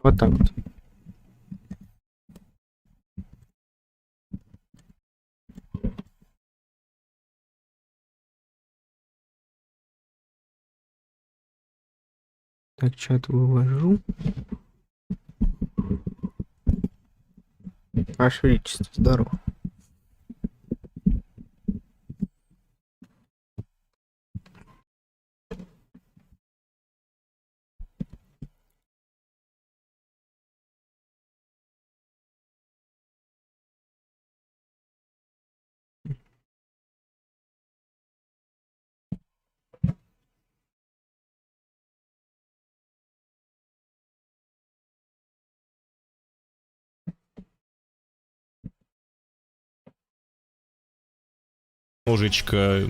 Вот так вот. Так, чат вывожу. Ваше Величество, здорово. Немножечко,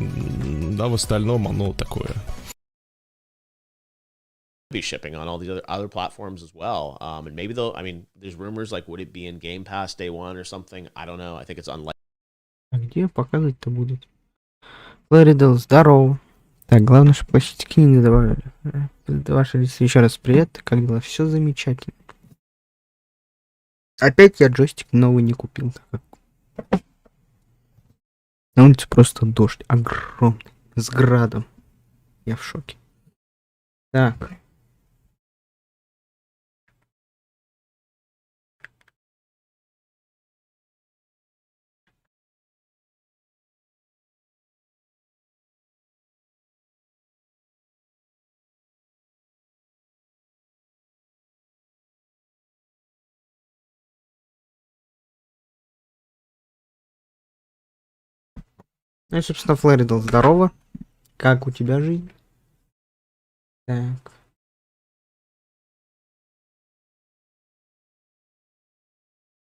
да, в остальном оно такое. Be shipping on all the other platforms as well, and maybe they'll. I mean, there's rumors like, would it be in Game Pass day one or something? I don't know. I think it's unlikely. А где показывать-то будут? Флоридал, здорово. Так, главное, чтобы площадки не добавили. Ваше Величество, еще раз привет. Как дела? Все замечательно. Опять я джойстик новый не купил. На улице просто дождь огромный. С градом. Я в шоке. Так. Ну и, собственно, Флоридал, здорово. Как у тебя жизнь? Так.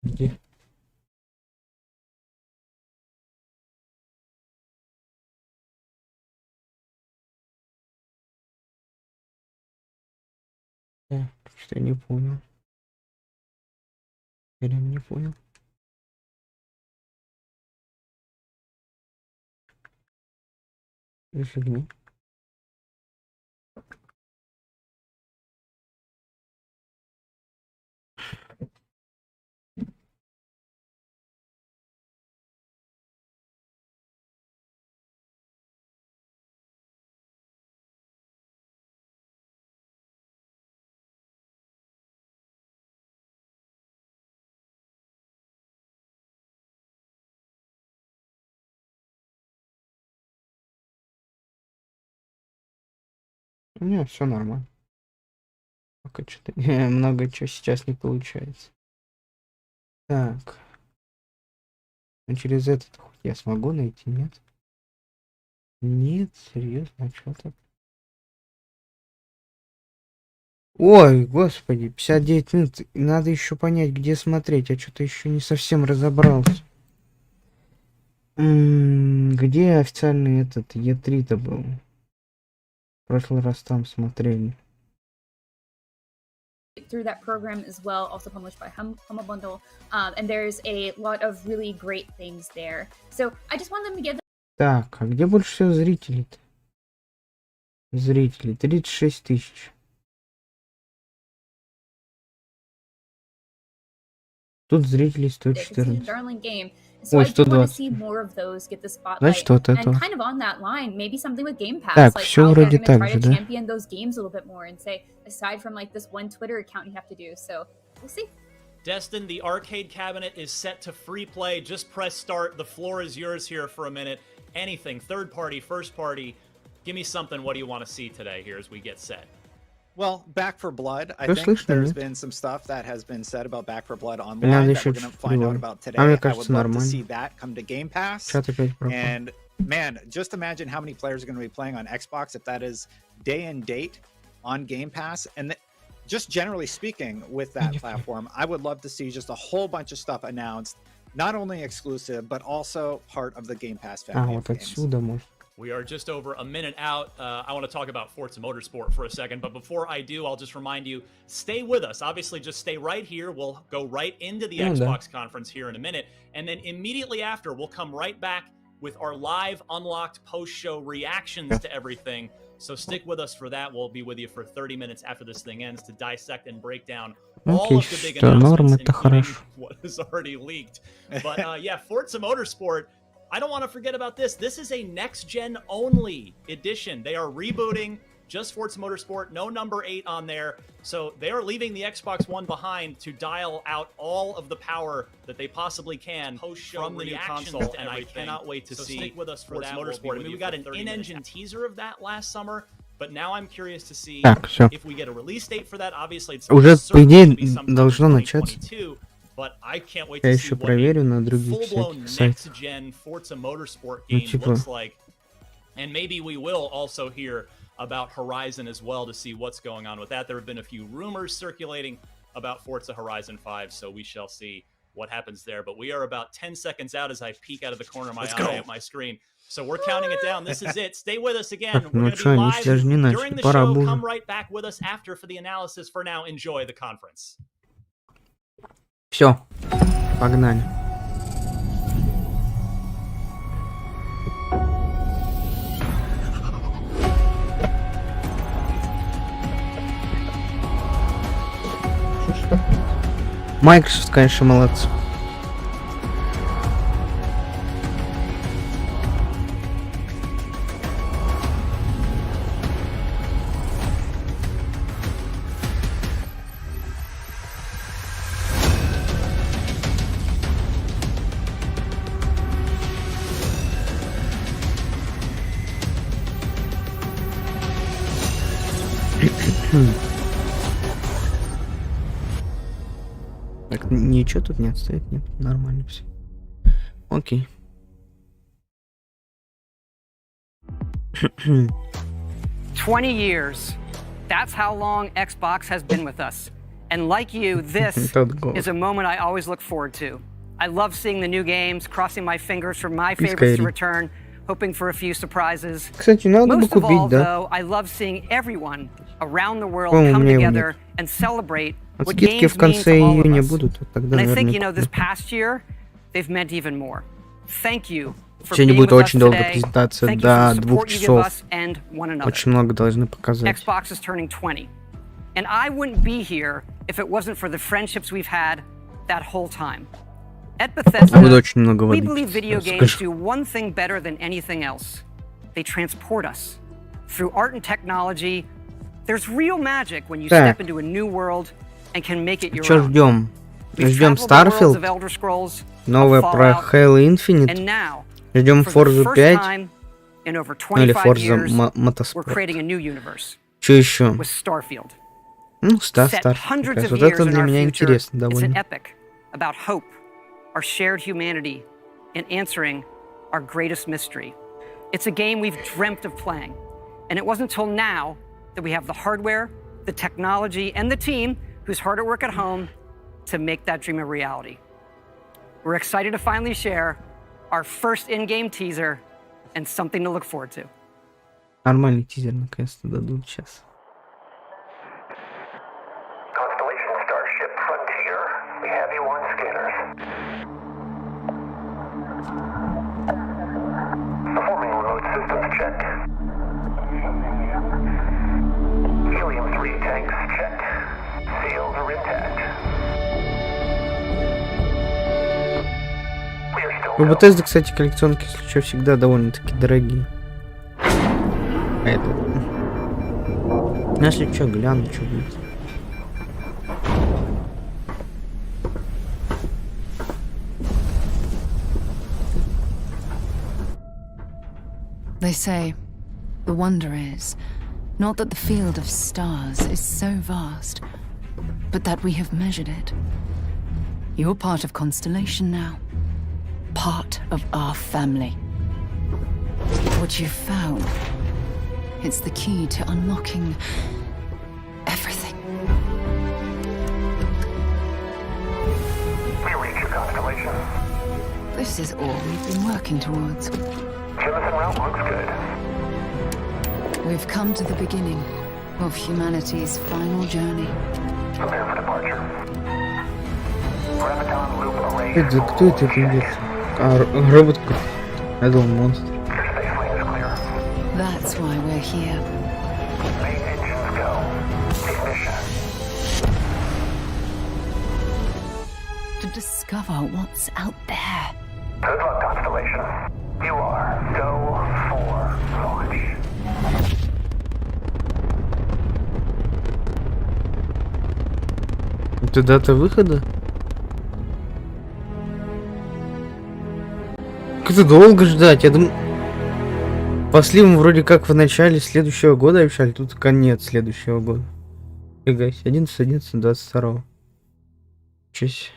Где? Так, что я не понял. Я реально не понял. И фигня. У меня все нормально. Пока что-то много чего сейчас не получается. Так. А через этот хоть я смогу найти, нет? Нет, серьезно, а что так? Ой, господи, 59 минут. Надо еще понять, где смотреть. Я что-то еще не совсем разобрался. Где официальный этот Е3-то был? В прошлый раз там смотрели. Through that program as well, also published by Humble Bundle, and there's a lot of really great things there. So I just want them to get. Так, а где больше всего зрителей-то? Зрителей 36 тысяч. Тут зрителей 114. Ой, 120. Значит, вот это. Так, все вроде так же, да? Destin, the arcade cabinet is set to free play. Just press start. The floor is yours here for a minute. Anything, third party, first party. Give me something. What do you want to see today here as we get set? Well, Back for Blood, I think there's been some stuff that has been said about Back for Blood online that we're going to find out about today. I would love to see that come to Game Pass. And man, just imagine how many players are going to be playing on Xbox if that is day and date on Game Pass. And just generally speaking with that platform, I would love to see just a whole bunch of stuff announced, not only exclusive, but also part of the Game Pass family of games. We are just over a minute out. I want to talk about Forza Motorsport for a second, but before I do, I'll just remind you, stay with us. Obviously, just stay right here. We'll go right into the Xbox conference here in a minute, and then immediately after, we'll come right back with our live unlocked post-show reactions to everything. So stick with us for that. We'll be with you for 30 minutes after this thing ends to dissect and break down all of the big announcements, including what is already leaked. But yeah, Forza Motorsport, I don't want to forget about this. This is a next-gen only edition. They are rebooting just Forza Motorsport, no number 8 on there. So they are leaving the Xbox One behind to dial out all of the power that they possibly can from the new console, and I cannot wait to see stick with us for Forza Motorsport. I mean, we got an in-engine teaser of that last summer, but now I'm curious to see if we get a release date for that. Obviously, it's уже по идее должно начаться. But I can't wait to see what a full-blown next-gen Forza Motorsport game looks like. And maybe we will also hear about Horizon as well to see what's going on with that. There have been a few rumors circulating about Forza Horizon 5, so we shall see what happens there. But we are about 10 seconds out as I peek out of the corner of my eye at my screen. So we're counting it down. This is it. Stay with us again. We're going to be live during the show. Come right back with us after for the analysis. For now, enjoy the conference. Все, погнали. Microsoft, конечно, молодцы. Так, ничего тут не отстоит, нет, нормально все. Окей. 20 years. That's how long Xbox has been with us. And like you, this is a moment I always look forward to. I love seeing the new games, crossing my fingers for my favorites to return, hoping for a few surprises. Кстати, надо бы купить, да? Though, I love seeing everyone around the world come together and celebrate what games mean to all of us. And I think, you know, this past year, they've meant even more. Thank you for being with us today. Thank you for the support you give us and one another. Очень много должны показать. Xbox is turning 20. And I wouldn't be here if it wasn't for the friendships we've had that whole time. At Bethesda, we believe video games do one thing better than anything else. They transport us. Through art and technology, there's real magic when you step into a new world and can make it your own. Ждём? Ждём Starfield, новое про Halo Infinite, ждём Forza 5, ну или Forza Motorsport. Что еще? Ну, Starfield. Вот это для меня интересно довольно. About hope, our shared humanity, and answering our greatest mystery. It's a game we've dreamt of playing, and it wasn't until now that we have the hardware, the technology, and the team who's hard at work at home to make that dream a reality. We're excited to finally share our first in-game teaser and something to look forward to. Нормальный тизер наконец-то дадут сейчас. Performing remote systems check. Helium-3 tanks checked. Seals are intact. У Bethesda, кстати, коллекционки, если что, всегда довольно-таки дорогие. А это... Если что, гляну, что будет. They say, the wonder is, not that the field of stars is so vast, but that we have measured it. You're part of Constellation now. Part of our family. What you've found, it's the key to unlocking everything. We reach your constellation. This is all we've been working towards. Jemison route looks good. We've come to the beginning of humanity's final journey. Prepare for departure. Graviton loop array. Это кто это идет? Робот Idle Monster. Your space lane is clear. That's why we're here. Main engines go. Ignition. discover what's out there. Good luck, Constellation. You are go for launch. Это дата выхода? Как-то долго ждать, я думаю... По сливам вроде как в начале следующего года обещали, тут конец следующего года. Фига себе, 11.11.22. Честь.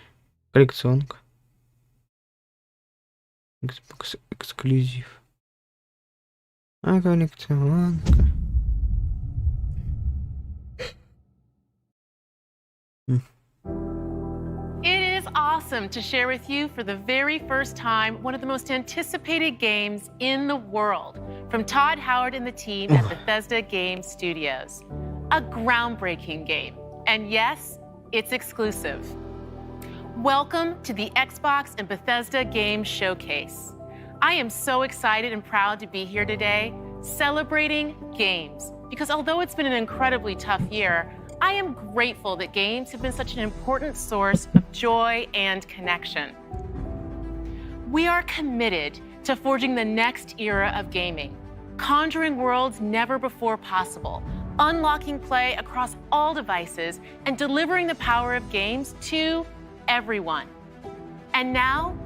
Коллекционка. Xbox эксклюзив. А, коллекционка. It is awesome to share with you for the very first time one of the most anticipated games in the world from Todd Howard and the team at Bethesda Game Studios. A groundbreaking game. And yes, it's exclusive. Welcome to the Xbox and Bethesda Game Showcase. I am so excited and proud to be here today celebrating games because although it's been an incredibly tough year, I am grateful that games have been such an important source of joy and connection. We are committed to forging the next era of gaming, conjuring worlds never before possible, unlocking play across all devices, and delivering the power of games to everyone. And now,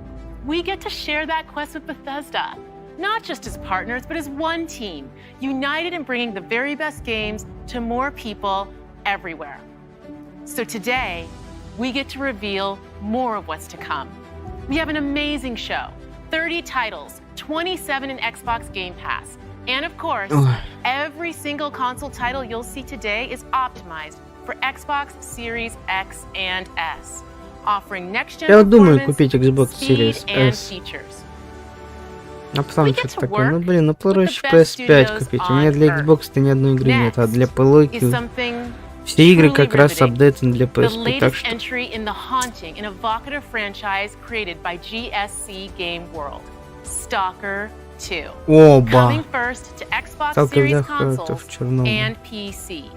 we get to share that quest with Bethesda, not just as partners, but as one team, united in bringing the very best games to more people everywhere. So today, we get to reveal more of what's to come. We have an amazing show, 30 titles, 27 in Xbox Game Pass. And of course, every single console title you'll see today is optimized for Xbox Series X and S, offering next-gen performance, speed, and features. А потом что-то такое, ну блин, ну проще PS5 купить. У меня для Xbox-то ни одной игры нет, а для PS все игры как раз апдейтаны для PS5, так что... S.T.A.L.K.E.R 2. Оба! Coming first to Xbox Series consoles and PC.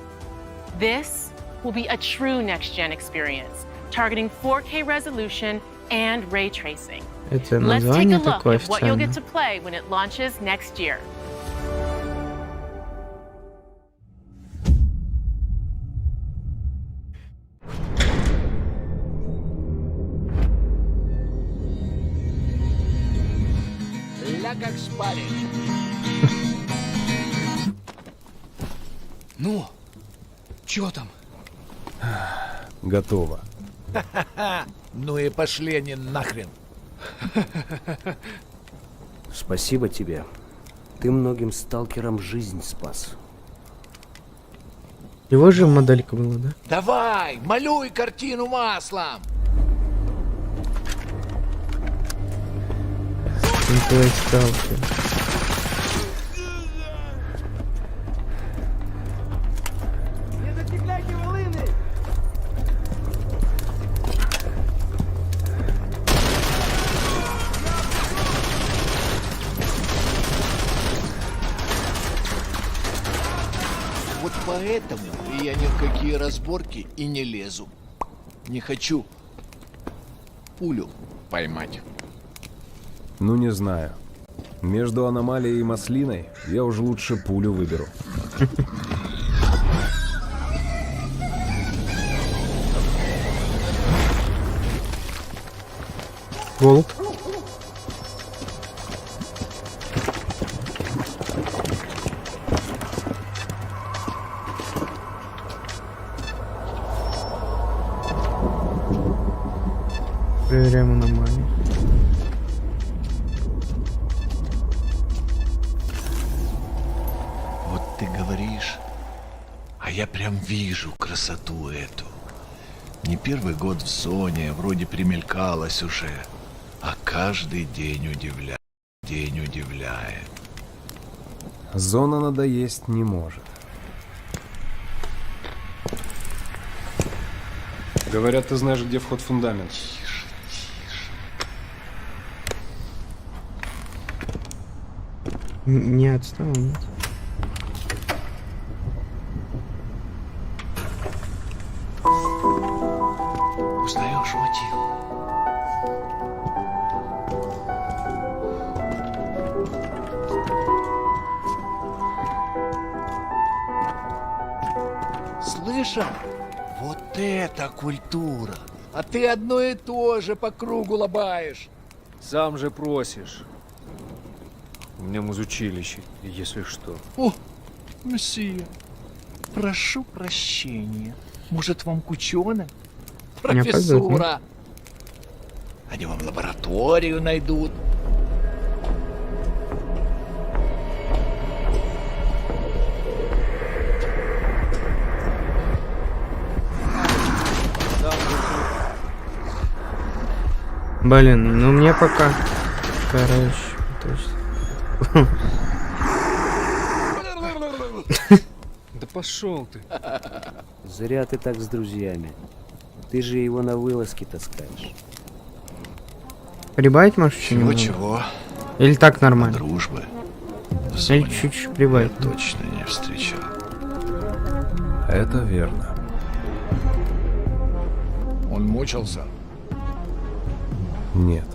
This will be a true next-gen experience, targeting 4K resolution and ray tracing. Это Let's take a название look такое at what you'll официальное. get to play when it launches next year. Как спали. Ну, чё там? Готово. Ну и пошли они нахрен. Спасибо тебе. Ты многим сталкерам жизнь спас. Его же моделька была, да? Давай, малюй картину маслом. Геймплей Stalker. Вот поэтому я ни в какие разборки и не лезу. Не хочу пулю поймать. Ну, не знаю. Между аномалией и маслиной я уже лучше пулю выберу. Голубь. Проверяем аномалию. Вот ты говоришь, а я прям вижу красоту эту. Не первый год в зоне, вроде примелькалась уже, а каждый день удивляет, Зона надоесть не может. Говорят, ты знаешь, где вход в фундамент. Не отстал, нет. Узнаешь мотив? Саша, вот это культура. А ты одно и то же по кругу лобаешь. Сам же просишь. У меня музучилище, если что. О, месье, прошу прощения. Может, вам к ученым? Профессура. Они вам лабораторию найдут. Блин, ну мне пока... Короче, точно. Да пошел ты. Зря ты так с друзьями. Ты же его на вылазки таскаешь. Прибавить можешь что-нибудь? Чего? Или так нормально? Дружбы. Или чуть-чуть прибавить? Я точно не встречал. Это верно. Он мучился? Нет.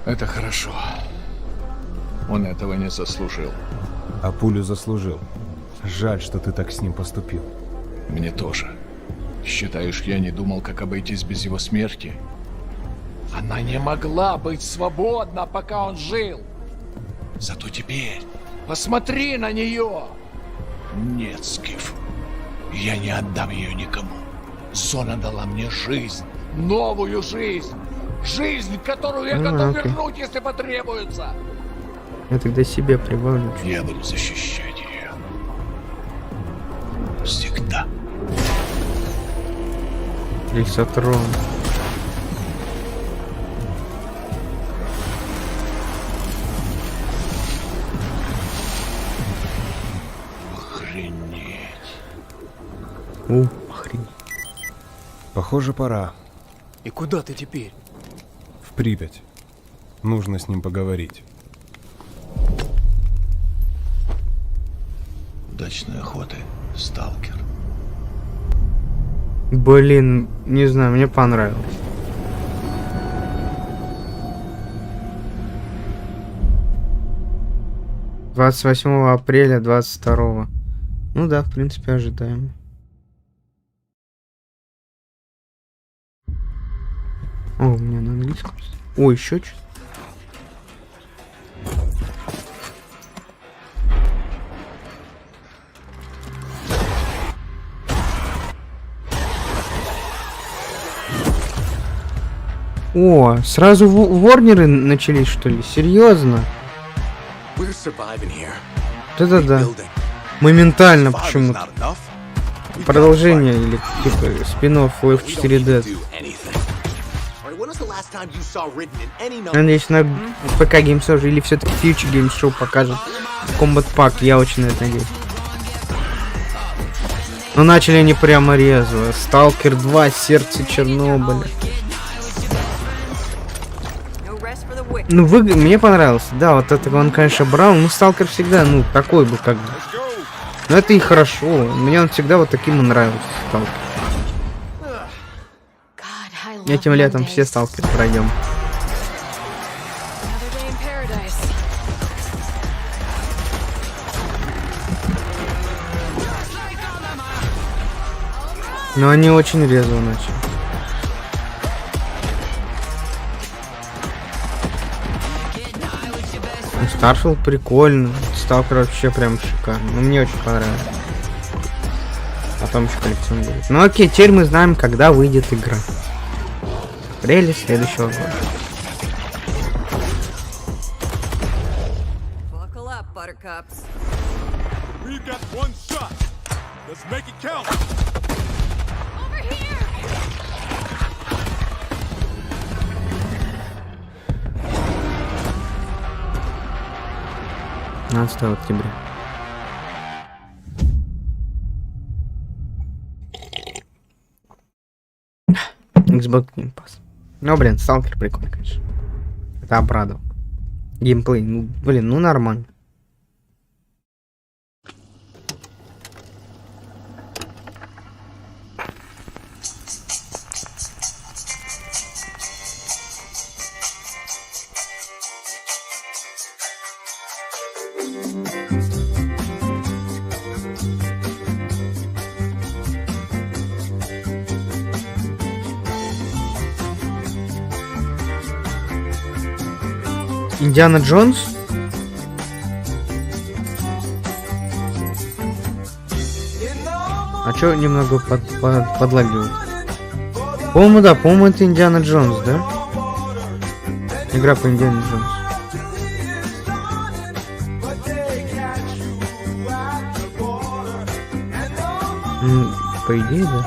Это хорошо. Он этого не заслужил. А пулю заслужил. Жаль, что ты так с ним поступил. Мне тоже. Считаешь, я не думал, как обойтись без его смерти? Она не могла быть свободна, пока он жил. Зато теперь посмотри на нее. Нет, Скиф, я не отдам ее никому. Зона дала мне жизнь, новую жизнь. Жизнь, которую я готов вернуть, если потребуется. Я тогда себе прибавлю. Я буду защищать ее. Всегда. Лисотрон. Охренеть. Охренеть. Похоже, пора. И куда ты теперь? В Припять. Нужно с ним поговорить. Удачной охоты, сталкер. Блин, не знаю, мне понравилось. — 28 апреля 22. Ну да, в принципе, ожидаемо. О, у меня на английском. Ой, еще что-то. О, сразу ворнеры начались, что ли? Серьезно? Да-да-да. Моментально почему-то. Продолжение или типа спин-офф Left 4 Dead. Надеюсь, на ПК Games Show или все-таки Future Games Show покажет Kombat Pack. Я очень на это надеюсь. Но начали они прямо резво. Stalker 2, сердце Чернобыля. Ну, мне понравился. Да, вот это он, конечно, брал. Ну, Сталкер всегда, ну, такой был, как бы. Но это и хорошо. Мне он всегда вот таким и нравился, Сталкер. Этим летом все Сталкеры пройдем. Но они очень резво начали. Starfield прикольно. Stalker вообще прям шикарно. Ну, мне очень понравилось. Потом еще коллекцион будет. Ну окей, теперь мы знаем, когда выйдет игра. В апреле следующего года. Октября. Xbox Game Pass. Ну, блин, Stalker прикольно, конечно. Это обрадовал. Геймплей, ну, блин, ну нормально. Индиана Джонс? А чё немного подлагивает? По-моему, да, по-моему, это Индиана Джонс, да? Игра по Индиане Джонс. По идее, да.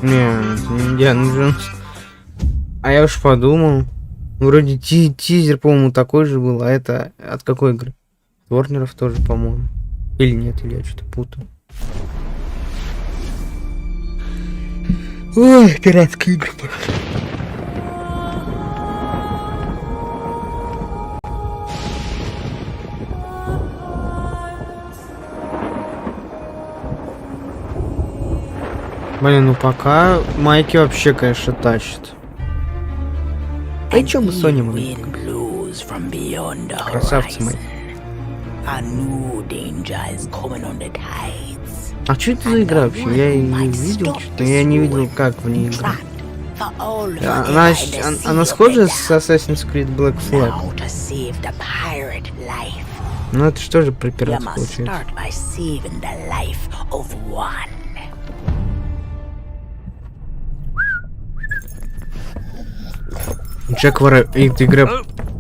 Нет, не Индиана Джонс. А я уж подумал. Вроде тизер, по-моему, такой же был. А это от какой игры? Ворнеров тоже, по-моему. Или нет, или я что-то путаю. Ой, пиратские игры. Блин, ну пока майки вообще, конечно, тащит. А чё бы Sony мы? Красавцы мои. А что это за игра вообще? Я ее не видел, что-то я не видел, как в ней играть. Она схожа с Assassin's Creed Black Flag? Ну это что же про пиратов получается? Джек Вара... Это игра...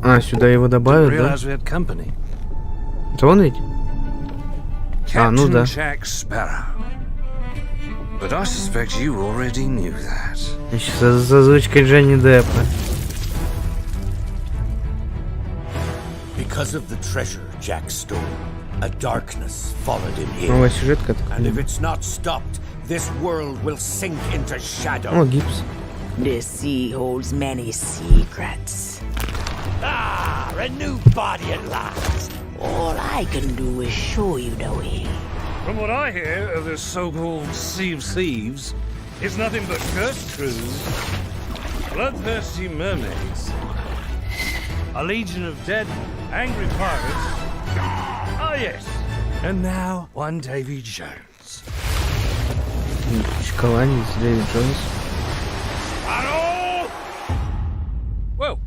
А, сюда его добавят, да? Это он ведь? А, ну да. Значит, с озвучкой Джонни Деппа. Новая сюжетка такая. О, гипс. This sea holds many secrets. Ah, a new body at last. All I can do is show you the way. From what I hear of this so-called Sea of Thieves, it's nothing but cursed crews, bloodthirsty mermaids, a legion of dead, angry pirates. Ah, yes. And now one Davy Jones. Шоколадниц Дэвид Джонс. Well,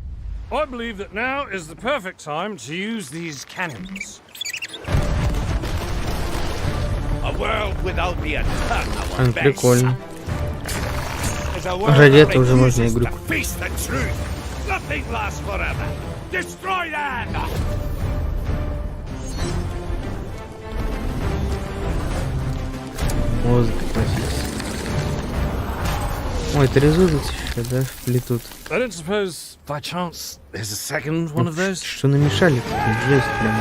I believe that now is the perfect time to use these cannons. A world without the attack of our Прикольно. Ради этого уже можно игру. Nothing lasts forever. Destroy them. Музыка классическая. Ой, это резузится еще, да, вплетут. I don't suppose, by chance, there's a second one of those? Что намешали такие, жесть прям.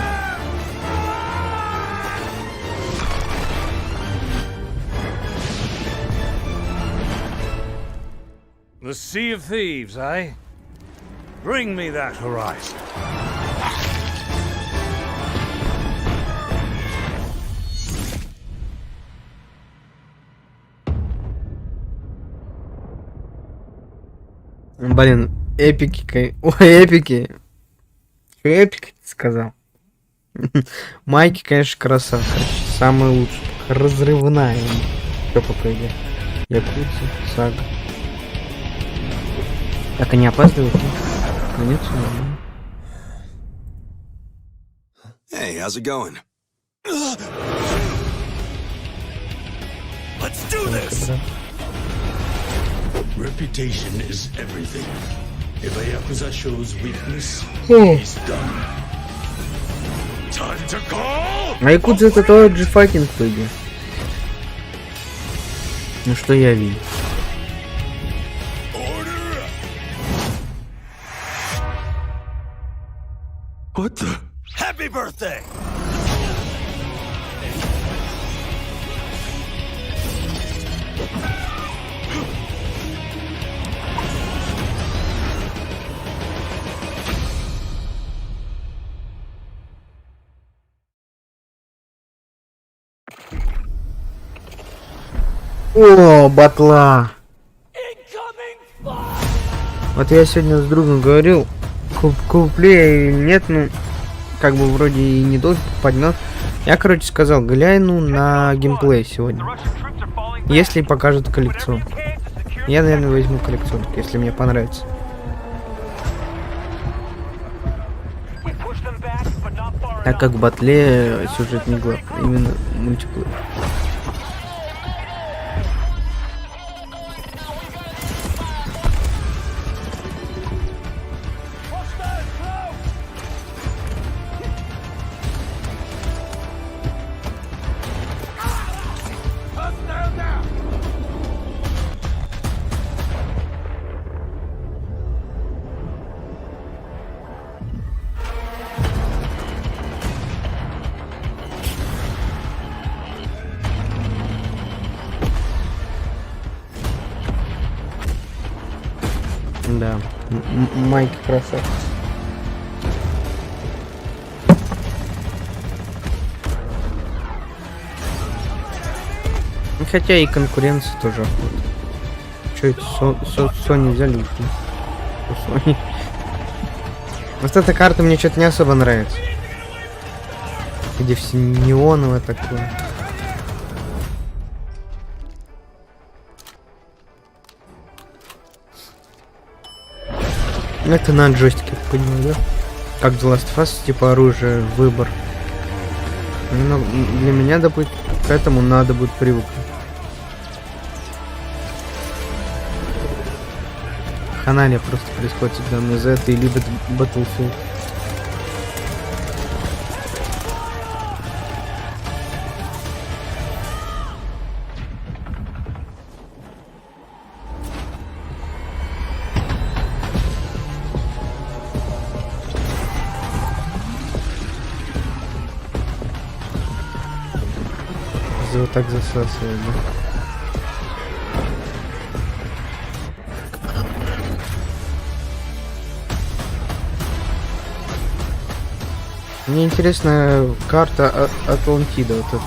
The Sea of Thieves, eh? Bring me that horizon. Блин, эпики. Ой, эпики. Эпик сказал. Майки, конечно, красавцы. Самый лучший. Разрывная. Что пока идет? Якутия, Сага. Так, они опаздывают? Да нет, все нормально. Hey, how's it going? Let's do this. Reputation is everything. If a Yakuza shows weakness, he's done. Time to call! А Якудза это тот же файтинг вроде. Ну что я видел? What the? Happy birthday! О, батла! Вот я сегодня с другом говорил, куплю или нет, ну, как бы вроде и не должен покупать, но я, короче, сказал, гляну на геймплей сегодня. Если покажут коллекционку. Я, наверное, возьму коллекционку, если мне понравится. Так как в батле сюжет не главный, именно мультиплеер. Да, Майки красавец. Хотя и конкуренция тоже охота. Что это Sony взяли? Sony. Вот эта карта мне что-то не особо нравится. Где все неоновое такое. Это на джойстике, понимаю, да? Как The Last of Us, типа оружие, выбор. Но для меня, допустим, к этому надо будет привыкнуть. Ханалия просто происходит всегда из-за этого и любит Battlefield. Вот так засасывает, да? Мне интересна карта Атлантида вот эта.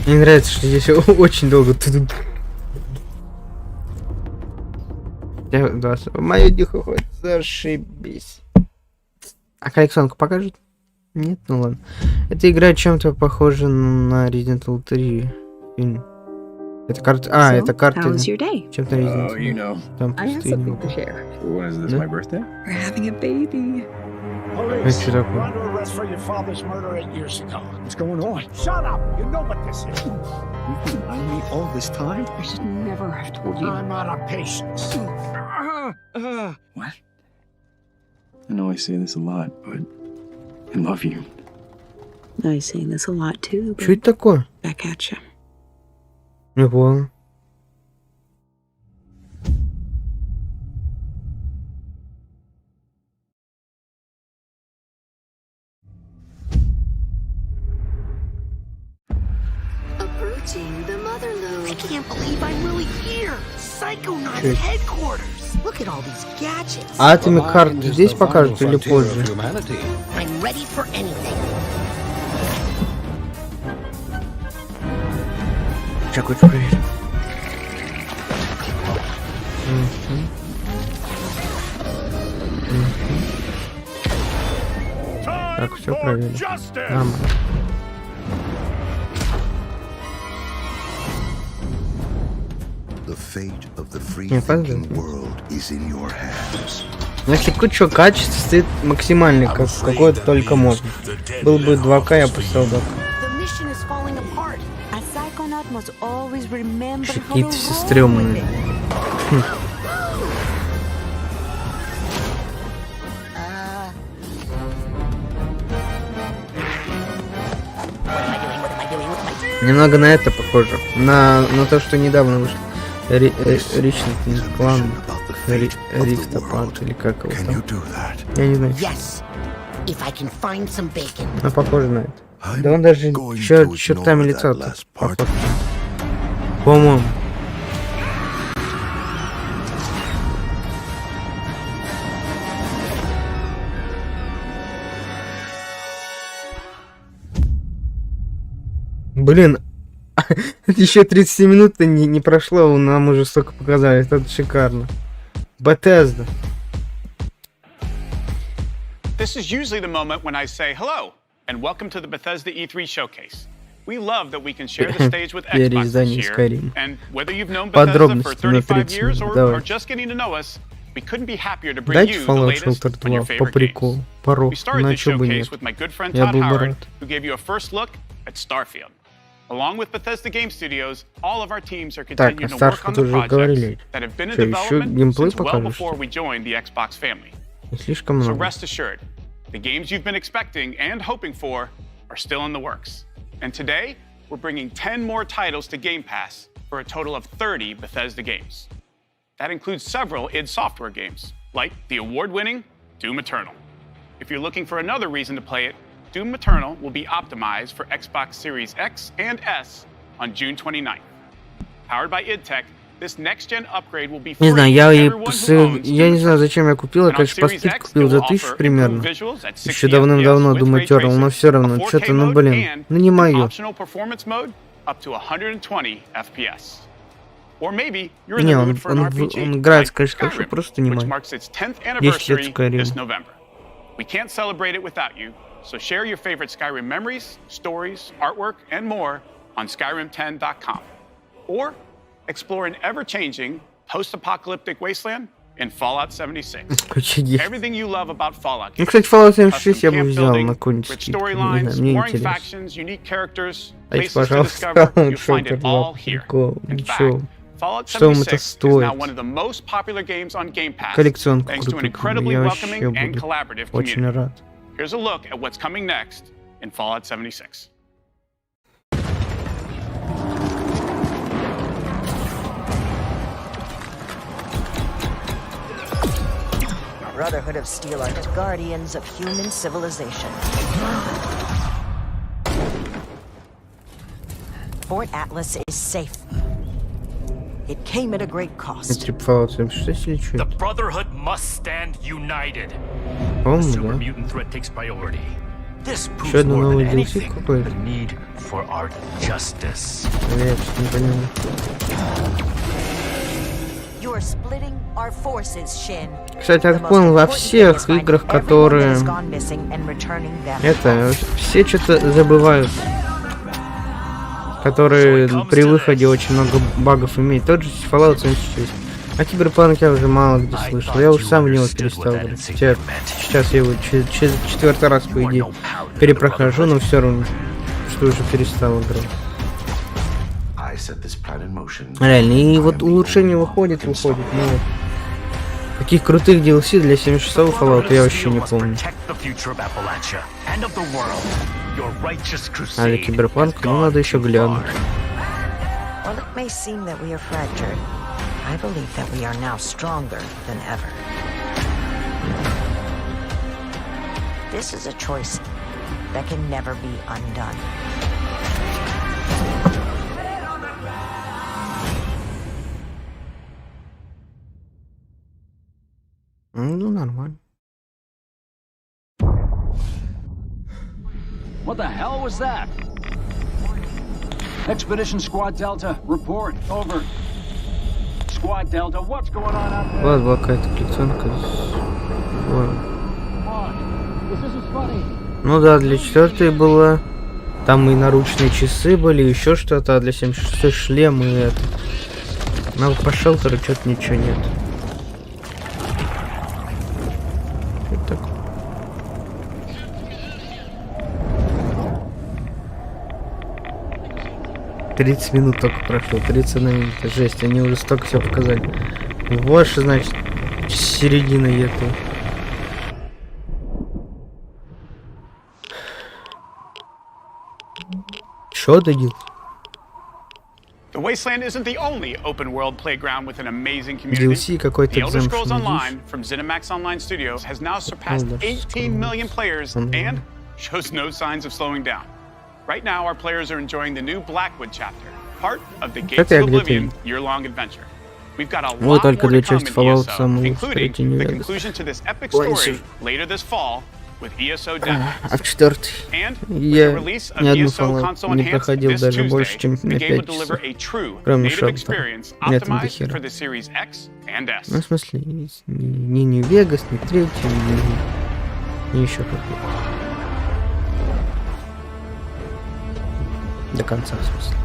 Мне нравится, что здесь очень долго. Мое дихо хоть зашибись. А коллекционку покажут? Нет, ну ладно. Эта игра чем-то похожа на Resident Evil 3 фильм. Это карта. А, это карта. Чем-то Resident Evil. Там пустыня. Police, you're under arrest for your father's murder 8 years ago. What's going on? Shut up! You know what this is. You've been lying to me all this time? I should never have told you. I'm out of patience. What? I know I say this a lot, but I love you. I say this a lot too. Что это такое? Back at you. Не понял. The mother load. I can't believe I'm really here. Psychonauts headquarters. Look at all these gadgets. А ты мне карту здесь покажут или позже? I'm ready for anything. Сейчас хочу проверить. Так, все проверили. Нормально. Если куча качеств стоит максимальный, как какой-то только можно. Был бы 2К, я поставил 2К. Какие-то все стрёмные. Немного на это похоже. На то, что недавно вышло. Ричный клан. Рифтопад или как его там. Я не знаю. Но похоже на это. Да он даже чертами лица похож. По-моему. Блин, еще 30 минут не прошло, нам уже столько показали. Это шикарно. Bethesda. This is usually the moment when I say hello and welcome to the Bethesda E3 showcase. We love that we can share the stage with Xbox this year, and whether you've known Bethesda for 35 years or just getting to know us, we couldn't be happier to bring you the latest on your favorite games. We started the showcase with my good friend Todd Howard, who gave you a first look at Starfield. Along with Bethesda Game Studios, all of our teams are continuing to work on the projects that have been in development since well before we joined the Xbox family. So rest assured, the games you've been expecting and hoping for are still in the works. And today, we're bringing 10 more titles to Game Pass for a total of 30 Bethesda games. That includes several id Software games, like the award-winning Doom Eternal. If you're looking for another reason to play it, Doom Eternal will be optimized for Xbox Series X and S on June 29th. Powered by id Tech, this next-gen upgrade will be free Не знаю, for everyone who owns я не знаю, зачем я купил, я, конечно, по скидке купил за 1000 примерно. Еще давным-давно Doom Eternal, но все равно, что-то, ну блин, ну не мое. Не, он играется, конечно, хорошо, просто не мое. 10 лет Skyrim. We can't celebrate it without you, so share your favorite Skyrim memories, stories, artwork, and more on Skyrim10.com. Or explore an ever-changing, post-apocalyptic wasteland in Fallout 76. Everything you love about Fallout. Ну, кстати, Fallout 76 я бы взял на какой-нибудь скидку. Мне интересно. Дайте, пожалуйста, шутер, прикол, ничего. Что вам это стоит? Коллекционку крутую, я вообще буду очень рад. Here's a look at what's coming next in Fallout 76. Brotherhood of S.T.A.L.K.E.R are guardians of human civilization. Fort Atlas is safe. It came at a great cost. The Brotherhood must stand united. The super mutant threat takes priority. This proves more than anything the need for our justice. You're splitting our forces, Shin. Кстати, я понял, во всех играх, которые... Это, все что-то забывают. Которые при выходе очень много багов имеют. Тот же Fallout 76. А Cyberpunk я уже мало где слышал. Я уже сам в него перестал играть. Сейчас я его четвертый раз, по идее, перепрохожу, но все равно, что уже перестал играть. Реально, и вот улучшение выходит. Ну, таких крутых DLC для 76-го Fallout я вообще не помню. А для Cyberpunk, ну, надо еще глянуть. I believe that we are now stronger than ever. This is a choice that can never be undone. Ну, нормально. What the hell was that? Expedition Squad Delta, report, over. Squad Delta, what's going on out there? Вот была какая-то коллекционка. Ну да, для 4-й было. Там и наручные часы были, еще что-то, а для 76-й шлем и это. Но по шелтеру что-то ничего нет. Вот так. «30 минут только прошло, 31 минута, жесть, они уже столько всего показали. Вот что значит середина этого. Что ты делал? The Wasteland isn't the only open-world playground with an amazing community. DLC какой-то The Elder Scrolls Online from ZeniMax Online Studios has now surpassed 18 million players and shows no signs of slowing down. Right now, our players are enjoying the new Blackwood chapter, part of the Gates of Oblivion year-long adventure. We've got a lot more to come in ESO, including the conclusion to this epic story later this fall А в 4-й я ни одну Fallout не проходил даже больше, чем на 5 часов. Кроме шота. Нет, до хера. Ну, в смысле, ни Нью-Вегас, ни 3-й, ни еще какой-то. До конца, в смысле.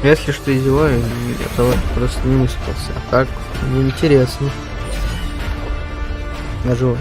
Если что и зеваю, это просто не выспался. А так, неинтересно. Нажимать.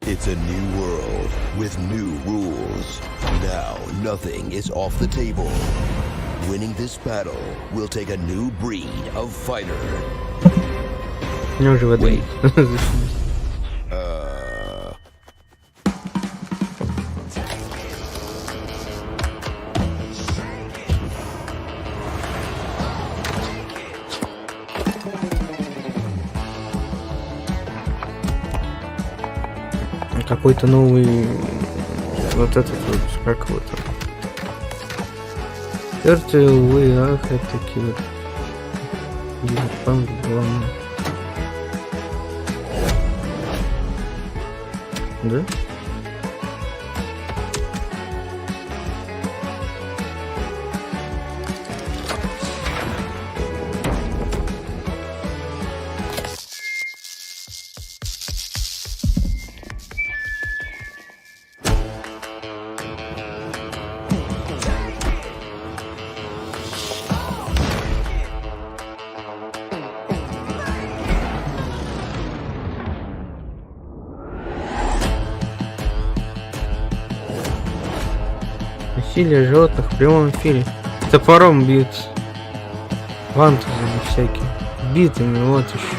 It's a new world with new rules. Now nothing is off the table. Winning this battle will take a new breed of fighter. Wait. Какой-то новый вот этот вот, как вот S.T.A.L.K.E.R, такие вот главное. Да? Насилие животных в прямом эфире. Топором бьют. Вантузами всякие. Битыми, вот еще.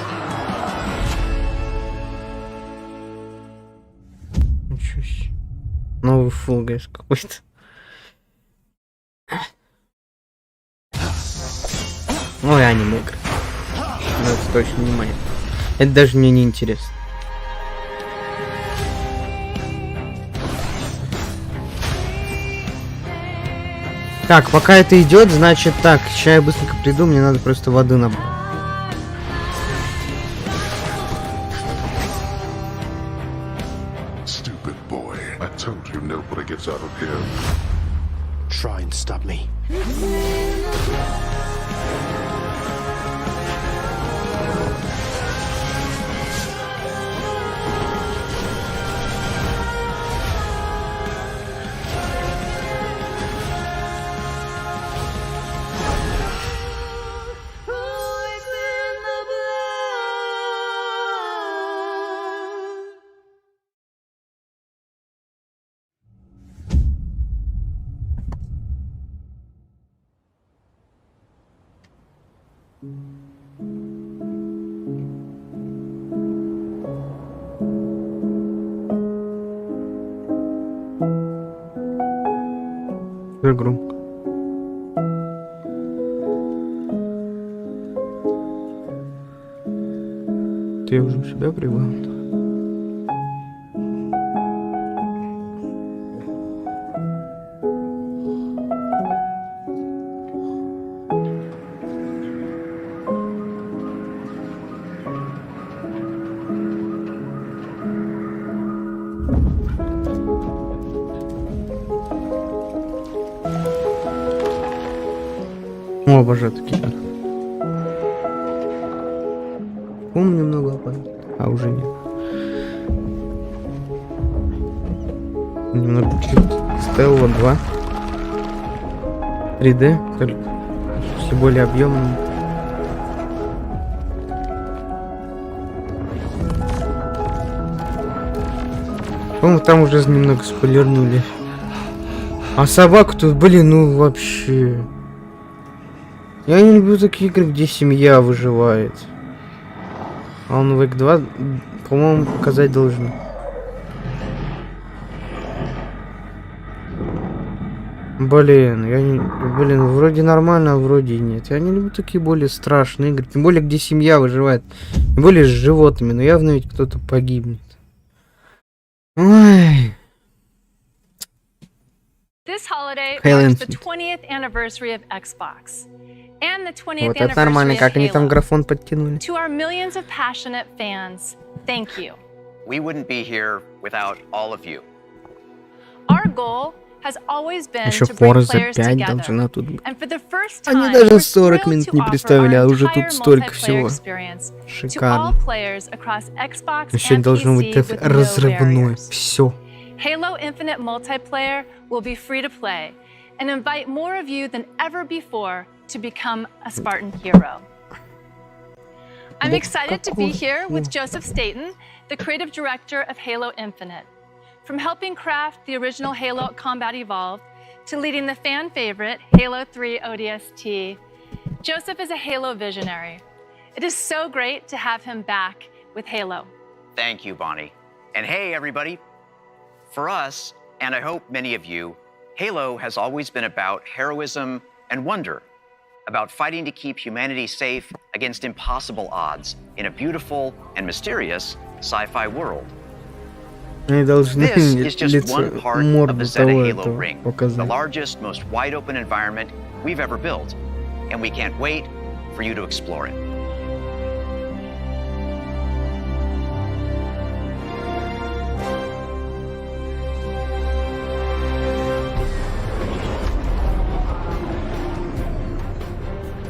Ничего себе. Новый Fall Guys какой-то. Ой, аниме игры. Но это точно не моя. Это даже мне не интересно. Так, пока это идет, значит так, сейчас я быстренько приду, мне надо просто воды набрать. Stupid boy. I told you nobody gets out of here. Try and stop me. Громко. Ты уже у себя прибыл? О, обожаю такие. Помню немного опасно, а уже нет. Немного S.T.A.L.K.E.R 2. 3D, только все более объемным. По-моему, там уже немного спойлернули. А собаку тут, блин, ну вообще. Я не люблю такие игры, где семья выживает. А он Wake 2, по-моему, показать должен. Блин, блин, вроде нормально, а вроде и нет. Я не люблю такие более страшные игры. Тем более, где семья выживает. Тем более с животными. Но явно ведь кто-то погибнет. Ой. This holiday Halo marks the Infinite. 20th anniversary of Xbox and the 20th Вот это нормально, anniversary как of они там Halo. графон подтянули. To our millions of passionate fans, thank you. We wouldn't be here without all of you. Our goal has always been Еще to bring Forza players 5 together. должна тут быть. And for the first Они time, даже we're 40 thrilled минут to не offer представили, our а уже entire тут столько multiplayer всего. experience to all Шикарно. players across Xbox Еще and должно быть PC with no разрывное. barriers. Все. Halo Infinite multiplayer will be free to play and invite more of you than ever before to become a Spartan hero. I'm excited to be here with Joseph Staten, the creative director of Halo Infinite. From helping craft the original Halo Combat Evolved to leading the fan favorite Halo 3 ODST, Joseph is a Halo visionary. It is so great to have him back with Halo. Thank you, Bonnie. And hey, everybody. For us, and I hope many of you, Halo has always been about heroism and wonder, about fighting to keep humanity safe against impossible odds in a beautiful and mysterious sci-fi world. Они должны This is just one лицо, part of морду the того Halo этого Ring, the показать. largest, most wide-open environment we've ever built, and we can't wait for you to explore it.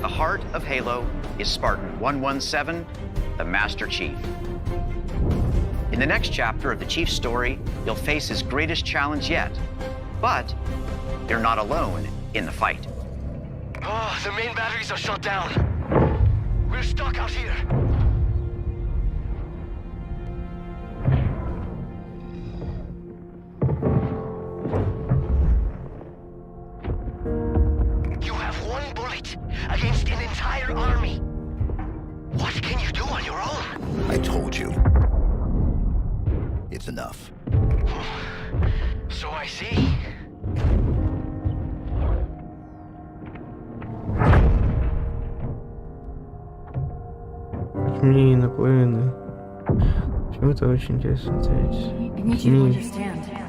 The heart of Halo is Spartan 117, the Master Chief. In the next chapter of the Chief's story, you'll face his greatest challenge yet. But you're not alone in the fight. Oh, the main batteries are shut down. We're stuck out here. You have one bullet against an entire army. What can you do on your own? I told you. It's enough. So I see. Мне инопланетные. Почему-то очень интересно смотреть.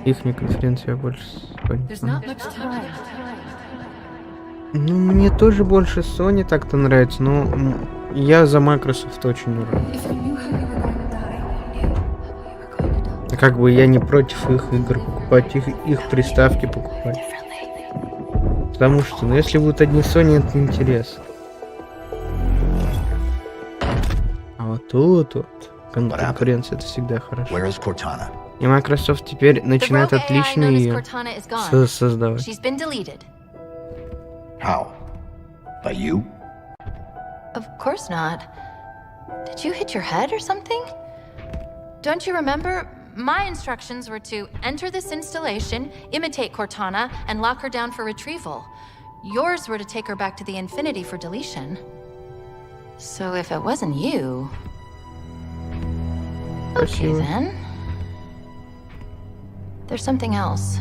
Их конференция больше понял. Ну, мне тоже больше Sony так-то нравится, но я за Microsoft очень рад. Как бы я не против их игр покупать, их приставки покупать. Потому что, ну, если будут одни Sony, это неинтересно. А вот тут вот конкуренция, это всегда хорошо. И Microsoft теперь начинает отлично ее создавать. How? By you? Of course not. Did you hit your head or something? Don't you remember? My instructions were to enter this installation, imitate Cortana, and lock her down for retrieval. Yours were to take her back to the Infinity for deletion. So if it wasn't you... Okay then. There's something else.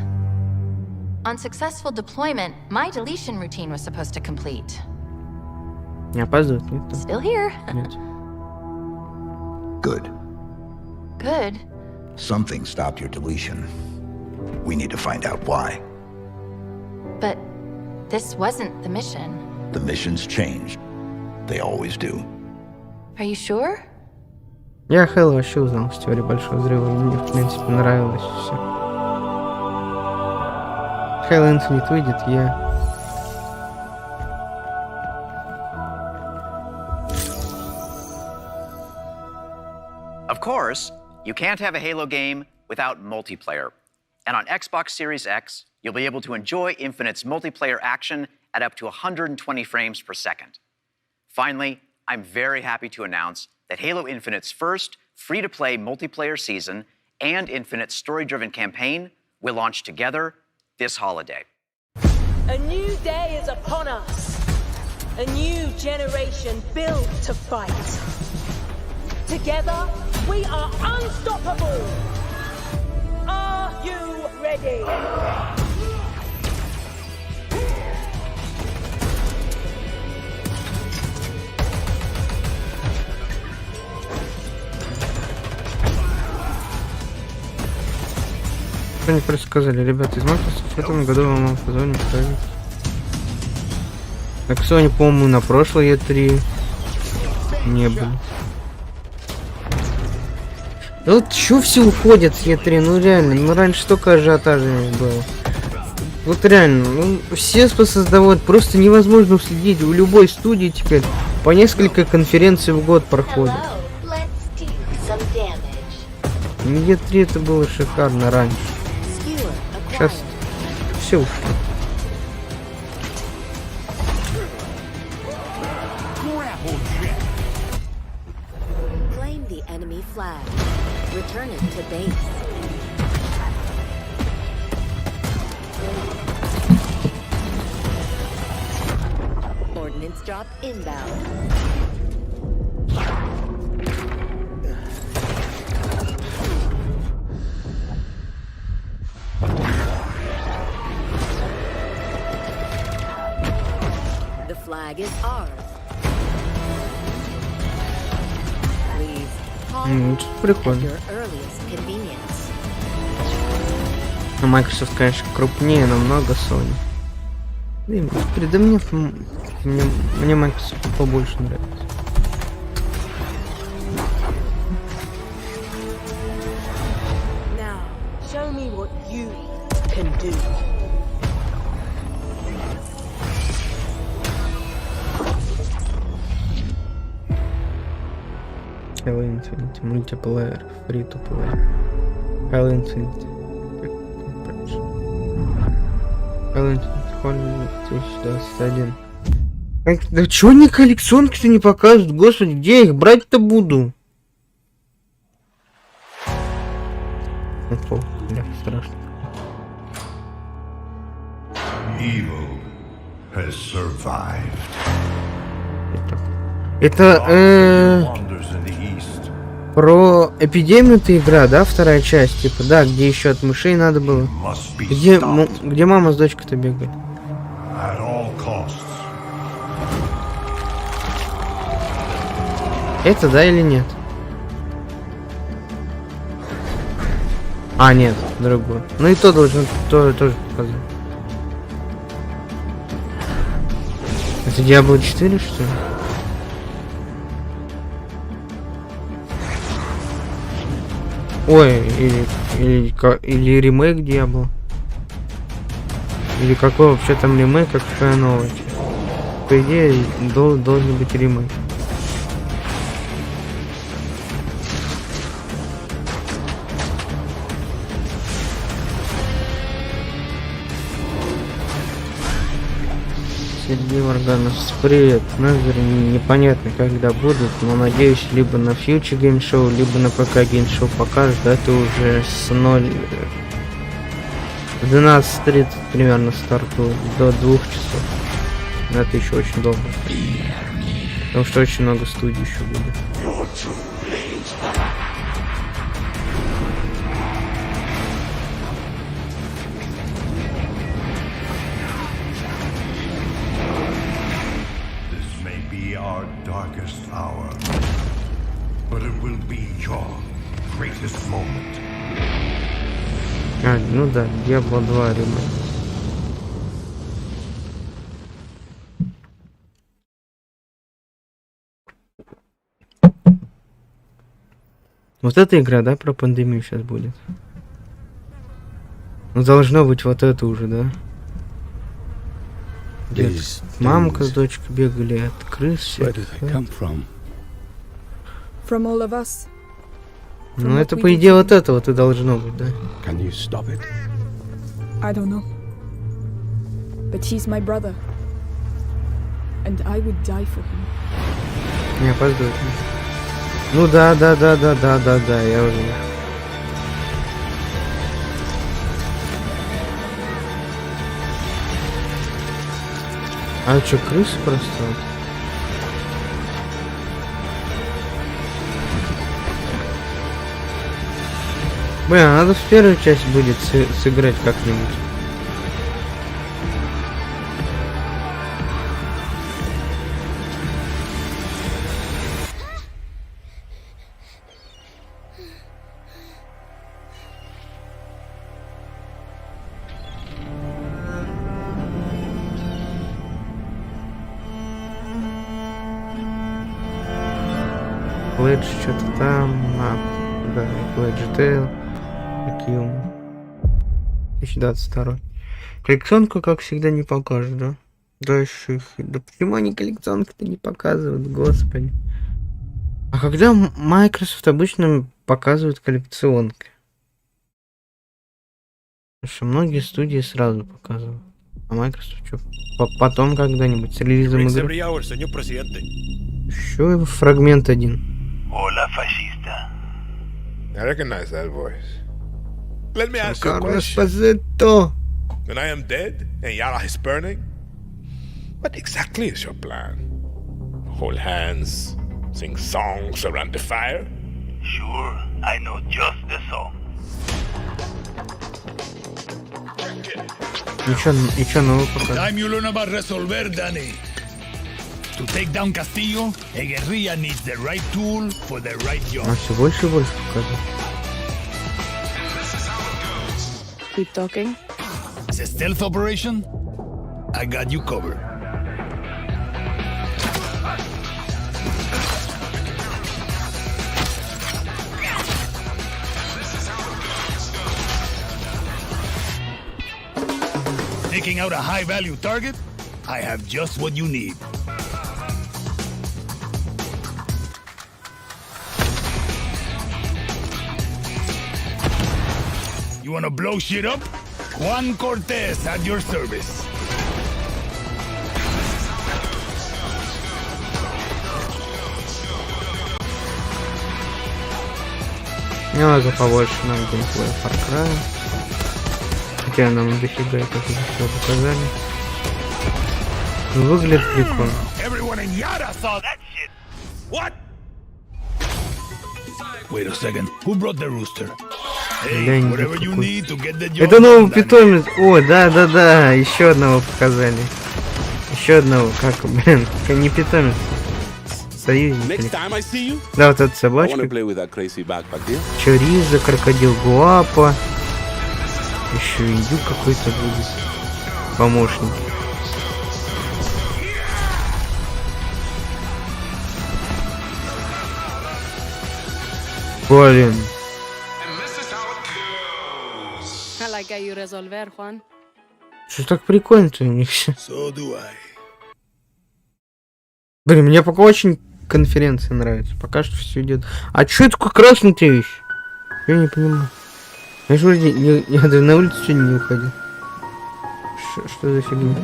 On successful deployment, my deletion routine was supposed to complete. Не опаздывает, нет? Still here. Нет. Good. Good. Something stopped your deletion. We need to find out why. But this wasn't the mission. The missions changed. They always do. Are you sure? Я Halo вообще узнал с теории Большого Взрыва. Мне, в принципе, нравилось все. Halo Infinite выйдет, я... Of course, you can't have a Halo game without multiplayer. And on Xbox Series X, you'll be able to enjoy Infinite's multiplayer action at up to 120 frames per second. Finally, I'm very happy to announce that Halo Infinite's first free-to-play multiplayer season and infinite story-driven campaign will launch together this holiday. A new day is upon us. A new generation built to fight. Together, we are unstoppable. Are you ready? Что они просто сказали, ребята, из Microsoft в этом году вам в Sony ставить. Так Sony, по-моему, на прошлой E3 не были. Да вот чё все уходят с E3, ну реально, ну раньше столько ажиотажа было. Вот реально, ну все создавают, просто невозможно уследить. В любой студии теперь по несколько конференций в год проходит. E3 это было шикарно раньше. Сейчас все ушло. Claim the enemy flag. Return it to base. Ordnance drop inbound. The flag is ours. Please Это прикольно. Но Microsoft, конечно, крупнее намного Sony. Да мне Microsoft побольше нравится. Now, show me what you can do. Halo Infinite, мультиплеер, free-to-play. Halo Infinite. Halo Infinite, 2021. Да чё они коллекционки-то не показывают? Господи, где я их брать-то буду? Бля, страшно. Evil has survived. Это про эпидемию-то игра, да, вторая часть, типа, да, где еще от мышей надо было. Где мама с дочкой-то бегали? Это, да, или нет? А, нет, другой. Ну и то должен тоже показать. Это Diablo 4, что ли? Ой, или ремейк Diablo. Или какой вообще там ремейк, а какая новая часть? По идее, должен быть ремейк. Сергей Варганов, привет. Назры непонятно когда будут, но надеюсь либо на Future Game Show, либо на ПК Game Show покажут. Да, это уже с 12:30 примерно стартует до 2 часов. Это еще очень долго. Потому что очень много студий еще будет. А, ну да, Diablo 2 ремейк. Вот эта игра, да, про пандемию сейчас будет? Ну, должно быть вот это уже, да? Где мамка с дочкой бегали от крыс всяких. Ну, это, по идее, вот это вот и должно быть, да? I don't know. But he's my brother. And I would die for him. Не опаздывает. Ну да, я уже. А что, крысы просто? Блин, надо в первую часть будет сыграть как-нибудь. Pledge что-то там, да, Pledge S.T.A.L.K.E.R 2022. Коллекционку, как всегда, не покажут, да? Дальше их... Да почему они коллекционку-то не показывают, господи? А когда Microsoft обычно показывает коллекционки? Потому что многие студии сразу показывают. А Microsoft что? Потом когда-нибудь с релизом игры? Еще фрагмент один. Hola, fascista. I recognize that voice. Let me ask you a question. When I am dead and Yara is burning, what exactly is your plan? Hold hands, sing songs around the fire? Sure, I know just the song. Ничего нового показывает. Time you learn about resolver, Danny. To take down Castillo, a guerrilla needs the right tool for the right job. А все больше и больше показывает. Keep talking. It's a stealth operation. I got you covered. Taking out a high-value target? I have just what you need. You wanna blow shit up? Juan Cortez at your service. Мне надо побольше нам геймплея Far Cry. Хотя нам дофига это все показали. Выглядит прикольно. Everyone in Yara saw that shit. What? Wait a second. Who brought the rooster? Hey, whatever you need to get the job. Это новый питомец. О, да. Еще одного показали. Еще одного. Как, блин, не питомец. Союзник. Да, вот эта собачка. Чориза, крокодил Гуапа. Еще индюк какой-то будет. Помощник. Блин. Что так прикольно-то у них все? Блин, мне пока очень конференция нравится. Пока что все идет. А что это такое красный-то вещь? Я не понимаю. Я же вроде на улицу сегодня не уходил. Что за фигня?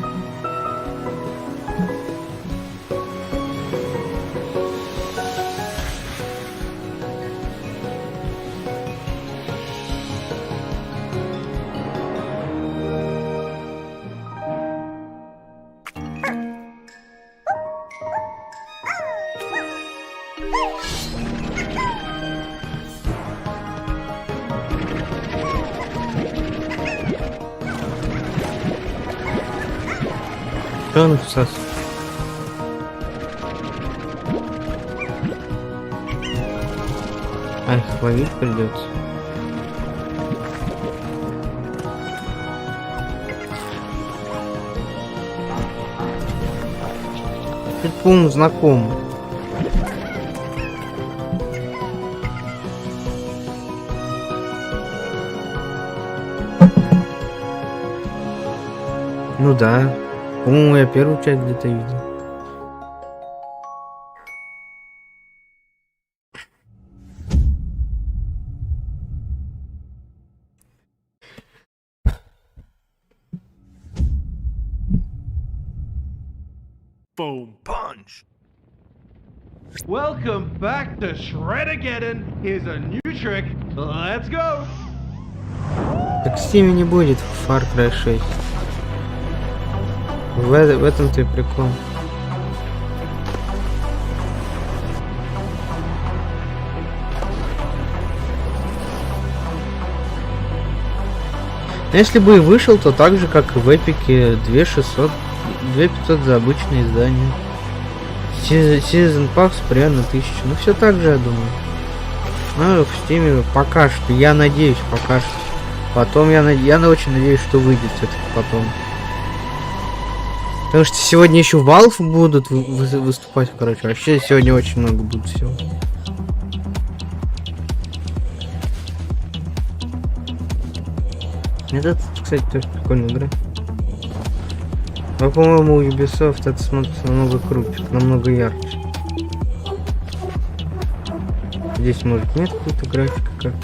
Что он всас? А их ловить придется. Это, по-моему, знакомый. Ну да. По-моему, я первую часть где-то видел. Boom punch. Welcome back to Shred-Ageddon. Here's a new trick. Let's go. Так в Steam не будет Far Cry 6. В этом-то и прикол. Если бы и вышел, то так же, как и в Эпике, 2500 за обычное издание. Season Pass примерно 1000. Ну все так же, я думаю. Ну, в Steam пока что, я надеюсь, пока что. Потом я очень надеюсь, что выйдет все-таки потом. Потому что сегодня еще Valve будут выступать, короче. Вообще сегодня очень много будет всего. Этот, кстати, тоже прикольная игра. Но, по-моему, у Ubisoft это смотрится намного круче, намного ярче. Здесь, может, нет какой-то графика, как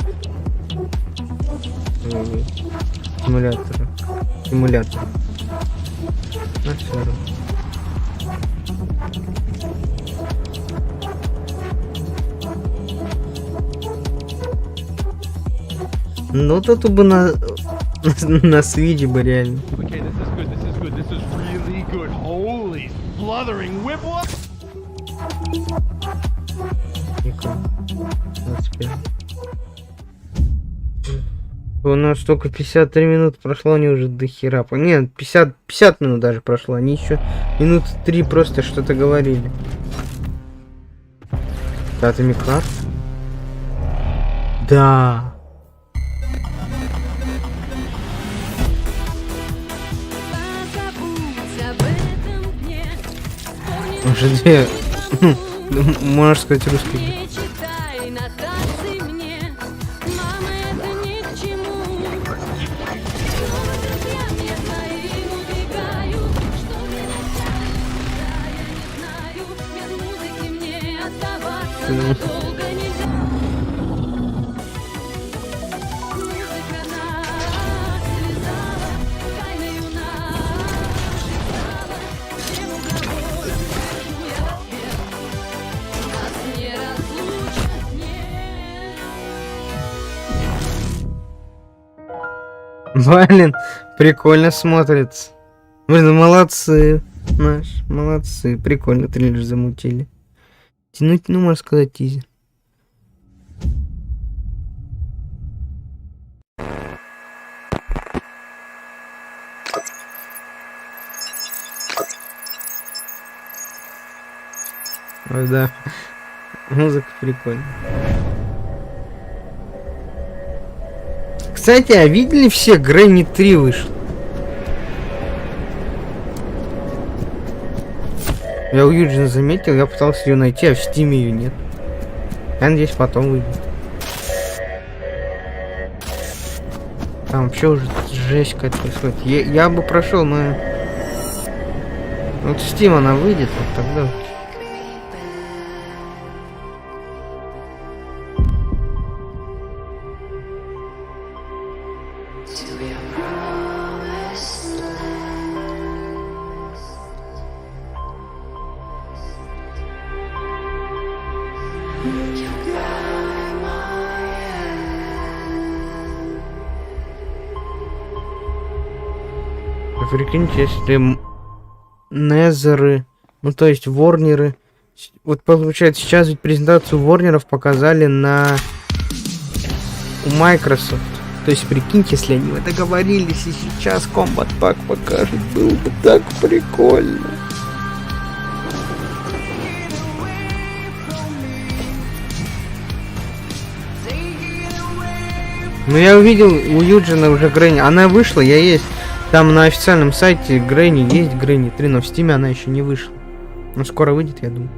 симулятора. Ну, все равно. Ну, тут бы на свиде бы реально. У нас только 53 минут прошло, они уже до хера. Нет, 50 минут даже прошло. Они еще минут 3 просто что-то говорили. Это Мех-Варриор? Да. Уже две, можно сказать, русские. Блин, прикольно смотрится. Блин, молодцы. Молодцы. Прикольно трейлер замутили. Тянуть, ну, можно сказать, тизер. Ой, да. Музыка прикольная. Кстати, а видели все, Грэнни 3 вышел? Я у Юджина заметил, я пытался ее найти, а в Стиме ее нет. Я надеюсь, потом выйдет. Там вообще уже жесть какая-то происходит. Я бы прошел, но... Вот в Steam она выйдет, вот тогда... Прикиньте, если Незеры, ну то есть Ворнеры, вот получается сейчас ведь презентацию Ворнеров показали на у Microsoft. То есть прикиньте, если они договорились и сейчас Kombat пак покажут, было бы так прикольно. Ну я увидел у Юджина уже Грэнни, она вышла, я есть. Там на официальном сайте Грэнни есть Грэнни 3, но в Стиме она еще не вышла. Ну скоро выйдет, я думаю.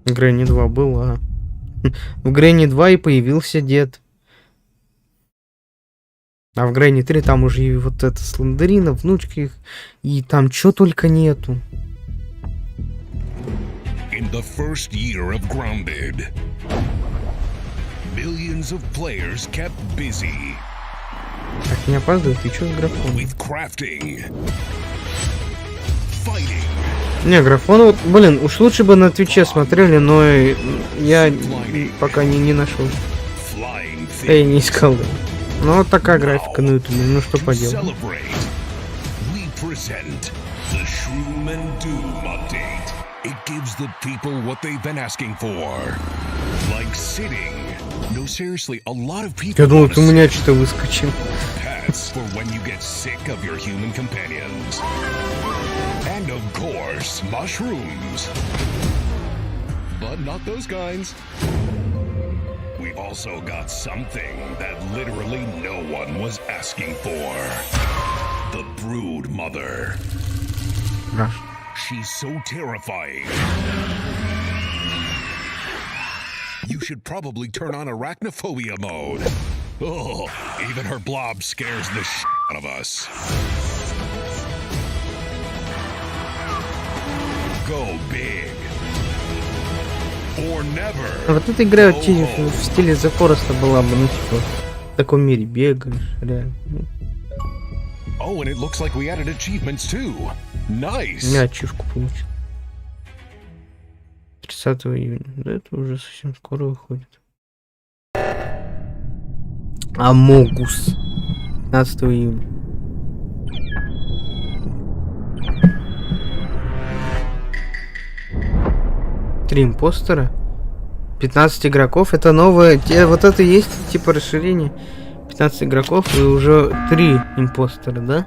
Грэнни 2 была. В Грэнни 2 и появился дед. А в Грэнни 3 там уже и вот это Слендерина, внучка их. И там чё только нету. In the first year of Grounded, millions of players kept busy. Так, не опаздывай, ты чё с графоном? With crafting, fighting. Не, графон вот, блин, уж лучше бы на Твиче смотрели, но я пока не нашел. Я не искал. Ну вот такая графика на ютубе, ну что поделать. The Shroom and Doom update. It gives the people what they've been asking for. Like sitting. No, seriously, a lot of people. Я думал, ты у меня что-то выскочил. Pets for when you get sick of your human companions. And of course, mushrooms. But not those kinds. We've also got something that literally no one was asking for. The Brood Mother. She's so terrifying. You should probably turn on arachnophobia mode. Oh, even her blob scares the shit out of us. Go big. Or never. Вот эта игра в стиле The Forest была бы, ну типа, в таком мире бегаешь, реально. Oh, and it looks like we added achievements too. Nice. Я ачивку получил. 30 июня. Да это уже совсем скоро выходит. Амогус. 15 июня. Три импостера. 15 игроков. Это новое. Вот это есть типа расширение. 15 игроков и уже 3 импостера, да?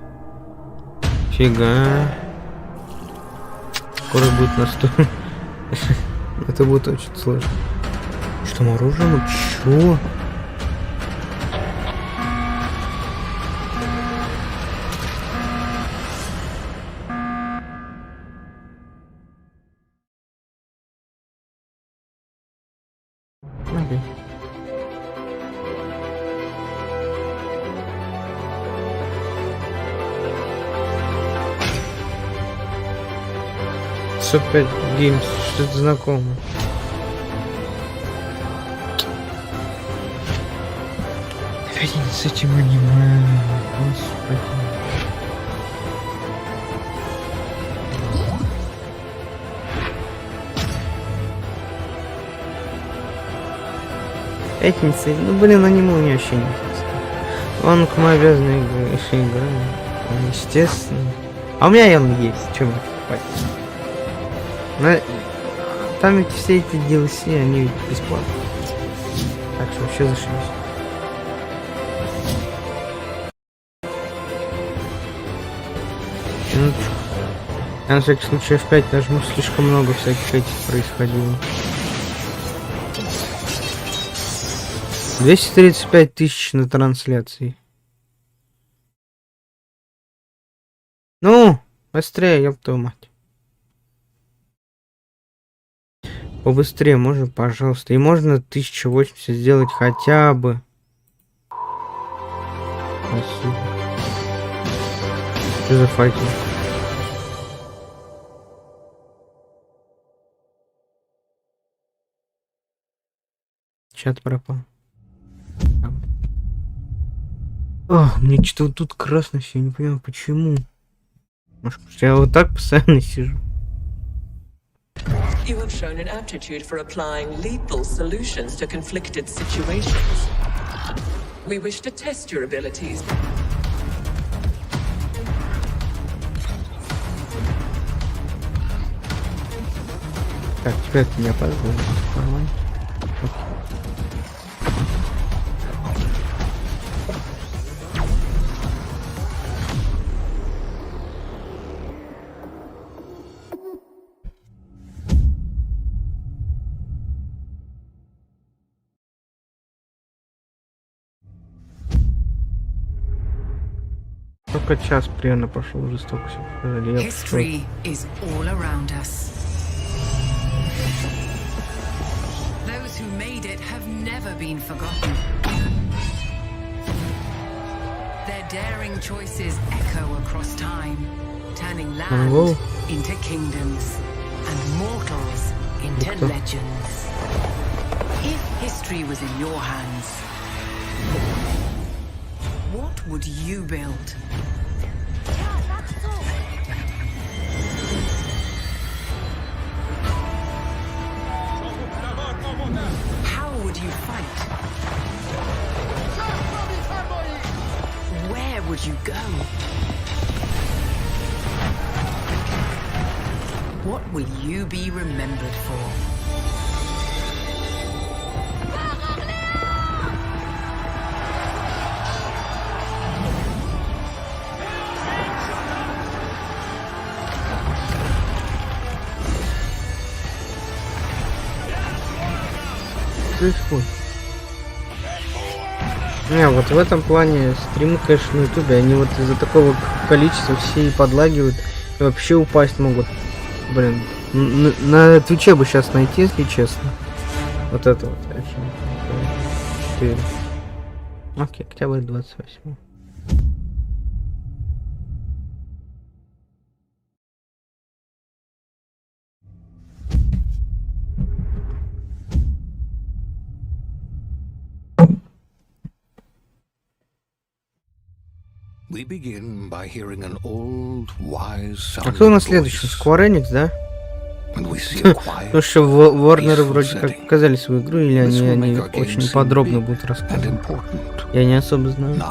Фига. Скоро будет настроен. Это будет очень сложно. Что там оружие? Чё? Окей. Опять Games, что-то знакомое. Опять с этим аниме. Господи. Пятница. Ну блин, аниме мне вообще не интересно. Он к моей обязанной игре. Естественно. А у меня он есть. Чем покупать? Но там ведь все эти DLC, они ведь бесплатные. Так что вообще зашибись. Минуточку. Я на всякий случай F5 нажму, слишком много всяких этих происходило. 235 тысяч на трансляции. Ну, быстрее, ёб твою мать. Побыстрее можно, пожалуйста. И можно 1080 сделать хотя бы. Спасибо. Что за факел? Чат пропал. Мне что-то вот тут красно все, не понимаю почему. Может, потому что я вот так постоянно сижу. You have shown an aptitude for applying lethal solutions to conflicted situations. We wish to test your abilities. Так, теперь ты меня позволил. Нормально. Только час примерно пошел, уже столько все показали. History is all around us. Those who made it have never been forgotten. Their daring choices echo across time, turning land into kingdoms and mortals into legends. If history was in your hands, what would you build? How would you fight? would you go? What will you be remembered for? Не, вот в этом плане стримы, конечно, на ютубе, они вот из-за такого количества все и подлагивают, и вообще упасть могут. Блин, на твиче бы сейчас найти, если честно. Вот это вот, конечно. 4. Окей, октябрь 28. We begin by hearing an old, wise А кто у нас следующий? Square Enix, да? Ну что, Warner вроде как показали свою игру, или они очень подробно будут рассказывать? Я не особо знаю.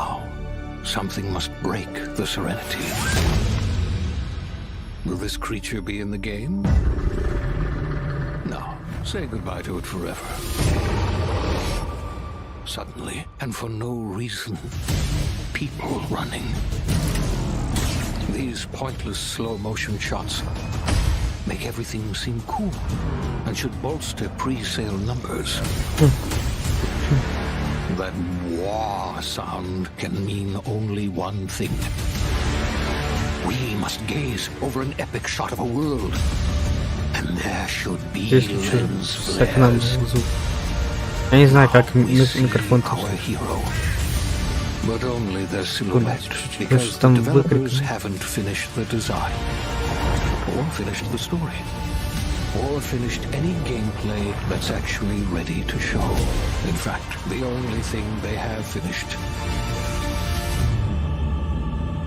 Something must break the serenity. Will this creature be in the game? No. Say goodbye to it forever. Suddenly, and for no reason, people running. These pointless slow-motion shots make everything seem cool and should bolster pre-sale numbers. That wah sound can mean only one thing. We must gaze over an epic shot of a world, and there should be lens flares. Я не знаю, как микрофон. But only their silhouette, because the developers haven't finished the design, or finished the story, or finished any gameplay that's actually ready to show. In fact, the only thing they have finished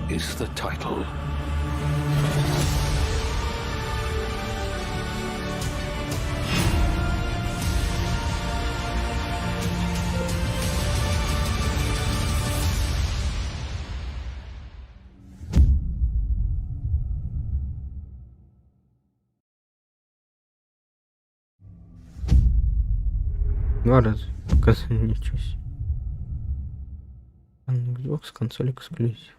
is the title. Два раза показали, ничего себе. Xbox, консоль эксклюзив.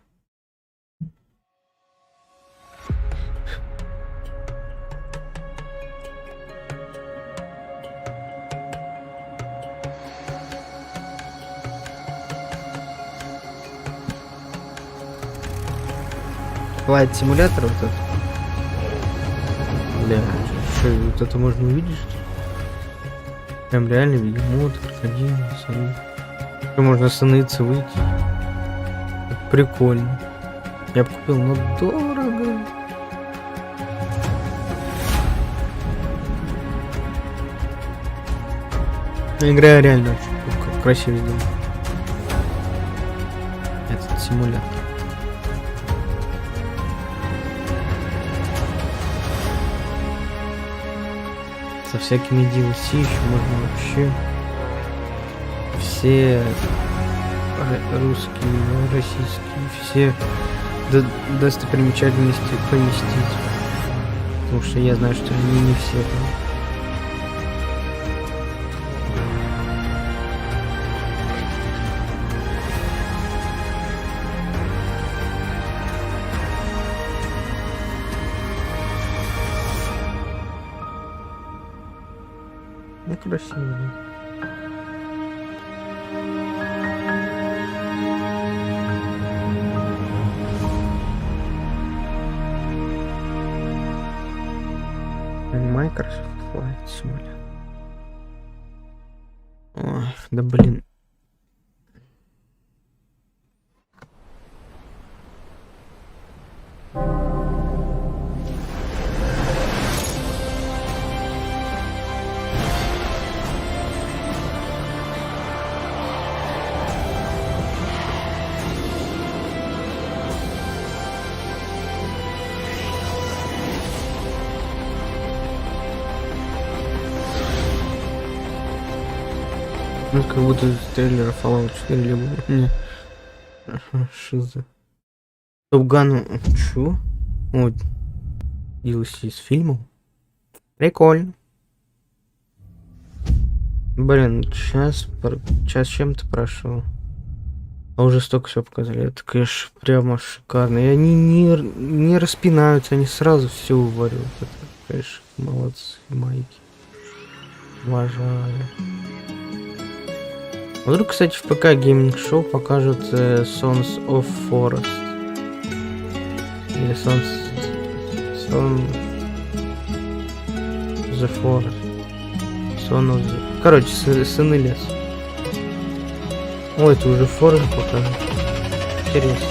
Флайт симулятор вот этот. Бля, что, вот это можно увидеть, что ли? Прям реально бегемот, крокодил, саны. Можно становиться выйти. Это прикольно. Я бы купил, но дорого. Игра реально очень красиво сделана. Этот симулятор. Со всякими DLC еще можно вообще все русские, российские, все достопримечательности поместить. Потому что я знаю, что они не все там. Ну, красиво, да. Microsoft Flight Simulator. Ой, да блин. Ну, как будто с трейлера Fallout 4 либо... Не. Шиза. Топ-Ган... Чё? Вот. DLC с фильмом. Прикольно. Блин, час чем-то прошел. А уже столько всего показали. Это, конечно, прямо шикарно. И они не распинаются, они сразу все вываривают. Это, конечно, молодцы, майки. Уважаю. Вдруг, кстати, в ПК Gaming Show покажут Sons of Forest. Или Sons the Forest. Son of the... Короче, сыны леса. Ой, это уже Forest покажут. Интересно.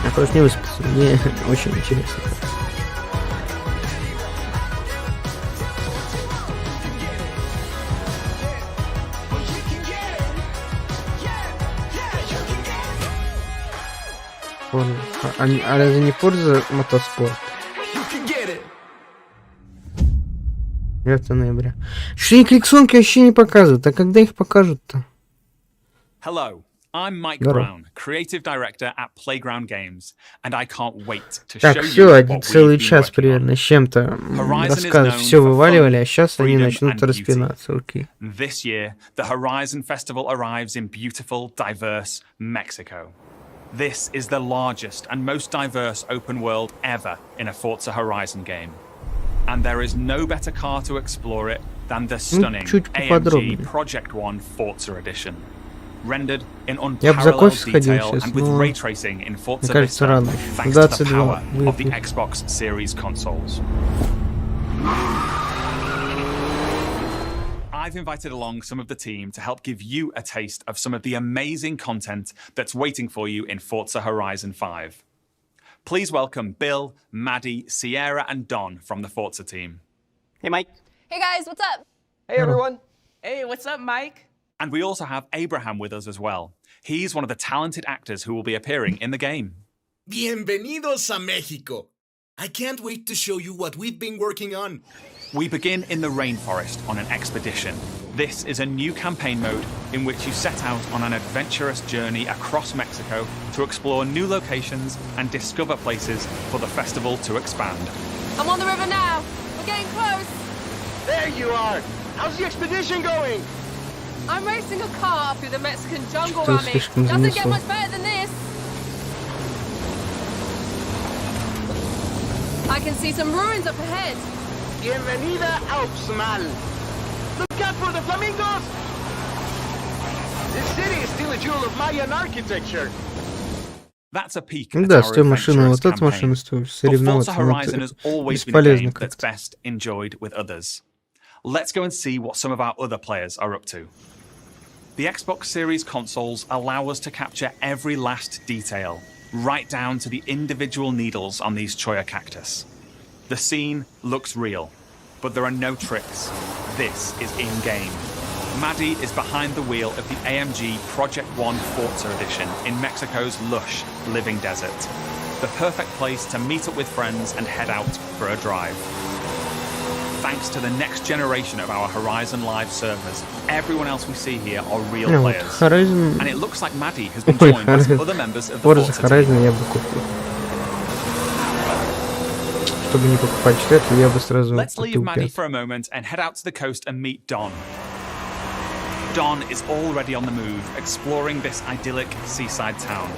Я просто не выспался. Мне очень интересно. А разве не Forza мотоспорт? 9 ноября. Что они кликсонки вообще не показывают? А когда их покажут-то? Hello, I'm Mike Brown, creative director at Playground Games, and I can't wait to show you what we've been working on. Так, все, один целый час примерно с чем-то рассказывать. Все вываливали, а сейчас они начнут распинаться. Окей. This year, the Horizon Festival arrives in beautiful, diverse Mexico. This is the largest and most diverse open world ever in a Forza Horizon game. And there is no better car to explore it than the stunning AMG Project One Forza Edition. Rendered in unparalleled detail and with ray tracing in Forza Vista, thanks to the power of the Xbox Series consoles. I've invited along some of the team to help give you a taste of some of the amazing content that's waiting for you in Forza Horizon 5. Please welcome Bill, Maddie, Sierra, and Don from the Forza team. Hey, Mike. Hey, guys, what's up? Hey, everyone. Hey, what's up, Mike? And we also have Abraham with us as well. He's one of the talented actors who will be appearing in the game. Bienvenidos a México. I can't wait to show you what we've been working on. We begin in the rainforest on an expedition. This is a new campaign mode in which you set out on an adventurous journey across Mexico to explore new locations and discover places for the festival to expand. I'm on the river now. We're getting close. There you are. How's the expedition going? I'm racing a car through the Mexican jungle, Rami. Doesn't get much better than this. I can see some ruins up ahead. Bienvenida a Uxmal. Look out for the flamingos! This city is still a jewel of Mayan architecture. That's a peek Да, с той машиной, вот эта машина стоит соревноваться. Бесполезно that's best enjoyed with others. Let's go and see what some of our other players are up to. The Xbox Series consoles allow us to capture every last detail, right down to the individual needles on these cholla cactus. The scene looks real, but there are no tricks. This is in-game. Maddie is behind the wheel of the AMG Project One Forza Edition in Mexico's lush, living desert. The perfect place to meet up with friends and head out for a drive. Thanks to the next generation of our Horizon Live servers, everyone else we see here are real players. And it looks like Maddie has been joined by some other members of the Forza team. Let's leave Maddie for a moment and head out to the coast and meet Don. Don is already on the move, exploring this idyllic seaside town.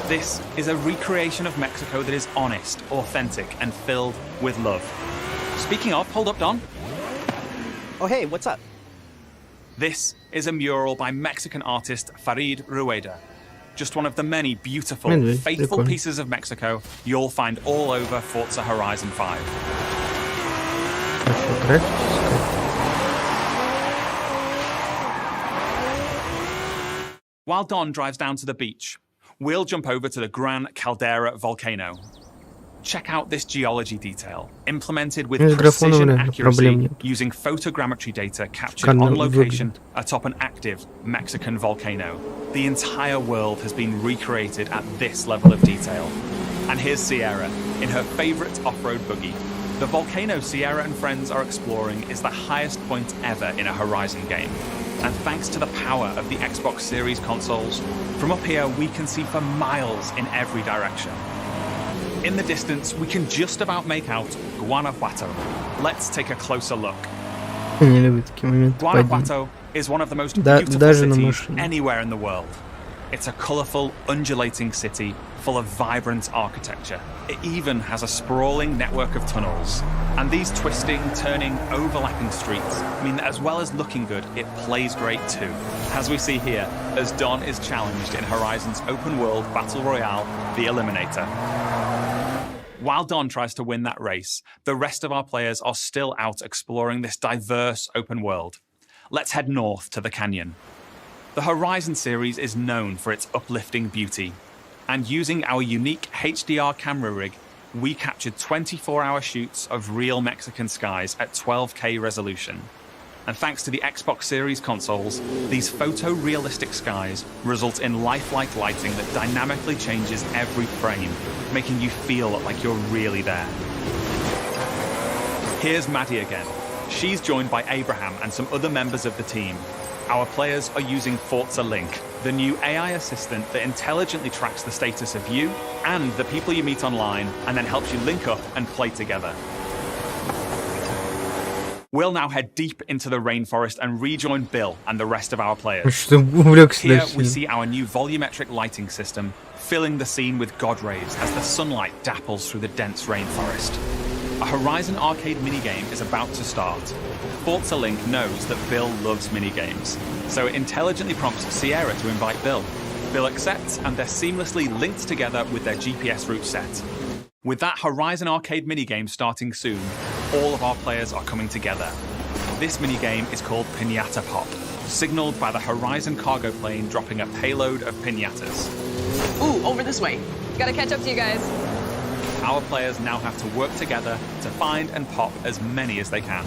This is a recreation of Mexico that is honest, authentic, and filled with love. Speaking of, hold up, Don. Oh, hey, what's up? This is a mural by Mexican artist Farid Rueda. Just one of the many beautiful, faithful pieces of Mexico you'll find all over Forza Horizon 5. While Don drives down to the beach, we'll jump over to the Gran Caldera volcano. Check out this geology detail, implemented with precision accuracy using photogrammetry data captured on location atop an active Mexican volcano. The entire world has been recreated at this level of detail. And here's Sierra in her favorite off-road buggy, The volcano Sierra and friends are exploring is the highest point ever in a Horizon game. And thanks to the power of the Xbox Series consoles, from up here we can see for miles in every direction. In the distance, we can just about make out Guanajuato. Let's take a closer look. Guanajuato is one of the most beautiful cities anywhere in the world. It's a colourful, undulating city full of vibrant architecture. It even has a sprawling network of tunnels. And these twisting, turning, overlapping streets mean that as well as looking good, it plays great too. As we see here, as Don is challenged in Horizon's open-world battle royale, The Eliminator. While Don tries to win that race, the rest of our players are still out exploring this diverse open world. Let's head north to the canyon. The Horizon series is known for its uplifting beauty, and using our unique HDR camera rig, we captured 24-hour shoots of real Mexican skies at 12K resolution. And thanks to the Xbox Series consoles, these photorealistic skies result in lifelike lighting that dynamically changes every frame, making you feel like you're really there. Here's Maddie again. She's joined by Abraham and some other members of the team. Our players are using Forza Link, the new AI assistant that intelligently tracks the status of you and the people you meet online, and then helps you link up and play together. We'll now head deep into the rainforest and rejoin Bill and the rest of our players. Here we see our new volumetric lighting system filling the scene with God rays as the sunlight dapples through the dense rainforest. A Horizon arcade minigame is about to start. Forza Link knows that Bill loves minigames, so it intelligently prompts Sierra to invite Bill. Bill accepts, and they're seamlessly linked together with their GPS route set. With that Horizon arcade minigame starting soon, all of our players are coming together. This minigame is called Piñata Pop, signaled by the Horizon cargo plane dropping a payload of piñatas. Ooh, over this way. Gotta catch up to you guys. Our players now have to work together to find and pop as many as they can.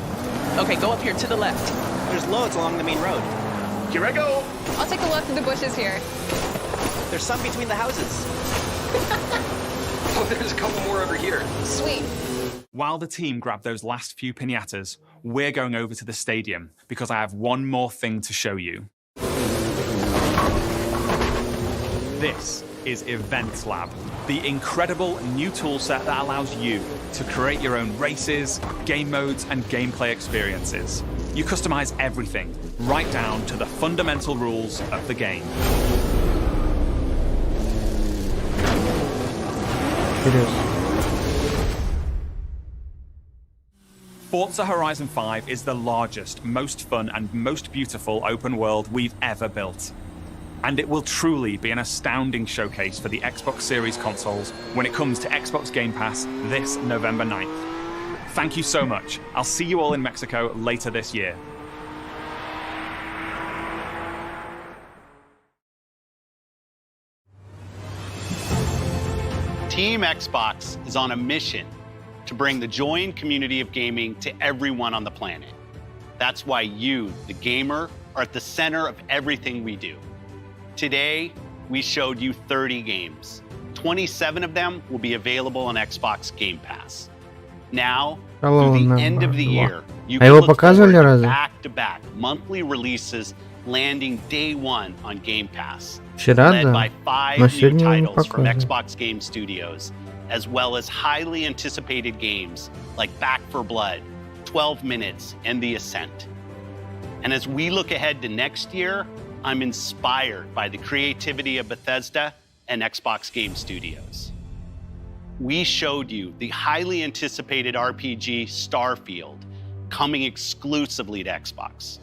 Okay, go up here to the left. There's loads along the main road. Here I go. I'll take a look through the bushes here. There's some between the houses. Oh, there's a couple more over here. Sweet. While the team grab those last few piñatas, we're going over to the stadium because I have one more thing to show you. This is Event Lab, the incredible new toolset that allows you to create your own races, game modes, and gameplay experiences. You customize everything, right down to the fundamental rules of the game. It is. Forza Horizon 5 is the largest, most fun, and most beautiful open world we've ever built. And it will truly be an astounding showcase for the Xbox Series consoles when it comes to Xbox Game Pass this November 9th. Thank you so much. I'll see you all in Mexico later this year. Team Xbox is on a mission to bring the joy and community of gaming to everyone on the planet. That's why you, the gamer, are at the center of everything we do. Today, we showed you 30 games. 27 of them will be available on Xbox Game Pass. Now, through the end of the year, you can look forward to back-to-back monthly releases landing day one on Game Pass, led by 5 new titles from Xbox Game Studios, as well as highly anticipated games like Back 4 Blood, 12 Minutes, and The Ascent. And as we look ahead to next year, I'm inspired by the creativity of Bethesda and Xbox Game Studios. We showed you the highly anticipated RPG Starfield coming exclusively to Xbox.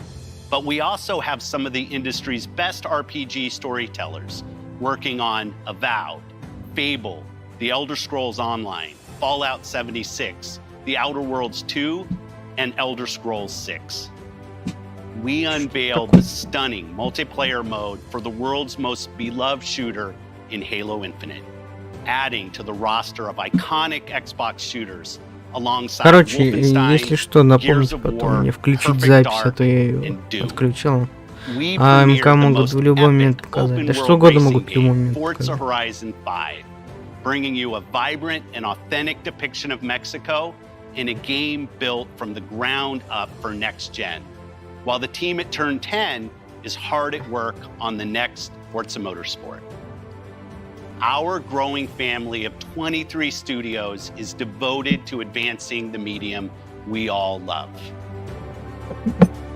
But we also have some of the industry's best RPG storytellers working on Avowed, Fable, The Elder Scrolls Online, Fallout 76, The Outer Worlds 2, and Elder Scrolls 6. We unveiled the stunning multiplayer mode for the world's most beloved shooter in Halo Infinite, adding to the roster of iconic Xbox shooters alongside если что, напомните потом мне включить запись, а то я ее отключил. А МК могут в любой момент показать. Да что угодно могут в любой момент показать. Bringing you a vibrant and authentic depiction of Mexico in a game built from the ground up for next gen, while the team at Turn 10 is hard at work on the next Forza Motorsport. Our growing family of 23 studios is devoted to advancing the medium we all love.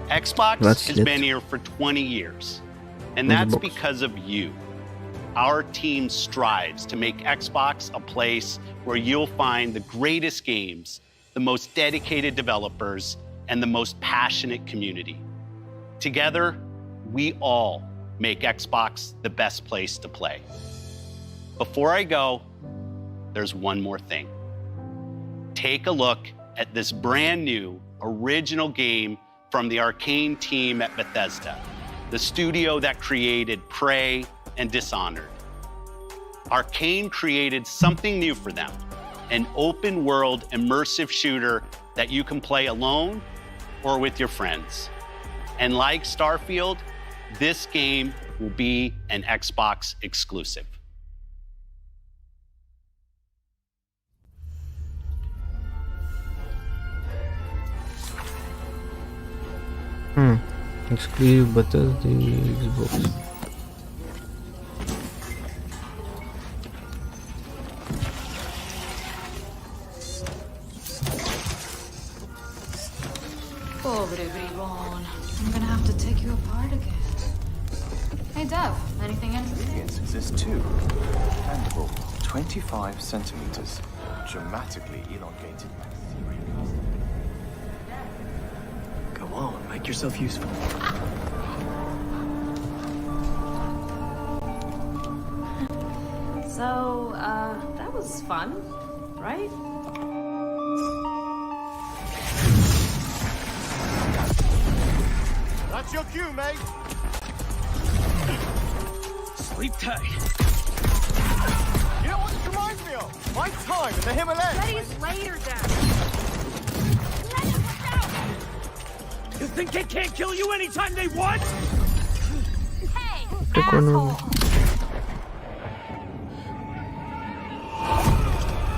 Xbox has been here for 20 years, and that's because of you. Our team strives to make Xbox a place where you'll find the greatest games, the most dedicated developers, and the most passionate community. Together, we all make Xbox the best place to play. Before I go, there's one more thing. Take a look at this brand new original game from the Arcane team at Bethesda, the studio that created Prey and Dishonored. Arcane created something new for them, an open world immersive shooter that you can play alone or with your friends. And like Starfield, this game will be an Xbox exclusive. Exclusive Bethesda Xbox. Pobre bribón. I'm gonna have to take you apart again. Hey, Dev, anything interesting? Ingredients exist too. Bendable, 25 centimeters. Dramatically elongated bacteria. Go on, make yourself useful. So, that was fun, right? That's your cue, mate. Sleep tight. You know what this reminds me of? My time in the Himalayas. Betty's later, Dad. You think they can't kill you anytime they want? Hey, Прикольно.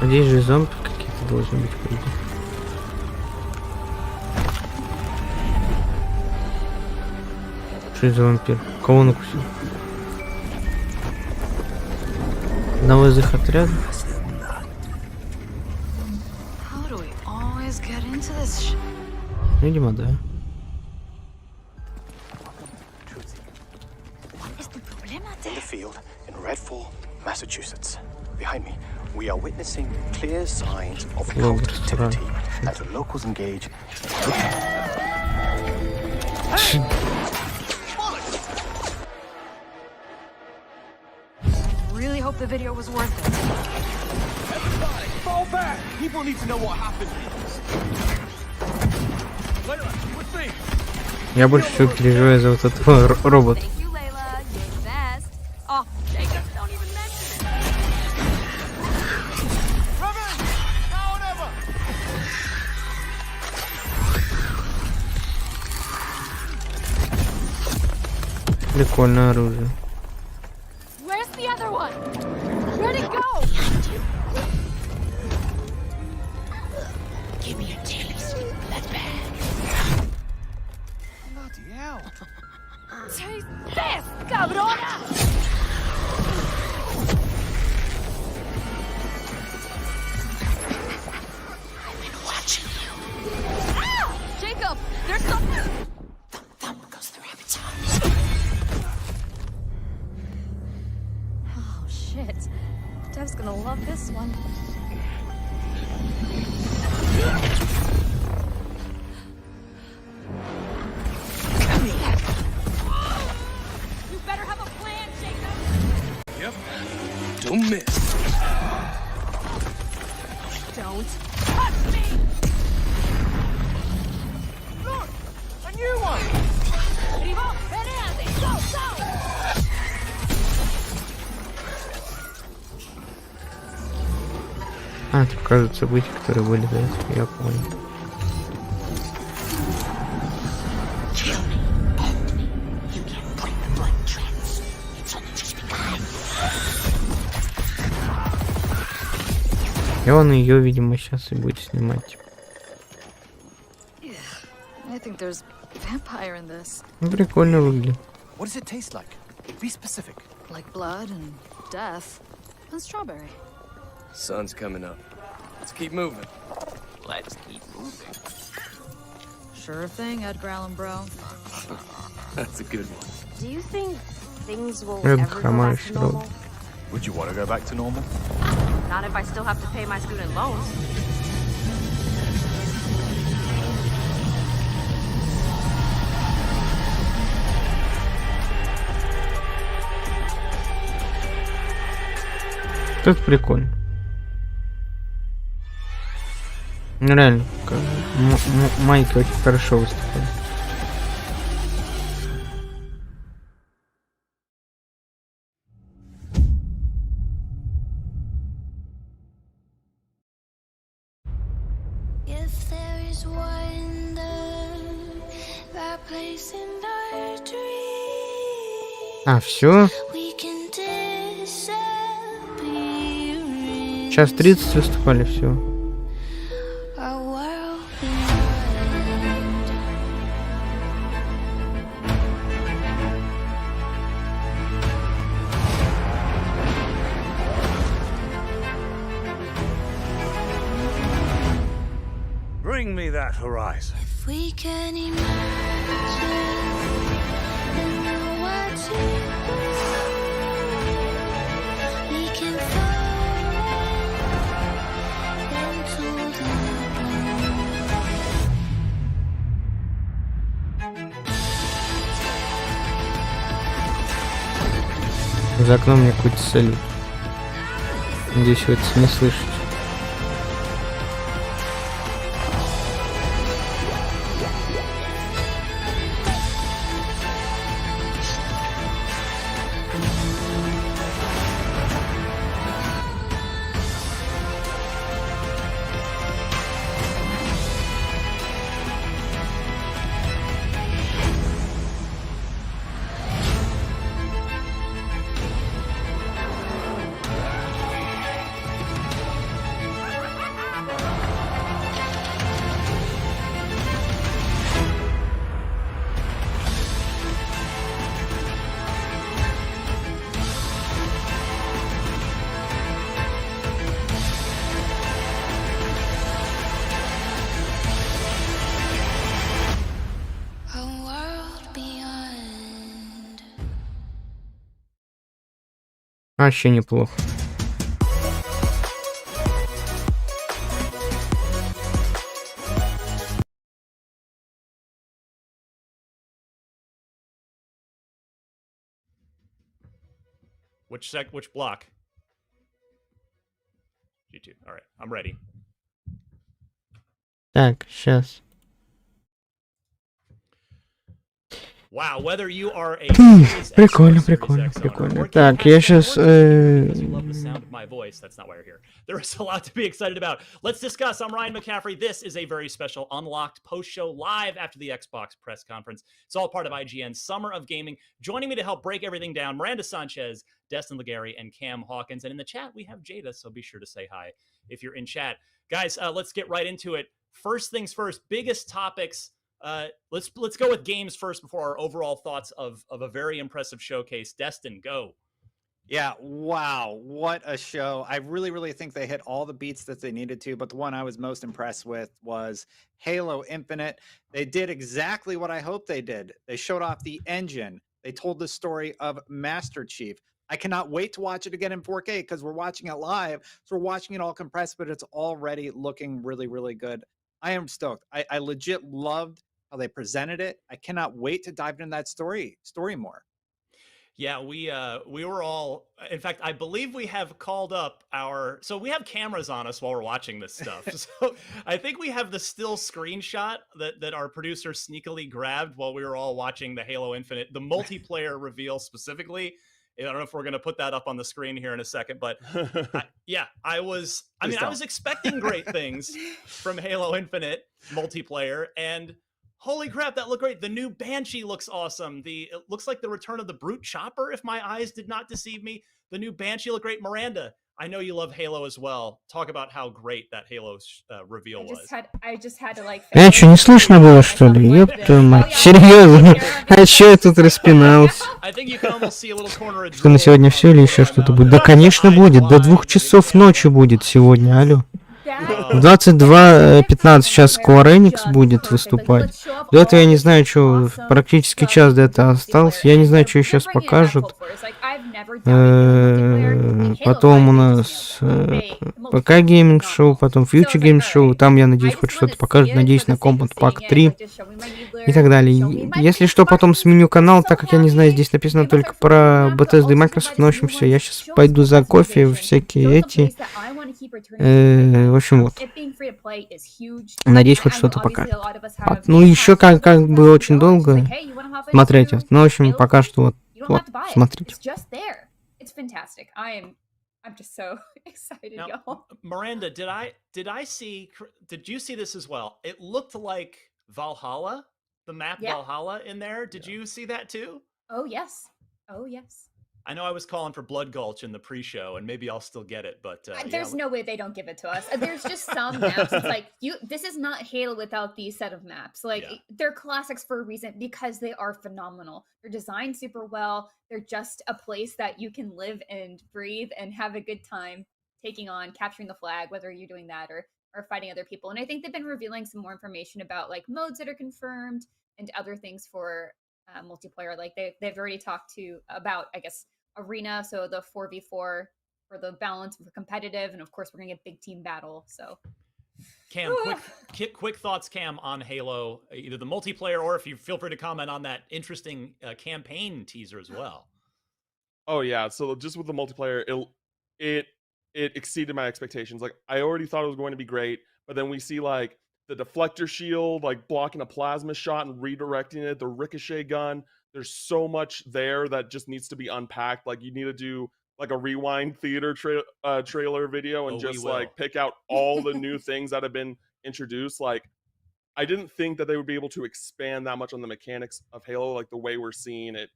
Здесь же зомби какие-то должны быть, по идее. Что это за вампир? Кого он укусил? Одного из их отряда? Видимо, да. In the field in Redfall, Massachusetts. Behind me, we are witnessing clear signs of cult activity as the locals engage. Really hope the video was worth it. Everybody, fall back! People need to know what happened. Layla, with me. Я больше всего переживаю за вот этого робота. Thank you, Layla. You're the best. Oh, Jacob, don't even mention it. Revan, now or never. Прикольное оружие. Where's the other one? Where'd it go? Give me a taste. That's bad. Bloody hell. Taste this, cabrona! I've been watching you. Ah! Jacob, there's something. Thump thump goes the rabbit's arms. Oh, shit. Dev's gonna love this one. You better have a plan, Jacob. Yep. Don't miss. Don't touch me! Look, a new one. Primo, peneate! Go, go! А, это показывают события, которые были до этого, я понял. И он ее, видимо, сейчас и будет снимать. think there's vampire in this. Прикольно выглядит. What does it taste like? Be specific. Like blood and death and strawberry. Sun's coming up. Let's keep moving. Let's keep moving. Sure thing, Edgar Allan Bro. That's a good one. Do you think things will Рыб ever go хромая back to normal? Would you want to go back to normal? Not if I still have to pay my student loans. Тут прикольно. Ну реально, майки очень хорошо выступают. А, все. Час 30 выступали, все. Bring me that horizon. If we can imagine we can За окном мне какой-то салют. Надеюсь, вы это не слышите. Вообще неплохо. Which block? G2. All right, I'm ready. Так, сейчас. Wow, whether you are a Прикольно, прикольно, прикольно. Так, я сейчас... love the sound of my voice. That's not why you're here. There is a lot to be excited about. Let's discuss. I'm Ryan McCaffrey. This is a very special Unlocked post-show live after the Xbox press conference. It's all part of IGN's Summer of Gaming. Joining me to help break everything down, Miranda Sanchez, Destin Legary, and Cam Hawkins. And in the chat, we have Jada, so be sure to say hi if you're in chat. Guys, let's get right into it. First things first, biggest topics. Let's go with games first before our overall thoughts of a very impressive showcase. Destin, go. Yeah, wow, what a show. I really think they hit all the beats that they needed to, but the one I was most impressed with was Halo Infinite. They did exactly what I hoped they did. They showed off the engine. They told the story of Master Chief. I cannot wait to watch it again in 4K because we're watching it live, so we're watching it all compressed, but it's already looking really good. I am stoked. I legit loved how they presented it. I cannot wait to dive into that story more. Yeah, we were all, in fact, I believe we have called up so we have cameras on us while we're watching this stuff. So I think we have the still screenshot that our producer sneakily grabbed while we were all watching the Halo Infinite, the multiplayer reveal specifically. I don't know if we're going to put that up on the screen here in a second, but I was expecting great things from Halo Infinite multiplayer, and holy crap, that looked great. The new Banshee looks awesome. It looks like the return of the Brute Chopper, if my eyes did not deceive me. The new Banshee looked great. Miranda, I know you love Halo as well. Talk about how great that Halo reveal was. I just had to like. Что, не слышно было, что ли? Ёб твою мать. Серьезно? А чё я тут распинался? Что, на сегодня все или еще что-то будет? Да, конечно, будет. До 2 часов ночи будет сегодня, алло. В 22:15 сейчас Square Enix будет выступать. До этого я не знаю, что практически час до этого остался. Я не знаю, что сейчас покажут. Потом у нас ПК Гейминг Шоу, потом Future Game Show. Там, я надеюсь, хоть что-то покажут. Надеюсь, на Kombat Pack 3 и так далее. Если что, потом сменю канал, так как я не знаю, здесь написано только про Bethesda и Microsoft. Но, в общем, все. Я сейчас пойду за кофе, всякие эти. В общем, вот. Надеюсь, хоть что-то покажет. Ну, еще как бы очень долго смотреть. Ну, в общем, пока что вот, смотрите. It's fantastic. I'm just so excited, now, y'all. Miranda, did you see this as well? It looked like Valhalla, the map Valhalla in there. Did you see that too? Oh yes. Oh yes. I know I was calling for Blood Gulch in the pre-show, and maybe I'll still get it, but there's no way they don't give it to us. There's just some maps. It's like this is not Halo without these set of maps. Like they're classics for a reason because they are phenomenal. They're designed super well. They're just a place that you can live and breathe and have a good time taking on, capturing the flag, whether you're doing that or fighting other people. And I think they've been revealing some more information about like modes that are confirmed and other things for multiplayer. Like they've already talked about, I guess, arena, so the 4v4 for the balance for competitive, and of course we're gonna get big team battle. So Cam, quick thoughts, Cam, on Halo, either the multiplayer or if you feel free to comment on that interesting campaign teaser as well. Oh yeah, so just with the multiplayer, it exceeded my expectations. Like I already thought it was going to be great, but then we see like the deflector shield like blocking a plasma shot and redirecting it, the ricochet gun. There's so much there that just needs to be unpacked. Like you need to do like a rewind theater trailer video and just like pick out all the new things that have been introduced. Like I didn't think that they would be able to expand that much on the mechanics of Halo, like the way we're seeing it.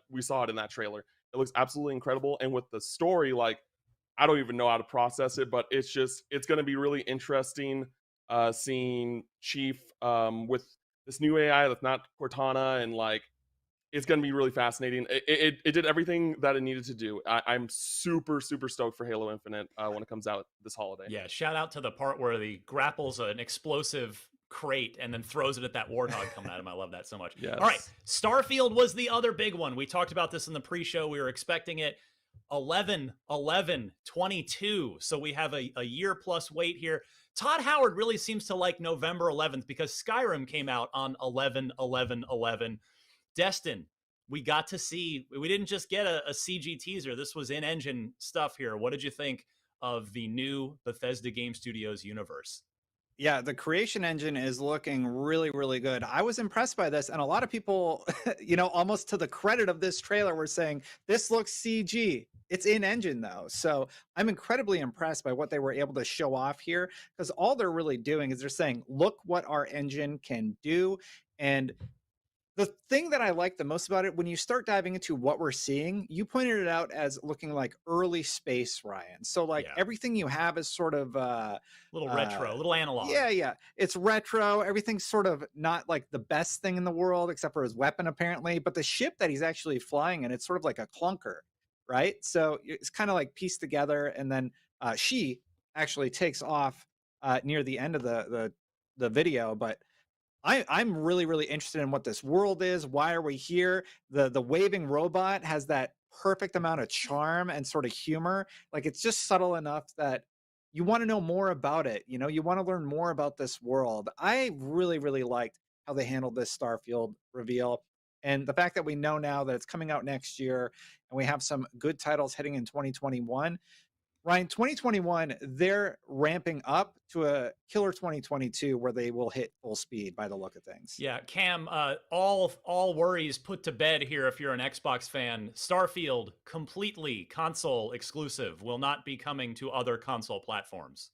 We saw it in that trailer. It looks absolutely incredible. And with the story, like I don't even know how to process it, but it's going to be really interesting seeing Chief with this new AI that's not Cortana, and like it's going to be really fascinating. It did everything that it needed to do. I'm super, super stoked for Halo Infinite when it comes out this holiday. Yeah, shout out to the part where he grapples an explosive crate and then throws it at that warthog coming at him. I love that so much. Yes. All right, Starfield was the other big one. We talked about this in the pre-show. We were expecting it 11/11/22. So we have a year plus wait here. Todd Howard really seems to like November 11th because Skyrim came out on 11/11/11. Destin, we got to see, we didn't just get a CG teaser. This was in-engine stuff here. What did you think of the new Bethesda Game Studios universe? Yeah, the creation engine is looking really, really good. I was impressed by this, and a lot of people, almost to the credit of this trailer, were saying, this looks CG. It's in-engine, though. So I'm incredibly impressed by what they were able to show off here, because all they're really doing is they're saying, look what our engine can do. And the thing that I like the most about it, when you start diving into what we're seeing, you pointed it out as looking like early space, Ryan. So like everything you have is sort of a little retro, a little analog. Yeah. It's retro. Everything's sort of not like the best thing in the world, except for his weapon, apparently. But the ship that he's actually flying in, it's sort of like a clunker, right? So it's kind of like pieced together. And then she actually takes off near the end of the video. But I'm really, really interested in what this world is. Why are we here? The waving robot has that perfect amount of charm and sort of humor. Like it's just subtle enough that you want to know more about it. You want to learn more about this world. I really, really liked how they handled this Starfield reveal. And the fact that we know now that it's coming out next year and we have some good titles hitting in 2021. Ryan, 2021, they're ramping up to a killer 2022 where they will hit full speed by the look of things. Yeah, Cam, all worries put to bed here if you're an Xbox fan. Starfield, completely console exclusive, will not be coming to other console platforms.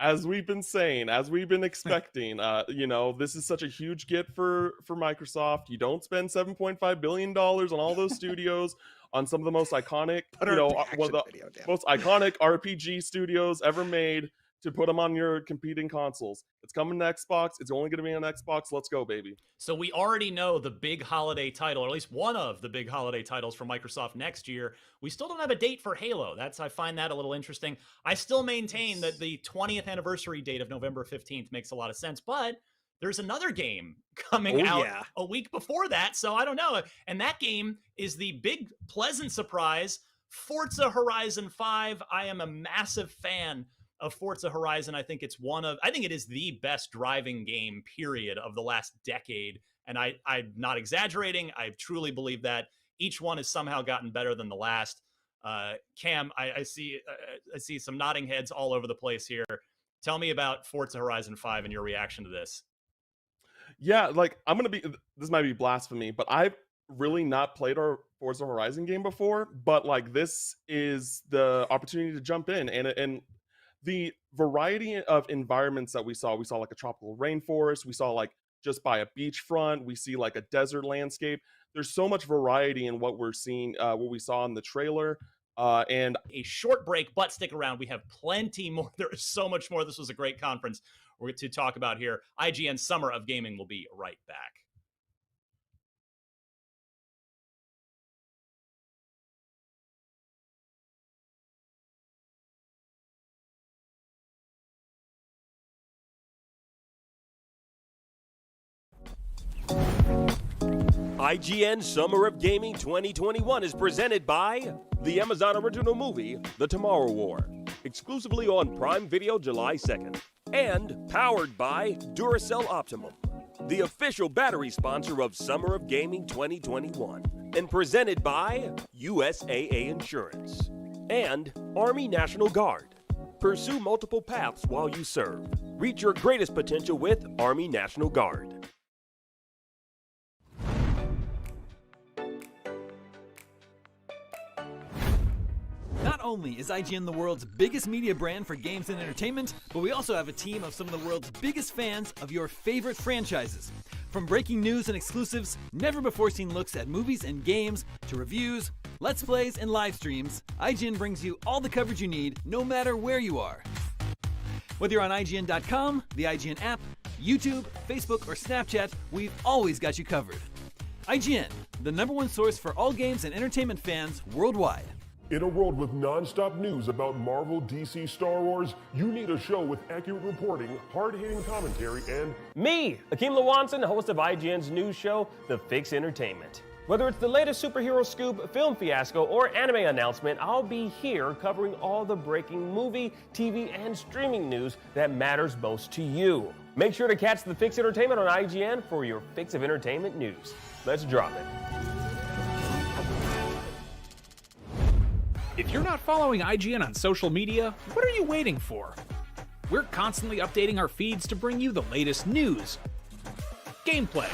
as we've been saying, as we've been expecting, you know, this is such a huge get for Microsoft. You don't spend $7.5 billion on all those studios, on some of the most iconic, you know, one of the most iconic RPG studios ever made, to put them on your competing consoles. It's coming to Xbox. It's only going to be on Xbox. Let's go, baby. So we already know the big holiday title, or at least one of the big holiday titles from Microsoft next year. We still don't have a date for Halo. I find that a little interesting. I still maintain that the 20th anniversary date of November 15th makes a lot of sense, but there's another game coming out a week before that, so I don't know. And that game is the big, pleasant surprise, Forza Horizon 5. I am a massive fan of Forza Horizon. I think it is the best driving game, period, of the last decade. And I'm not exaggerating. I truly believe that. Each one has somehow gotten better than the last. Cam, I see some nodding heads all over the place here. Tell me about Forza Horizon 5 and your reaction to this. Yeah, like, this might be blasphemy, but I've really not played our Forza Horizon game before, but like, this is the opportunity to jump in, and the variety of environments that we saw like a tropical rainforest, we saw like just by a beachfront, we see like a desert landscape. There's so much variety in what we're seeing, what we saw in the trailer. And a short break, but stick around. We have plenty more. There is so much more. This was a great conference we're going to talk about here. IGN's Summer of Gaming will be right back. IGN Summer of Gaming 2021 is presented by the Amazon original movie, The Tomorrow War, exclusively on Prime Video July 2nd, and powered by Duracell Optimum, the official battery sponsor of Summer of Gaming 2021, and presented by USAA Insurance, and Army National Guard. Pursue multiple paths while you serve. Reach your greatest potential with Army National Guard. Not only is IGN the world's biggest media brand for games and entertainment, but we also have a team of some of the world's biggest fans of your favorite franchises. From breaking news and exclusives, never-before-seen looks at movies and games, to reviews, let's plays, and live streams, IGN brings you all the coverage you need, no matter where you are. Whether you're on IGN.com, the IGN app, YouTube, Facebook, or Snapchat, we've always got you covered. IGN, the #1 source for all games and entertainment fans worldwide. In a world with non-stop news about Marvel, DC, Star Wars, you need a show with accurate reporting, hard-hitting commentary, and me, Akeem Lawanson, host of IGN's news show, The Fix Entertainment. Whether it's the latest superhero scoop, film fiasco, or anime announcement, I'll be here covering all the breaking movie, TV, and streaming news that matters most to you. Make sure to catch The Fix Entertainment on IGN for your fix of entertainment news. Let's drop it. If you're not following IGN on social media, what are you waiting for? We're constantly updating our feeds to bring you the latest news, gameplay,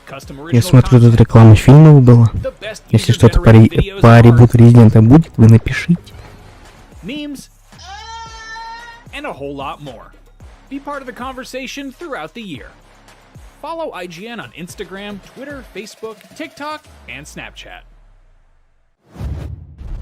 custom Я original смотрю, тут content, реклама фильмов была. the best Если что-то по user-generated videos ребуту Резидента будет, вы напишите. memes, and a whole lot more. Be part of the conversation throughout the year. Follow IGN on Instagram, Twitter, Facebook, TikTok, and Snapchat.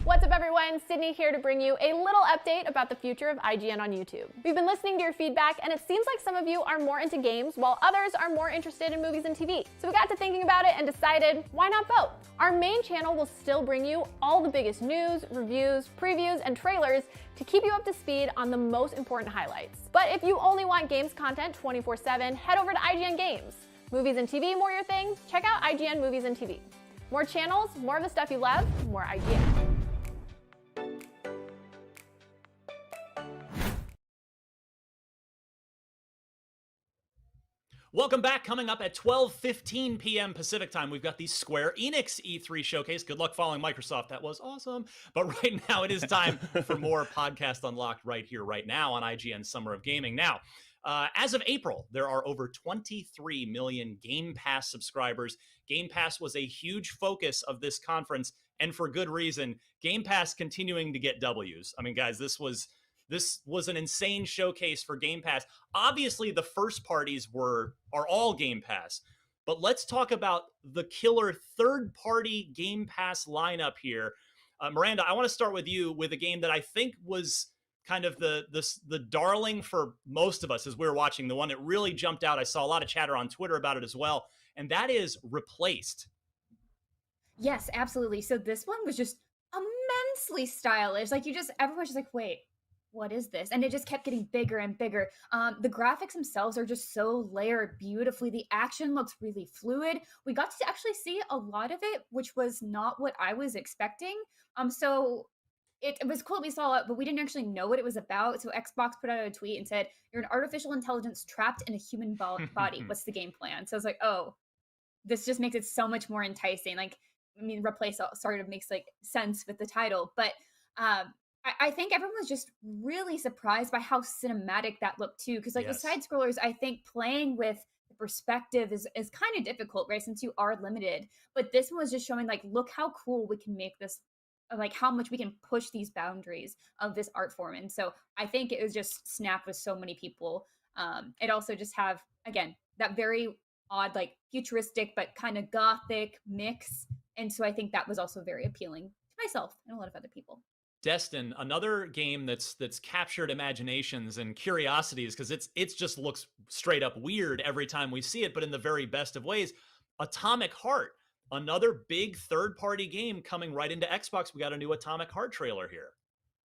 What's up everyone, Sydney here to bring you a little update about the future of IGN on YouTube. We've been listening to your feedback and it seems like some of you are more into games while others are more interested in movies and TV. So we got to thinking about it and decided, why not both? Our main channel will still bring you all the biggest news, reviews, previews, and trailers to keep you up to speed on the most important highlights. But if you only want games content 24/7, head over to IGN Games. Movies and TV more your thing? Check out IGN Movies and TV. More channels, more of the stuff you love, more IGN. Welcome back. Coming up at 12:15 p.m. Pacific time, we've got the Square Enix E3 showcase. Good luck following Microsoft. That was awesome. But right now, it is time for more Podcast Unlocked right here, right now on IGN Summer of Gaming. Now, as of April, there are over 23 million Game Pass subscribers. Game Pass was a huge focus of this conference, and for good reason. Game Pass continuing to get W's. I mean, guys, this was This was an insane showcase for Game Pass. Obviously, the first parties are all Game Pass, but let's talk about the killer third-party Game Pass lineup here. Miranda, I want to start with you with a game that I think was kind of the darling for most of us as we were watching, the one that really jumped out. I saw a lot of chatter on Twitter about it as well, and that is Replaced. Yes, absolutely. So this one was just immensely stylish. Like everyone's just like, wait, what is this? And it just kept getting bigger and bigger. The graphics themselves are just so layered beautifully. The action looks really fluid. We got to actually see a lot of it, which was not what I was expecting. So it was cool we saw it, but we didn't actually know what it was about. So Xbox put out a tweet and said, "You're an artificial intelligence trapped in a human body. What's the game plan?" So I was like, oh, this just makes it so much more enticing. Like, I mean, Replace sort of makes like sense with the title, but I think everyone was just really surprised by how cinematic that looked too. Because like with side scrollers, I think playing with the perspective is kind of difficult, right? Since you are limited. But this one was just showing like, look how cool we can make this, like how much we can push these boundaries of this art form. And so I think it was just snap with so many people. It also just have, again, that very odd, like futuristic, but kind of gothic mix. And so I think that was also very appealing to myself and a lot of other people. Destin, another game that's captured imaginations and curiosities, because it's just looks straight up weird every time we see it, but in the very best of ways. Atomic Heart, another big third-party game coming right into Xbox. We got a new Atomic Heart trailer here.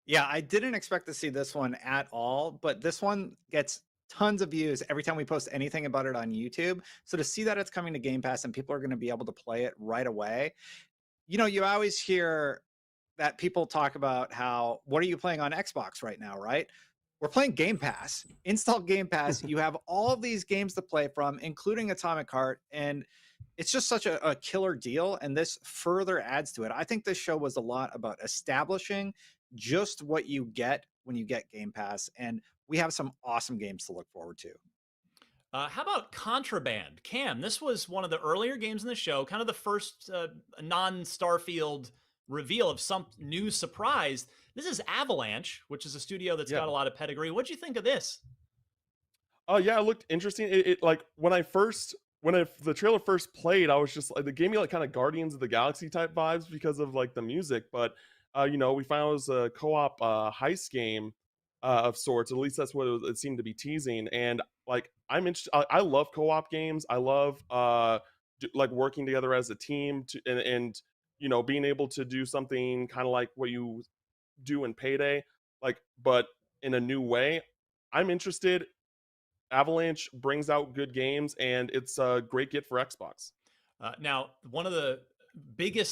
Yeah, I didn't expect to see this one at all, but this one gets tons of views every time we post anything about it on YouTube. So to see that it's coming to Game Pass and people are going to be able to play it right away. You know, you always hear that people talk about how, what are you playing on Xbox right now, right? We're playing Game Pass. Install Game Pass. You have all of these games to play from, including Atomic Heart, and it's just such a killer deal, and this further adds to it. I think this show was a lot about establishing just what you get when you get Game Pass, and we have some awesome games to look forward to. How about Contraband? Cam, this was one of the earlier games in the show, kind of the first non-Starfield reveal of some new surprise. This is Avalanche, which is a studio that's got a lot of pedigree. What'd you think of this? Oh yeah, it looked interesting. It like when the trailer first played, I was just like, it gave me like kind of Guardians of the Galaxy type vibes because of like the music. But you know, we found it was a co-op heist game of sorts. At least that's what it seemed to be teasing. And like I'm interested. I love co-op games. I love like working together as a team and you know, being able to do something kind of like what you do in Payday, like, but in a new way. I'm interested. Avalanche brings out good games, and it's a great get for Xbox. Now, one of the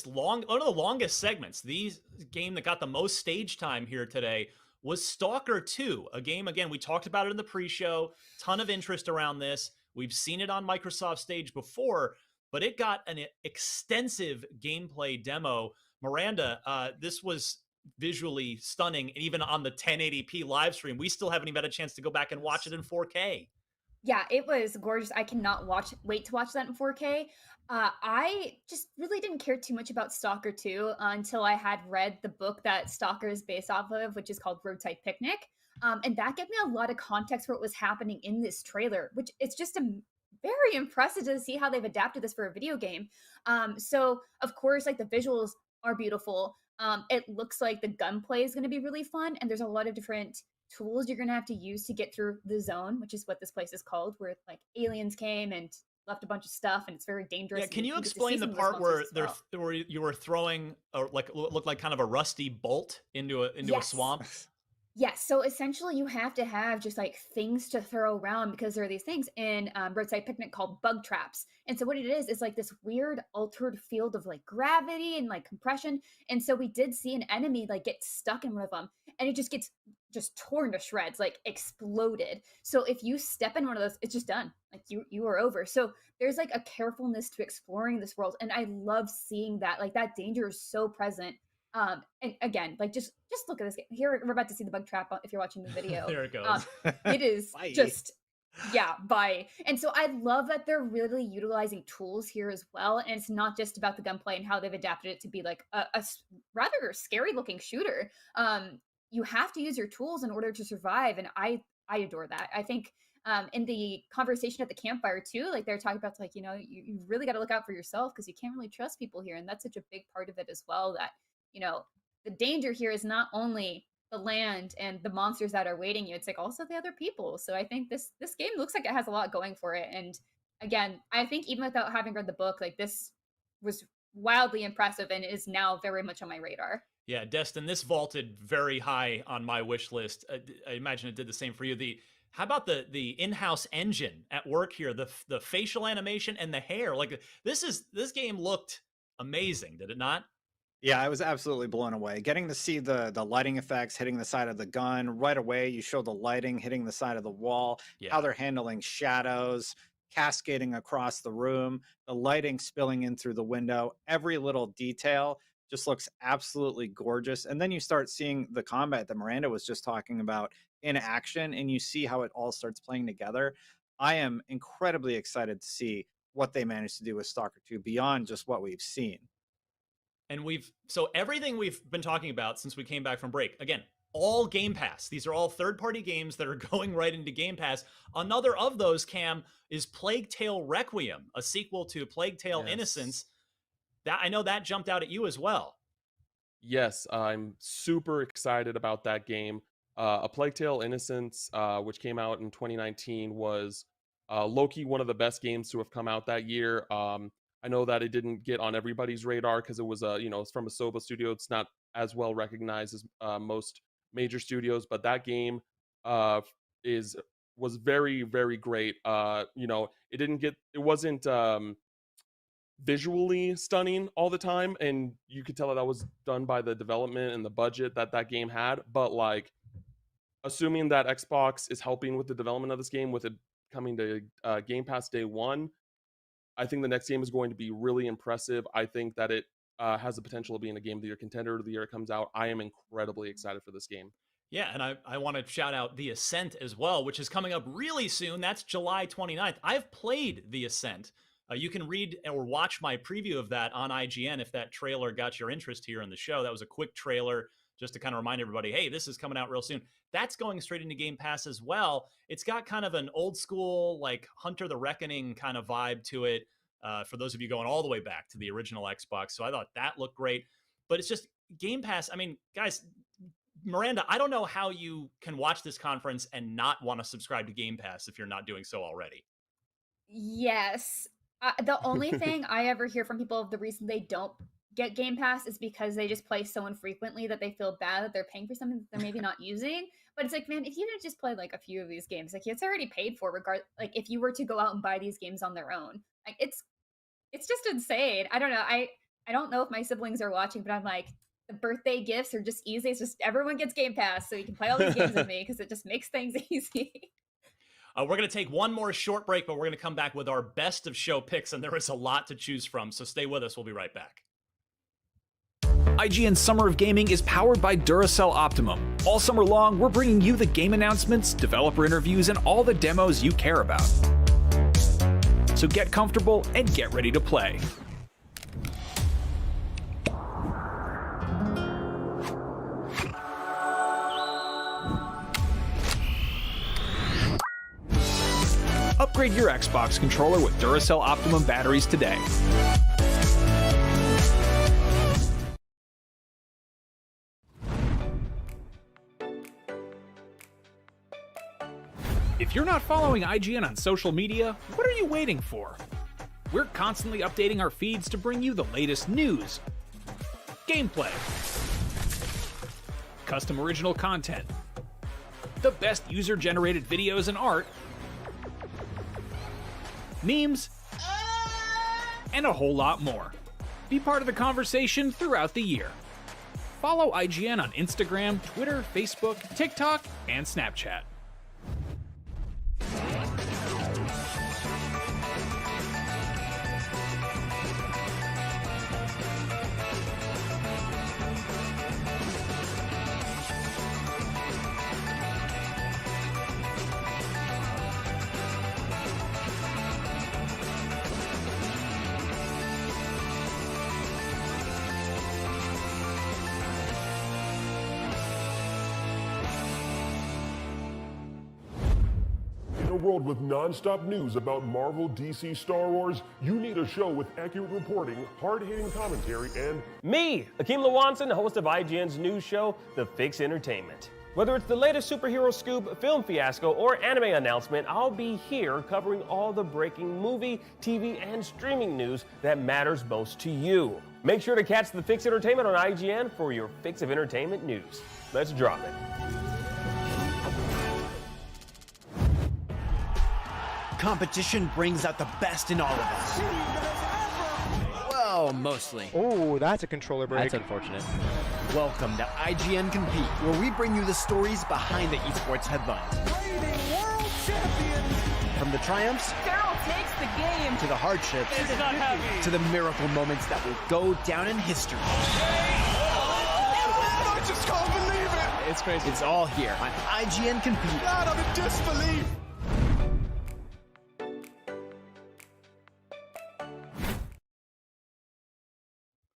longest segments, the game that got the most stage time here today was Stalker 2, a game, again, we talked about it in the pre-show, ton of interest around this. We've seen it on Microsoft stage before, but it got an extensive gameplay demo. Miranda, this was visually stunning, and even on the 1080p live stream, we still haven't even had a chance to go back and watch it in 4K. Yeah, it was gorgeous. I cannot wait to watch that in 4K. I just really didn't care too much about Stalker 2 until I had read the book that Stalker is based off of, which is called Roadside Picnic. And that gave me a lot of context for what was happening in this trailer, which it's just very impressive to see how they've adapted this for a video game. So of course, like the visuals are beautiful. It looks like the gunplay is going to be really fun, and there's a lot of different tools you're going to have to use to get through the zone, which is what this place is called, where like aliens came and left a bunch of stuff, and it's very dangerous. Yeah, can you explain the part where where you were throwing like looked like kind of a rusty bolt into a swamp? Yes, so essentially you have to have just like things to throw around because there are these things in Roadside Picnic called bug traps. And so what it is like this weird altered field of like gravity and like compression. And so we did see an enemy like get stuck in one of them, and it just gets torn to shreds, like exploded. So if you step in one of those, it's just done. Like you are over. So there's like a carefulness to exploring this world. And I love seeing that. Like that danger is so present. And again, like just look at this game. Here we're about to see the bug trap if you're watching the video. There it goes. It is just bye. And so I love that they're really utilizing tools here as well. And it's not just about the gunplay and how they've adapted it to be like a rather scary looking shooter. you have to use your tools in order to survive, and I adore that. I think in the conversation at the campfire too, like they're talking about, like, you know, you really got to look out for yourself because you can't really trust people here, and that's such a big part of it as well. That, you know, the danger here is not only the land and the monsters that are waiting you, it's like also the other people. So I think this game looks like it has a lot going for it. And again, I think even without having read the book, like this was wildly impressive and is now very much on my radar. Yeah, Destin, this vaulted very high on my wish list. I imagine it did the same for you. How about the in-house engine at work here? The facial animation and the hair. Like this game looked amazing, did it not? Yeah, I was absolutely blown away. Getting to see the lighting effects hitting the side of the gun right away. You show the lighting hitting the side of the wall, how they're handling shadows, cascading across the room, the lighting spilling in through the window. Every little detail just looks absolutely gorgeous. And then you start seeing the combat that Miranda was just talking about in action, and you see how it all starts playing together. I am incredibly excited to see what they managed to do with Stalker 2 beyond just what we've seen. And so everything we've been talking about since we came back from break, again, all Game Pass. These are all third-party games that are going right into Game Pass. Another of those, Cam, is Plague Tale Requiem, a sequel to Plague Tale Innocence. That I know that jumped out at you as well. Yes, I'm super excited about that game. A Plague Tale Innocence, which came out in 2019, was low-key one of the best games to have come out that year. I know that it didn't get on everybody's radar because it was it's from a Sova studio. It's not as well recognized as most major studios, but that game was very, very great. It wasn't visually stunning all the time, and you could tell that was done by the development and the budget that game had. But like, assuming that Xbox is helping with the development of this game, with it coming to Game Pass day one, I think the next game is going to be really impressive. I think that it has the potential of being a Game of the Year contender the year it comes out. I am incredibly excited for this game. Yeah, and I want to shout out The Ascent as well, which is coming up really soon. That's July 29th. I've played The Ascent. You can read or watch my preview of that on IGN if that trailer got your interest here in the show. That was a quick trailer just to kind of remind everybody, hey, this is coming out real soon. That's going straight into Game Pass as well. It's got kind of an old school, like Hunter the Reckoning kind of vibe to it, for those of you going all the way back to the original Xbox. So I thought that looked great. But it's just Game Pass. I mean, guys, Miranda, I don't know how you can watch this conference and not want to subscribe to Game Pass if you're not doing so already. Yes. The only thing I ever hear from people of the reason they don't get Game Pass is because they just play so infrequently that they feel bad that they're paying for something that they're maybe not using. But it's like, man, if you didn't just play like a few of these games, like it's already paid for, like if you were to go out and buy these games on their own, like it's just insane. I don't know. I don't know if my siblings are watching, but I'm like, the birthday gifts are just easy. It's just everyone gets Game Pass so you can play all these games with me because it just makes things easy. We're going to take one more short break, but we're going to come back with our best of show picks, and there is a lot to choose from, so stay with us. We'll be right back. IGN's Summer of Gaming is powered by Duracell Optimum. All summer long, we're bringing you the game announcements, developer interviews, and all the demos you care about. So get comfortable and get ready to play. Upgrade your Xbox controller with Duracell Optimum batteries today. If you're not following IGN on social media, what are you waiting for? We're constantly updating our feeds to bring you the latest news, gameplay, custom original content, the best user-generated videos and art, memes, and a whole lot more. Be part of the conversation throughout the year. Follow IGN on Instagram, Twitter, Facebook, TikTok, and Snapchat. a world with non-stop news about Marvel, DC, Star Wars, you need a show with accurate reporting, hard-hitting commentary, and Me, Akeem Lawanson, host of IGN's news show, The Fix Entertainment. Whether it's the latest superhero scoop, film fiasco, or anime announcement, I'll be here covering all the breaking movie, TV, and streaming news that matters most to you. Make sure to catch The Fix Entertainment on IGN for your fix of entertainment news. Let's drop it. Competition brings out the best in all of us. Well, mostly. Oh, that's a controller break. That's unfortunate. Welcome to IGN Compete, where we bring you the stories behind the esports headlines. World champions. From the triumphs Carol takes the game. to the hardships It's not heavy. to the miracle moments that will go down in history. I just can't believe it. It's crazy. It's all here on IGN Compete. God, I'm in disbelief.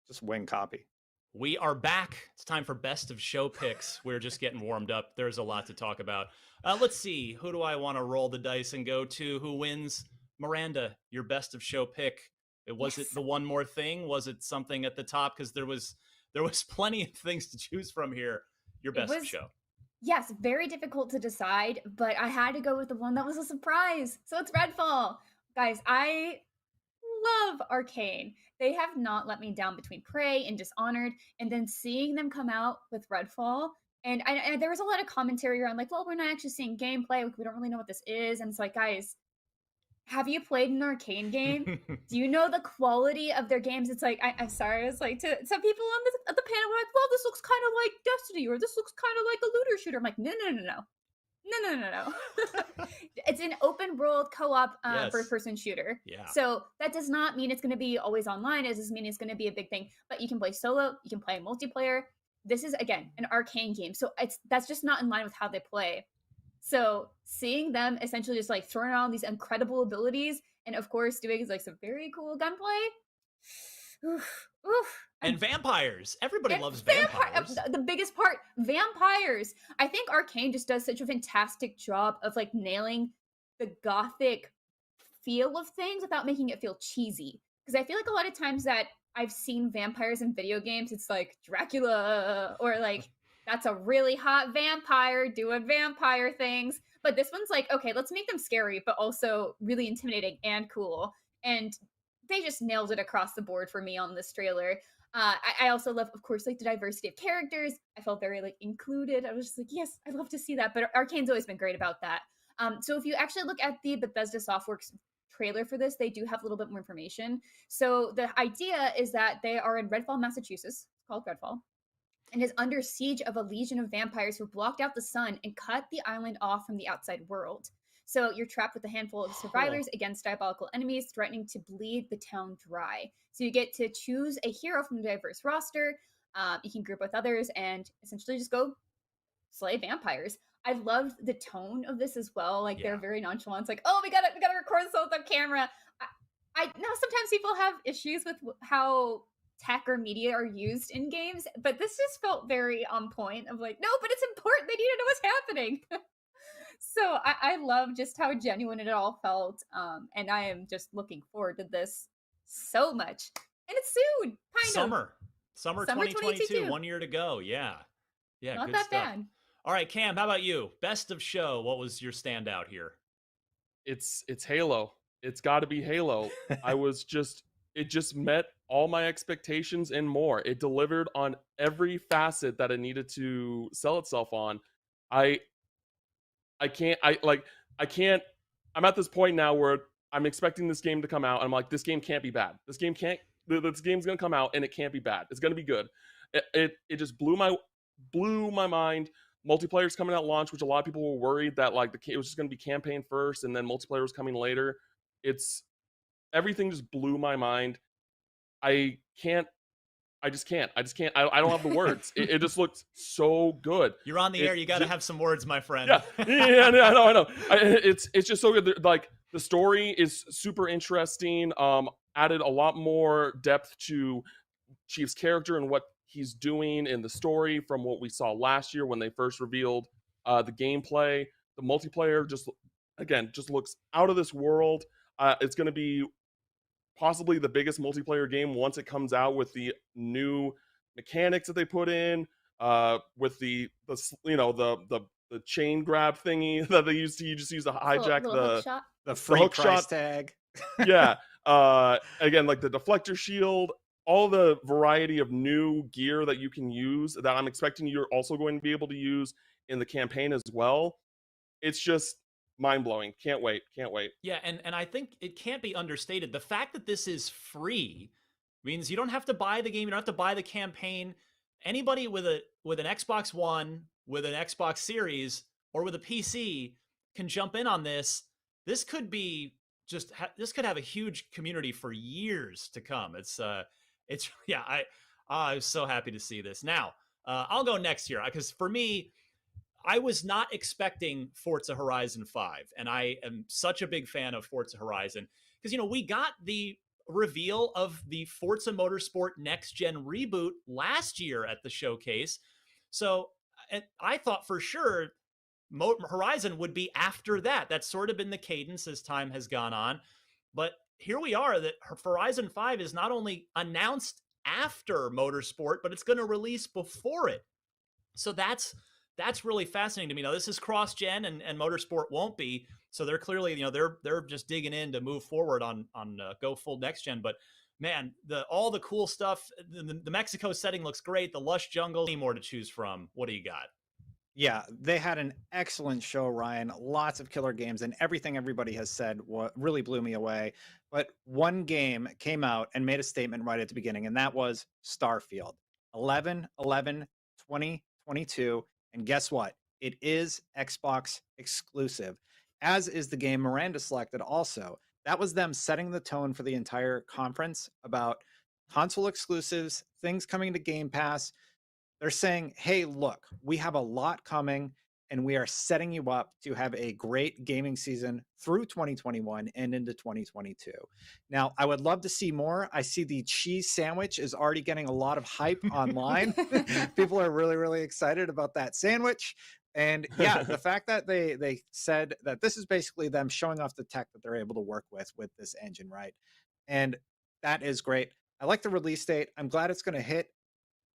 Just win copy. We are back. It's time for best of show picks. We're just getting warmed up. There's a lot to talk about. Let's see. Who do I want to roll the dice and go to? Who wins? Miranda, your best of show pick. Was it the one more thing? Was it something at the top? Because there was plenty of things to choose from here. Your best of show. Yes, very difficult to decide, but I had to go with the one that was a surprise. So it's Redfall. Guys, I love Arcane. They have not let me down between Prey and Dishonored, and then seeing them come out with Redfall, and there was a lot of commentary around like, well, we're not actually seeing gameplay, we don't really know what this is, and it's like, guys, have you played an Arcane game? Do you know the quality of their games? It's like, I'm sorry, it's like, to some people on the panel were like, well, this looks kind of like Destiny, or this looks kind of like a looter shooter. I'm like, no. It's an open world co-op first-person shooter. Yeah. So that does not mean it's going to be always online. It doesn't mean it's going to be a big thing. But you can play solo. You can play multiplayer. This is, again, an Arcane game. So that's just not in line with how they play. So seeing them essentially just like throwing out these incredible abilities and, of course, doing like some very cool gunplay. Oof. And vampires. Everybody loves vampires. The biggest part, vampires. I think Arcane just does such a fantastic job of like nailing the gothic feel of things without making it feel cheesy. Because I feel like a lot of times that I've seen vampires in video games, it's like Dracula or like that's a really hot vampire doing vampire things. But this one's like, okay, let's make them scary, but also really intimidating and cool. And they just nailed it across the board for me on this trailer. I also love, of course, like the diversity of characters. I felt very like included. I was just like, yes, I'd love to see that. But Arcane's always been great about that. So if you actually look at the Bethesda Softworks trailer for this, they do have a little bit more information. So the idea is that they are in Redfall, Massachusetts. It's called Redfall. And is under siege of a legion of vampires who blocked out the sun and cut the island off from the outside world. So you're trapped with a handful of survivors against diabolical enemies threatening to bleed the town dry. So you get to choose a hero from a diverse roster. You can group with others and essentially just go slay vampires. I loved the tone of this as well. Like they're very nonchalant. It's like, oh, we gotta record this all with the camera. I know sometimes people have issues with how tech or media are used in games, but this just felt very on point of like, no, but it's important. They need to know what's happening. So I love just how genuine it all felt. And I am just looking forward to this so much. And it's soon, Summer 2022, 1 year to go. Yeah. Not good that stuff. bad. All right, Cam, how about you? Best of show. What was your standout here? It's Halo. It's got to be Halo. It just met all my expectations and more. It delivered on every facet that it needed to sell itself on. I'm at this point now where I'm expecting this game to come out. And I'm like, this game can't be bad. This game's going to come out and it can't be bad. It's going to be good. It just blew my mind. Multiplayer's coming out launch, which a lot of people were worried that like it was just going to be campaign first and then multiplayer was coming later. Everything just blew my mind. I just can't. I don't have the words. It just looked so good. You're on the air. You got to have some words, my friend. Yeah, I know. It's just so good. Like the story is super interesting. Added a lot more depth to Chief's character and what he's doing in the story from what we saw last year when they first revealed the gameplay. The multiplayer just again, just looks out of this world. It's going to be possibly the biggest multiplayer game once it comes out with the new mechanics that they put in, with the chain grab thingy that they used to. You just use to hijack the free hook price shot tag. Yeah. Again, like the deflector shield, all the variety of new gear that you can use that I'm expecting you're also going to be able to use in the campaign as well. It's just mind-blowing. Can't wait. Yeah, and I think it can't be understated. The fact that this is free means you don't have to buy the game, you don't have to buy the campaign. Anybody with an Xbox One, with an Xbox Series, or with a PC can jump in on this. This could be this could have a huge community for years to come. I was so happy to see this. Now, I'll go next here because for me, I was not expecting Forza Horizon 5, and I am such a big fan of Forza Horizon because, we got the reveal of the Forza Motorsport Next Gen reboot last year at the showcase. So I thought for sure Horizon would be after that. That's sort of been the cadence as time has gone on. But here we are, that Horizon 5 is not only announced after Motorsport, but it's going to release before it. So that's really fascinating to me. Now, this is cross-gen, and Motorsport won't be. So they're clearly, they're just digging in to move forward on go full next-gen. But man, all the cool stuff, the Mexico setting looks great. The lush jungle, any more to choose from. What do you got? Yeah, they had an excellent show, Ryan. Lots of killer games, and everything everybody has said really blew me away. But one game came out and made a statement right at the beginning, and that was Starfield. 11/11/2022. And guess what? It is Xbox exclusive, as is the game Miranda selected also. That was them setting the tone for the entire conference about console exclusives, things coming to Game Pass. They're saying, hey, look, we have a lot coming, and we are setting you up to have a great gaming season through 2021 and into 2022. Now, I would love to see more. I see the cheese sandwich is already getting a lot of hype online. People are really, really excited about that sandwich. And yeah, the fact that they said that this is basically them showing off the tech that they're able to work with this engine, right? And that is great. I like the release date. I'm glad it's going to hit.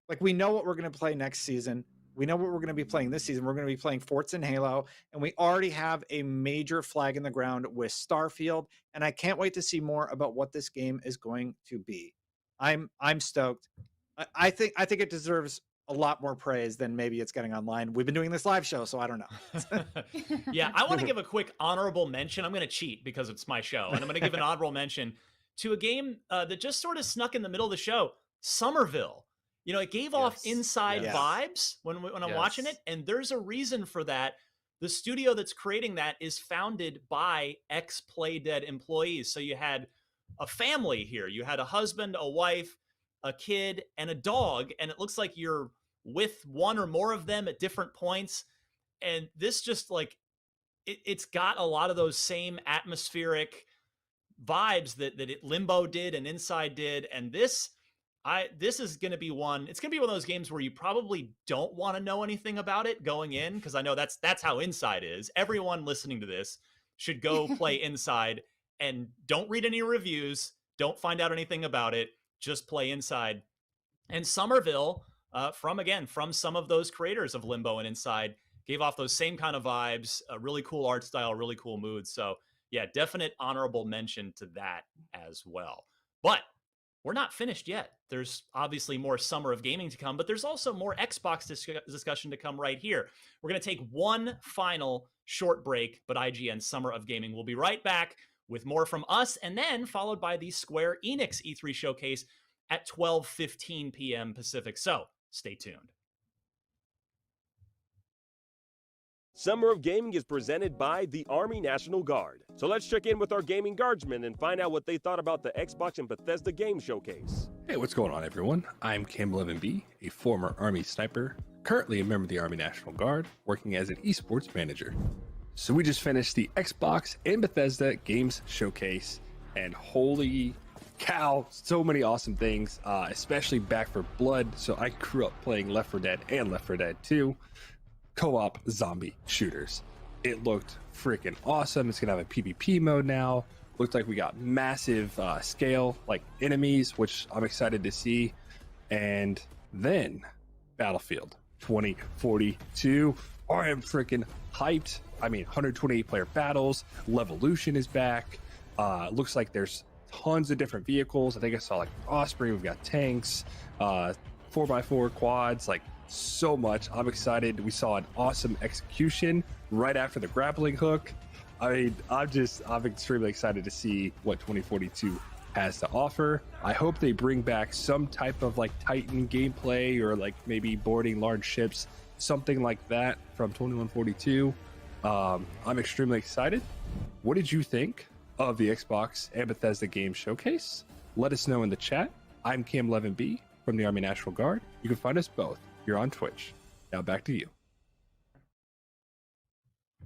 Like, we know what we're going to play next season. We know what we're going to be playing this season. We're going to be playing Forza and Halo, and we already have a major flag in the ground with Starfield, and I can't wait to see more about what this game is going to be. I'm stoked. I think it deserves a lot more praise than maybe it's getting online. We've been doing this live show, so I don't know. Yeah, I want to give a quick honorable mention. I'm going to cheat because it's my show, and I'm going to give an honorable mention to a game that just sort of snuck in the middle of the show, Somerville. It gave off inside vibes when I'm watching it, and there's a reason for that. The studio that's creating that is founded by ex-Playdead employees. So you had a family here. You had a husband, a wife, a kid, and a dog, and it looks like you're with one or more of them at different points. And this just it's got a lot of those same atmospheric vibes that Limbo did and Inside did, and this is going to be one. It's going to be one of those games where you probably don't want to know anything about it going in, because I know that's how Inside is. Everyone listening to this should go play Inside and don't read any reviews. Don't find out anything about it. Just play Inside. And Somerville, from some of those creators of Limbo and Inside, gave off those same kind of vibes. A really cool art style, really cool mood. So yeah, definite honorable mention to that as well. But we're not finished yet. There's obviously more Summer of Gaming to come, but there's also more Xbox discussion to come right here. We're going to take one final short break, but IGN Summer of Gaming will be right back with more from us, and then followed by the Square Enix E3 showcase at 12:15 p.m. Pacific. So stay tuned. Summer of Gaming is presented by the Army National Guard. So let's check in with our gaming guardsmen and find out what they thought about the Xbox and Bethesda game showcase. Hey, what's going on, everyone? I'm Campbell Evan B., a former Army sniper, currently a member of the Army National Guard, working as an esports manager. So we just finished the Xbox and Bethesda games showcase, and holy cow, so many awesome things, especially Back 4 Blood. So I grew up playing Left 4 Dead and Left 4 Dead 2. Co-op zombie shooters. It looked freaking awesome. It's gonna have a PvP mode now. Looks like we got massive scale like enemies, which I'm excited to see. And then Battlefield 2042. I am freaking hyped. I mean, 128 player battles. Levolution is back. Looks like there's tons of different vehicles. I think I saw like Osprey. We've got tanks, 4x4 quads, like so much. I'm excited. We saw an awesome execution right after the grappling hook. I mean, I'm extremely excited to see what 2042 has to offer. I hope they bring back some type of like Titan gameplay or like maybe boarding large ships, something like that from 2142. I'm extremely excited. What did you think of the Xbox and Bethesda Game Showcase? Let us know in the chat. I'm Cam11B from the Army National Guard. You can find us both here on Twitch. Now back to you.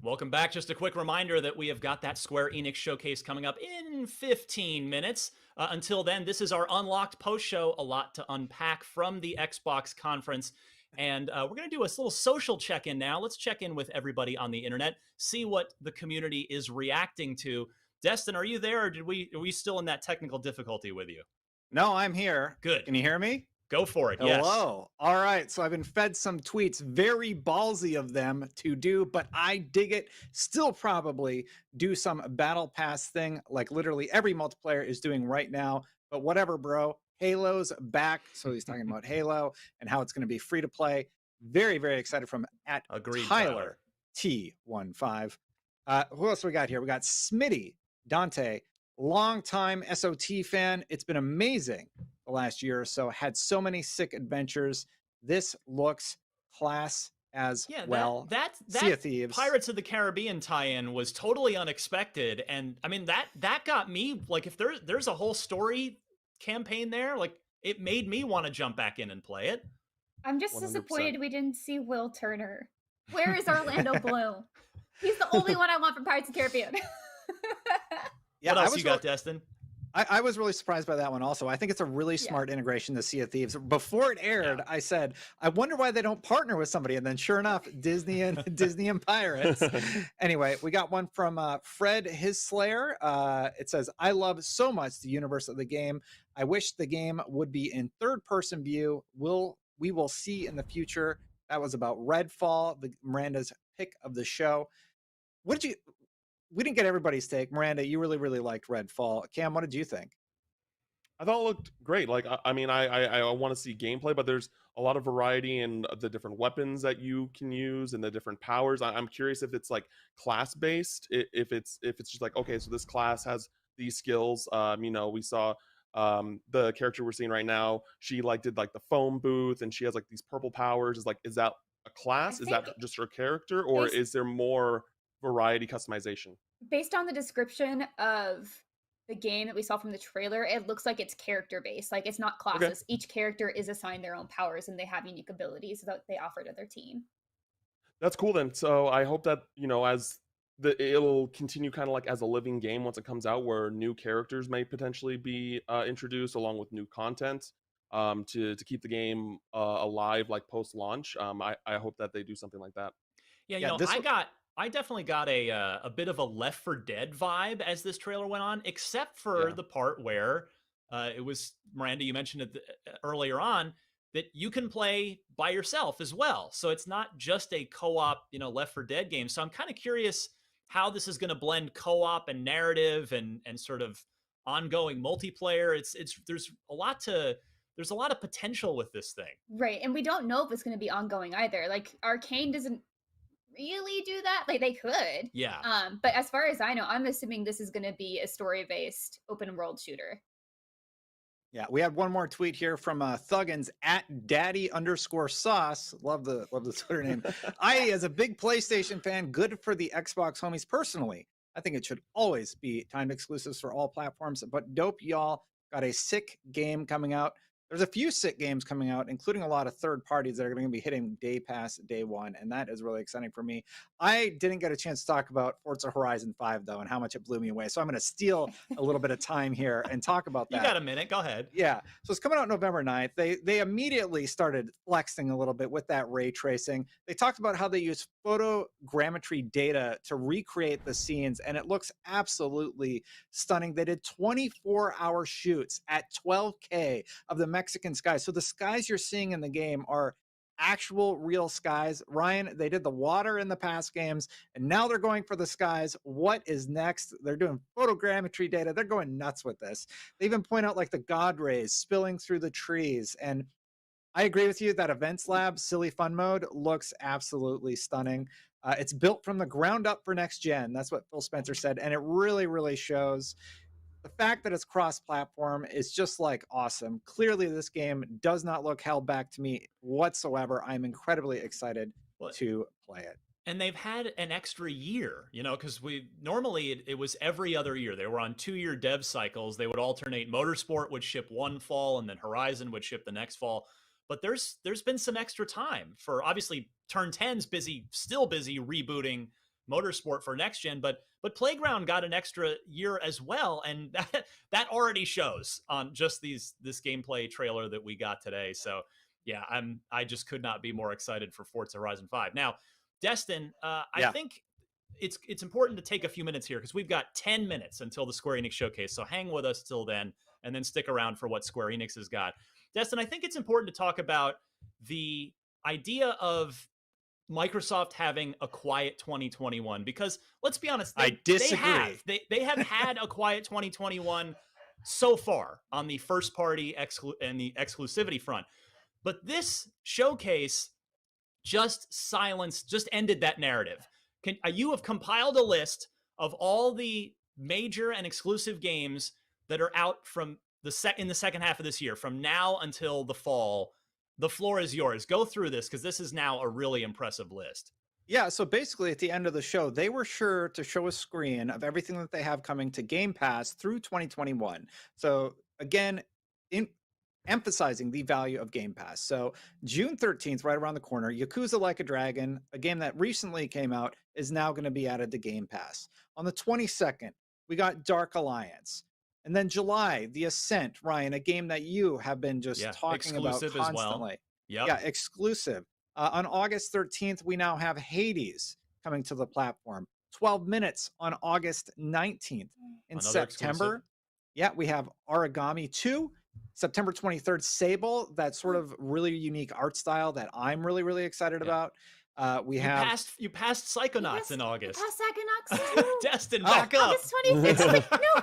Welcome back. Just a quick reminder that we have got that Square Enix showcase coming up in 15 minutes. Until then, this is our Unlocked post-show. A lot to unpack from the Xbox conference. And we're going to do a little social check-in now. Let's check in with everybody on the internet, see what the community is reacting to. Destin, are you there, or are we still in that technical difficulty with you? No, I'm here. Good. Can you hear me? Go for it. Yes. Hello. All right. So I've been fed some tweets, very ballsy of them to do, but I dig it. Still probably do some battle pass thing like literally every multiplayer is doing right now. But whatever, bro. Halo's back. So he's talking about Halo and how it's going to be free to play. Very, very excited from Tyler T15. Who else we got here? We got Smitty, Dante, longtime SOT fan. It's been amazing the last year or so. Had so many sick adventures. This looks class as well. That Sea of Thieves. Pirates of the Caribbean tie-in was totally unexpected, and I mean that got me like, if there's a whole story campaign there, like it made me want to jump back in and play it. I'm just 100%. disappointed we didn't see Will Turner. Where is Orlando Bloom? He's the only one I want from Pirates of the Caribbean. Yeah, what else you got, Destin? I was really surprised by that one also. I think it's a really smart integration to Sea of Thieves. Before it aired, I said, I wonder why they don't partner with somebody. And then sure enough, Disney and Pirates. Anyway, we got one from Fred His Slayer. It says, I love so much the universe of the game. I wish the game would be in third-person view. We will see in the future. That was about Redfall, Miranda's pick of the show. We didn't get everybody's take. Miranda, you really, really liked Redfall. Cam, what did you think? I thought it looked great. Like, I mean, I want to see gameplay, but there's a lot of variety in the different weapons that you can use and the different powers. I'm curious if it's like class based, if it's just like, okay, so this class has these skills. You know, we saw the character we're seeing right now. She like did like the foam booth, and she has like these purple powers. Is that a class? Is that just her character, or is there more variety customization? Based on the description of the game that we saw from the trailer, it looks like it's character based. Like it's not classes. Okay. Each character is assigned their own powers, and they have unique abilities that they offer to their team. That's cool then. So I hope that, you know, it'll continue kind of like as a living game once it comes out, where new characters may potentially be introduced along with new content to keep the game alive like post launch. I hope that they do something like that. Yeah, you know, I definitely got a bit of a Left 4 Dead vibe as this trailer went on, except for the part where it was, Miranda, you mentioned it earlier on, that you can play by yourself as well. So it's not just a co-op, you know, Left 4 Dead game. So I'm kind of curious how this is going to blend co-op and narrative and sort of ongoing multiplayer. There's a lot of potential with this thing. Right, and we don't know if it's going to be ongoing either. Like Arcane doesn't really do that. Like they could. Yeah. But as far as I know, I'm assuming this is going to be a story-based open world shooter. Yeah, we had one more tweet here from Thuggins at daddy_sauce. Love the Twitter name. As a big PlayStation fan, good for the Xbox homies personally. I think it should always be timed exclusives for all platforms, but dope y'all got a sick game coming out. there's a few SIT games coming out, including a lot of third parties that are going to be hitting Day Pass day one, and that is really exciting for me. I didn't get a chance to talk about Forza Horizon 5 though, and how much it blew me away. So I'm going to steal a little bit of time here and talk about that. You got a minute? Go ahead. Yeah, so it's coming out November 9th. They immediately started flexing a little bit with that ray tracing. They talked about how they use photogrammetry data to recreate the scenes, and it looks absolutely stunning. They did 24-hour shoots at 12K of the Mexican skies. So the skies you're seeing in the game are actual real skies. Ryan, they did the water in the past games, and now they're going for the skies. What is next? They're doing photogrammetry data. They're going nuts with this. They even point out like the God rays spilling through the trees. And I agree with you that Events Lab Silly Fun Mode looks absolutely stunning. It's built from the ground up for next gen. That's what Phil Spencer said. And it really, really shows. The fact that it's cross-platform is just like awesome. Clearly, this game does not look held back to me whatsoever. I'm incredibly excited to play it. And they've had an extra year, you know, because we normally it was every other year. They were on 2-year dev cycles. They would alternate. Motorsport would ship one fall, and then Horizon would ship the next fall. But there's been some extra time for, obviously, Turn 10's still busy rebooting Motorsport for next gen, but Playground got an extra year as well, and that already shows on just this gameplay trailer that we got today. So yeah, I just could not be more excited for Forza Horizon 5. Now, Destin, I think it's important to take a few minutes here because we've got 10 minutes until the Square Enix showcase. So hang with us till then, and then stick around for what Square Enix has got. Destin, I think it's important to talk about the idea of Microsoft having a quiet 2021, because let's be honest, I disagree. They have had a quiet 2021 so far on the first party and the exclusivity front. But this showcase just ended that narrative. You have compiled a list of all the major and exclusive games that are out from in the second half of this year, from now until the fall. The floor is yours. Go through this because this is now a really impressive list. Yeah, so basically at the end of the show, they were sure to show a screen of everything that they have coming to Game Pass through 2021. So again, emphasizing the value of Game Pass. So June 13th, right around the corner, Yakuza Like a Dragon, a game that recently came out, is now going to be added to Game Pass. On the 22nd, we got Dark Alliance. And then July, The Ascent, Ryan, a game that you have been just talking about constantly. Well. Yeah, exclusive. On August 13th, we now have Hades coming to the platform. 12 Minutes on August 19th. In September, we have Origami 2. September 23rd, Sable, that sort of really unique art style that I'm really, really excited about. You passed Psychonauts in August. Psychonauts too. Destin, back up. August 25th. Wait, no.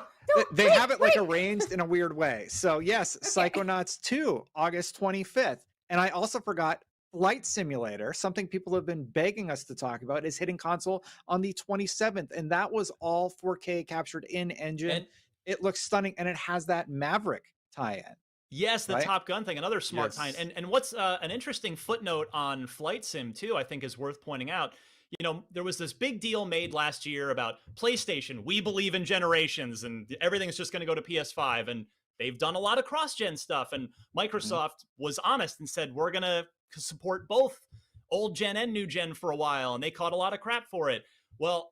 They have it like arranged in a weird way. So yes, Psychonauts 2, August 25th. And I also forgot Flight Simulator, something people have been begging us to talk about, is hitting console on the 27th. And that was all 4K captured in engine. It looks stunning, and it has that Maverick tie-in. Yes, the Top Gun thing, another smart tie-in. And what's an interesting footnote on Flight Sim too, I think is worth pointing out. You know, there was this big deal made last year about PlayStation. We believe in generations, and everything's just going to go to PS5. And they've done a lot of cross-gen stuff. And Microsoft was honest and said, we're going to support both old gen and new gen for a while. And they caught a lot of crap for it. Well,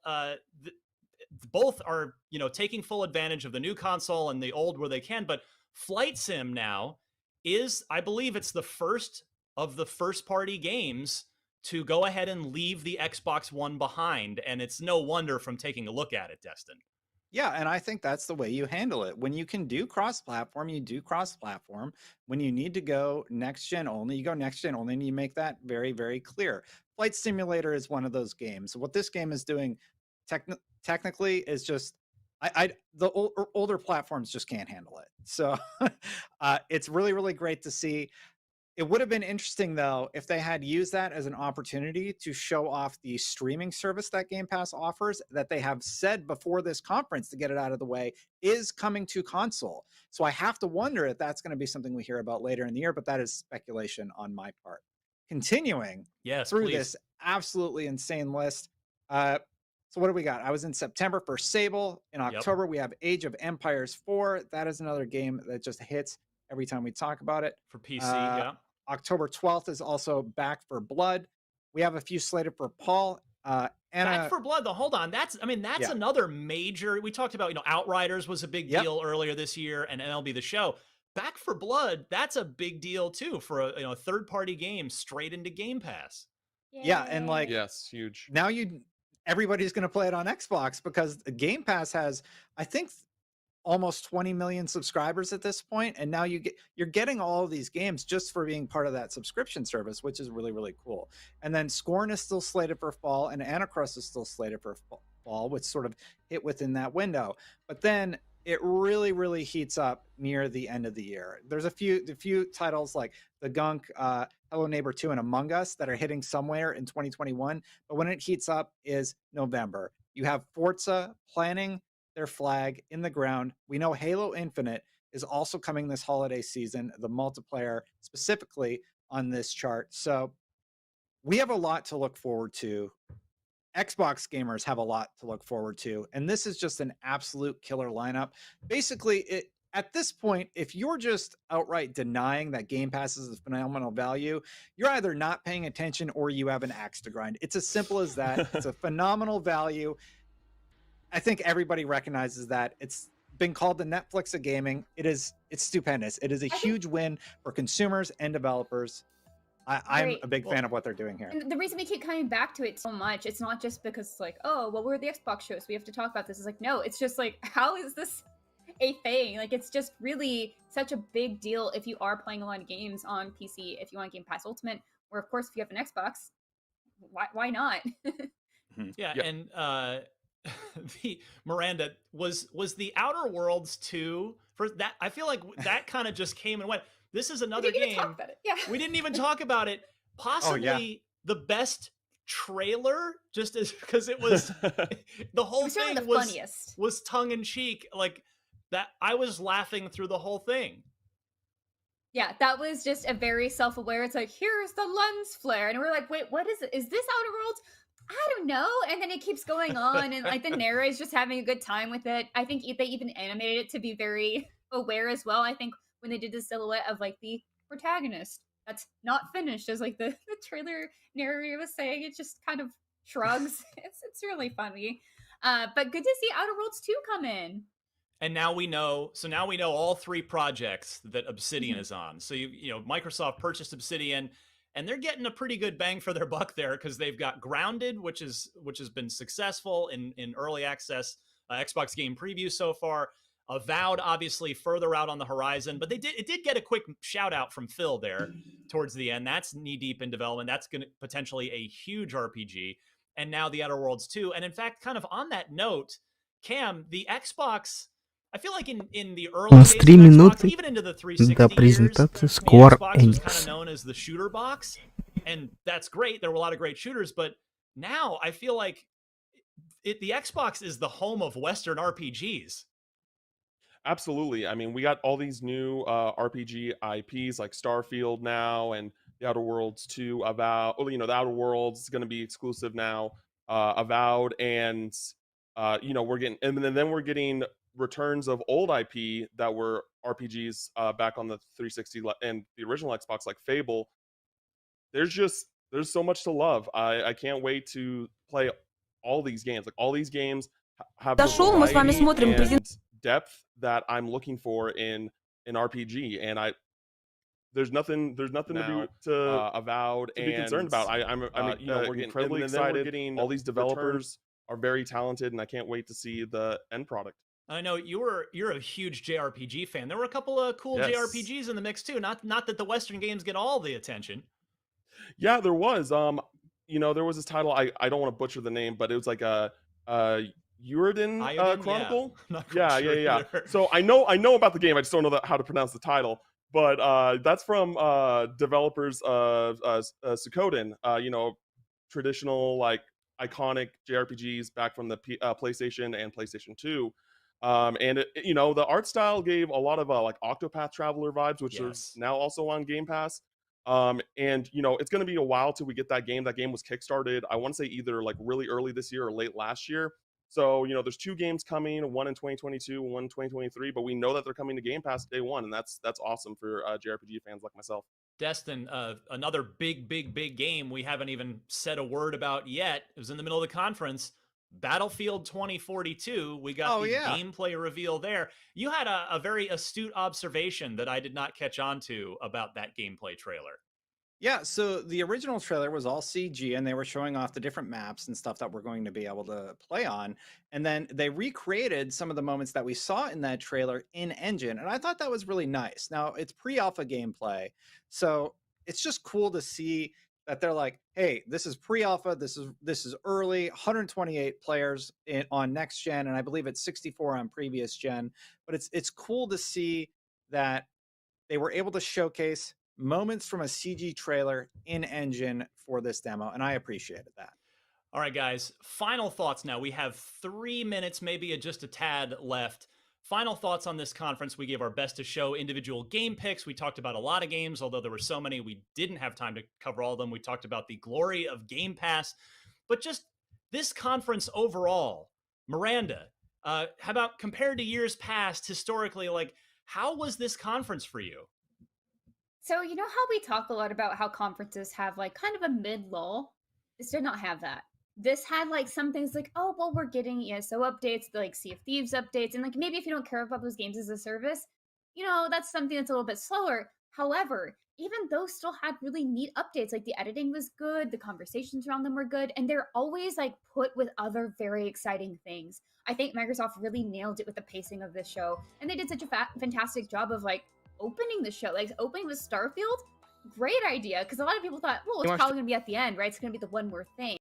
both are, you know, taking full advantage of the new console and the old where they can. But Flight Sim now is, I believe it's the first of the first-party games to go ahead and leave the Xbox One behind. And it's no wonder from taking a look at it, Destin. Yeah, and I think that's the way you handle it. When you can do cross-platform, you do cross-platform. When you need to go next-gen only, you go next-gen only, and you make that very, very clear. Flight Simulator is one of those games. What this game is doing technically is just, the older platforms just can't handle it. So it's really, really great to see. It would have been interesting, though, if they had used that as an opportunity to show off the streaming service that Game Pass offers, that they have said before this conference, to get it out of the way, is coming to console. So I have to wonder if that's going to be something we hear about later in the year, but that is speculation on my part. Continuing through this absolutely insane list. So what do we got? I was in September for Sable. In October, we have Age of Empires 4. That is another game that just hits every time we talk about it. For PC, yeah. October 12th is also Back for Blood. We have a few slated for Paul. Back for Blood, though, hold on. That's another major. We talked about, Outriders was a big deal earlier this year, and MLB The Show. Back for Blood, that's a big deal too for a third-party game straight into Game Pass. Yeah, and like yes, huge. Now everybody's going to play it on Xbox because Game Pass has, I think, almost 20 million subscribers at this point, and now you're getting all of these games just for being part of that subscription service, which is really, really cool. And then Scorn is still slated for fall, and Anacrust is still slated for fall, which sort of hit within that window. But then it really, really heats up near the end of the year. There's a few titles like The Gunk, Hello Neighbor 2, and Among Us that are hitting somewhere in 2021. But when it heats up is November. You have Forza planting their flag in the ground. We know Halo Infinite is also coming this holiday season, the multiplayer specifically on this chart. So we have a lot to look forward to. Xbox gamers have a lot to look forward to, and this is just an absolute killer lineup. Basically, at this point, if you're just outright denying that Game Pass is a phenomenal value, you're either not paying attention or you have an axe to grind. It's as simple as that. It's a phenomenal value. I think everybody recognizes that. It's been called the Netflix of gaming. It's stupendous. It is a huge win for consumers and developers. I'm a big fan of what they're doing here. And the reason we keep coming back to it so much, it's not just because it's like, oh, well, we're the Xbox show, so we have to talk about this. It's like, no, it's just like, how is this a thing? Like, it's just really such a big deal if you are playing a lot of games on PC, if you want Game Pass Ultimate, or of course, if you have an Xbox, why not? Yeah, and the Miranda was the Outer Worlds 2 for that. I feel like that kind of just came and went. This is another game. Talk about it. Yeah. We didn't even talk about it. Possibly the best trailer, just as because it was the whole thing was tongue in cheek, like that. I was laughing through the whole thing. Yeah, that was just a very self-aware. It's like, here's the lens flare, and we're like, wait, what is it? Is this Outer Worlds? I don't know. And then it keeps going on, and like the narrator's just having a good time with it. I think they even animated it to be very aware as well. I think when they did the silhouette of like the protagonist that's not finished, as like the trailer narrator was saying, it just kind of shrugs. it's really funny. But good to see Outer Worlds 2 come in. And now we know. So now we know all three projects that Obsidian is on. So Microsoft purchased Obsidian, and they're getting a pretty good bang for their buck there because they've got Grounded, which has been successful in early access Xbox game preview so far. Avowed, obviously further out on the horizon, but it did get a quick shout out from Phil there towards the end. That's knee deep in development. That's going to potentially a huge RPG. And now the Outer Worlds 2. And in fact, kind of on that note, Cam, the Xbox, I feel like in the early days of Xbox, even into the 360 years, the Xbox was kind of known as the shooter box, and that's great. There were a lot of great shooters, but now I feel like the Xbox is the home of Western RPGs. Absolutely. I mean, we got all these new RPG IPs like Starfield now, and the Outer Worlds 2. Avowed. The Outer Worlds is going to be exclusive now. Avowed, and we're getting returns of old IP that were RPGs back on the 360 and the original Xbox, like Fable. There's so much to love. I can't wait to play all these games. Like, all these games have the variety and depth that I'm looking for in an RPG, and there's nothing to be Avowed to be concerned about. I'm we're getting incredibly excited. All these developers are very talented, and I can't wait to see the end product. I know you're a huge JRPG fan. There were a couple of cool JRPGs in the mix too. Not that the Western games get all the attention. Yeah, there was. There was this title. I don't want to butcher the name, but it was like a Uridin Chronicle. Yeah. So I know about the game. I just don't know how to pronounce the title. But that's from developers of Suikoden. Traditional, like, iconic JRPGs back from the PlayStation and PlayStation 2. And the art style gave a lot of like Octopath Traveler vibes, which is now also on Game Pass. And it's going to be a while till we get that game. That game was kickstarted, I want to say, either like really early this year or late last year. So, you know, there's 2 games coming, one in 2022, one in 2023, but we know that they're coming to Game Pass day one, and that's awesome for JRPG fans like myself. Destin, another big game we haven't even said a word about yet. It was in the middle of the conference. Battlefield 2042. We got gameplay reveal there. You had a very astute observation that I did not catch on to about that gameplay trailer. Yeah, so the original trailer was all CG, and they were showing off the different maps and stuff that we're going to be able to play on. And then they recreated some of the moments that we saw in that trailer in engine, and I thought that was really nice. Now, it's pre-alpha gameplay, so it's just cool to see that they're like, hey, this is pre-alpha, this is early, 128 players on next gen, and I believe it's 64 on previous gen. But it's cool to see that they were able to showcase moments from a CG trailer in engine for this demo, and I appreciated that. All right, guys, final thoughts now. We have 3 minutes, maybe just a tad left. Final thoughts on this conference. We gave our best to show individual game picks. We talked about a lot of games, although there were so many we didn't have time to cover all of them. We talked about the glory of Game Pass, but just this conference overall. Miranda, how about compared to years past, historically, like, how was this conference for you? So, you know how we talk a lot about how conferences have like kind of a mid-lull? This did not have that. This had like some things like, oh, well, we're getting ESO updates, like Sea of Thieves updates. And like, maybe if you don't care about those games as a service, you know, that's something that's a little bit slower. However, even those still had really neat updates. Like the editing was good. The conversations around them were good. And they're always like put with other very exciting things. I think Microsoft really nailed it with the pacing of this show. And they did such a fantastic job of like opening the show, like opening with Starfield. Great idea, because a lot of people thought, well, it's probably gonna be at the end, right? It's gonna be the one more thing.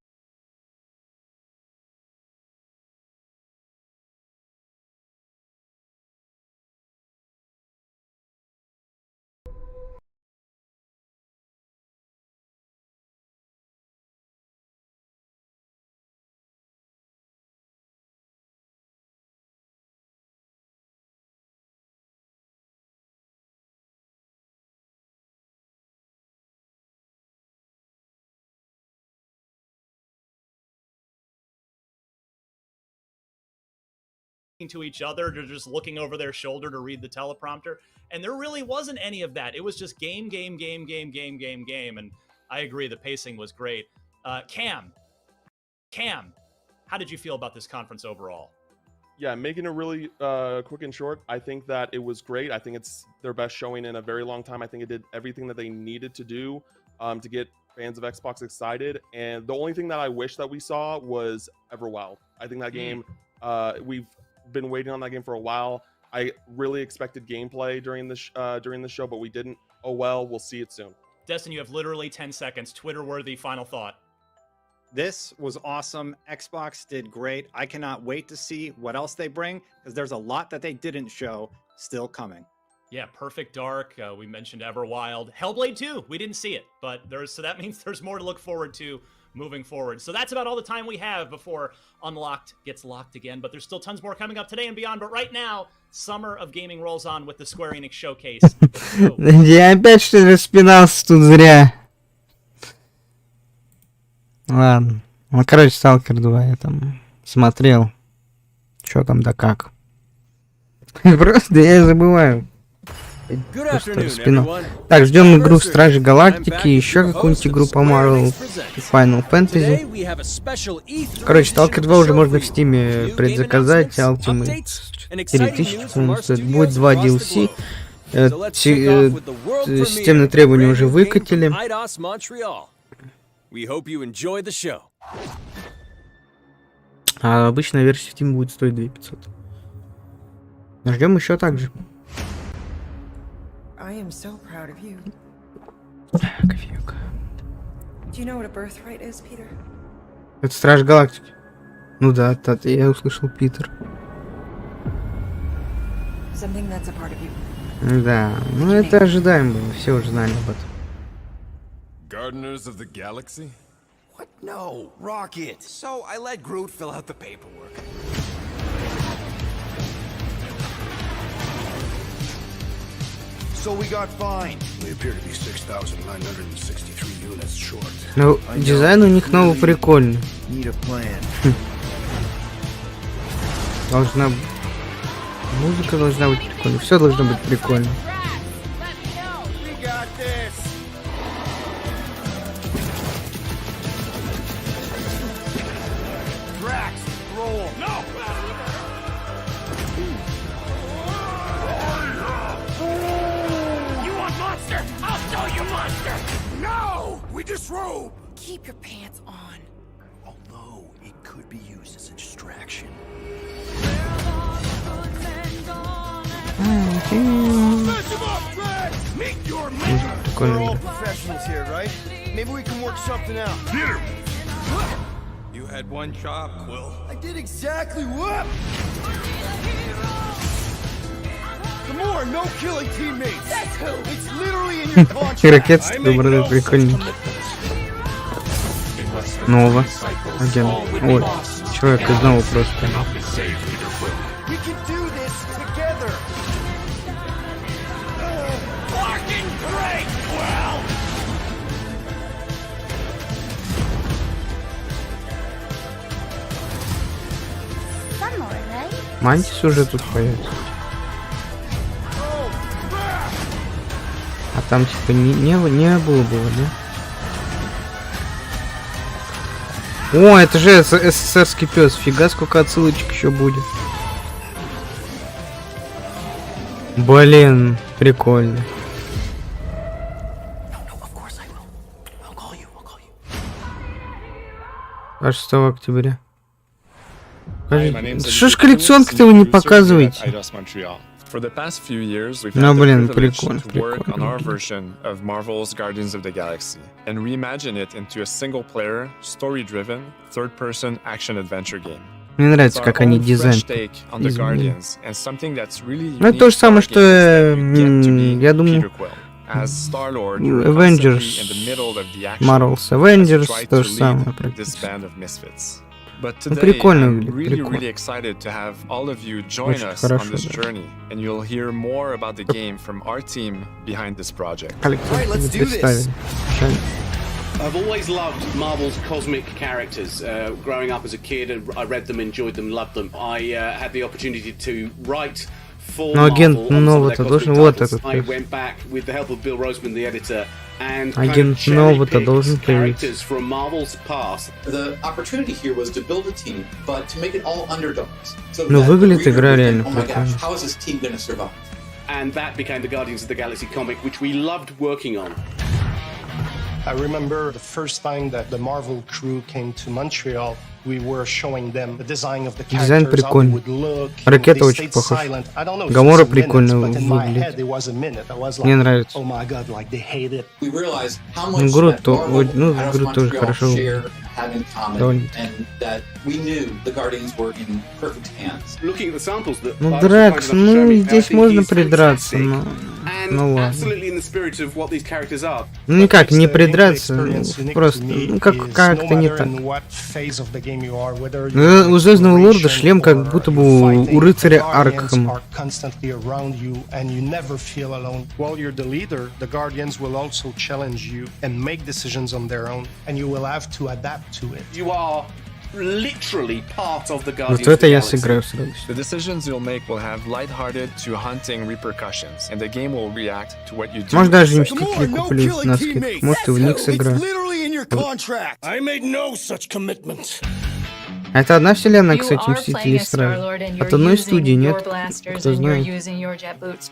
To each other, they're just looking over their shoulder to read the teleprompter, and there really wasn't any of that. It was just game, and I agree, the pacing was great. Cam, how did you feel about this conference overall? Yeah, making it really quick and short, I think that it was great. I think it's their best showing in a very long time. I think it did everything that they needed to do to get fans of Xbox excited, and the only thing that I wish that we saw was Everwild. I think that game, we've been waiting on that game for a while. I really expected gameplay during the show, but we didn't. Oh well, we'll see it soon. Destin, you have literally 10 seconds. Twitter-worthy final thought. This was awesome. Xbox did great. I cannot wait to see what else they bring, because there's a lot that they didn't show still coming. Yeah, Perfect Dark. We mentioned Everwild. Hellblade 2. We didn't see it, but so that means there's more to look forward to moving forward. So that's about all the time we have before Unlocked gets locked again, but there's still tons more coming up today and beyond. But right now, Summer of Gaming rolls on with the Square Enix Showcase. Я опять что ли распинался тут зря. Ладно. Ну, короче, Stalker 2 я там смотрел. Чё там да как. Просто я забываю. Так, ждем игру Стражи Галактики, еще какую-нибудь игру по Marvel Final Fantasy. Короче, Stalker 2 уже можно в Steam предзаказать, Ultimate 4000 стоит. Будет 2 DLC. Системные требования уже выкатили. А обычная версия в Steam будет стоить 2500. Ждем еще также. I am so proud of you. Кофейка. Do you know what a birthright is, Peter? Это Страж Галактики. Ну да, я услышал Питер. Something that's a part of you. Да, ну это ожидаемо было, все уже знали об этом. Gardeners of the Galaxy? What? No, Rocket. So I let Groot fill out the paperwork. So we got fined. We appear to be 6,963 units short. Ну, дизайн у них новый прикольный. Need a plan. Должна... Музыка должна быть прикольной. Все должно быть прикольно. Keep your pants on. Although it could be used as a distraction. Прикольно. Professionals here, right? Maybe we can work something out. Here. You had one job, Quill. I did exactly what? Some more no killing teammates. That's who. It's literally in your contract. Ракет с доброй прикольненький. Нова. Агент. Ой, человек из Нова просто. We can do this together. Fucking great, Quill. Мантис уже тут появится. А там типа не было, да? О, это же СССРский пес. Фига, сколько отсылочек еще будет. Блин, прикольно. А 6 октября. Что ж коллекционка-то вы не показываете? Ну, блин, прикольно, прикольно. Of Marvel's Guardians of the Galaxy and reimagine it into a single-player, story-driven, third-person action-adventure game. Мне нравится, как они дизайн изменили. Ну, это то же самое, что я думаю, Avengers, Marvel's Avengers, то же самое практически. But ну, today, прикольно I'm выглядит, really excited to have all of you join очень us хорошо, on this да. journey, and you'll hear more about the game from our team behind this project. Коллекционку не представили. I've always loved Marvel's cosmic characters. Growing up as a kid, I read them, enjoyed them, loved them. I had the opportunity to write for Но агент Marvel on some of their Нова-то cosmic должен вот titles. этот. I went back with the help of Bill Roseman, the editor, and Агент Нова-то должен появиться. characters from Marvel's past. The opportunity here was to build a team, but to make it all underdogs. So Ну, that выглядит the reader игра would think, реально oh my прикольно. gosh, how is this team going to survive? And that became the Guardians of the Galaxy comic, which we loved working on. I remember the first time that the Marvel crew came to Montreal, we were showing them the design of the Дизайн characters, how they прикольный. would look. Ракета They очень stayed похожа. silent. I don't know if Гамора it's a minute, прикольно but in my выглядит. head it was a minute. I was Мне like, нравится. oh my god, like they hate it. We realized how Ну, much игру that Marvel ну, and игру тоже Montreal хорошо share выглядит. have in common, Довольно. and that we knew the Guardians were in perfect hands. Looking at the samples that Ну, Bartov Дракс, kind enough to show ну, me, I здесь think можно he's придраться, fantastic. но... And Ну ладно. absolutely in the spirit of what these characters are. Ну никак, не Makes the придраться, experience unique просто, to me ну как, is как-то no не matter так. in what phase of the game you are, whether Ну, you're in у Звездного Лорда exploration шлем как or будто бы you're fighting, у рыцаря the Guardians Аркхема. are constantly around you and you never feel alone. While you're the leader, the Guardians will also challenge you and make decisions on their own, and you will have to adapt to it. You are literally part of the Guardians Вот of это the я Galaxy. сыграю с радостью. The decisions you'll make will have lighthearted to hunting repercussions, and the game will react to what you do. Может даже Мстители куплю на скидку. Может и в них сыграю. Literally in your contract. I made no such commitment. А это одна вселенная, кстати, You are Мстители playing as сразу. Star-Lord, and От you're одной using студии, your нет? blasters, Кто and you're знает. using your jet boots.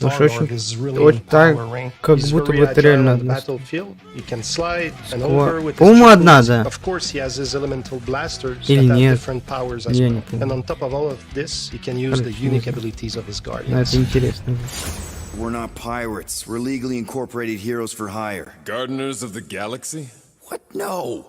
Уж очень так, как будто бы это реально одна студия. Battlefield, you can slide and over with his По-моему, jet одна, boots. да. Of course, he has his elemental blasters Или that have нет. different powers as Я well. не помню. And on top of all of this, he can use the unique abilities of his Ну, Guardians. это интересно. We're not pirates. We're legally incorporated heroes for hire. Gardeners of the Galaxy? What? No.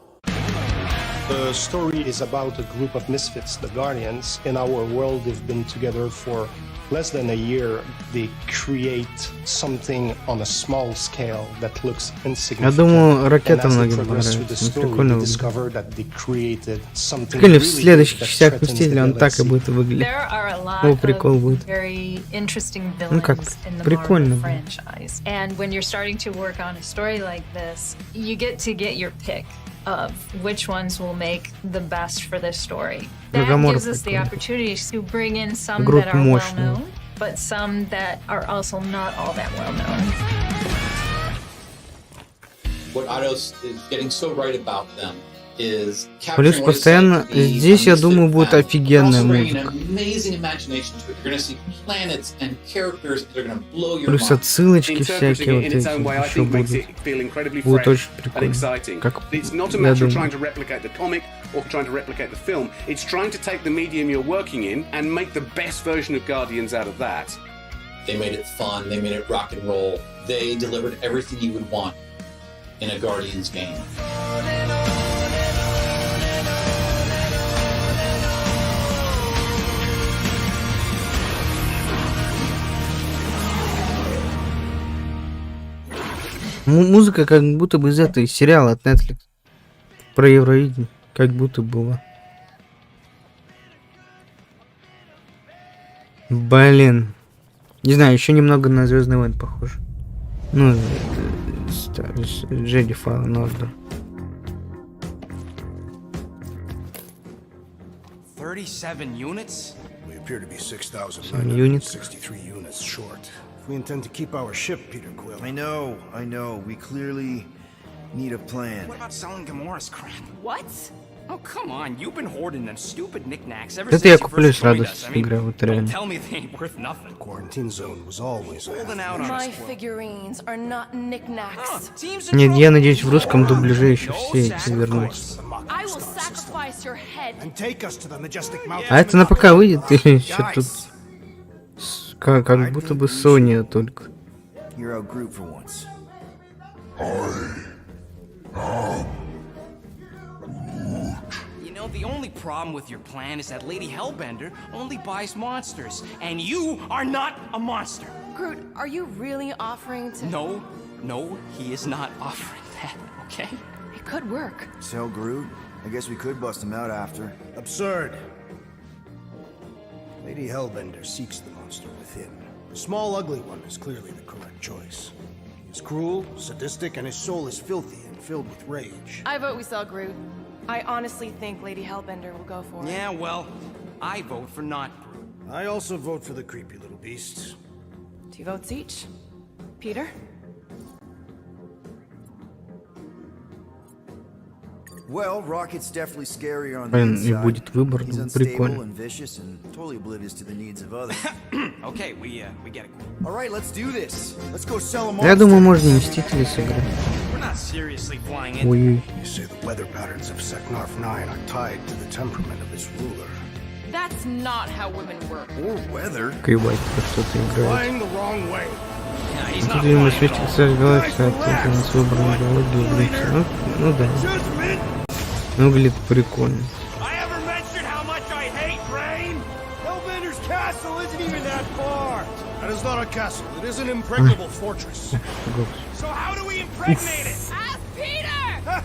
The story is about a group of misfits, the Guardians. In our world, they've been together for less than a year. They create something on a small scale that looks insignificant. Я думаю, And ракета as they многим progress through the понравится. Ну, story, прикольно they выглядит. discover that they created something Прикольно, в really big следующих that частях threatens the Мстителей он так и galaxy. будет выглядеть. There are a lot О, прикол of будет. very interesting Ну как, villains in the прикольно Marvel будет. franchise. And when you're starting to work on a story like this, you get to get your pick of which ones will make the best for this story. That Гамора gives us the прикольный. opportunity to bring in some Группа that are well мощная. known, but some that are also not all that well known. What Eidos is getting so right about them is Плюс capturing what it's постоянно like to be здесь, я a думаю, misfit будет family, but офигенная also bringing an музыка. amazing imagination to it. You're going to see planets and characters that are going to blow your Плюс mind. отсылочки всякие Interpreting вот it in its own way, I эти еще think makes будут. it feel incredibly Будет fresh очень and прикольно. exciting. Как It's not a я matter of думаю. trying to replicate the comic or trying to replicate the film. It's trying to take the medium you're working in and make the best version of Guardians out of that. They made it fun. They made it rock and roll. They delivered everything you would want in a Guardians game. Музыка как будто бы из этой сериала от Netflix про Евровидение, как будто было. Блин, не знаю, еще немного на Звездный войн похоже. Ну, Jedi Fallen Order. 37 units? We appear to be Units. 6,963 units short. If we intend to keep our ship, Peter Quill. I know. We clearly need a plan. What about selling Gamora's crap? What? Oh, come on. You've been hoarding them stupid knickknacks ever Это since я you куплю first с joined us. радостью, I mean, играю, вот don't реально. tell me they ain't worth nothing. Quarantine zone was always Holding out on My us, Quill. figurines are not knickknacks. Нет, я надеюсь, в русском дубляже еще все эти вернутся. I will sacrifice your head. And take us to the majestic mountain. А это на ПК выйдет или что тут? Как будто бы Sony только. You're out group for once. You know, the only problem with your plan is that Lady Hellbender only buys monsters, and you are not a monster. Groot, are you really offering to... No, he is not offering that, okay? It could work. Sell Groot? I guess we could bust him out after. Absurd. Lady Hellbender seeks the monster within. The small, ugly one is clearly the correct choice. He is cruel, sadistic, and his soul is filthy and filled with rage. I vote we sell Groot. I honestly think Lady Hellbender will go for it. Yeah, well, I vote for not Groot. I also vote for the creepy little beast. 2 votes each. Peter? Well, Rocket's definitely scarier on the Блин, и inside. будет выбор, He's ну, unstable прикольно. and vicious and totally oblivious to the needs of others. Okay, we get it. All right, let's do this. Let's go sell him Я думаю, можно и Мстители сыграть. We're not seriously flying in. Ой-ой. You say the weather patterns of Seknarf 9 are tied to the temperament of its ruler. That's not how women work. Or weather. Кайвать, как кто-то играет. Flying the wrong way. Yeah, he's not Тут, видимо, flying at all. светится галактика, от этого нас выбрана биология, убийца. Ну да. Выглядит прикольно. I ever mentioned how much I hate rain? Hellbender's castle isn't even that far. That is not a castle. It is an impregnable fortress. So how do we impregnate it? Ask Peter!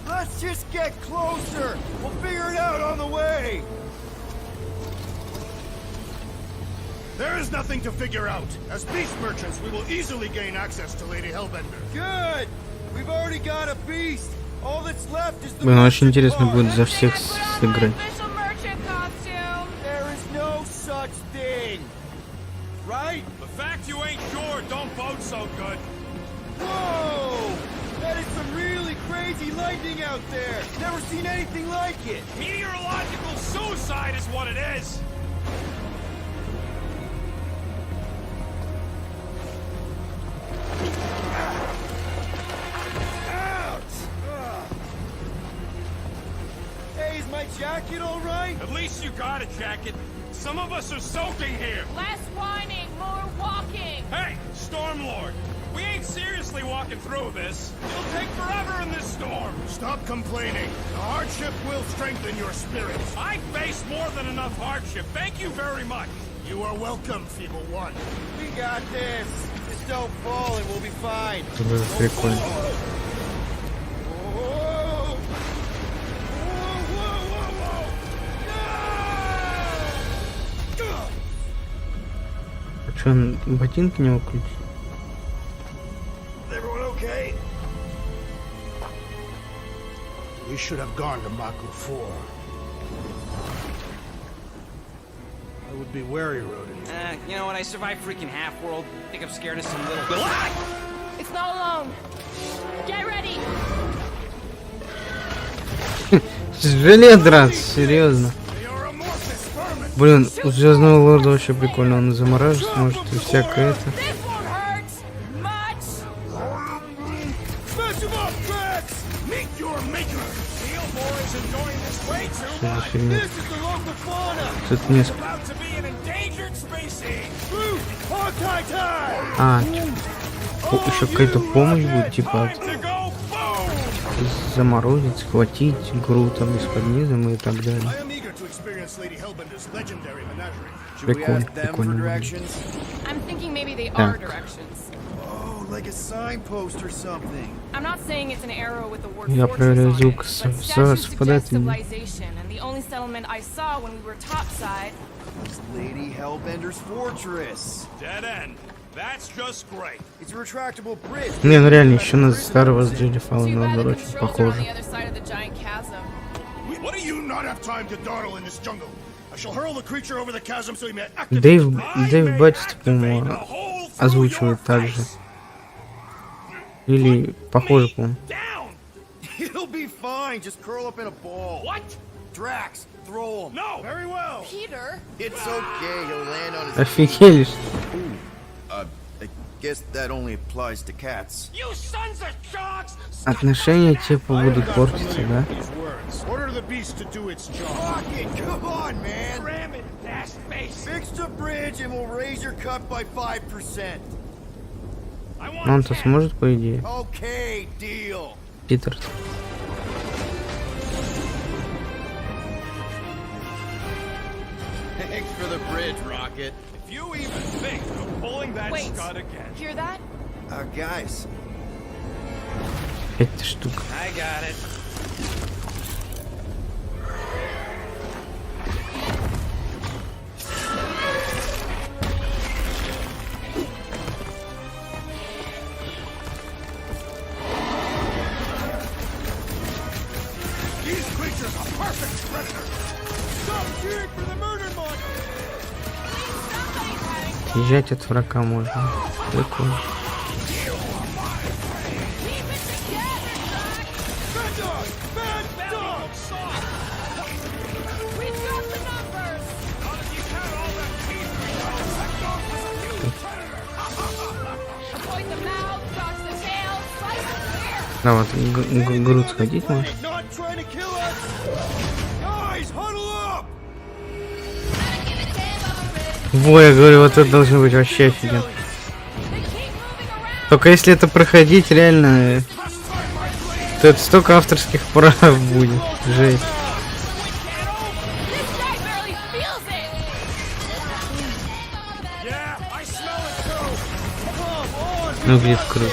Let's just get closer. We'll figure it out on the way. There is nothing to figure out. As beast merchants, we will easily gain access to Lady Hellbender. Good. We've already got a beast. All that's left is the Блин, очень интересно будет за всех сыграть. Official merchant costume. There is no such thing. Right? The fact you ain't sure don't bode so good. Whoa! That is some really crazy lightning out there. Never seen anything like it. Meteorological suicide is what it is. Hey, is my jacket all right? At least you got a jacket. Some of us are soaking here. Less whining, more walking. Hey, Stormlord, we ain't seriously walking through this. It'll take forever in this storm. Stop complaining. The hardship will strengthen your spirits. I faced more than enough hardship. Thank you very much. You are welcome, Feeble One. We got this. Just don't fall and we'll be fine. Это прикольно. Whoa! А что, он ботинки не выключил? Everyone okay? You should have gone to Mako 4. I would be wary, Rodin. You know what? I survived freaking half-world. I think I'm scared of some little... It's not alone. Get ready. Тяжелее драться, серьезно. Блин, у Звездного Лорда вообще прикольно, он замораживает, может и всякое это. Что за фигня? Тут несколько. А, еще какая-то помощь будет, типа заморозить, схватить игру там из-под низом и так далее. Прикольно, прикольно. Так. Я проверяю звук совпадает ли. Lady Hellbender's fortress. Dead end. That's just great. It's a retractable bridge. Не, ну реально еще на старого с Redfall надо очень похоже. What do you not have time to dawdle in this jungle? I shall hurl the creature over the chasm so he may activate. Дэйв Батист, по-моему, озвучивает так же. Или похоже, по-моему. It'll be fine. Just curl up in a ball. What? Drax, throw him. No. Very well. Peter. It's okay. He'll land on his. Офигели, что? I guess that only applies to cats. You sons of sharks! Отношения типа будут портиться, да? Order the beast to do its job. Rocket, come on, man. Ram it, fast face. Fix the bridge and we'll raise your cut by 5%. Он-то сможет, по идее. Okay, deal. Питер. Thanks for the bridge, Rocket. If you even think of pulling that scud again. Hear that? Guys. 5 штук. I got it. These creatures are perfect predators. Stop cheering for the murder monster. Езжать от врага можно. Прикольно. Да, вот груд сходить может. Во, я говорю, вот это должно быть вообще офигенно. Только если это проходить реально, то это столько авторских прав будет. Жесть. Ну, блин, круто.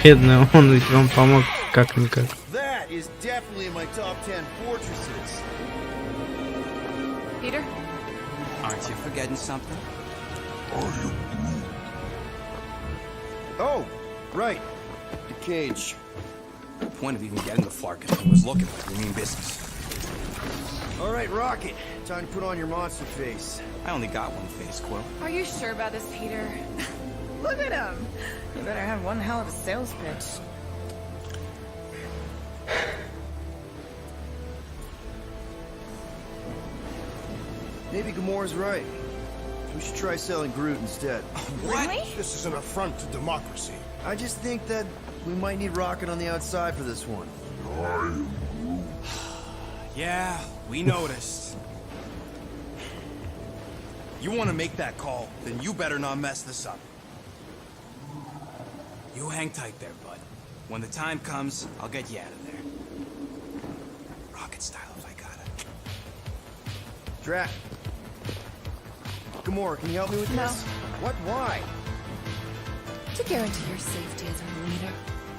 Бедный, он ведь вам помог как-никак. Peter? Aren't you forgetting something? Oh, right. The cage. The point of even getting the Flarkin thing was looking like we mean business. All right, Rocket. Time to put on your monster face. I only got one face, Quill. Are you sure about this, Peter? Look at him. You better have one hell of a sales pitch. Maybe Gamora's right. We should try selling Groot instead. Really? This is an affront to democracy. I just think that we might need Rocket on the outside for this one. Yeah, we noticed. You want to make that call, then you better not mess this up. You hang tight there, bud. When the time comes, I'll get you out of there. Rocket style, if I got it. Drac. Gamora, can you help me with this? What? Why? To guarantee your safety as our leader.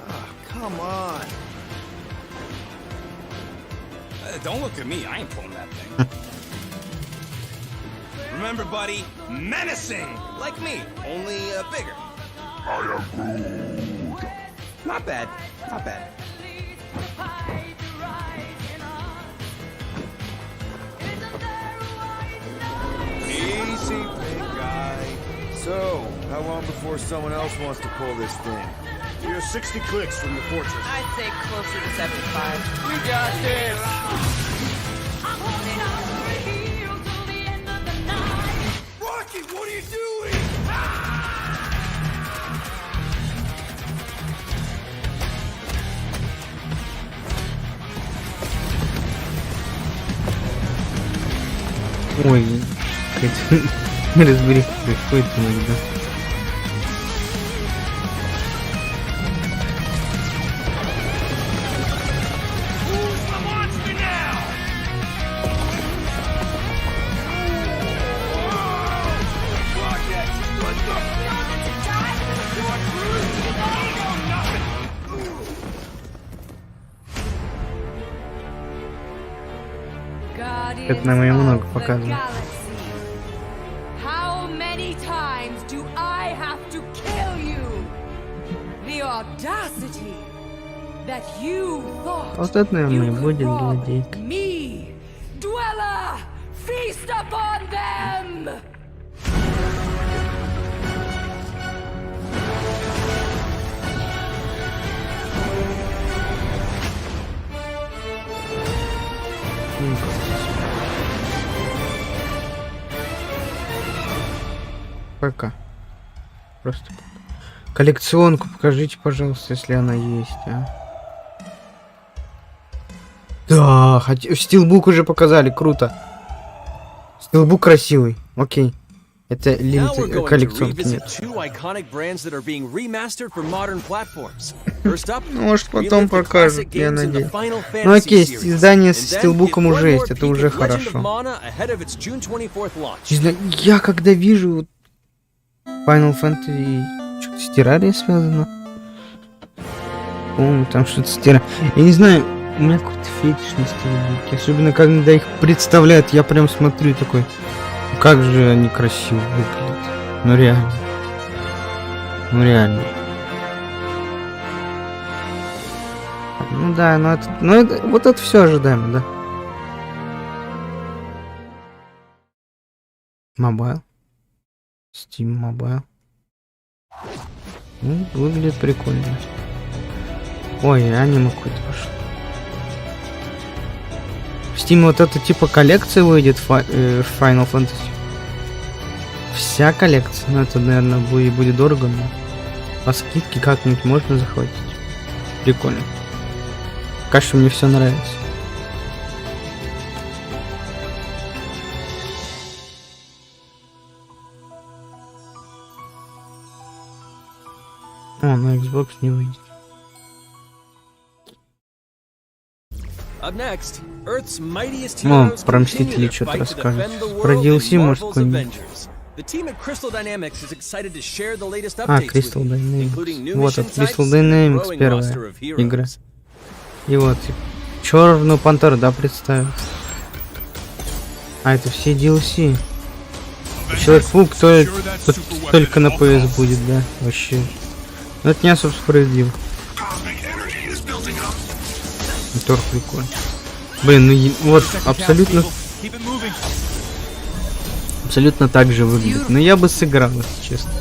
Ah, come on. Don't look at me. I ain't pulling that thing. Remember, buddy, menacing, like me, only bigger. I am Groot. Not bad, not bad. Easy, big guy. So, how long before someone else wants to pull this thing? You're 60 clicks from the fortress. I'd say closer to 75. We got this! Rocky, what are you doing? Ой, не разбери, происходит иногда. Это нам ее много показывает. How many times do I have to kill you? The audacity that you thought Вот это, наверное, и будет rob злодейка. me, dweller, feast upon them. Пока. Просто коллекционку покажите, пожалуйста, если она есть, а. Да, стилбук уже показали, круто. Стилбук красивый, окей. Это лимит коллекционки нет. Может потом покажут, я надеюсь. Ну окей, издание с стилбуком уже есть, это уже хорошо. Не знаю, я когда вижу Final Fantasy, что-то с террарией связано. По-моему, там что-то с террарией. Я не знаю, у меня какой-то фетиш на стилбуке. Особенно когда их представляют, я прям смотрю такой, как же они красиво выглядят. Ну реально. Ну реально. Ну да, вот это все ожидаемо, да. Мобайл. Steam Mobile. Ну, выглядит прикольно. Ой, аниме какое-то пошло. В Steam вот это типа коллекция выйдет Final Fantasy. Вся коллекция. Ну это, наверное, будет дорого, но по скидке как-нибудь можно захватить. Прикольно. Кажется, мне все нравится. О, на Xbox не выйдет. Ну, про Мстителей что-то расскажет. Про DLC, может, какой-нибудь. А, Crystal Dynamics. Вот это Crystal Dynamics первая игра. И вот, Черную Пантеру, да, представил. А, это все DLC. Человек-паук только на PS будет, да, вообще. Но это не особо справедливо. Тор прикольно. Блин, ну вот абсолютно так же выглядит. Но я бы сыграл, если честно.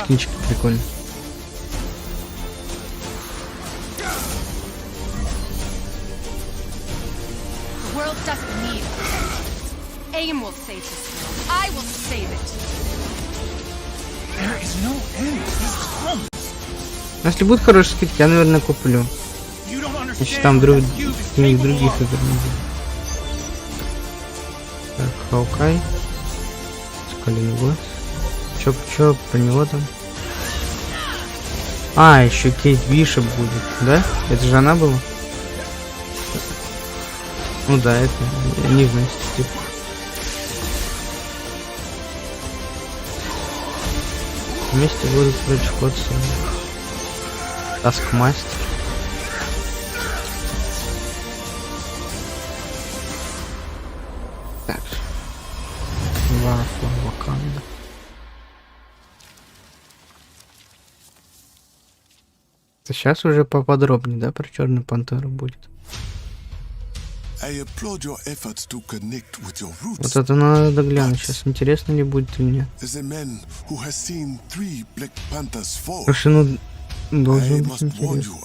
Скинчик прикольный. Aim will save this world. I will save it. There is no end to these crumbs. Если будут хорошие скидки, я, наверное, куплю. Значит, там других игр не будет. Так, Хаукай. Скалиный глаз. Чё про него там? А, еще Кейт Бишоп будет, да? Это же она была? Ну да, это не вместе, типа. Вместе будут прочь Таскмастер. Так. Ваканда. Сейчас уже поподробнее, да, про Черную Пантеру будет. Вот это надо глянуть сейчас. Интересно ли будет или нет. Слушай, ну должен быть интересно.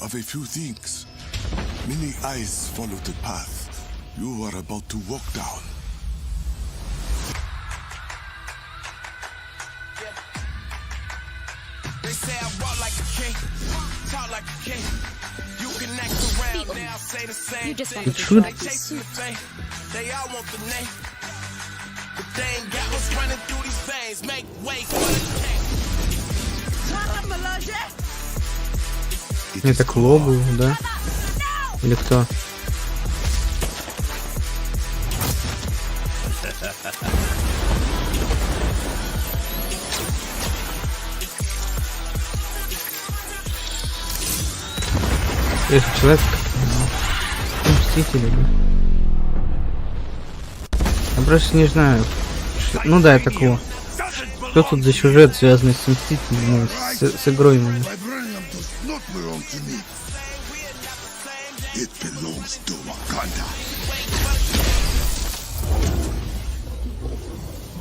Это к логу, да? Или кто? Человек Мстители, да? Я просто не знаю. Ну да, это кло. Что тут за сюжет, связанный с Мстителями, с игрой именно?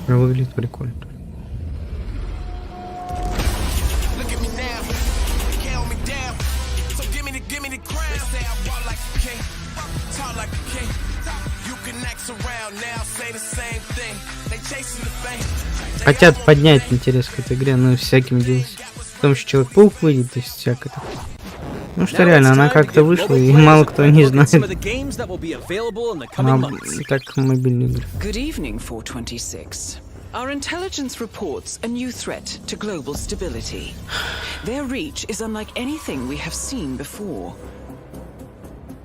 Выглядит прикольно. Хотят поднять интерес к этой игре, но всяким делать. Потом еще Человек-паук выйдет и всякое. Ну что реально, она как-то вышла, и мало кто не знает. Так, мобильные игры. Good evening, 426. Our intelligence reports a new threat to global stability. Their reach is unlike anything we have seen before.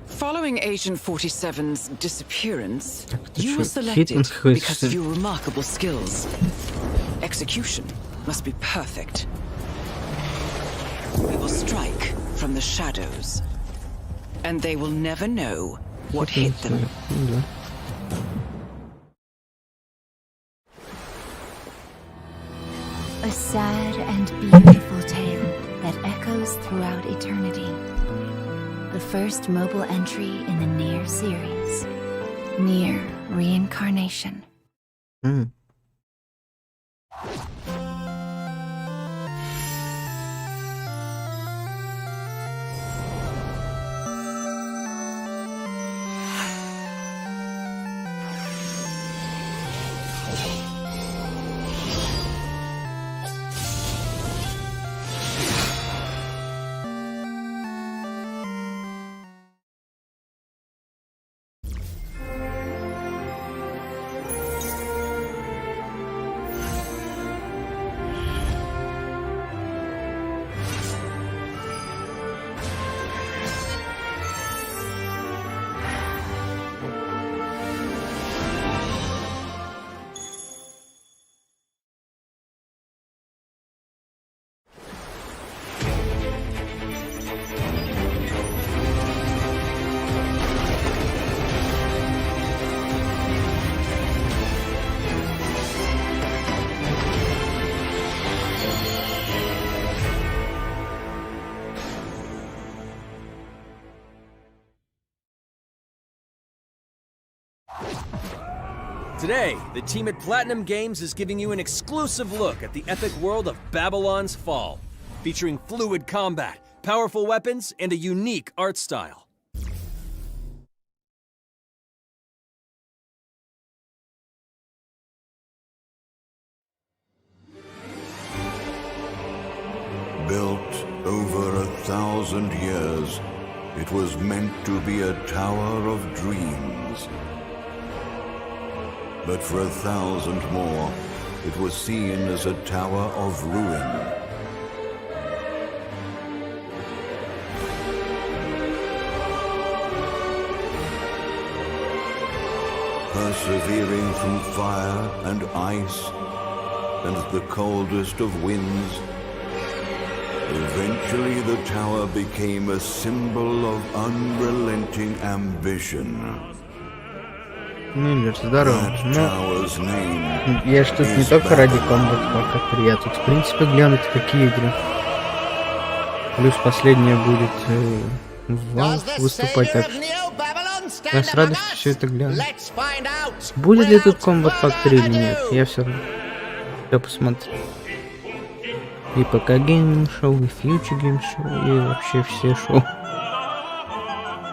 Following Agent 47's disappearance, you were selected because of your remarkable skills. Execution must be perfect. We will strike from the shadows, and they will never know what hit them. A sad and beautiful tale that echoes throughout eternity. The first mobile entry in the NieR series. NieR Reincarnation. Today, the team at Platinum Games is giving you an exclusive look at the epic world of Babylon's Fall, featuring fluid combat, powerful weapons, and a unique art style. Built over 1,000 years, it was meant to be a tower of dreams. But for 1,000 more, it was seen as a tower of ruin. Persevering through fire and ice and the coldest of winds, Eventually, the tower became a symbol of unrelenting ambition. Миллер, здорово. That tower's name Я ж тут не is только ради Babylon. Kombat 3, я тут, в принципе, глянуть, какие игры. Плюс последняя будет в Valve выступать, так что я с радостью все это гляну. Будет ли тут Kombat 3 или нет, я все равно посмотрю. И ПК Гейминг Шоу, и Фьючер Гейм Шоу, и вообще все шоу.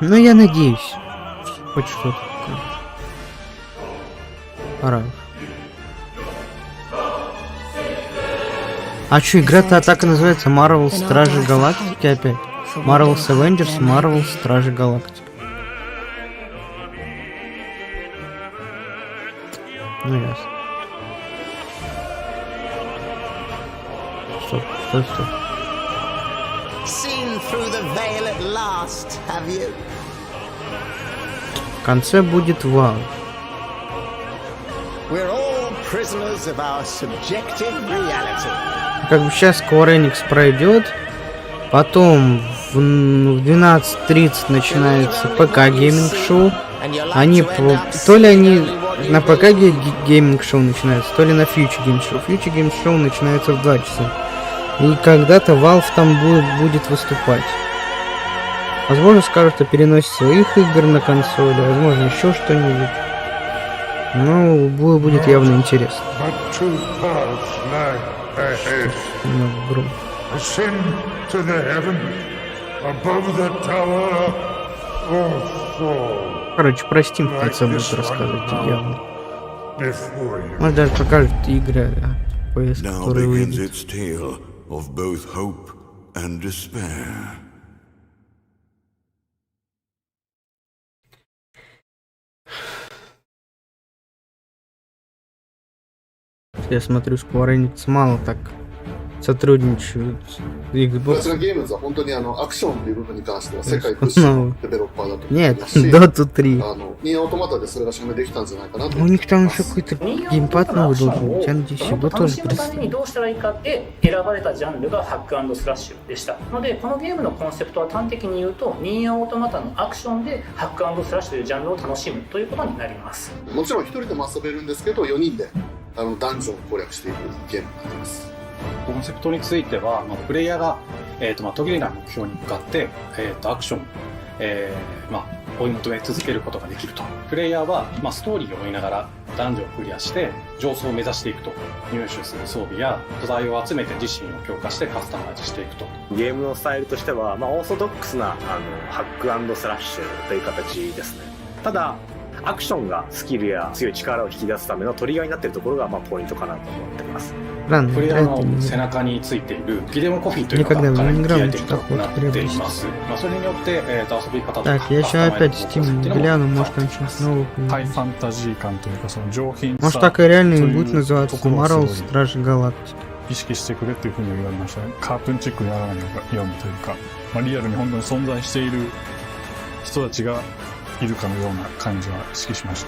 Но я надеюсь, хоть что-то такое. Пора. А чё, игра-то так и называется? Marvel Стражи Галактики опять? Marvel's Avengers, Marvel Стражи Галактики. Ну ясно. Стоп. В конце будет вау. Как бы сейчас Square Enix пройдет, потом в 12:30 начинается ПК Гейминг Шоу. То ли они на ПК Гейминг Шоу начинаются, то ли на Фьючер Гейм Шоу. Фьючер Гейм Шоу начинается в 2 часа. И когда-то Valve там будет выступать. Возможно, скажут о переносе своих игр на консоли, возможно, еще что-нибудь. Ну, будет явно интересно. Короче, про Steam в конце будет рассказывать явно. Может, даже покажут игры PS, которые выйдут. Of both hope and despair. Я смотрю, Square Enix мало так сотрудничают с Xbox. Нет, Dota 3. У них там еще какой-то геймпад новый должен быть. Я надеюсь, его тоже представят.コンセプトについては、プレイヤーが、途切れない目標に向かって、アクション、追い求め続けることができると。プレイヤーは、ストーリーを追いながらダンジョンをクリアして上層を目指していくと。入手する装備や素材を集めて自身を強化してカスタマイズしていくと。ゲームのスタイルとしては、オーソドックスなハック&スラッシュという形ですね。ただアクションがスキルや強い力を引き出すためのトリガーになっているところがポイントかなと思っています。プレイヤーの背中についているギデモコピーというのがかなり気合い的となっています。それによって遊び方とかカスタマイズをするっていうのもハイファンタジー感というかその上品さ、 Может, так и реально и будет называться Marvel Стражи Галактики. 意識してくれっていうふうに言われましたね。カートゥーンチックにやらないようにというか、リアルに本当に存在している人たちがいるかのような感じは意識しました。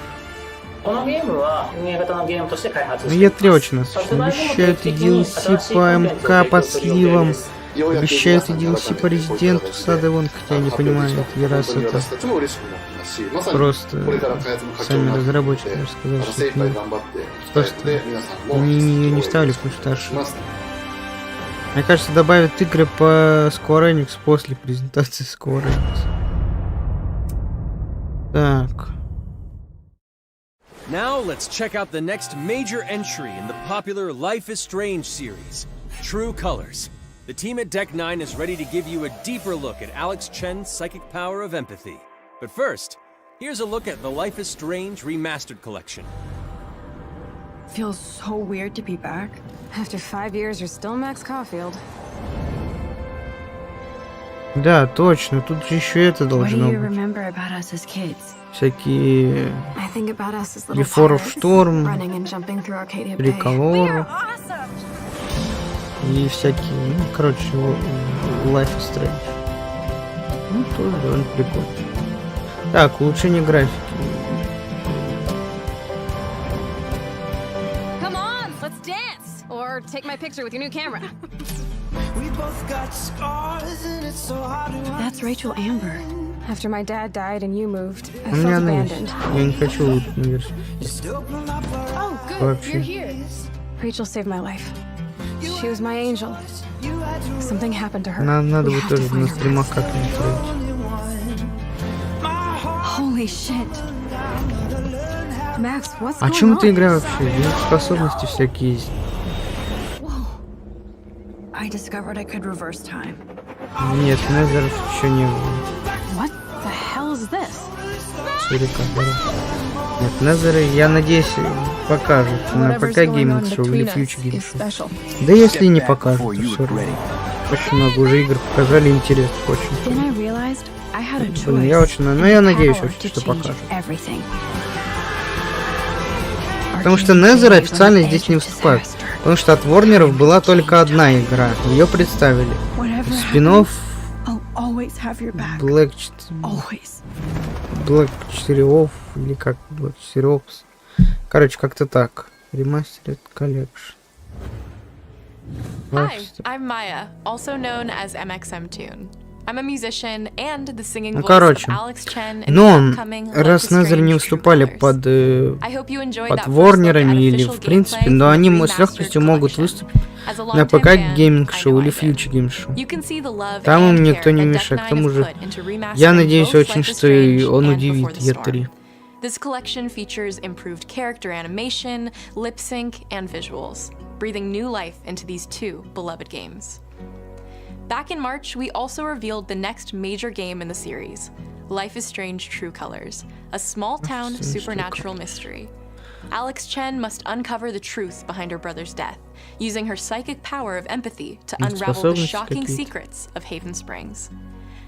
このゲームは運営型のゲームとして開発しています。Я 3 очень насыщенно. Обещают DLC по МК под сливом. Обещают DLC по Резиденту Садовон, хотя я не понимаю, это раз это просто сами разработчики сказали, что это просто они ее не ставили, потому что ошибка. Мне кажется, добавят игры по Square Enix после презентации Square Enix. Так. Now let's check out the next major entry in the popular Life is Strange series, True Colors. The team at Deck 9 is ready to give you a deeper look at Alex Chen's psychic power of empathy. But first, here's a look at the Life is Strange Remastered Collection. Feels so weird to be back. After 5 years, you're still Max Caulfield. Да, точно. Тут же еще это должно быть. Всякие Before of Storm, Tricolor и всякие, короче, Life is Strange. Ну, тоже довольно прикольно. Так, улучшение графики. Come on, let's dance! Or take my picture with your new camera. That's Rachel Amber. After my dad died and you moved, I У меня felt она есть. abandoned. Я не хочу улучшенную версию. Oh, good. Вообще. You're here. Rachel saved my life. She was my angel. Something happened to her. Нам надо We будет have to тоже find на her. стримах как-нибудь пройти. Holy shit. Max, what's А going чем on? эта игра вообще? У них способности всякие есть. I discovered I could reverse time. Нет, Незеров еще не было. What the hell is this? Нет, Незеры, я надеюсь, покажут на ПК Gaming Show или Future Game Show. Да если не покажут, то все равно. Очень много уже игр показали, интересно очень. Then I realized I had a choice. Блин, я очень, но я надеюсь Power очень, to что change покажут. everything. Потому что Незеры официально здесь не выступают. Потому что от Ворнеров была только одна игра. Ее представили. Спин-офф Black 4 Off или как Black 4 Ops. Короче, как-то так. Remastered Collection. Hi, I'm Maya, also known as MXMTune. I'm a musician and the singing voice of Alex Chen in the upcoming раз Незер не выступали под Ворнерами или в принципе, но они с легкостью могут выступить на ПК Gaming Show или Future Game Show. Там им никто не мешает. К тому же, я надеюсь очень, что он удивит E3. This collection features improved character animation, lip sync, and visuals, breathing new life into these two beloved games. Back in March, we also revealed the next major game in the series, Life is Strange: True Colors, a small-town supernatural mystery. Alex Chen must uncover the truth behind her brother's death, using her psychic power of empathy to unravel the shocking secrets of Haven Springs.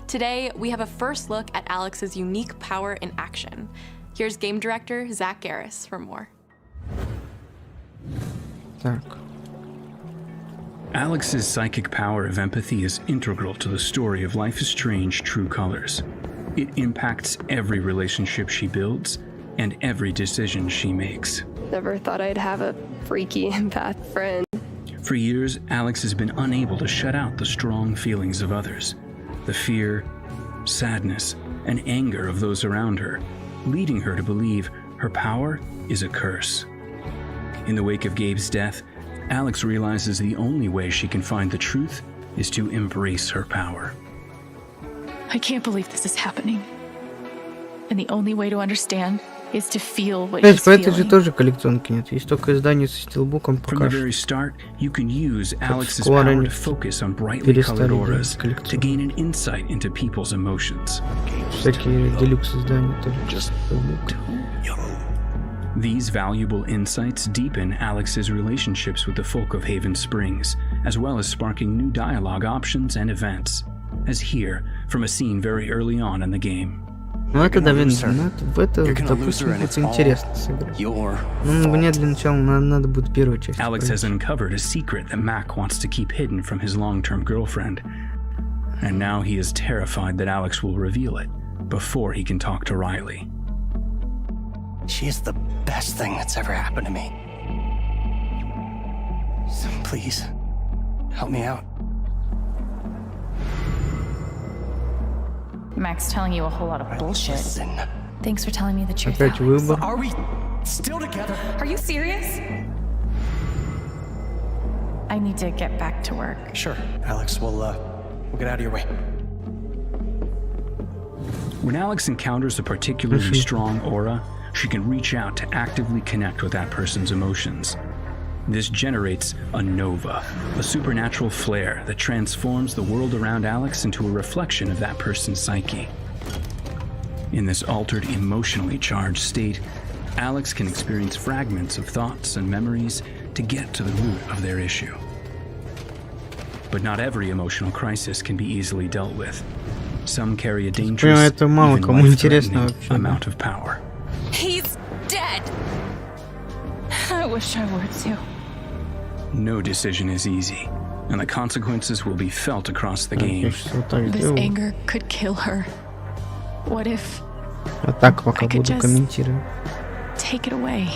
Today, we have a first look at Alex's unique power in action. Here's game director Zach Garris for more. Alex's psychic power of empathy is integral to the story of Life is Strange: True Colors. It impacts every relationship she builds and every decision she makes. Never thought I'd have a freaky empath friend. For years, Alex has been unable to shut out the strong feelings of others, the fear, sadness, and anger of those around her, leading her to believe her power is a curse. In the wake of Gabe's death, Alex realizes the only way she can find the truth is to embrace her power. I can't believe this is happening. And the only way to understand is to feel what he's по этой же feeling. тоже коллекционки нет. Есть только издание со стилбуком From the пока что. very start, you can use Alex's Square power to Enix focus on brightly colored перестали auras делать to gain an insight into people's emotions. Всякие делюкс издания тоже. These valuable insights deepen Alex's relationships with the folk of Haven Springs, as well as sparking new dialogue options and events, as here from a scene very early on in the game. Ну это, в это, допустим, это интересно сыграть. Ну, мне для начала надо будет первую часть. Alex has uncovered a secret that Mac wants to keep hidden from his long-term girlfriend. And now he is terrified that Alex will reveal it before he can talk to Riley. She is the best thing that's ever happened to me. So please, help me out. Mac's telling you a whole lot of bullshit. Thanks for telling me the truth. Опять выбор. Are we still together? Are you serious? I need to get back to work. Sure, Alex, we'll get out of your way. When Alex encounters a particularly strong aura, she can reach out to actively connect with that person's emotions. This generates a nova, a supernatural flare that transforms the world around Alex into a reflection of that person's psyche. In this altered, emotionally charged state, Alex can experience fragments of thoughts and memories to get to the root of their issue. But not every emotional crisis can be easily dealt with. Some carry a dangerous, even life-threatening amount of power. He's dead! I wish I were too. No decision is easy, and the consequences will be felt across the game. This anger could kill her. What if Вот так пока буду комментировать. take it away?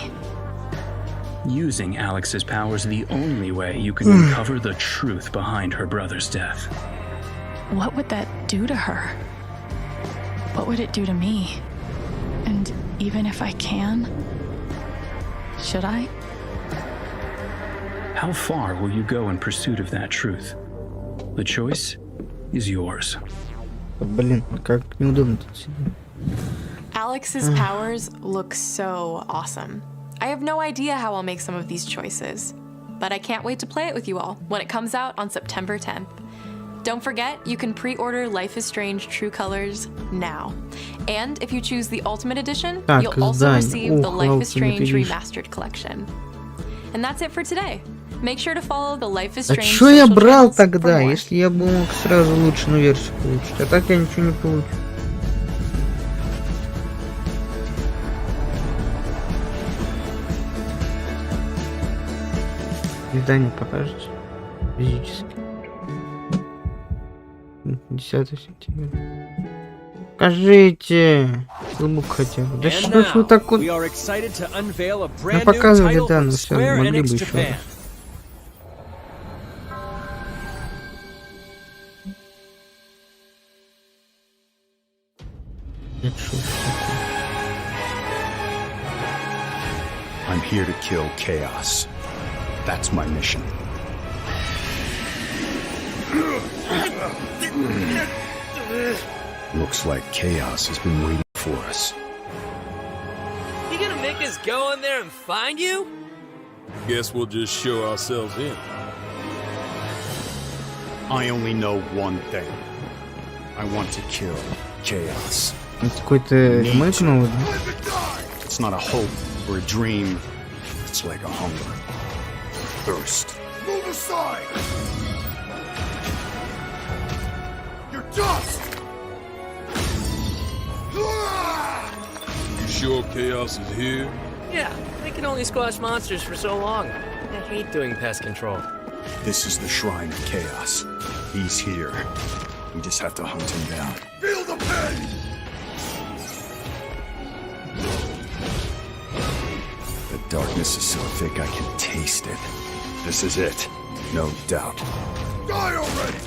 Using Alex's powers the only way you can uncover the truth behind her brother's death. What would that do to her? What would it do to me? And even if I can, should I? How far will you go in pursuit of that truth? The choice is yours. Блин, как неудобно тут сидеть. Alex's powers look so awesome. I have no idea how I'll make some of these choices, but I can't wait to play it with you all when it comes out on September 10th. Don't forget, you can pre-order Life is Strange True Colors now. And if you choose the Ultimate Edition, you'll also receive the Life is Strange Remastered Collection. And that's it for today. Make sure to follow the Life is Strange. А чё я брал тогда, если я бы мог сразу улучшенную версию получить? А так я ничего не получу. Издание покажете физически. 10 сентября. Покажите ссылку хотя бы. Да что ж вы так вот... Ну показывали, да, но все, могли бы еще раз. I'm here to kill chaos. That's my mission. Looks like chaos has been waiting for us. You gonna make us go in there and find you? Guess we'll just show ourselves in. I only know one thing. I want to kill chaos. Какой-то ремейк новый, да? It's not a hope or a dream. It's like a hunger. Thirst. Move aside! You're dust! You sure chaos is here? Yeah, they can only squash monsters for so long. I hate doing pest control. This is the shrine of chaos. He's here. We just have to hunt him down. Feel the pain! The darkness is so thick I can taste it. This is it. No doubt. Die already!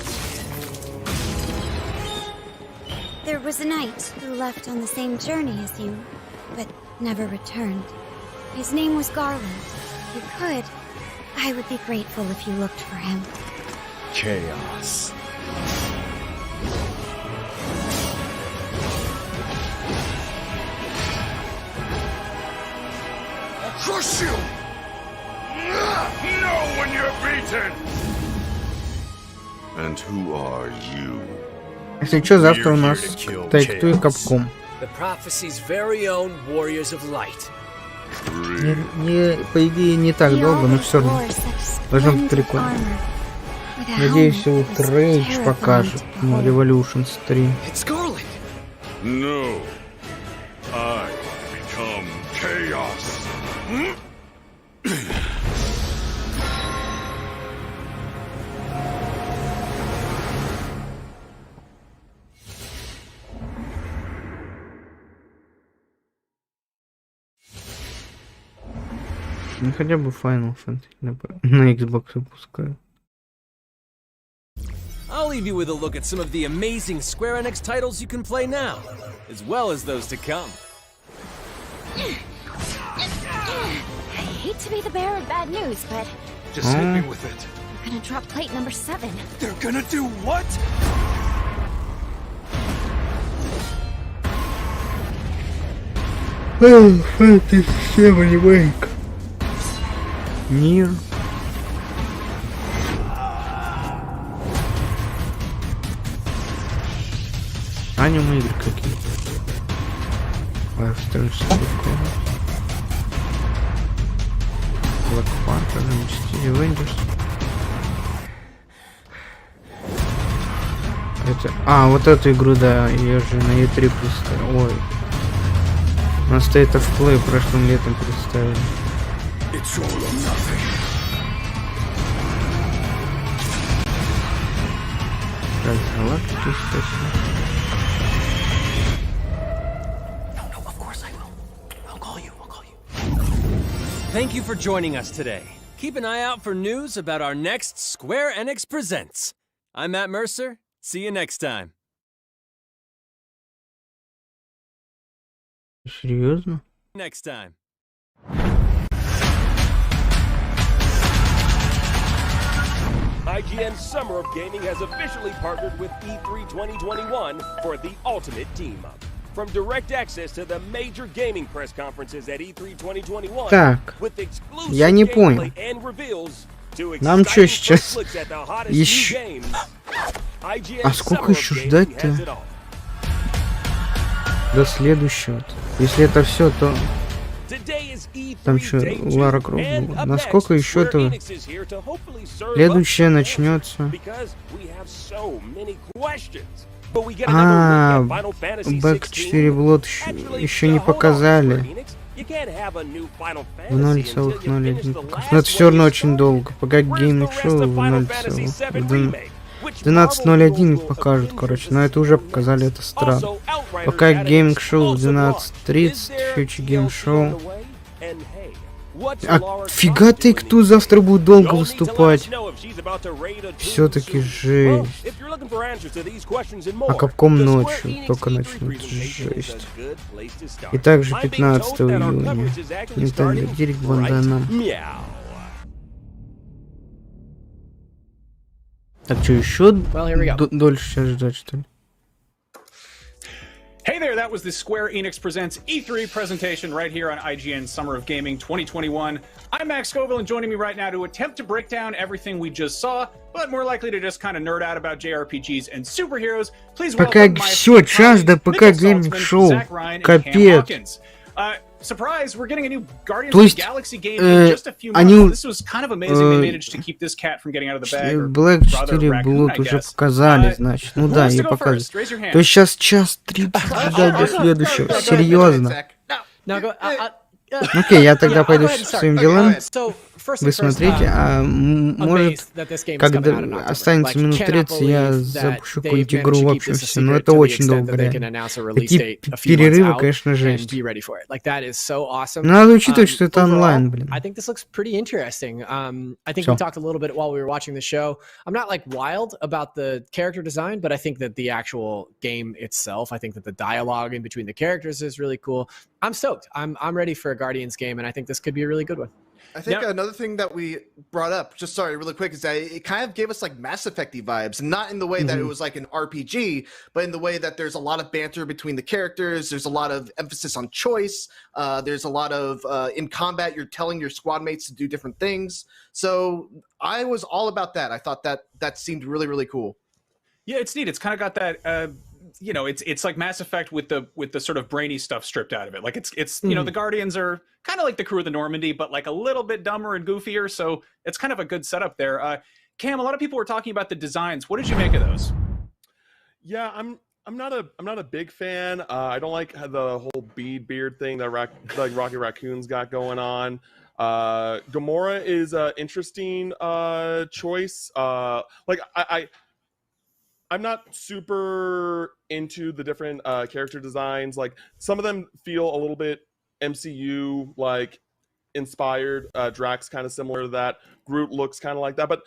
There was a knight who left on the same journey as you, but never returned. His name was Garland. If you could, I would be grateful if you looked for him. Chaos. I'll crush you! Know when you're beaten! And who are you? Если что, завтра у нас Take-Two и Capcom. The prophecy's very own warriors of light. По идее, не так долго, но все равно. Должно быть прикольно. Надеюсь, его Рейдж покажет. Ну, Revolution 3. No. I become chaos. Ну хотя бы Final Fantasy на Xbox выпускают. I'll leave you with a look at some of the amazing Square Enix titles you can play now, as well as those to come. I hate to be the bearer of bad news, but... Just hit me with it. We're gonna drop plate number 7. They're gonna do what? Fantasy 7 ремейк. Мир. Аниме игры какие-то. Life is Strange Black Panther, Avengers. Это... А, вот эту игру, да, ее же на E3 представили. Ой. На State-of-Play прошлым летом представили. It's all or nothing. No, of course I will. I'll call you. Thank you for joining us today. Keep an eye out for news about our next Square Enix Presents. I'm Matt Mercer. See you next time. Серьезно? Next time. IGN's Summer of Gaming has officially partnered with E3 2021 for the ultimate team-up. From direct access to the major gaming press conferences at E3 2021, Так, with exclusive я не gameplay понял. and reveals to Нам что exciting сейчас? first looks at the hottest Еще... new games, IGN's А сколько Summer of еще Gaming ждать-то? has it all. До следующего-то. Если это все, то... Там что, Лара Крофт была? Насколько еще-то... Следующее начнется... А, Бэк 4 Blood еще не показали. В 0,01 покажут. Но это все равно очень долго. Пока гейминг-шоу в 12.01 покажут, короче. Но это уже показали, это странно. Пока гейминг-шоу в 12.30, фьючер гейм-шоу. А фига Take-Two завтра будет долго выступать. Все-таки жесть. А Capcom ночью только начнут. Жесть. И также 15 июня. Nintendo Direct Бандана. Так что, еще дольше сейчас ждать, что ли? Hey there, that was the Square Enix Presents E3 presentation right here on IGN Summer of Gaming 2021. I'm Max Scoville, and joining me right now to attempt to break down everything we just saw, but more likely to just kind of nerd out about JRPGs and superheroes, please welcome my esteemed colleagues, Nick Saltzman, Zach Ryan, and Cam Hawkins. Surprise, we're getting a new Guardians of the Galaxy game in just a few months. This was kind of amazing they managed to keep this cat from getting out of the bag. Black 4 Blood уже показали, значит. Ну да, не показывали. То есть сейчас час 30 ждать до следующего. Серьезно. Окей, я тогда пойду своим делам. Вы смотрите, а может, когда останется минут 30, я запущу какую-нибудь игру в общем все. Но это очень долго, реально. Такие перерывы, конечно, жесть. Надо учитывать, что это онлайн, блин. I think this looks pretty interesting. I think we talked a little bit while we were watching the show. I'm not like wild about the character design, but I think that the actual game itself, I think that the dialogue in between the characters is really cool. I'm stoked. I'm ready for a Guardians game, and I think this could be a really good one. I think another thing that we brought up, just sorry, really quick, is that it kind of gave us like Mass Effect-y vibes, not in the way that it was like an RPG, but in the way that there's a lot of banter between the characters. There's a lot of emphasis on choice. There's a lot of in combat, you're telling your squad mates to do different things. So I was all about that. I thought that seemed really, really cool. Yeah, it's neat. It's kind of got that. You know, it's like Mass Effect with the sort of brainy stuff stripped out of it. Like it's you know, the Guardians are kind of like the crew of the Normandy, but like a little bit dumber and goofier. So it's kind of a good setup there. Cam, a lot of people were talking about the designs. What did you make of those? Yeah, I'm not a big fan. I don't like the whole beard thing that like Rocky Raccoon's got going on. Gamora is an interesting choice. Like I'm not super into the different character designs. Like some of them feel a little bit MCU like inspired. Drax kind of similar to that. Groot looks kind of like that. But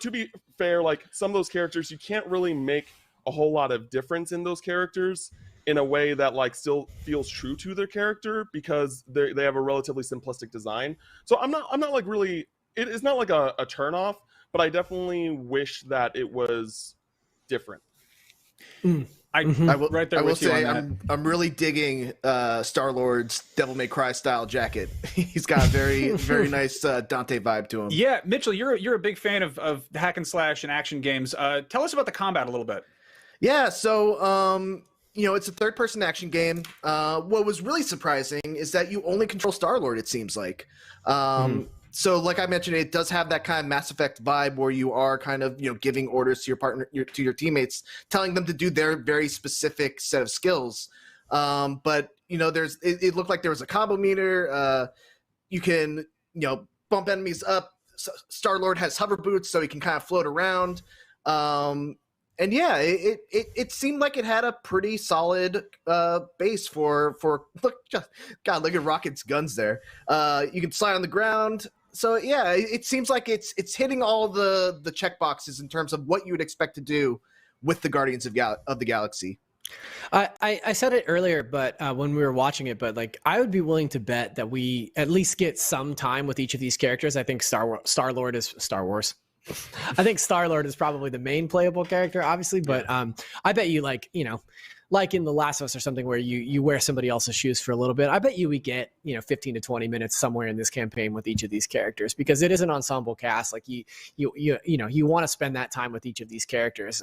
to be fair, like some of those characters, you can't really make a whole lot of difference in those characters in a way that like still feels true to their character because they have a relatively simplistic design. So I'm not like really. It's not like a turn off, but I definitely wish that it was different. I will say I'm really digging Star-Lord's Devil May Cry style jacket. He's got a very very nice Dante vibe to him. Yeah, Mitchell, you're a big fan of hack and slash and action games. Tell us about the combat a little bit. Yeah, so you know, it's a third-person action game. What was really surprising is that you only control Star-Lord, it seems like. So like I mentioned, it does have that kind of Mass Effect vibe where you are kind of, you know, giving orders to your partner, to your teammates, telling them to do their very specific set of skills. But, you know, it looked like there was a combo meter. You can, you know, bump enemies up. Star-Lord has hover boots, so he can kind of float around. And yeah, it seemed like it had a pretty solid base for look at Rocket's guns there. You can slide on the ground. So yeah, it seems like it's hitting all the check boxes in terms of what you would expect to do with the Guardians of the Galaxy. I said it earlier, but when we were watching it, but like I would be willing to bet that we at least get some time with each of these characters. I think Star-Lord is Star Wars. I think Star-Lord is probably the main playable character, obviously, but I bet you like in The Last of Us or something where you wear somebody else's shoes for a little bit. I bet you we get 15 to 20 minutes somewhere in this campaign with each of these characters, because it is an ensemble cast. Like you want to spend that time with each of these characters,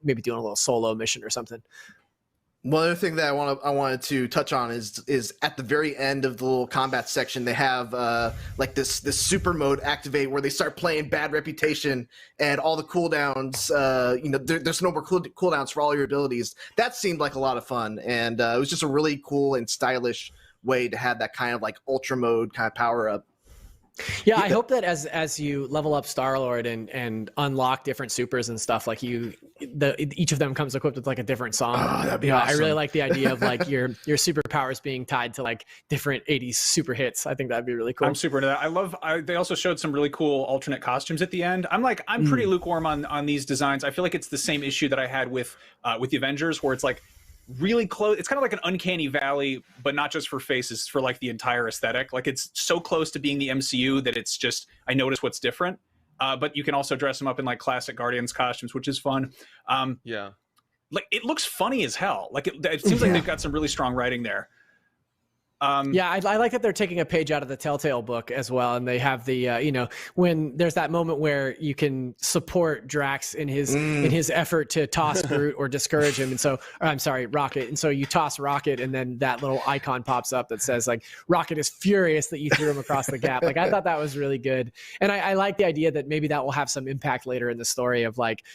maybe doing a little solo mission or something. One other thing that I wanted to touch on is at the very end of the little combat section, they have like this super mode activate where they start playing Bad Reputation, and all the cooldowns. There's no more cooldowns for all your abilities. That seemed like a lot of fun, and it was just a really cool and stylish way to have that kind of like ultra mode kind of power up. Yeah, I hope that as you level up Star-Lord and unlock different supers and stuff, like each of them comes equipped with like a different song. Oh, that'd be awesome. I really like the idea of like your superpowers being tied to like different 80s super hits. I think that'd be really cool. I'm super into that. They also showed some really cool alternate costumes at the end. I'm pretty lukewarm on these designs. I feel like it's the same issue that I had with the Avengers, where it's like really close. It's kind of like an uncanny valley, but not just for faces, for like the entire aesthetic. Like it's so close to being the MCU that it's just, I notice what's different. But you can also dress them up in like classic Guardians costumes, which is fun. Like it looks funny as hell. Like it seems like they've got some really strong writing there. I like that they're taking a page out of the Telltale book as well, and they have the when there's that moment where you can support Drax in his effort to toss Groot or discourage him, and so Rocket, and so you toss Rocket, and then that little icon pops up that says like Rocket is furious that you threw him across the gap. Like I thought that was really good, and I like the idea that maybe that will have some impact later in the story of like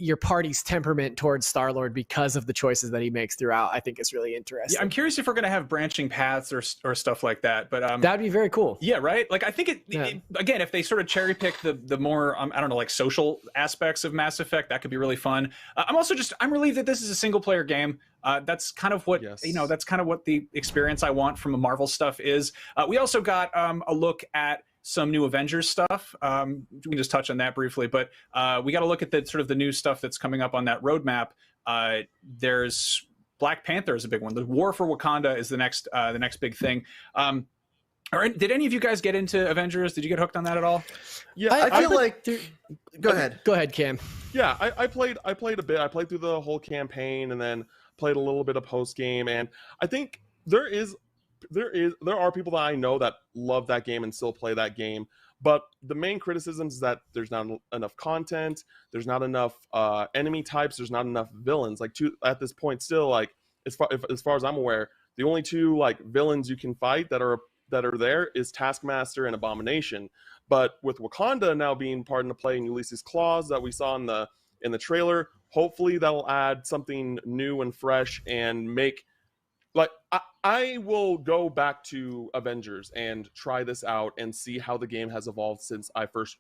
your party's temperament towards Star-Lord because of the choices that he makes throughout. I think is really interesting. Yeah, I'm curious if we're going to have branching paths or stuff like that. But that'd be very cool. Yeah, right. Like I think it again, if they sort of cherry pick the more I don't know, like social aspects of Mass Effect, that could be really fun. I'm relieved that this is a single player game. That's kind of what that's kind of what the experience I want from a Marvel stuff is. We also got a look at some new Avengers stuff. We can just touch on that briefly, but we got to look at the sort of the new stuff that's coming up on that roadmap. There's Black Panther is a big one. The War for Wakanda is the next big thing. All right, did any of you guys get into Avengers? Did you get hooked on that at all? Yeah, I feel like. Go ahead, Cam. Yeah, I played a bit. I played through the whole campaign and then played a little bit of post game, and I think there are people that I know that love that game and still play that game, but the main criticism is that there's not enough content, there's not enough enemy types, there's not enough villains. Like at this point still, like as far as I'm aware, the only two like villains you can fight that are there is Taskmaster and Abomination. But with Wakanda now being part in the play, and Ulysses Claus that we saw in the trailer, hopefully that'll add something new and fresh and make like I will go back to Avengers and try this out and see how the game has evolved since I first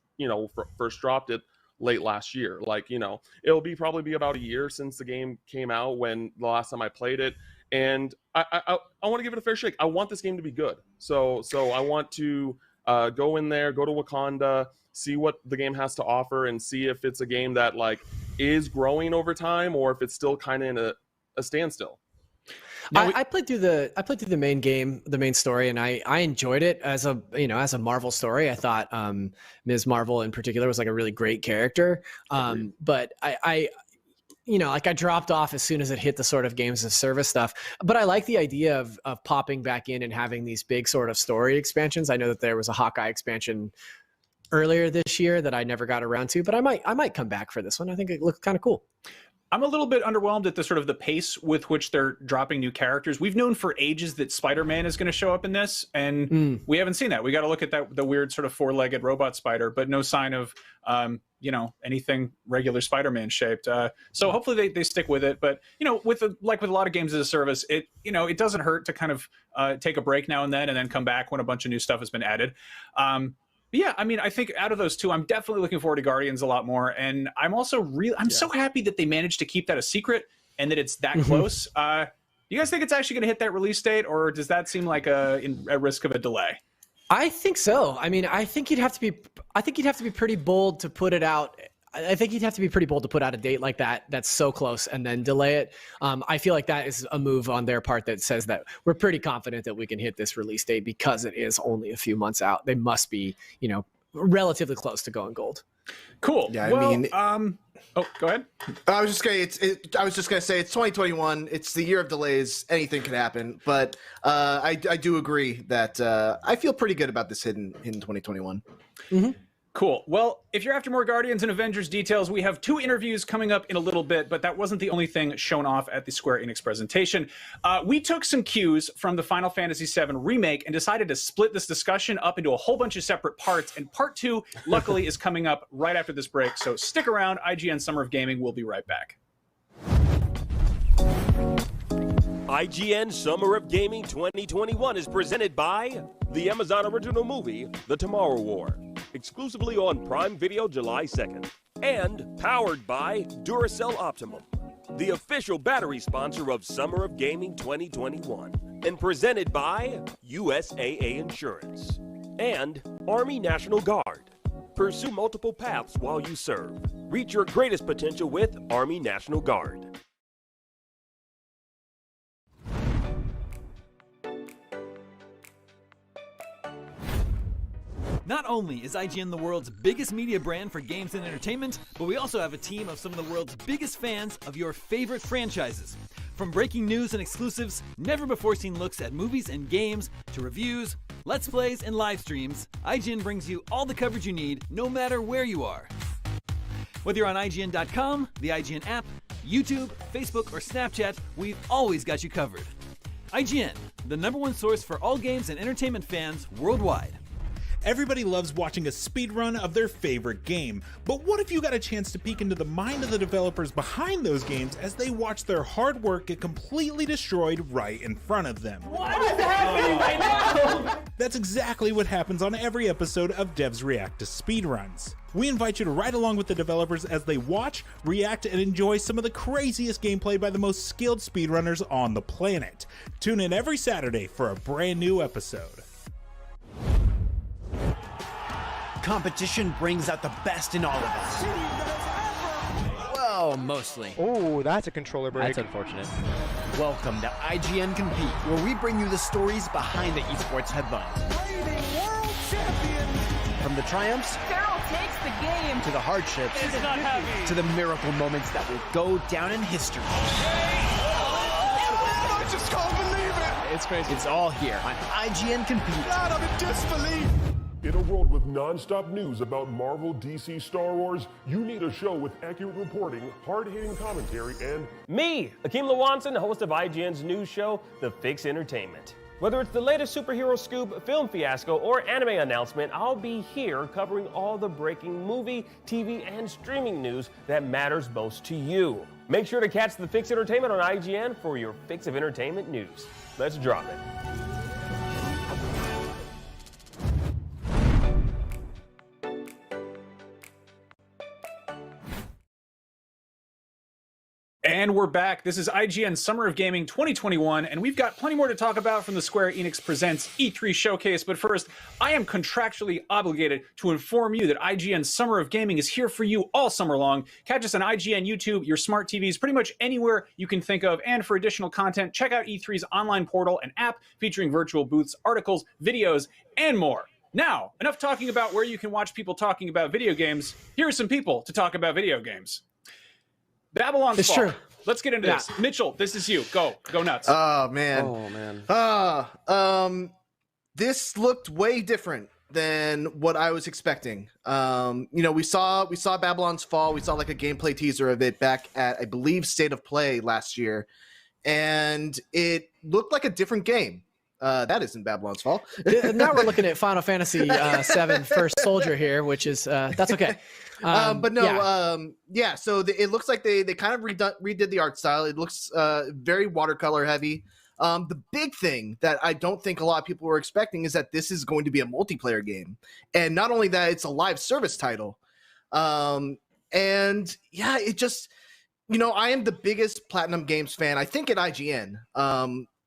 dropped it late last year. Like, it'll probably be about a year since the game came out when the last time I played it. And I want to give it a fair shake. I want this game to be good. So I want to go in there, go to Wakanda, see what the game has to offer, and see if it's a game that like is growing over time or if it's still kind of in a standstill. I played through the main game, the main story, and I enjoyed it as a Marvel story. I thought Ms. Marvel in particular was like a really great character. But I dropped off as soon as it hit the sort of games of service stuff. But I like the idea of popping back in and having these big sort of story expansions. I know that there was a Hawkeye expansion earlier this year that I never got around to, but I might come back for this one. I think it looked kind of cool. I'm a little bit underwhelmed at the sort of the pace with which they're dropping new characters. We've known for ages that Spider-Man is going to show up in this, and we haven't seen that. We got to look at the weird sort of four-legged robot spider, but no sign of anything regular Spider-Man shaped. So hopefully they stick with it. But with a lot of games as a service, it doesn't hurt to kind of take a break now and then come back when a bunch of new stuff has been added. Yeah, I mean, I think out of those two, I'm definitely looking forward to Guardians a lot more, and I'm also I'm so happy that they managed to keep that a secret and that it's that close. Do you guys think it's actually going to hit that release date, or does that seem like a risk of a delay? I think so. I mean, I think you'd have to be pretty bold to put it out. I think you'd have to be pretty bold to put out a date like that that's so close and then delay it. I feel like that is a move on their part that says that we're pretty confident that we can hit this release date because it is only a few months out. They must be, relatively close to going gold. Cool. Yeah, well, I mean, oh, go ahead. I was just gonna say it's 2021. It's the year of delays. Anything can happen, but I do agree that I feel pretty good about this hitting in 2021. Mm-hmm. Cool. Well, if you're after more Guardians and Avengers details, we have 2 interviews coming up in a little bit, but that wasn't the only thing shown off at the Square Enix presentation. We took some cues from the Final Fantasy VII Remake and decided to split this discussion up into a whole bunch of separate parts, and part 2, luckily, is coming up right after this break, so stick around. IGN Summer of Gaming will be right back. IGN Summer of Gaming 2021 is presented by the Amazon original movie, The Tomorrow War, exclusively on Prime Video July 2nd, and powered by Duracell Optimum, the official battery sponsor of Summer of Gaming 2021, and presented by USAA Insurance, and Army National Guard. Pursue multiple paths while you serve. Reach your greatest potential with Army National Guard. Not only is IGN the world's biggest media brand for games and entertainment, but we also have a team of some of the world's biggest fans of your favorite franchises. From breaking news and exclusives, never-before-seen looks at movies and games, to reviews, let's plays, and live streams, IGN brings you all the coverage you need, no matter where you are. Whether you're on IGN.com, the IGN app, YouTube, Facebook, or Snapchat, we've always got you covered. IGN, the #1 source for all games and entertainment fans worldwide. Everybody loves watching a speedrun of their favorite game, but what if you got a chance to peek into the mind of the developers behind those games as they watch their hard work get completely destroyed right in front of them? What is happening right now? That's exactly what happens on every episode of Devs React to Speedruns. We invite you to ride along with the developers as they watch, react, and enjoy some of the craziest gameplay by the most skilled speedrunners on the planet. Tune in every Saturday for a brand new episode. Competition brings out the best in all of us. Well, mostly. Oh, that's a controller break. That's unfortunate. Welcome to IGN Compete, where we bring you the stories behind the esports headlines. World champion. From the triumphs Feral takes the game to the hardships It's not heavy. to the miracle moments that will go down in history. I just can't believe it. It's crazy. It's all here on IGN Compete. God, I'm in disbelief. In a world with non-stop news about Marvel, DC, Star Wars, you need a show with accurate reporting, hard-hitting commentary, and me, Akeem Lawanson, host of IGN's news show, The Fix Entertainment. Whether it's the latest superhero scoop, film fiasco, or anime announcement, I'll be here covering all the breaking movie, TV, and streaming news that matters most to you. Make sure to catch The Fix Entertainment on IGN for your fix of entertainment news. Let's drop it. And we're back. This is IGN Summer of Gaming 2021, and we've got plenty more to talk about from the Square Enix Presents E3 showcase. But first, I am contractually obligated to inform you that IGN Summer of Gaming is here for you all summer long. Catch us on IGN YouTube, your smart TVs, pretty much anywhere you can think of. And for additional content, check out E3's online portal and app featuring virtual booths, articles, videos, and more. Now, enough talking about where you can watch people talking about video games. Here are some people to talk about video games. Babylon's Fall. True. Let's get into this. Mitchell, this is you. Go nuts. Oh man. This looked way different than what I was expecting. We saw Babylon's Fall. We saw like a gameplay teaser of it back at, I believe, State of Play last year, and it looked like a different game. That isn't Babylon's Fall. Now we're looking at Final Fantasy VII First Soldier here, which is that's okay. But no, So it looks like they kind of redid the art style. It looks very watercolor heavy. The big thing that I don't think a lot of people were expecting is that this is going to be a multiplayer game. And not only that, it's a live service title. And yeah, it just, I am the biggest Platinum Games fan, I think, at IGN.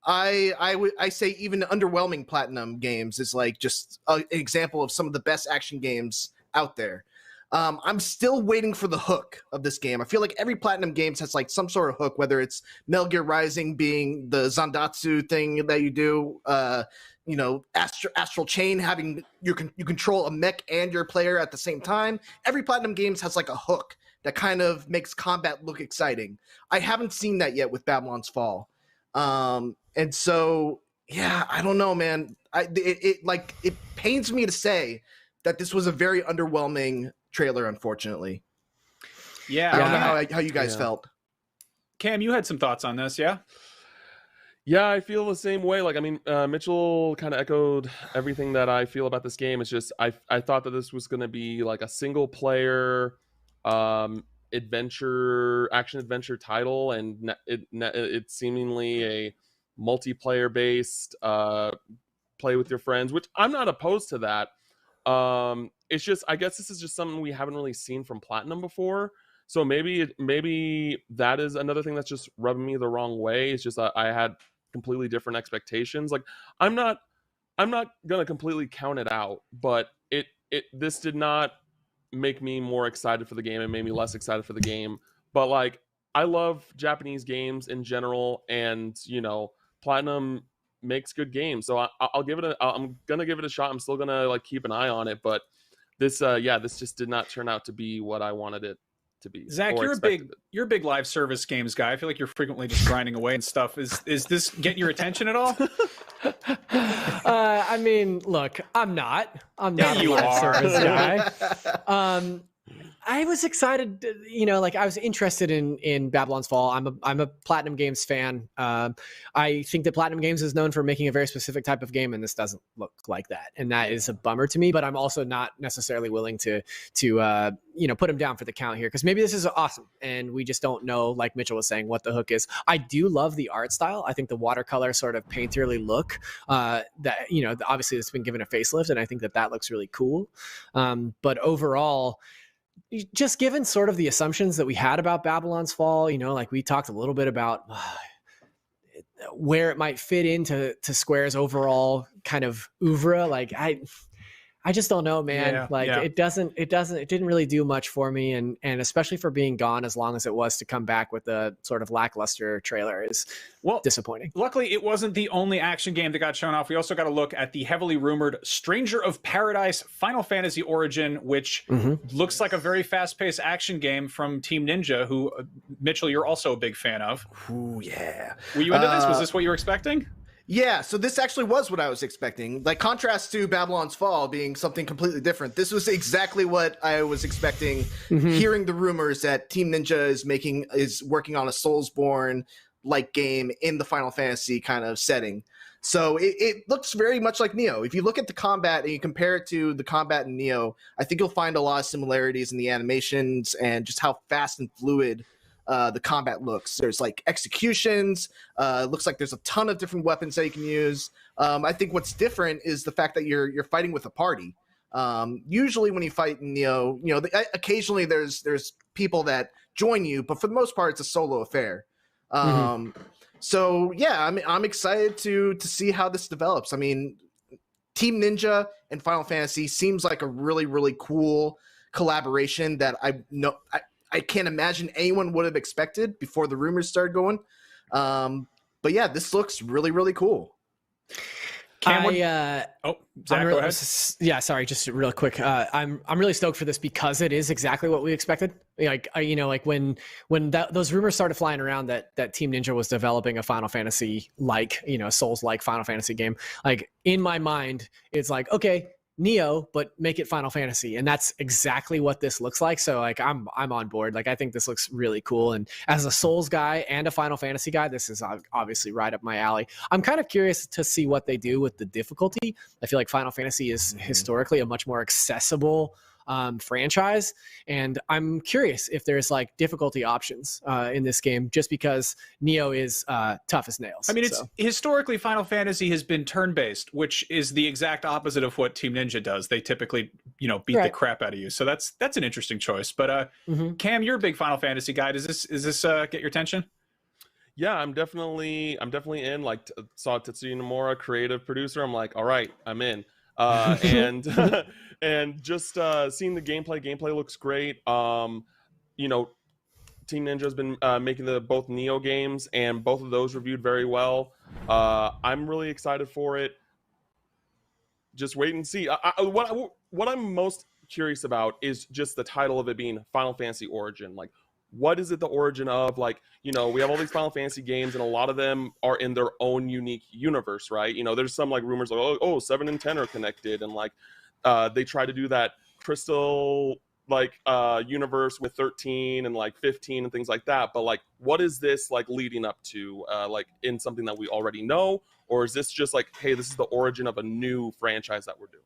I say even underwhelming Platinum Games is like just an example of some of the best action games out there. I'm still waiting for the hook of this game. I feel like every Platinum Games has like some sort of hook, whether it's Metal Gear Rising being the Zandatsu thing that you do, Astral Chain having you control a mech and your player at the same time. Every Platinum Games has like a hook that kind of makes combat look exciting. I haven't seen that yet with Babylon's Fall. And so, yeah, I don't know, man. It pains me to say that this was a very underwhelming trailer, unfortunately. Yeah. I don't know how you guys felt. Cam, you had some thoughts on this, yeah? Yeah, I feel the same way. Like, I mean, Mitchell kind of echoed everything that I feel about this game. It's just, I thought that this was going to be like a single player action adventure title, and it's seemingly a multiplayer based play with your friends, which I'm not opposed to that. It's just, I guess this is just something we haven't really seen from Platinum before. So maybe that is another thing that's just rubbing me the wrong way. It's just I had completely different expectations. Like, I'm not gonna completely count it out, but this did not make me more excited for the game. It made me less excited for the game. But like, I love Japanese games in general, and Platinum makes good games, so I'm gonna give it a shot. I'm still gonna like keep an eye on it, but this just did not turn out to be what I wanted it to be. Zach, you're a big live service games guy. I feel like you're frequently just grinding away and stuff. Is this getting your attention at all? I mean, look, I'm not a live service guy. I was excited, I was interested in Babylon's Fall. I'm a Platinum Games fan. I think that Platinum Games is known for making a very specific type of game, and this doesn't look like that. And that is a bummer to me, but I'm also not necessarily willing to put him down for the count here, because maybe this is awesome and we just don't know, like Mitchell was saying, what the hook is. I do love the art style. I think the watercolor sort of painterly look that, obviously it's been given a facelift, and I think that looks really cool. But overall, just given sort of the assumptions that we had about Babylon's Fall, like we talked a little bit about where it might fit into Square's overall kind of oeuvre. Like I just don't know, man. It didn't really do much for me. And especially for being gone as long as it was, to come back with a sort of lackluster trailer is disappointing. Luckily, it wasn't the only action game that got shown off. We also got a look at the heavily rumored Stranger of Paradise Final Fantasy Origin, which looks like a very fast-paced action game from Team Ninja, who, Mitchell, you're also a big fan of. Ooh, yeah. Were you into this? Was this what you were expecting? Yeah, so this actually was what I was expecting. Like, contrast to Babylon's Fall being something completely different, this was exactly what I was expecting. Hearing the rumors that Team Ninja is working on a Soulsborne-like game in the Final Fantasy kind of setting. So it looks very much like Neo. If you look at the combat and you compare it to the combat in Neo, I think you'll find a lot of similarities in the animations and just how fast and fluid the combat looks. There's like executions. Looks like there's a ton of different weapons that you can use. I think what's different is the fact that you're fighting with a party. Usually when you fight in Neo, occasionally there's people that join you, but for the most part it's a solo affair. So yeah, I'm excited to see how this develops. I mean, Team Ninja and Final Fantasy seems like a really, really cool collaboration that I can't imagine anyone would have expected before the rumors started going. But yeah, this looks really, really cool. Zach, go ahead. Yeah, sorry, just real quick. I'm really stoked for this because it is exactly what we expected. When those rumors started flying around that Team Ninja was developing a Final Fantasy Souls-like Final Fantasy game, like in my mind, it's like, okay, Neo, but make it Final Fantasy, and that's exactly what this looks like. So like I'm on board. Like I think this looks really cool, and as a Souls guy and a Final Fantasy guy, this is obviously right up my alley. I'm kind of curious to see what they do with the difficulty. I feel like Final Fantasy is historically a much more accessible franchise. And I'm curious if there's like difficulty options in this game, just because Neo is tough as nails. I mean, it's historically Final Fantasy has been turn-based, which is the exact opposite of what Team Ninja does. They typically, beat the crap out of you. So that's an interesting choice. But Cam, you're a big Final Fantasy guy. Does this get your attention? Yeah, I'm definitely in. Like, saw Tetsuya Nomura, creative producer. I'm like, all right, I'm in. And and just seeing the gameplay looks great. Team Ninja has been making both Neo games, and both of those reviewed very well. I'm really excited for it. Just wait and see. What I'm most curious about is just the title of it being Final Fantasy Origin. Like, what is it the origin of? Like, we have all these Final Fantasy games, and a lot of them are in their own unique universe, right? There's some like rumors like, 7 and 10 are connected, and like they try to do that Crystal like universe with 13 and like 15 and things like that. But like, what is this like leading up to? Like in something that we already know, or is this just like, hey, this is the origin of a new franchise that we're doing?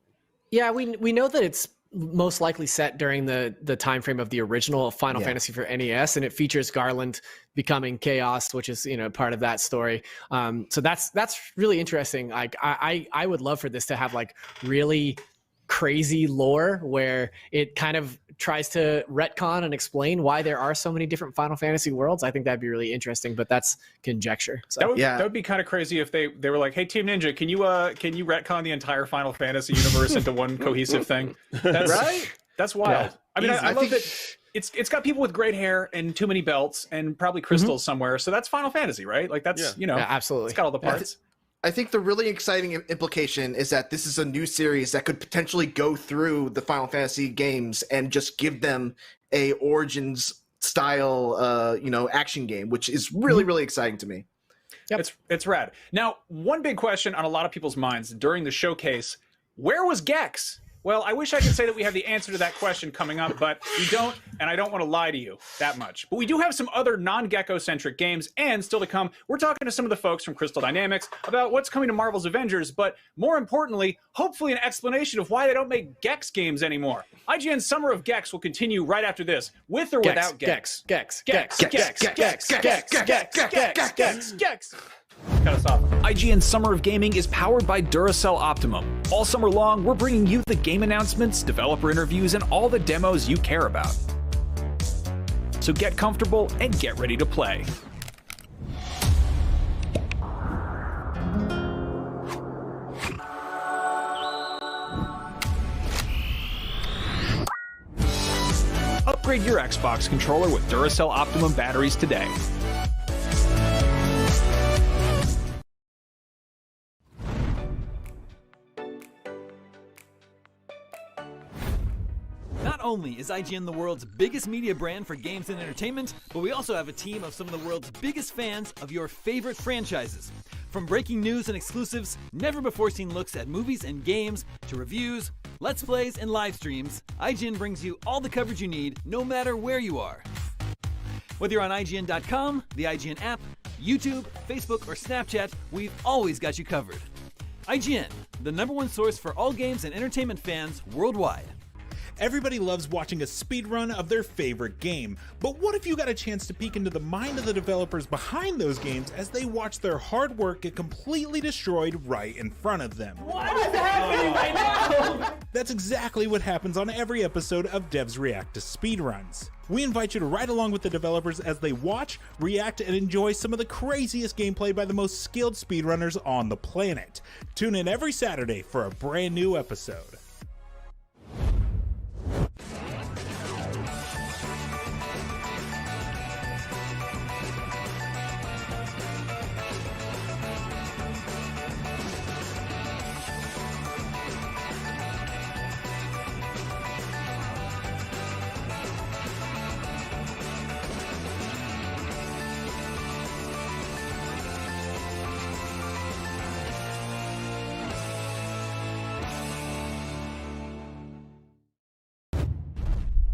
Yeah, we know that it's most likely set during the time frame of the original Final Fantasy for NES, and it features Garland becoming Chaos, which is part of that story. So that's really interesting. Like I would love for this to have like really crazy lore where it kind of tries to retcon and explain why there are so many different Final Fantasy worlds. I think that'd be really interesting, but that's conjecture. So that would be kind of crazy if they were like, hey, Team Ninja, can you retcon the entire Final Fantasy universe into one cohesive thing? That's right. That's wild. Yeah. I mean, I love that it's got people with great hair and too many belts and probably crystals somewhere. So that's Final Fantasy, right? Like that's absolutely. It's got all the parts. I think the really exciting implication is that this is a new series that could potentially go through the Final Fantasy games and just give them a Origins style, action game, which is really, really exciting to me. Yep. It's rad. Now, one big question on a lot of people's minds during the showcase, where was Gex? Well, I wish I could say that we have the answer to that question coming up, but we don't, and I don't want to lie to you that much. But we do have some other non-Gecko-centric games, and still to come, we're talking to some of the folks from Crystal Dynamics about what's coming to Marvel's Avengers, but more importantly, hopefully an explanation of why they don't make Gex games anymore. IGN's Summer of Gex will continue right after this, with or without Gex. Gex. Cut us off. IGN's Summer of Gaming is powered by Duracell Optimum. All summer long, we're bringing you the game announcements, developer interviews, and all the demos you care about. So get comfortable and get ready to play. Upgrade your Xbox controller with Duracell Optimum batteries today. Not only is IGN the world's biggest media brand for games and entertainment, but we also have a team of some of the world's biggest fans of your favorite franchises. From breaking news and exclusives, never-before-seen looks at movies and games, to reviews, let's plays, and live streams, IGN brings you all the coverage you need, no matter where you are. Whether you're on IGN.com, the IGN app, YouTube, Facebook, or Snapchat, we've always got you covered. IGN, the #1 source for all games and entertainment fans worldwide. Everybody loves watching a speedrun of their favorite game, but what if you got a chance to peek into the mind of the developers behind those games as they watch their hard work get completely destroyed right in front of them? What is happening right now? That's exactly what happens on every episode of Devs React to Speedruns. We invite you to ride along with the developers as they watch, react, and enjoy some of the craziest gameplay by the most skilled speedrunners on the planet. Tune in every Saturday for a brand new episode.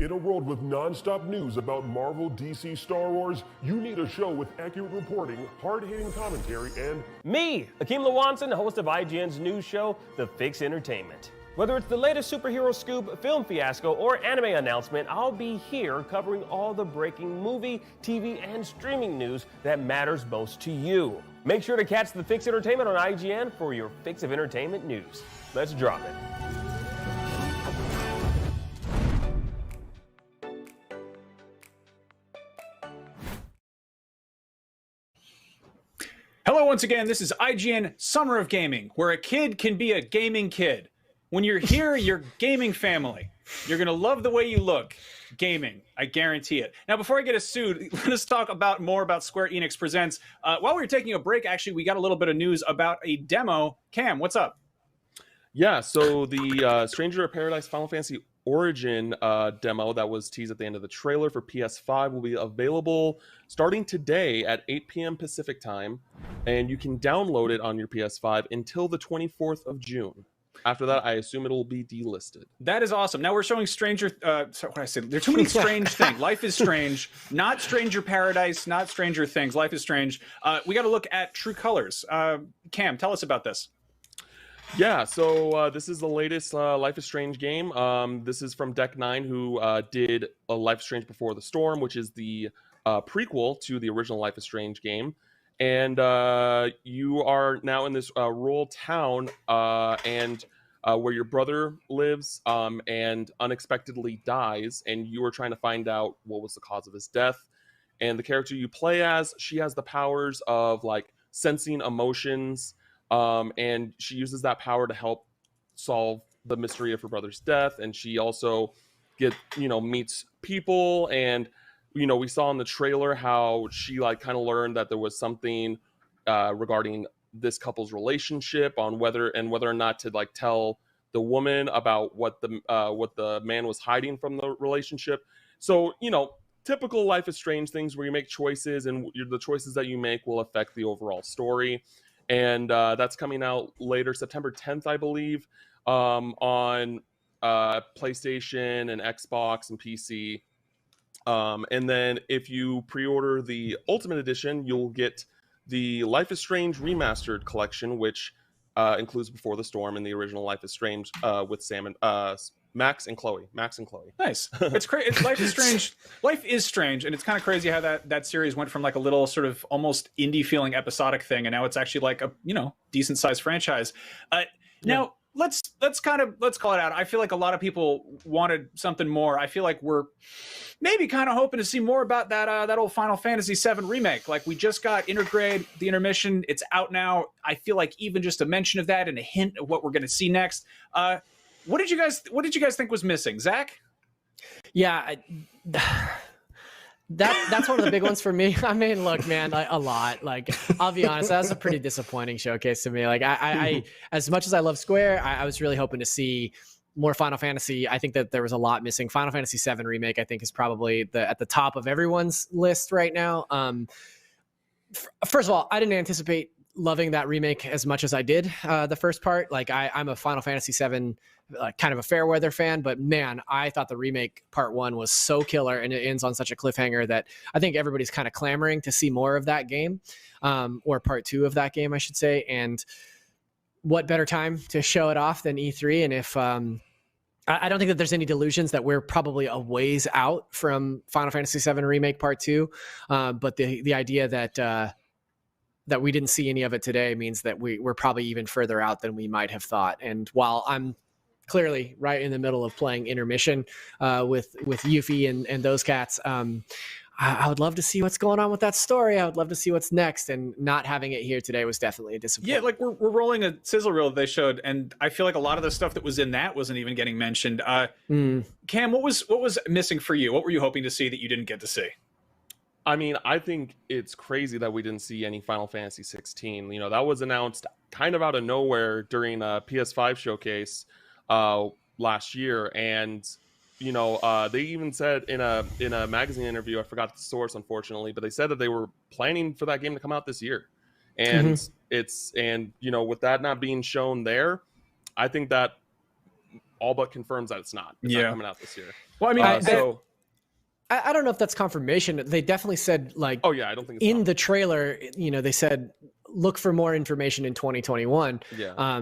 In a world with non-stop news about Marvel, DC, Star Wars, you need a show with accurate reporting, hard-hitting commentary, and me, Akeem Lawanson, host of IGN's news show, The Fix Entertainment. Whether it's the latest superhero scoop, film fiasco, or anime announcement, I'll be here covering all the breaking movie, TV, and streaming news that matters most to you. Make sure to catch the Fix Entertainment on IGN for your fix of entertainment news. Let's drop it. Hello once again, this is IGN Summer of Gaming, where a kid can be a gaming kid. When you're here, you're gaming family. You're going to love the way you look. Gaming, I guarantee it. Now, before I get us sued, let us talk more about Square Enix Presents. While we were taking a break, actually, we got a little bit of news about a demo. Cam, what's up? Yeah, so the Stranger of Paradise Final Fantasy Origin demo that was teased at the end of the trailer for PS5 will be available starting today at 8 p.m. Pacific time, and you can download it on your PS5 until the 24th of June. After that, I assume it'll be delisted. That is awesome. Now we're showing sorry, what did I say? There are too many strange things. Life is Strange, not Stranger Paradise, not Stranger Things. Life is Strange. We got to look at True Colors. Cam, tell us about this. Yeah, so this is the latest Life is Strange game. This is from Deck 9, who did Life is Strange Before the Storm, which is the prequel to the original Life is Strange game. And you are now in this rural town and where your brother lives and unexpectedly dies, and you are trying to find out what was the cause of his death. And the character you play as, she has the powers of like sensing emotions, and she uses that power to help solve the mystery of her brother's death. And she also meets people, and we saw in the trailer how she kind of learned that there was something regarding this couple's relationship on whether or not to tell the woman about what the man was hiding from the relationship. So, typical Life is Strange things where you make choices, and the choices that you make will affect the overall story. And that's coming out later, September 10th, I believe, on PlayStation and Xbox and PC. And then if you pre-order the Ultimate Edition, you'll get the Life is Strange Remastered Collection, which includes Before the Storm and the original Life is Strange with Sam and Max and Chloe. Nice. It's crazy. Life is Strange. Life is Strange, and it's kind of crazy how that series went from a little sort of almost indie feeling episodic thing, and now it's actually a decent sized franchise. Now let's call it out. I feel like a lot of people wanted something more. I feel like we're maybe kind of hoping to see more about that old Final Fantasy VII remake. We just got Intergrade, the intermission. It's out now. I feel like even just a mention of that and a hint of what we're going to see next. What did you guys think was missing, Zach? Yeah, that's one of the big ones for me. I mean, look, man, a lot. I'll be honest, that was a pretty disappointing showcase to me. I as much as I love Square, I was really hoping to see more Final Fantasy. I think that there was a lot missing. Final Fantasy VII Remake, I think, is probably at the top of everyone's list right now. First of all, I didn't anticipate loving that remake as much as I did the first part. I'm a Final Fantasy VII kind of a fair weather fan, but man, I thought the remake part 1 was so killer, and it ends on such a cliffhanger that I think everybody's kind of clamoring to see more of that game, or part 2 of that game, I should say. And what better time to show it off than E3? And if I don't think that there's any delusions that we're probably a ways out from Final Fantasy VII Remake Part 2, but the idea that we didn't see any of it today means that we're probably even further out than we might have thought. And while I'm clearly right in the middle of playing Intermission with Yuffie and those cats, I would love to see what's going on with that story. I would love to see what's next, and not having it here today was definitely a disappointment. Yeah, we're rolling a sizzle reel that they showed, and I feel like a lot of the stuff that was in that wasn't even getting mentioned. Cam, what was missing for you? What were you hoping to see that you didn't get to see? I mean, I think it's crazy that we didn't see any Final Fantasy 16. That was announced kind of out of nowhere during a PS5 showcase last year, and they even said in a magazine interview, I forgot the source unfortunately, but they said that they were planning for that game to come out this year. And with that not being shown there, I think that all but confirms that it's not coming out this year. Well, I mean, I don't know if that's confirmation. They definitely said I don't think it's in the trailer, they said look for more information in 2021. Yeah.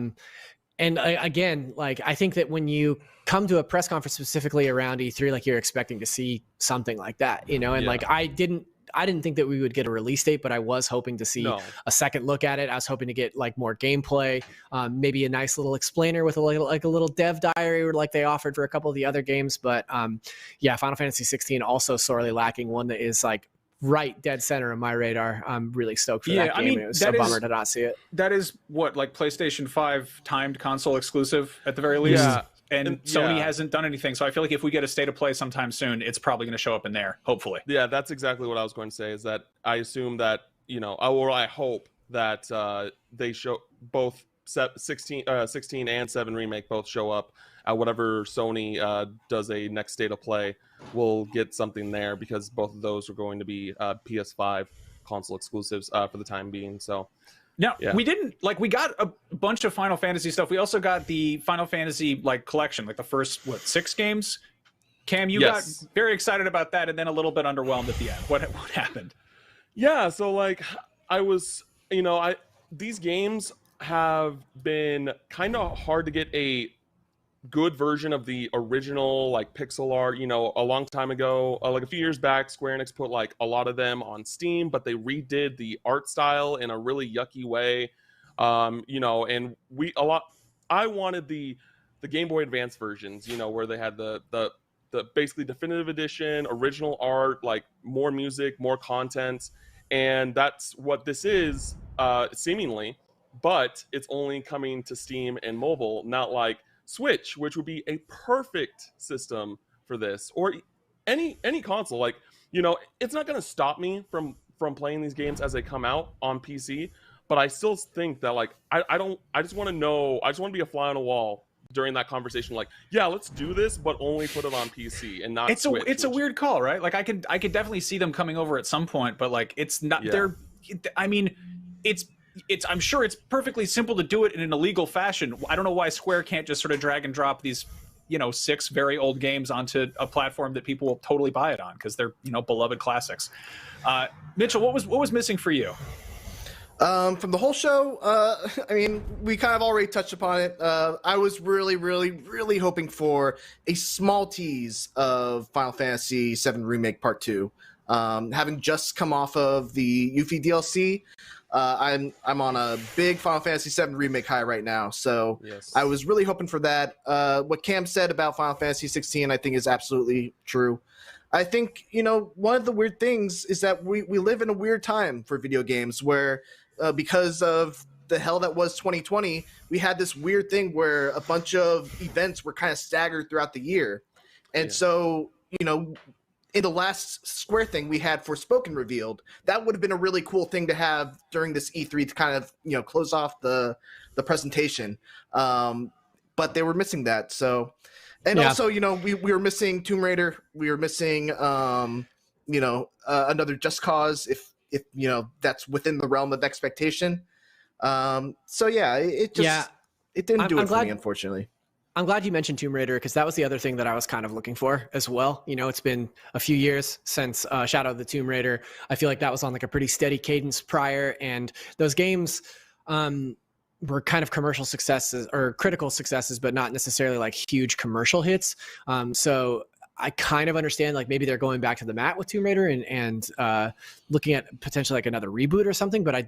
And again, like I think that when you come to a press conference specifically around E3, like you're expecting to see something like that, you know, and like I didn't think that we would get a release date, but I was hoping to see a second look at it. I was hoping to get like more gameplay, maybe a nice little explainer with a little dev diary, or like they offered for a couple of the other games. But yeah, Final Fantasy 16 also sorely lacking one that is like right dead center of my radar. I'm really stoked for that game. I mean, it was so bummer to not see it. That is what, like PlayStation 5 timed console exclusive at the very least. Yeah. And Sony hasn't done anything. So I feel like if we get a state of play sometime soon, it's probably going to show up in there, hopefully. Yeah, that's exactly what I was going to say, is that I assume that, you know, or I hope that they show both 16 and 7 Remake both show up at whatever Sony does a next state of play. We'll get something there, because both of those are going to be PS5 console exclusives for the time being. So now we didn't we got a bunch of Final Fantasy stuff. We also got the Final Fantasy collection, like the first 6 games. Cam, you got very excited about that, and then a little bit underwhelmed at the end. What happened? Yeah, so like I was, you know, these games have been kind of hard to get a good version of the original like pixel art. You know, a long time ago, like a few years back, Square Enix put like a lot of them on Steam, but they redid the art style in a really yucky way. You know, and I wanted the Game Boy Advance versions, you know, where they had the basically definitive edition, original art, like more music, more content, and that's what this is, seemingly, but it's only coming to Steam and mobile, not like Switch, which would be a perfect system for this, or any console. Like, you know, it's not going to stop me from playing these games as they come out on PC, but I still think that like I just want to be a fly on a wall during that conversation, like, yeah, let's do this, but only put it on PC and not Switch. It's a weird call, right? Like I could definitely see them coming over at some point, but like it's not I mean, it's I'm sure it's perfectly simple to do it in an illegal fashion. I don't know why Square can't just sort of drag and drop these, you know, 6 very old games onto a platform that people will totally buy it on, because they're, you know, beloved classics. Mitchell, what was missing for you? From the whole show, I mean, we kind of already touched upon it. I was really, really, really hoping for a small tease of Final Fantasy VII Remake Part 2. Having just come off of the Yuffie DLC, I'm on a big Final Fantasy VII Remake high right now, so I was really hoping for that. What Cam said about Final Fantasy 16, I think, is absolutely true. I think, you know, one of the weird things is that we live in a weird time for video games where, because of the hell that was 2020, we had this weird thing where a bunch of events were kind of staggered throughout the year. And so, you know, in the last Square thing we had Forspoken revealed, that would have been a really cool thing to have during this E3 to kind of, you know, close off the presentation. But they were missing that. So, and also, you know, we were missing Tomb Raider. We were missing, you know, another Just Cause, if you know, that's within the realm of expectation. So yeah, it didn't do it for me, unfortunately. I'm glad you mentioned Tomb Raider, because that was the other thing that I was kind of looking for as well. You know, it's been a few years since Shadow of the Tomb Raider. I feel like that was on like a pretty steady cadence prior, and those games were kind of commercial successes or critical successes, but not necessarily like huge commercial hits. So I kind of understand, like, maybe they're going back to the mat with Tomb Raider and looking at potentially like another reboot or something. But I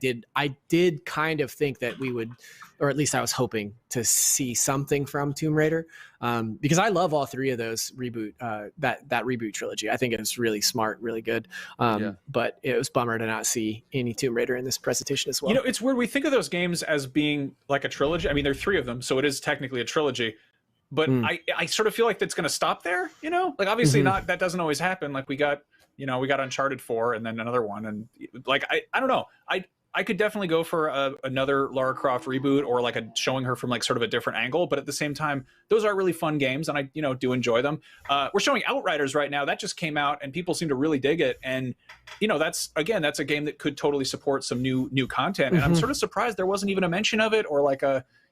did kind of think that we would, or at least I was hoping to see something from Tomb Raider, because I love all 3 of those reboot, that reboot trilogy. I think it was really smart, really good. But it was bummer to not see any Tomb Raider in this presentation as well. You know, it's weird. We think of those games as being like a trilogy. I mean, there are 3 of them, so it is technically a trilogy. But I sort of feel like that's going to stop there, you know? Like, obviously not, that doesn't always happen. Like, we got Uncharted 4 and then another one. And, like, I don't know. I could definitely go for another Lara Croft reboot, or, like, showing her from, like, sort of a different angle. But at the same time, those are really fun games, and I, you know, do enjoy them. We're showing Outriders right now. That just came out, and people seem to really dig it. And, you know, that's a game that could totally support some new content. And I'm sort of surprised there wasn't even a mention of it, or, like,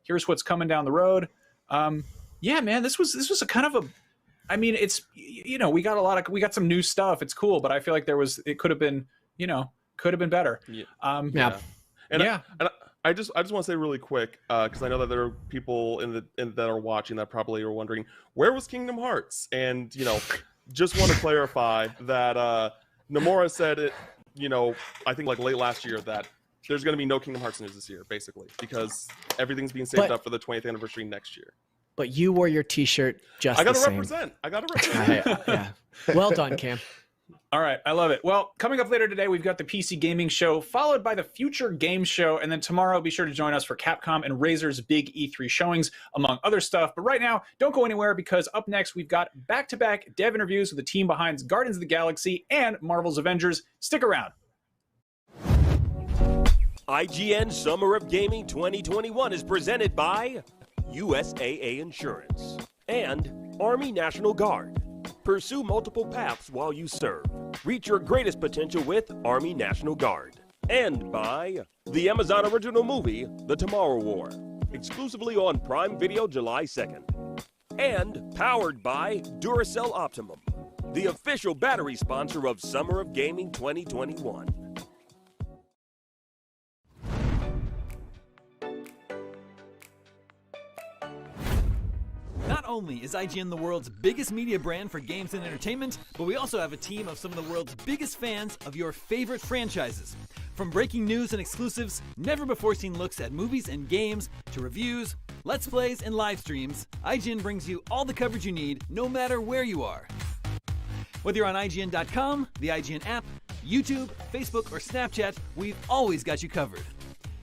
here's what's coming down the road. Yeah, man, this was a kind of a, I mean, it's, you know, we got some new stuff. It's cool, but I feel like it could have been, you know, better. And I just want to say really quick, because I know that there are people that are watching that probably are wondering, where was Kingdom Hearts? And just want to clarify that Nomura said it, I think like late last year, that there's going to be no Kingdom Hearts news this year, basically, because everything's being saved up for the 20th anniversary next year. But you wore your T-shirt just I got the to same. represent. I got to represent. Yeah. Well done, Cam. All right, I love it. Well, coming up later today, we've got the PC Gaming Show, followed by the Future Game Show, and then tomorrow, be sure to join us for Capcom and Razer's big E3 showings, among other stuff. But right now, don't go anywhere, because up next, we've got back-to-back dev interviews with the team behind Guardians of the Galaxy and Marvel's Avengers. Stick around. IGN Summer of Gaming 2021 is presented by USAA Insurance and Army National Guard. Pursue multiple paths while you serve. Reach your greatest potential with Army National Guard. And by the Amazon original movie, The Tomorrow War, exclusively on Prime Video July 2nd. And powered by Duracell Optimum, the official battery sponsor of Summer of Gaming 2021. Not only is IGN the world's biggest media brand for games and entertainment, but we also have a team of some of the world's biggest fans of your favorite franchises. From breaking news and exclusives, never-before-seen looks at movies and games, to reviews, let's plays, and live streams, IGN brings you all the coverage you need, no matter where you are. Whether you're on IGN.com, the IGN app, YouTube, Facebook, or Snapchat, we've always got you covered.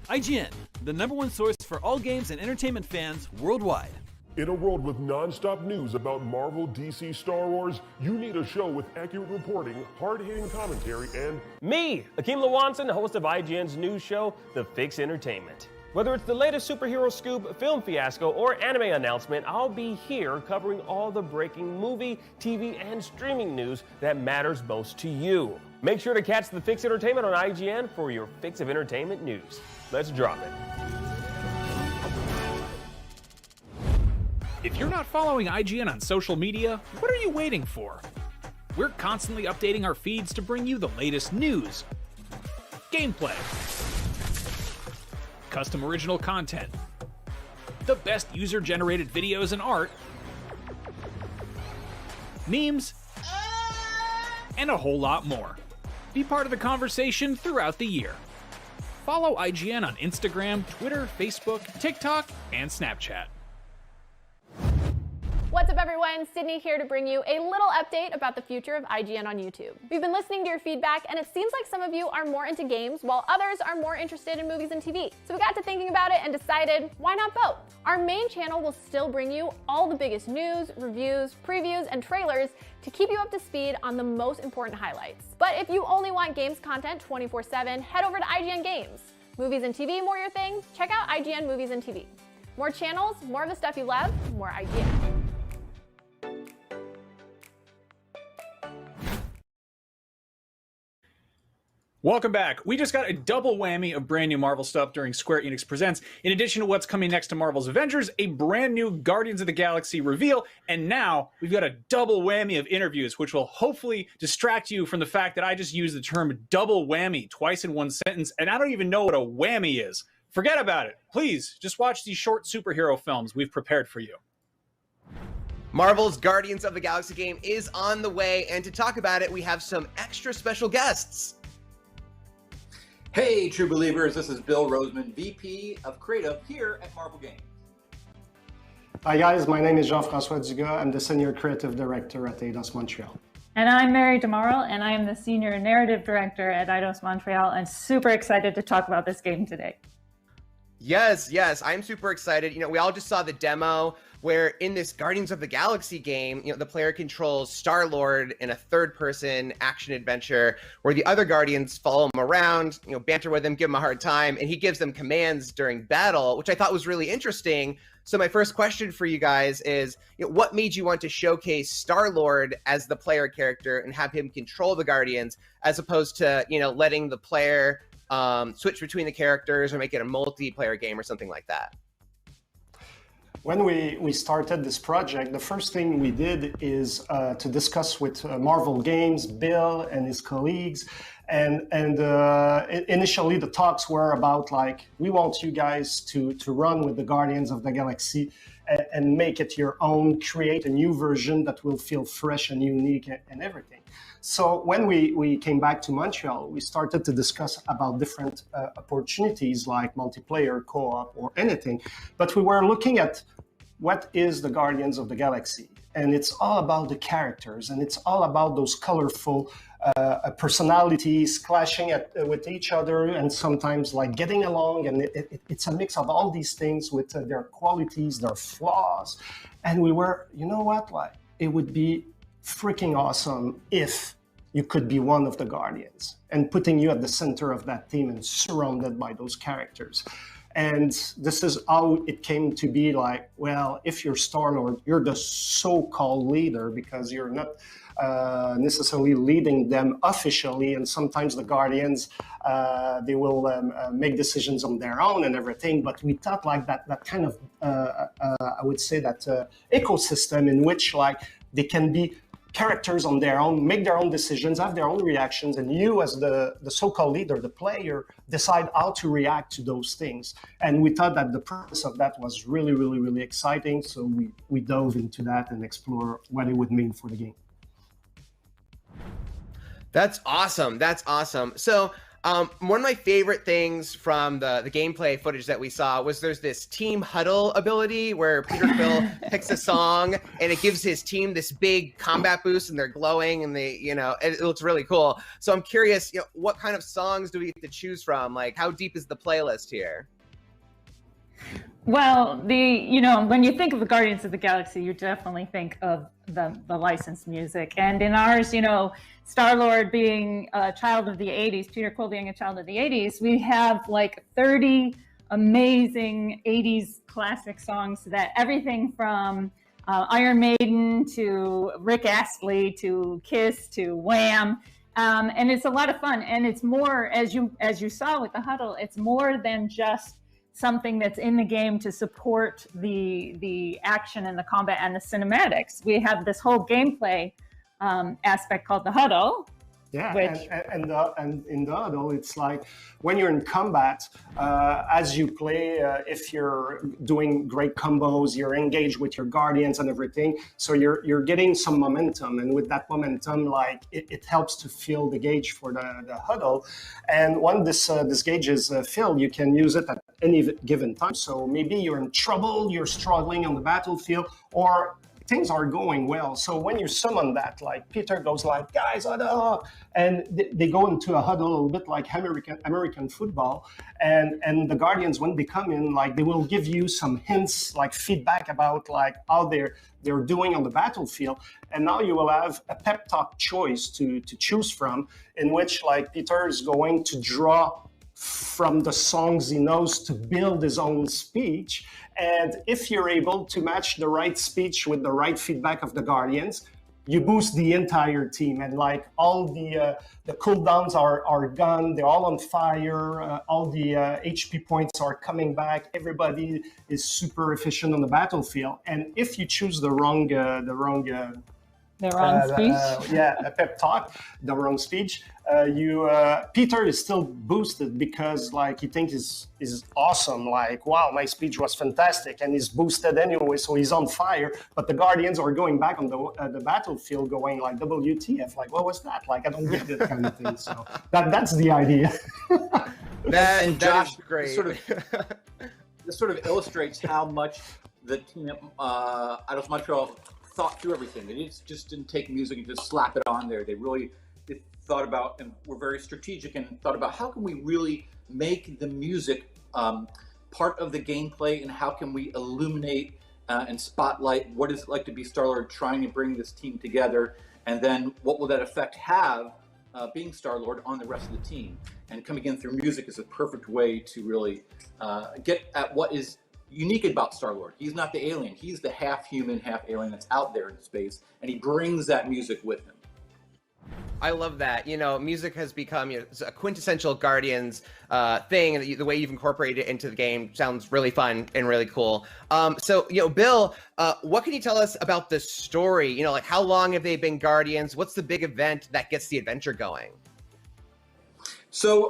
IGN, the #1 source for all games and entertainment fans worldwide. In a world with non-stop news about Marvel, DC, Star Wars, you need a show with accurate reporting, hard-hitting commentary, and me, Akeem Lawanson, host of IGN's news show, The Fix Entertainment. Whether it's the latest superhero scoop, film fiasco, or anime announcement, I'll be here covering all the breaking movie, TV, and streaming news that matters most to you. Make sure to catch The Fix Entertainment on IGN for your fix of entertainment news. Let's drop it. If you're not following IGN on social media, what are you waiting for? We're constantly updating our feeds to bring you the latest news, gameplay, custom original content, the best user-generated videos and art, memes, and a whole lot more. Be part of the conversation throughout the year. Follow IGN on Instagram, Twitter, Facebook, TikTok, and Snapchat. What's up, everyone? Sydney here to bring you a little update about the future of IGN on YouTube. We've been listening to your feedback, and it seems like some of you are more into games, while others are more interested in movies and TV. So we got to thinking about it and decided, why not both? Our main channel will still bring you all the biggest news, reviews, previews, and trailers to keep you up to speed on the most important highlights. But if you only want games content 24/7, head over to IGN Games. Movies and TV more your thing? Check out IGN Movies and TV. More channels, more of the stuff you love, more IGN. Welcome back. We just got a double whammy of brand new Marvel stuff during Square Enix Presents. In addition to what's coming next to Marvel's Avengers, a brand new Guardians of the Galaxy reveal, and now we've got a double whammy of interviews, which will hopefully distract you from the fact that I just used the term double whammy twice in one sentence, and I don't even know what a whammy is. Forget about it. Please, just watch these short superhero films we've prepared for you. Marvel's Guardians of the Galaxy game is on the way, and to talk about it, we have some extra special guests. Hey, true believers, this is Bill Roseman, VP of Creative here at Marvel Games. Hi guys, my name is Jean-François Dugas. I'm the Senior Creative Director at Eidos Montreal. And I'm Mary DeMarle, and I am the Senior Narrative Director at Eidos Montreal, and super excited to talk about this game today. Yes, I'm super excited. We all just saw the demo where in this Guardians of the Galaxy game, the player controls Star-Lord in a third-person action-adventure where the other Guardians follow him around, banter with him, give him a hard time, and he gives them commands during battle, which I thought was really interesting. So my first question for you guys is, what made you want to showcase Star-Lord as the player character and have him control the Guardians, as opposed to, letting the player switch between the characters or make it a multiplayer game or something like that? When we started this project, the first thing we did is to discuss with Marvel Games, Bill and his colleagues, Initially the talks were about like, we want you guys to run with the Guardians of the Galaxy and make it your own, create a new version that will feel fresh and unique and everything. So when we came back to Montreal, we started to discuss about different opportunities like multiplayer, co-op, or anything. But we were looking at what is the Guardians of the Galaxy. And it's all about the characters, and it's all about those colorful personalities clashing with each other, and sometimes like getting along. And it's a mix of all these things with their qualities, their flaws. And we were, you know what, like, it would be freaking awesome if you could be one of the Guardians, and putting you at the center of that team and surrounded by those characters. And this is how it came to be like, well, if you're Star-Lord, you're the so-called leader because you're not necessarily leading them officially. And sometimes the Guardians, they will make decisions on their own and everything. But we thought like that kind of, I would say that ecosystem in which like they can be characters on their own, make their own decisions, have their own reactions, and you as the so-called leader, the player, decide how to react to those things. And we thought that the purpose of that was really, really, really exciting. So we dove into that and explore what it would mean for the game. That's awesome. That's awesome. So one of my favorite things from the gameplay footage that we saw was there's this team huddle ability where Peter Quill picks a song and it gives his team this big combat boost, and they're glowing, and they, you know, it looks really cool. So I'm curious, you know, what kind of songs do we have to choose from? Like, how deep is the playlist here? Well, you know, when you think of the Guardians of the Galaxy, you definitely think of the licensed music. And in ours, you know, Star-Lord being a child of the 80s, Peter Quill being a child of the 80s, we have like 30 amazing 80s classic songs that everything from Iron Maiden to Rick Astley to Kiss to Wham! And it's a lot of fun. And it's more, as you saw with the huddle, it's more than just something that's in the game to support the action and the combat and the cinematics. We have this whole gameplay aspect called the huddle. Yeah, which... and in the huddle, it's like when you're in combat, as you play, if you're doing great combos, you're engaged with your Guardians and everything, so you're getting some momentum, and with that momentum, like it helps to fill the gauge for the huddle. And when this gauge is filled, you can use it at any given time. So maybe you're in trouble, you're struggling on the battlefield, or things are going well. So when you summon that, like Peter goes like, guys, huddle up, and they go into a huddle a little bit like American football. And the Guardians, when they come in, like they will give you some hints, like feedback about like how they're doing on the battlefield. And now you will have a pep talk choice to choose from, in which like Peter is going to draw from the songs he knows to build his own speech. And if you're able to match the right speech with the right feedback of the Guardians, you boost the entire team. And like all the cooldowns are gone, they're all on fire, all the HP points are coming back, everybody is super efficient on the battlefield. And if you choose the wrong speech? A pep talk, the wrong speech. Peter is still boosted because like he thinks is awesome. Like, wow, my speech was fantastic, and he's boosted anyway, so he's on fire. But the Guardians are going back on the battlefield, going like, WTF? Like, what was that? Like, I don't get that kind of thing. So that's the idea. And Josh, great. This sort of illustrates how much the team at Eidos Montreal thought through everything. They just didn't take music and just slap it on there. They really thought about and were very strategic and thought about how can we really make the music part of the gameplay, and how can we illuminate and spotlight what it's like to be Star-Lord trying to bring this team together, and then what will that effect have being Star-Lord on the rest of the team. And coming in through music is a perfect way to really get at what is unique about Star-Lord. He's not the alien. He's the half human, half alien that's out there in space, and he brings that music with him. I love that. You know, music has become a quintessential Guardians thing, and the way you've incorporated it into the game sounds really fun and really cool. So, you know, Bill, what can you tell us about the story? You know, like how long have they been Guardians? What's the big event that gets the adventure going? So,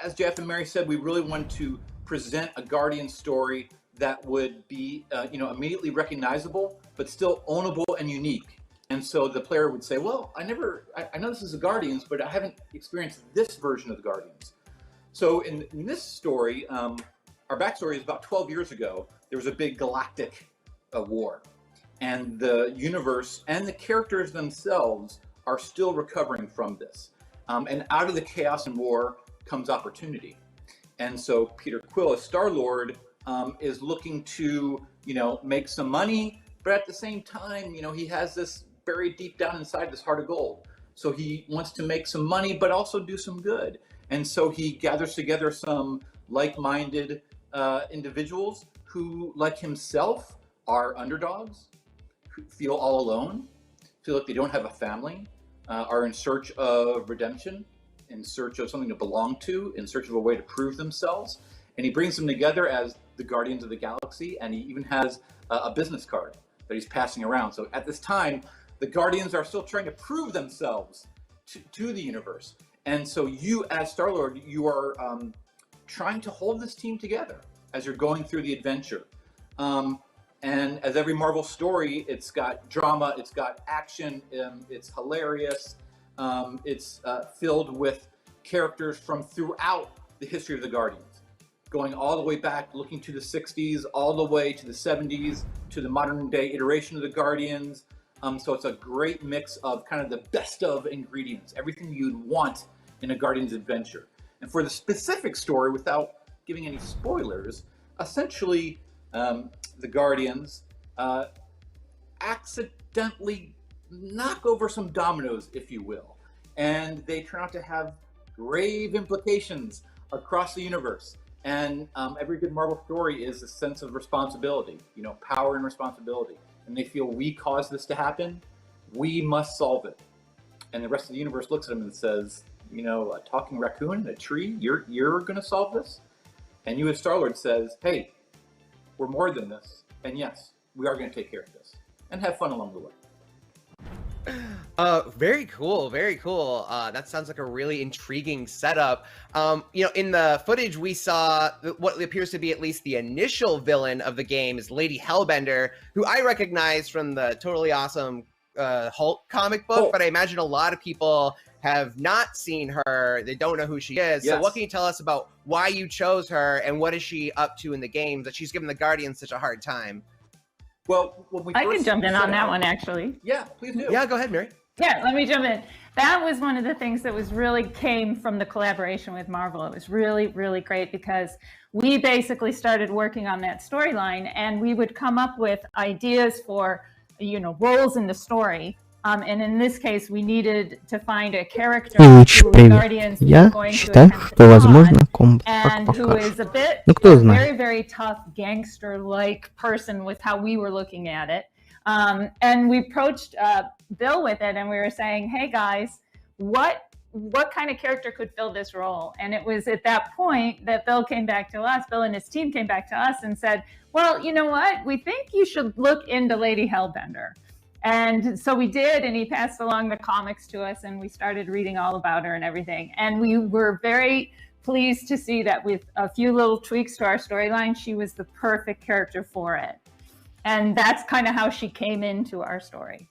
as Jeff and Mary said, we really wanted to present a Guardian story that would be, immediately recognizable, but still ownable and unique. And so the player would say, well, I know this is the Guardians, but I haven't experienced this version of the Guardians. So in this story, our backstory is about 12 years ago, there was a big galactic war. And the universe and the characters themselves are still recovering from this. And out of the chaos and war comes opportunity. And so Peter Quill, as Star-Lord, is looking to, make some money, but at the same time, he has this buried deep down inside, this heart of gold. So he wants to make some money, but also do some good. And so he gathers together some like-minded individuals who, like himself, are underdogs, who feel all alone, feel like they don't have a family, are in search of redemption, in search of something to belong to, in search of a way to prove themselves. And he brings them together as the Guardians of the Galaxy, and he even has a business card that he's passing around. So at this time, the Guardians are still trying to prove themselves to the universe. And so you, as Star-Lord, you are trying to hold this team together as you're going through the adventure. And as every Marvel story, it's got drama, it's got action, it's hilarious, it's filled with characters from throughout the history of the Guardians, going all the way back, looking to the 60s, all the way to the 70s, to the modern day iteration of the Guardians. So it's a great mix of kind of the best of ingredients, everything you'd want in a Guardians adventure. And for the specific story, without giving any spoilers, essentially the Guardians accidentally knock over some dominoes, if you will, and they turn out to have grave implications across the universe. And every good Marvel story is a sense of responsibility, power and responsibility. And they feel, we caused this to happen, we must solve it. And the rest of the universe looks at them and says, a talking raccoon in a tree, you're gonna solve this? And you as Star-Lord says, hey, we're more than this, and yes, we are gonna take care of this, and have fun along the way. Very cool, very cool. That sounds like a really intriguing setup. In the footage we saw, what appears to be at least the initial villain of the game is Lady Hellbender, who I recognize from the totally awesome Hulk comic book, but I imagine a lot of people have not seen her. They don't know who she is. Yes. So what can you tell us about why you chose her, and what is she up to in the games that she's given the Guardians such a hard time? Well, I can jump in on that one, actually. Yeah, please do. Yeah, go ahead, Mary. Yeah, let me jump in. That was one of the things that was really came from the collaboration with Marvel. It was really, really great because we basically started working on that storyline, and we would come up with ideas for, roles in the story. And in this case, we needed to find a character who the Guardians were going to attempt to con, and who is a bit very, very tough gangster-like person with how we were looking at it. And we approached Bill with it, and we were saying, hey guys, what kind of character could fill this role? And it was at that point that Bill and his team came back to us and said, well, you know what? We think you should look into Lady Hellbender. And so we did, and he passed along the comics to us, and we started reading all about her and everything. And we were very pleased to see that with a few little tweaks to our storyline, she was the perfect character for it. And that's kind of how she came into our story.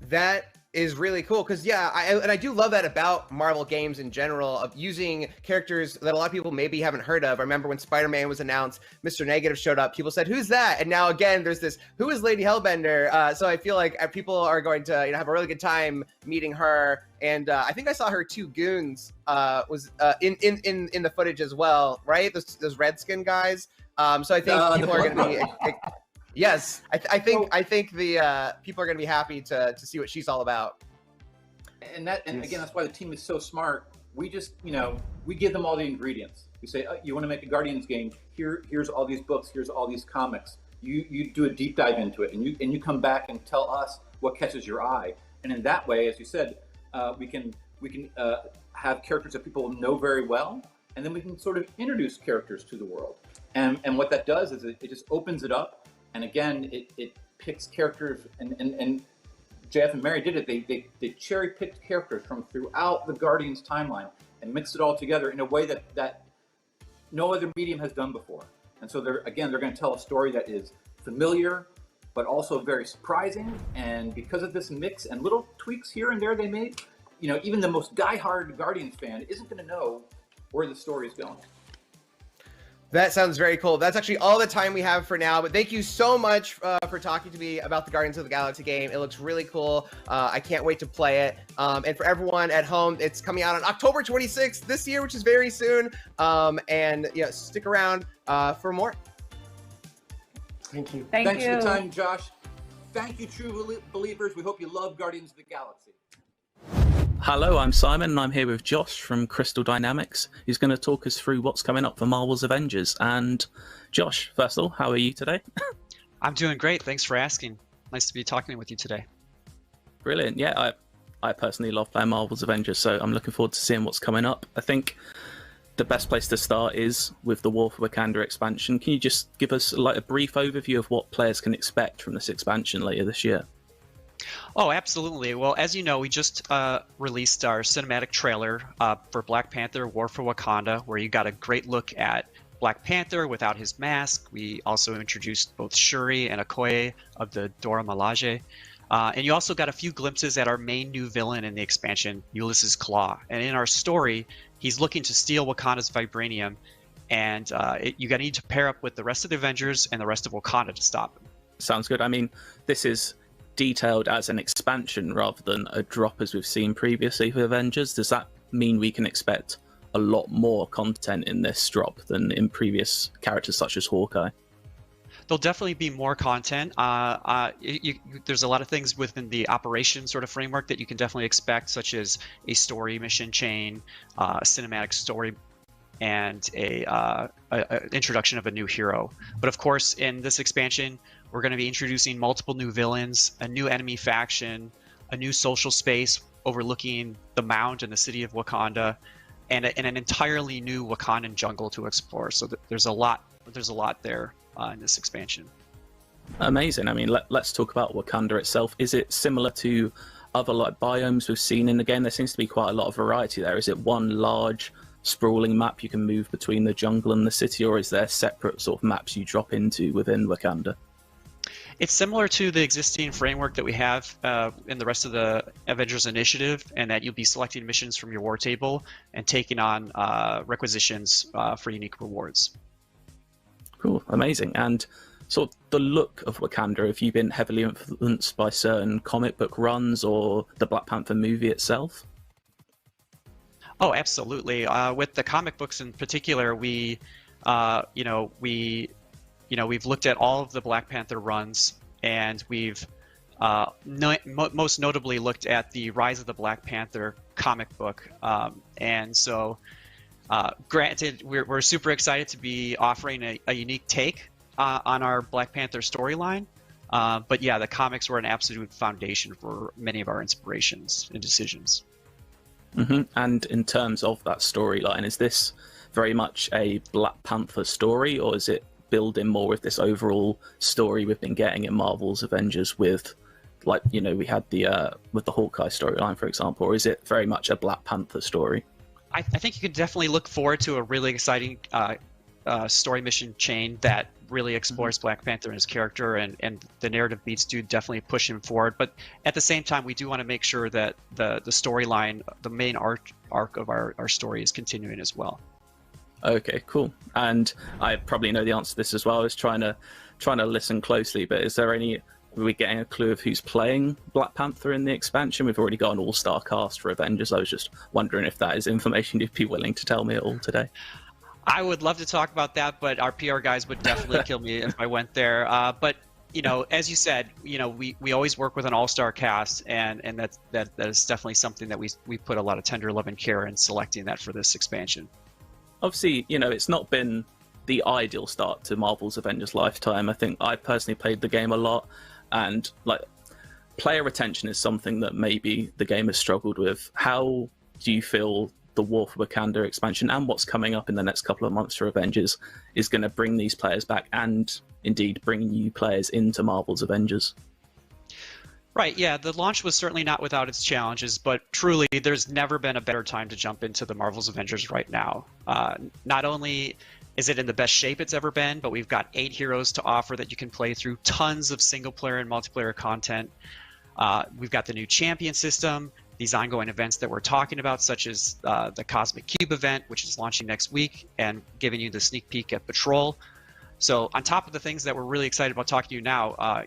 That is really cool, because I do love that about Marvel games in general, of using characters that a lot of people maybe haven't heard of. I remember when Spider-Man was announced, Mr. Negative showed up, people said, who's that? And now again, there's this, who is Lady Hellbender? So I feel like people are going to have a really good time meeting her. And I think I saw her two goons was in the footage as well, right? Those Redskin guys. So I think people are going to be... Yes, I think the people are going to be happy to see what she's all about. And again, that's why the team is so smart. We just, we give them all the ingredients. We say, you want to make a Guardians game? Here's all these books. Here's all these comics. You do a deep dive into it, and you come back and tell us what catches your eye. And in that way, as you said, we can have characters that people know very well, and then we can sort of introduce characters to the world. And what that does is it just opens it up. And again, it picks characters and Jeff and Mary did it. They cherry picked characters from throughout the Guardians timeline and mixed it all together in a way that no other medium has done before. And so they're going to tell a story that is familiar, but also very surprising. And because of this mix and little tweaks here and there they made, even the most diehard Guardians fan isn't going to know where the story is going. That sounds very cool. That's actually all the time we have for now, but thank you so much for talking to me about the Guardians of the Galaxy game. It looks really cool. I can't wait to play it. And for everyone at home, it's coming out on October 26th this year, which is very soon. And stick around for more. Thank you. Thanks for the time, Josh. Thank you, true believers. We hope you love Guardians of the Galaxy. Hello, I'm Simon, and I'm here with Josh from Crystal Dynamics, who's going to talk us through what's coming up for Marvel's Avengers. And Josh, first of all, how are you today? I'm doing great. Thanks for asking. Nice to be talking with you today. Brilliant. Yeah, I personally love playing Marvel's Avengers, so I'm looking forward to seeing what's coming up. I think the best place to start is with the War for Wakanda expansion. Can you just give us a brief overview of what players can expect from this expansion later this year? Oh, absolutely. Well, as you know, we just released our cinematic trailer for Black Panther War for Wakanda, where you got a great look at Black Panther without his mask. We also introduced both Shuri and Okoye of the Dora Milaje. And you also got a few glimpses at our main new villain in the expansion, Ulysses Claw. And in our story, he's looking to steal Wakanda's vibranium, and you're going to need to pair up with the rest of the Avengers and the rest of Wakanda to stop him. Sounds good. I mean, this is detailed as an expansion rather than a drop as we've seen previously for Avengers. Does that mean we can expect a lot more content in this drop than in previous characters such as Hawkeye? There'll definitely be more content. There's a lot of things within the operation sort of framework that you can definitely expect, such as a story mission chain, a cinematic story, and a introduction of a new hero. But of course, in this expansion, we're going to be introducing multiple new villains, a new enemy faction, a new social space overlooking the Mound and the city of Wakanda, and an entirely new Wakandan jungle to explore. So there's a lot there in this expansion. Amazing. I mean, let's talk about Wakanda itself. Is it similar to other biomes we've seen in the game? There seems to be quite a lot of variety there. Is it one large sprawling map you can move between the jungle and the city, or is there separate sort of maps you drop into within Wakanda? It's similar to the existing framework that we have in the rest of the Avengers Initiative, and that you'll be selecting missions from your war table and taking on requisitions for unique rewards. Cool, amazing. And sort of the look of Wakanda, have you been heavily influenced by certain comic book runs or the Black Panther movie itself? Oh, absolutely. With the comic books in particular, we've looked at all of the Black Panther runs, and we've most notably looked at the Rise of the Black Panther comic book. And so, granted, we're super excited to be offering a unique take on our Black Panther storyline. But yeah, the comics were an absolute foundation for many of our inspirations and decisions. Mm-hmm. And in terms of that storyline, is this very much a Black Panther story, or is it building more with this overall story we've been getting in Marvel's Avengers with, we had with the Hawkeye storyline, for example, or is it very much a Black Panther story? I think you can definitely look forward to a really exciting story mission chain that really explores Black Panther and his character, and the narrative beats do definitely push him forward. But at the same time, we do want to make sure that the storyline, the main arc of our story, is continuing as well. Okay, cool. And I probably know the answer to this as well. I was trying to listen closely, but is there are we getting a clue of who's playing Black Panther in the expansion? We've already got an all-star cast for Avengers. I was just wondering if that is information you'd be willing to tell me at all today. I would love to talk about that, but our PR guys would definitely kill me if I went there. But as you said, we always work with an all-star cast, and that is definitely something that we put a lot of tender love and care in selecting that for this expansion. Obviously, it's not been the ideal start to Marvel's Avengers lifetime. I think I personally played the game a lot, and player retention is something that maybe the game has struggled with. How do you feel the War for Wakanda expansion and what's coming up in the next couple of months for Avengers is going to bring these players back and indeed bring new players into Marvel's Avengers? Right, yeah, the launch was certainly not without its challenges, but truly, there's never been a better time to jump into the Marvel's Avengers right now. Not only is it in the best shape it's ever been, but we've got 8 heroes to offer that you can play through, tons of single-player and multiplayer content. We've got the new champion system, these ongoing events that we're talking about, such as the Cosmic Cube event, which is launching next week, and giving you the sneak peek at Patrol. So on top of the things that we're really excited about talking to you now,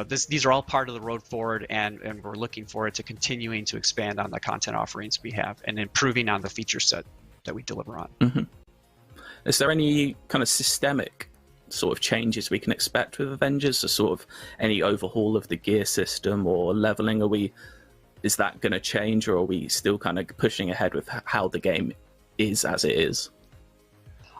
these are all part of the road forward, and we're looking forward to continuing to expand on the content offerings we have and improving on the feature set that we deliver on. Mm-hmm. Is there any kind of systemic sort of changes we can expect with Avengers, or sort of any overhaul of the gear system or leveling? Is that going to change, or are we still kind of pushing ahead with how the game is as it is?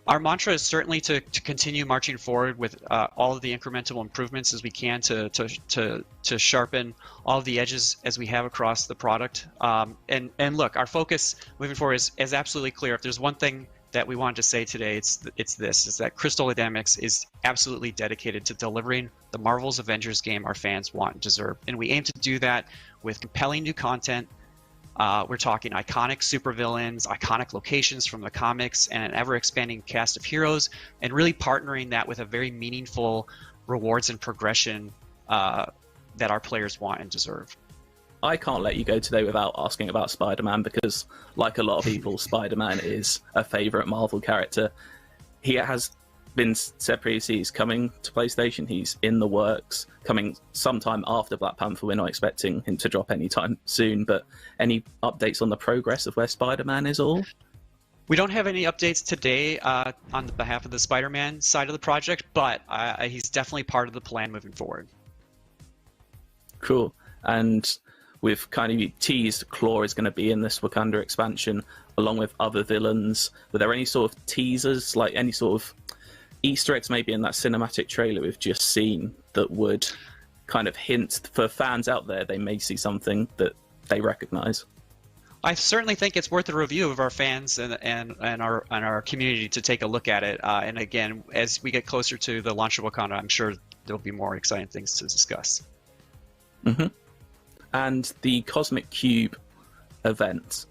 Our mantra is certainly to continue marching forward with all of the incremental improvements as we can to sharpen all of the edges as we have across the product. And look, our focus moving forward is absolutely clear. If there's one thing that we wanted to say today, it's that Crystal Dynamics is absolutely dedicated to delivering the Marvel's Avengers game our fans want and deserve. And we aim to do that with compelling new content. We're talking iconic supervillains, iconic locations from the comics, and an ever-expanding cast of heroes, and really partnering that with a very meaningful rewards and progression that our players want and deserve. I can't let you go today without asking about Spider-Man, because, like a lot of people, Spider-Man is a favourite Marvel character. He has been said previously he's coming to PlayStation, he's in the works, coming sometime after Black Panther. We're not expecting him to drop anytime soon, but any updates on the progress of where Spider-Man is all? We don't have any updates today on the behalf of the Spider-Man side of the project, but he's definitely part of the plan moving forward. Cool. And we've kind of teased S.T.A.L.K.E.R is going to be in this Wakanda expansion, along with other villains. Were there any sort of teasers, like any sort of Easter eggs maybe in that cinematic trailer we've just seen that would kind of hint for fans out there they may see something that they recognize? I certainly think it's worth a review of our fans and our community to take a look at it. And again, as we get closer to the launch of Wakanda, I'm sure there'll be more exciting things to discuss. Mm-hmm. And the Cosmic Cube event,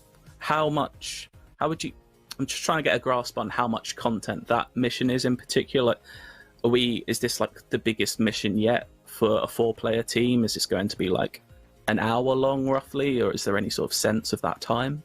I'm just trying to get a grasp on how much content that mission is in particular. Is this like the biggest mission yet for a 4-player team? Is this going to be like an hour long roughly, or is there any sort of sense of that time?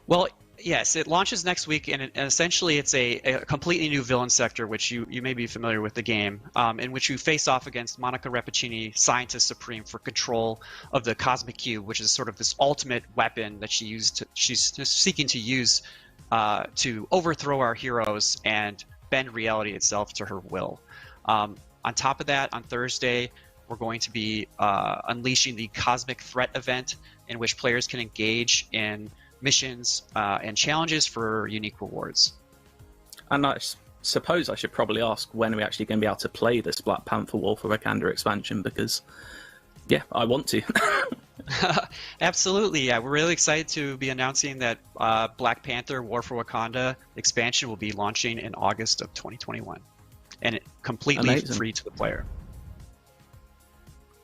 Well, yes, it launches next week, and essentially it's a completely new villain sector, which you may be familiar with the game, in which you face off against Monica Rappaccini, Scientist Supreme, for control of the Cosmic Cube, which is sort of this ultimate weapon that she's seeking to use to overthrow our heroes and bend reality itself to her will. On top of that, on Thursday, we're going to be unleashing the Cosmic Threat event, in which players can engage in missions and challenges for unique rewards. And I suppose I should probably ask when we're actually going to be able to play this Black Panther War for Wakanda expansion, because, yeah, I want to. Absolutely, yeah. We're really excited to be announcing that Black Panther War for Wakanda expansion will be launching in August of 2021, and completely Amazing. Free to the player.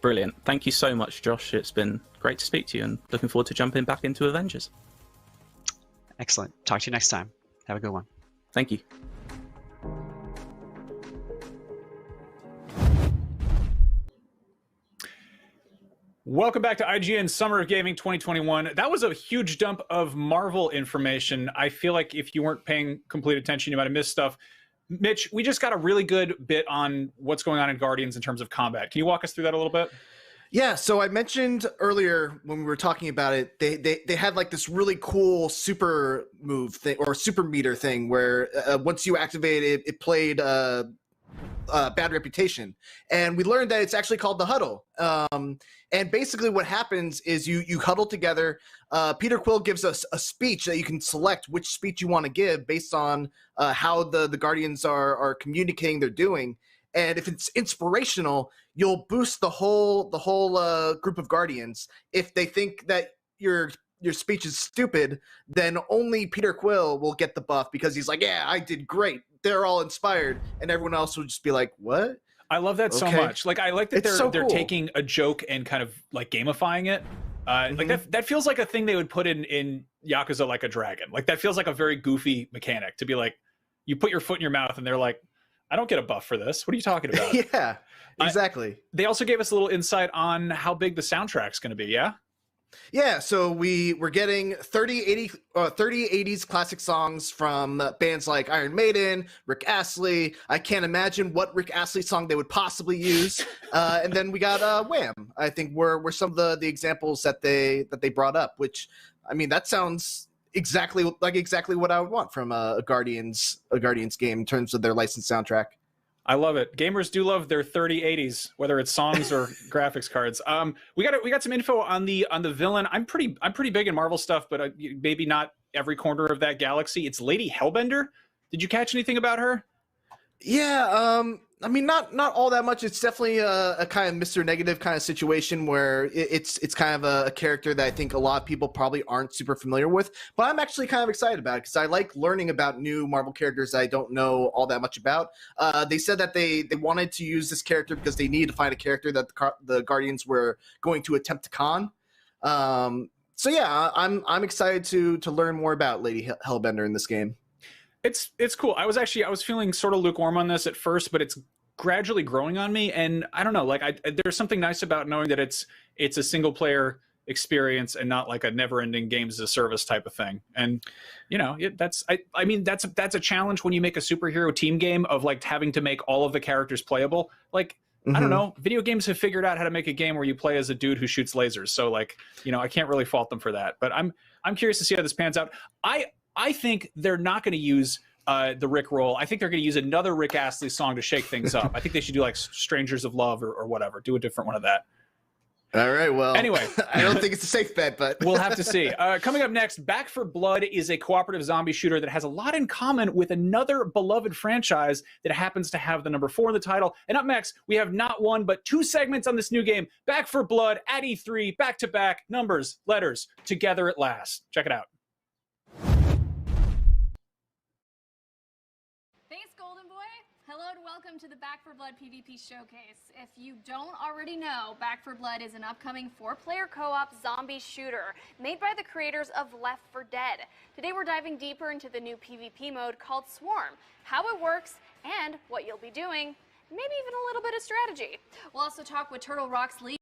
Brilliant. Thank you so much, Josh. It's been great to speak to you, and looking forward to jumping back into Avengers. Excellent. Talk to you next time. Have a good one. Thank you. Welcome back to IGN Summer of Gaming 2021. That was a huge dump of Marvel information. I feel like if you weren't paying complete attention, you might have missed stuff. Mitch, we just got a really good bit on what's going on in Guardians in terms of combat. Can you walk us through that a little bit? Yeah, so I mentioned earlier when we were talking about it, they had like this really cool super move thing, or super meter thing, where once you activate it, it played Bad Reputation. And we learned that it's actually called the Huddle. And basically what happens is you huddle together. Peter Quill gives us a speech that you can select which speech you want to give based on how the Guardians are communicating they're doing. And if it's inspirational, you'll boost the whole group of Guardians. If they think that your speech is stupid, then only Peter Quill will get the buff, because he's like, yeah, I did great. They're all inspired. And everyone else will just be like, what? I love that so Okay. much. Like, I like that It's so they're cool. taking a joke and kind of like gamifying it. Like that feels like a thing they would put in Yakuza Like a Dragon. Like that feels like a very goofy mechanic to be like, you put your foot in your mouth and they're like, I don't get a buff for this. What are you talking about? Yeah, exactly. They also gave us a little insight on how big the soundtrack's going to be. Yeah. Yeah, so we're getting 30 80s classic songs from bands like Iron Maiden, Rick Astley. I can't imagine what Rick Astley song they would possibly use. And then we got Wham. I think were some of the examples that they brought up, which I mean that sounds exactly what I would want from a Guardians game in terms of their licensed soundtrack. I love it. Gamers do love their 3080s, whether it's songs or graphics cards. We got some info on the villain. I'm pretty big in Marvel stuff, but maybe not every corner of that galaxy. It's Lady Hellbender. Did you catch anything about her? Yeah, I mean, not all that much. It's definitely a kind of Mr. Negative kind of situation where it's kind of a character that I think a lot of people probably aren't super familiar with. But I'm actually kind of excited about it because I like learning about new Marvel characters that I don't know all that much about. They said that they wanted to use this character because they needed to find a character that the Guardians were going to attempt to con. So yeah, I'm excited to learn more about Lady Hellbender in this game. It's cool. I was feeling sort of lukewarm on this at first, but it's gradually growing on me. And I don't know, like there's something nice about knowing that it's a single player experience and not like a never ending games as a service type of thing. And you know, that's a challenge when you make a superhero team game of like having to make all of the characters playable. Like, I don't know, video games have figured out how to make a game where you play as a dude who shoots lasers. So like, you know, I can't really fault them for that, but I'm curious to see how this pans out. I think they're not going to use the Rick roll. I think they're going to use another Rick Astley song to shake things up. I think they should do like Strangers of Love or whatever. Do a different one of that. All right, well, anyway, I don't think it's a safe bet, but we'll have to see. Coming up next, Back 4 Blood is a cooperative zombie shooter that has a lot in common with another beloved franchise that happens to have the number 4 in the title. And up next, we have not one, but 2 segments on this new game, Back 4 Blood at E3, back-to-back, numbers, letters, together at last. Check it out. Thanks, Golden Boy. Hello and welcome to the Back 4 Blood PvP Showcase. If you don't already know, Back 4 Blood is an upcoming 4-player co-op zombie shooter made by the creators of Left 4 Dead. Today we're diving deeper into the new PvP mode called Swarm, how it works, and what you'll be doing, maybe even a little bit of strategy. We'll also talk with Turtle Rock's lead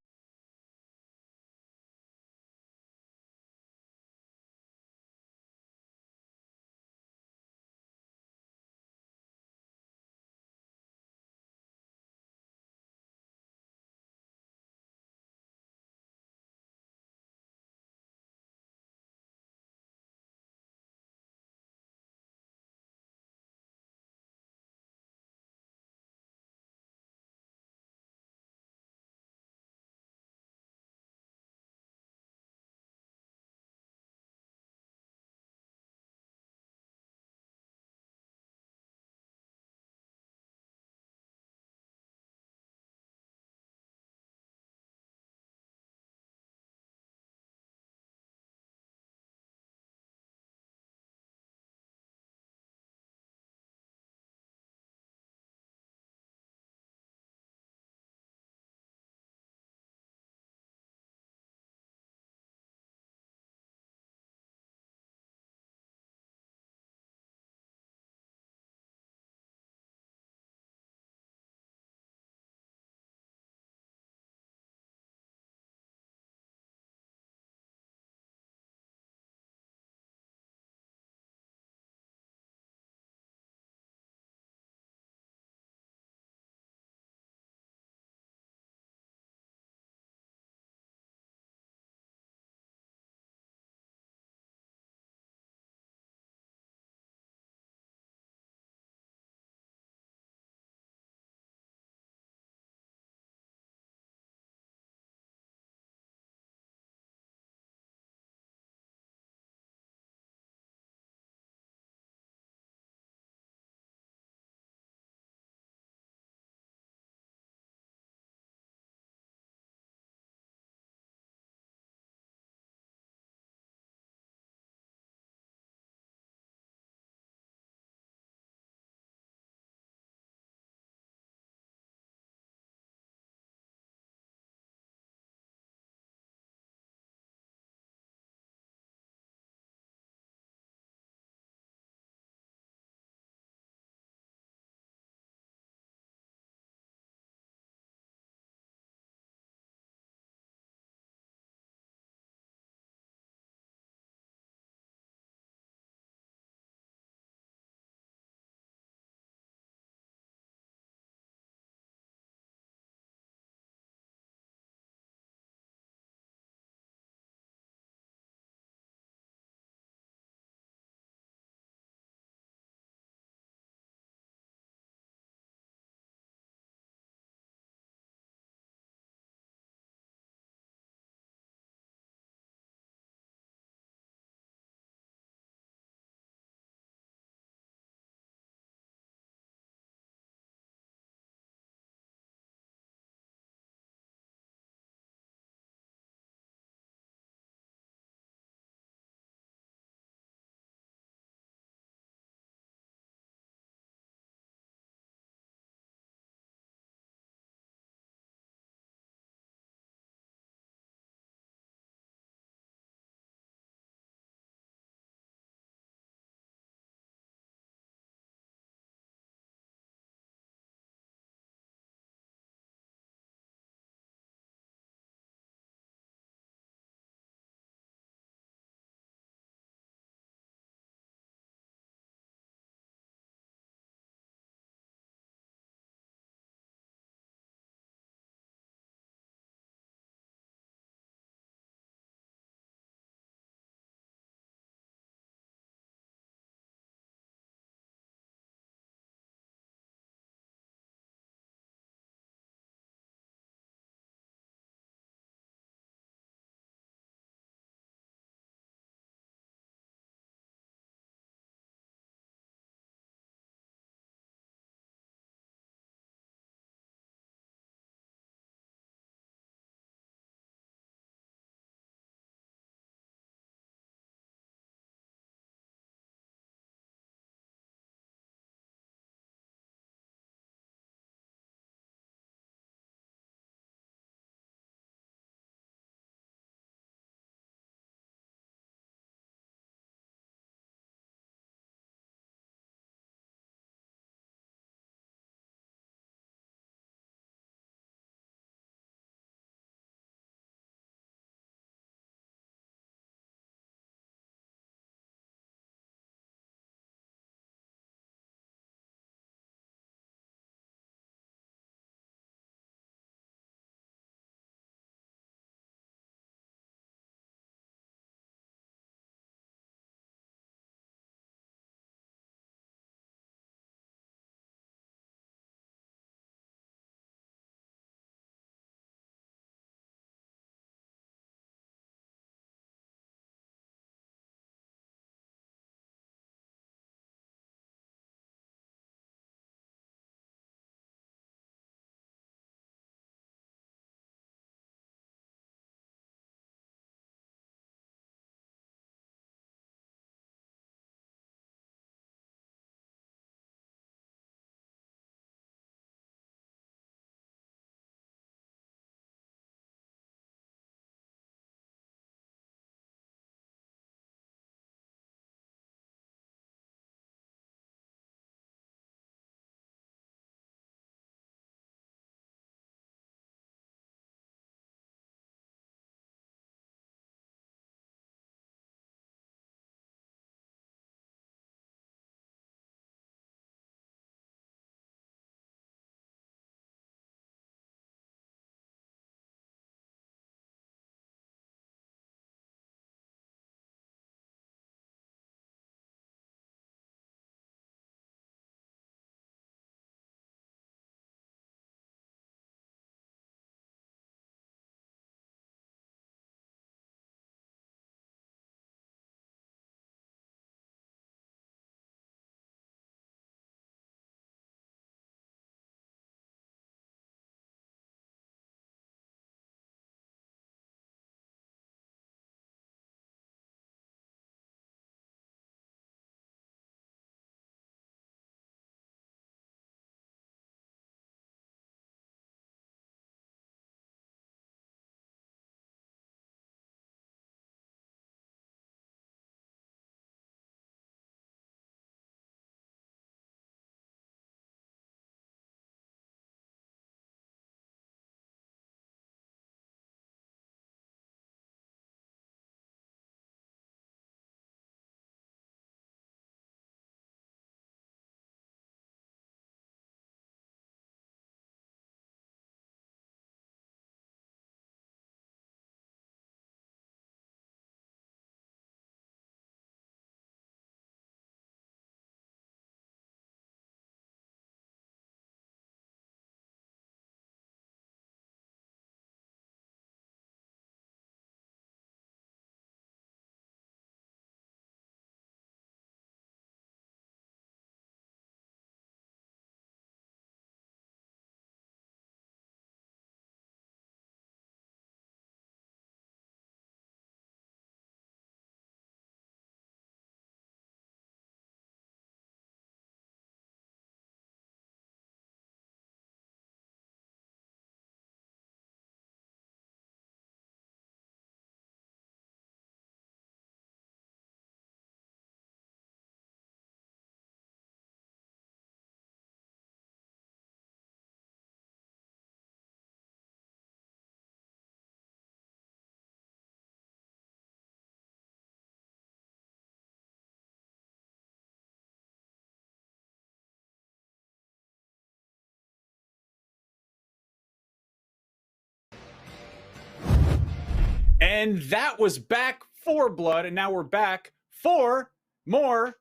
And that was Back 4 Blood, and now we're back for more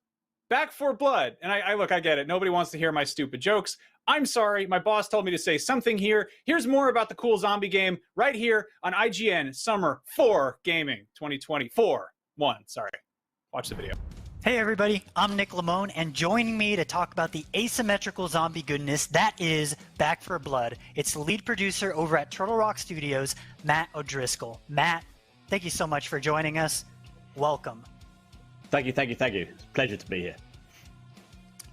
Back 4 Blood. And I look, I get it. Nobody wants to hear my stupid jokes. I'm sorry. My boss told me to say something here. Here's more about the cool zombie game right here on IGN Summer 4 Gaming 2024. Sorry. Watch the video. Hey everybody, I'm Nick Lamone, and joining me to talk about the asymmetrical zombie goodness that is Back 4 Blood. It's the lead producer over at Turtle Rock Studios, Matt O'Driscoll. Matt, thank you so much for joining us. Welcome. Thank you. It's a pleasure to be here.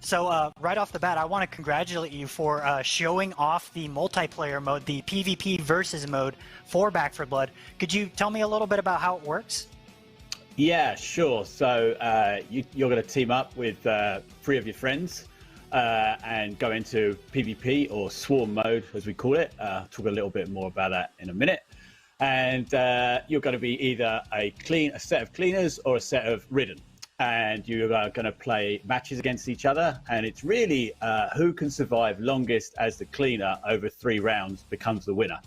So right off the bat, I want to congratulate you for showing off the multiplayer mode, the PvP versus mode for Back 4 Blood. Could you tell me a little bit about how it works? Yeah, sure. So you're going to team up with 3 of your friends and go into PvP or swarm mode, as we call it. Talk a little bit more about that in a minute. And you're going to be either a set of cleaners or a set of ridden. And you're going to play matches against each other. And it's really who can survive longest as the cleaner over 3 rounds becomes the winner.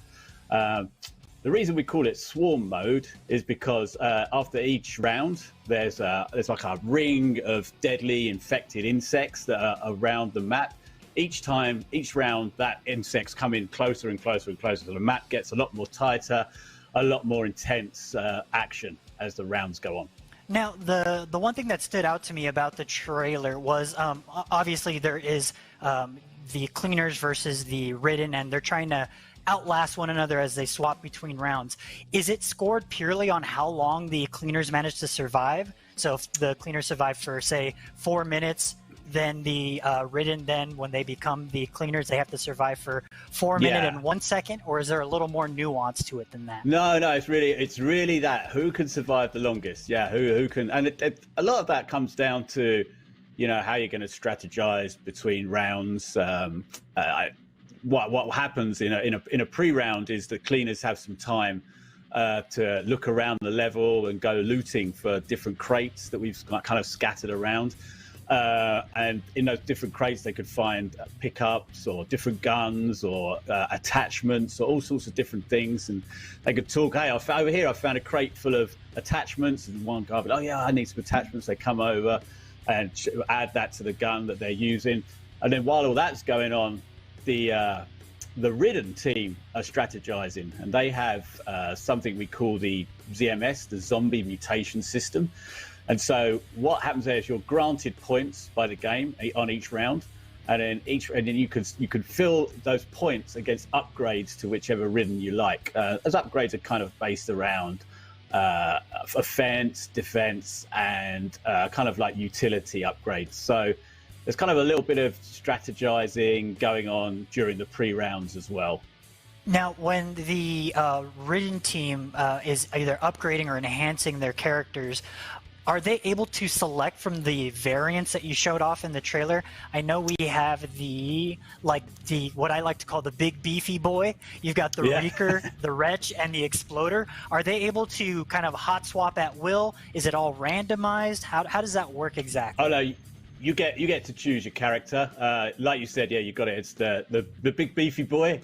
The reason we call it swarm mode is because after each round, there's like a ring of deadly infected insects that are around the map. Each round, that insects come in closer and closer and closer. So the map gets a lot more tighter, a lot more intense action as the rounds go on. Now, the one thing that stood out to me about the trailer was obviously there is the cleaners versus the ridden, and they're trying to outlast one another as they swap between rounds. Is it scored purely on how long the cleaners manage to survive? So if the cleaners survive for, say, 4 minutes, then the ridden, then when they become the cleaners, they have to survive for 4 minutes and 1 second? Or is there a little more nuance to it than that? No, it's really that who can survive the longest. Yeah, who can, and a lot of that comes down to, how you're going to strategize between rounds. What happens in a pre-round is the cleaners have some time to look around the level and go looting for different crates that we've kind of scattered around. And in those different crates, they could find pickups or different guns or attachments or all sorts of different things. And they could talk, hey, over here, I found a crate full of attachments. And one guy would, oh, yeah, I need some attachments. They come over and add that to the gun that they're using. And then while all that's going on, the ridden team are strategizing, and they have something we call the ZMS, the Zombie Mutation System. And so what happens there is you're granted points by the game on each round, and then you can fill those points against upgrades to whichever ridden you like. Those upgrades are kind of based around offense, defense, and kind of like utility upgrades. So there's kind of a little bit of strategizing going on during the pre-rounds as well. Now, when the ridden team is either upgrading or enhancing their characters, are they able to select from the variants that you showed off in the trailer? I know we have the what I like to call the big beefy boy. You've got the Reeker, the Wretch, and the Exploder. Are they able to kind of hot swap at will? Is it all randomized? How does that work exactly? Oh no, you get to choose your character. Like you said, yeah, you got it. It's the big beefy boy.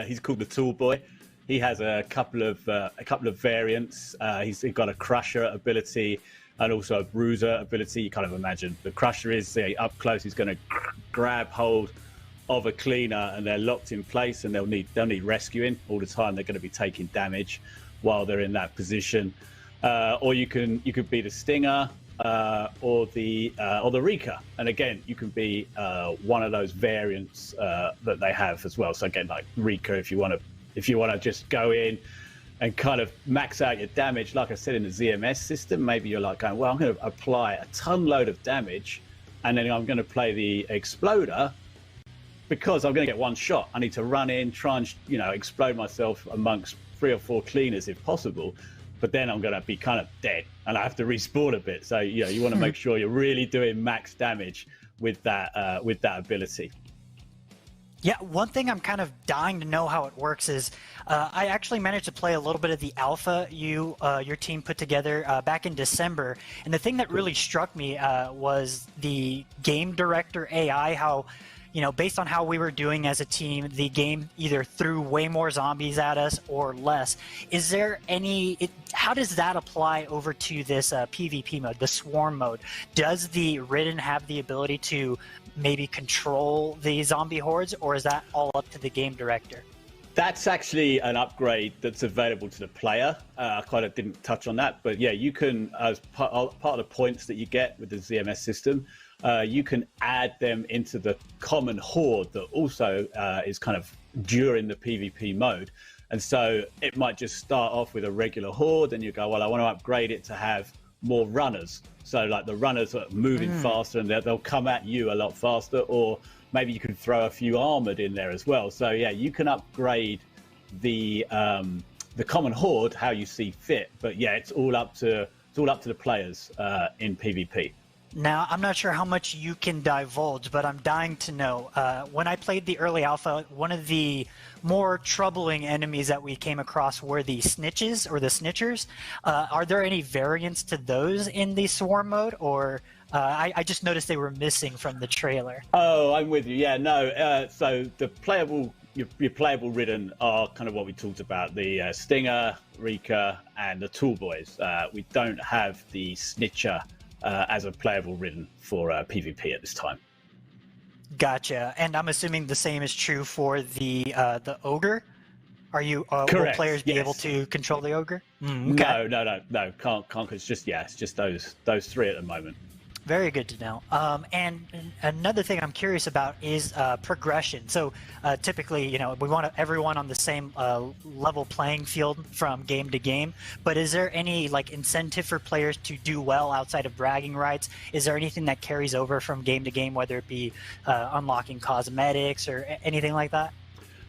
He's called the Tool Boy. He has a couple of variants. He's got a Crusher ability and also a Bruiser ability. You kind of imagine the Crusher is up close. He's going to grab hold of a cleaner, and they're locked in place, and they'll need rescuing all the time. They're going to be taking damage while they're in that position. Or you could be the Stinger. Or the Reeker, and again, you can be one of those variants that they have as well. So again, like Reeker, if you want to just go in and kind of max out your damage, like I said in the ZMS system, maybe you're like going, well, I'm going to apply a ton load of damage, and then I'm going to play the Exploder because I'm going to get one shot. I need to run in, try and explode myself amongst 3 or 4 cleaners if possible. But then I'm going to be kind of dead and I have to respawn a bit. So, you want to make sure you're really doing max damage with that ability. Yeah, one thing I'm kind of dying to know how it works is I actually managed to play a little bit of the alpha your team put together back in December. And the thing that really struck me was the game director AI, how based on how we were doing as a team, the game either threw way more zombies at us or less. Is there how does that apply over to this PvP mode, the swarm mode? Does the Ridden have the ability to maybe control the zombie hordes, or is that all up to the game director? That's actually an upgrade that's available to the player. I kind of didn't touch on that, but yeah, you can, as part of the points that you get with the ZMS system, you can add them into the common horde that also is kind of during the PvP mode. And so it might just start off with a regular horde, and you go, well, I want to upgrade it to have more runners. So like the runners are moving faster, and they'll come at you a lot faster, or maybe you can throw a few armored in there as well. So yeah, you can upgrade the common horde how you see fit. But yeah, it's all up to the players in PvP. Now, I'm not sure how much you can divulge, but I'm dying to know. When I played the early alpha, one of the more troubling enemies that we came across were the snitches or the snitchers. Are there any variants to those in the swarm mode, or I just noticed they were missing from the trailer? Oh, I'm with you. Yeah, no. So the playable, your playable Ridden are kind of what we talked about: the Stinger, Rika, and the Tool Boys. We don't have the Snitcher as a playable Ridden for PvP at this time. Gotcha. And I'm assuming the same is true for the Ogre. Are you will players be able to control the Ogre? Okay. No. Can't. It's just those three at the moment. Very good to know. And another thing I'm curious about is progression. So typically, we want everyone on the same level playing field from game to game. But is there any incentive for players to do well outside of bragging rights? Is there anything that carries over from game to game, whether it be unlocking cosmetics or anything like that?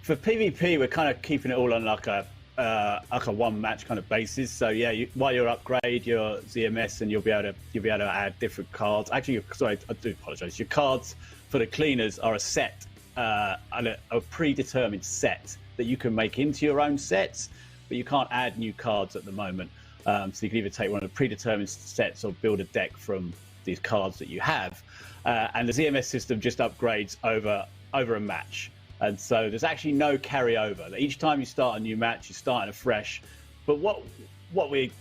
For PvP, we're kind of keeping it all on like a one match kind of basis. So yeah, while you upgrade your ZMS, and you'll be able to add different cards. Actually, sorry, I do apologize. Your cards for the cleaners are a set, a predetermined set that you can make into your own sets, but you can't add new cards at the moment. So you can either take one of the predetermined sets or build a deck from these cards that you have. And the ZMS system just upgrades over a match. And so there's actually no carryover. Each time you start a new match, you're starting afresh. But what we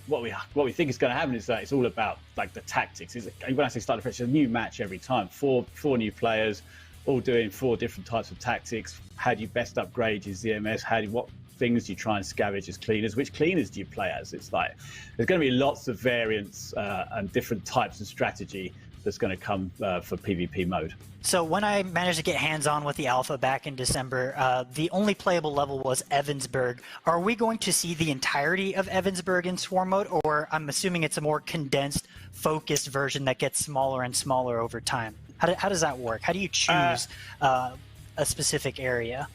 think is going to happen is that it's all about the tactics. When I say start afresh, it's a new match every time. Four new players, all doing 4 different types of tactics. How do you best upgrade your ZMS? What things do you try and scavenge as cleaners? Which cleaners do you play as? It's there's going to be lots of variants and different types of strategy that's going to come for PvP mode. So when I managed to get hands-on with the alpha back in December, the only playable level was Evansburg. Are we going to see the entirety of Evansburg in swarm mode, or I'm assuming it's a more condensed, focused version that gets smaller and smaller over time? How does that work? How do you choose a specific area?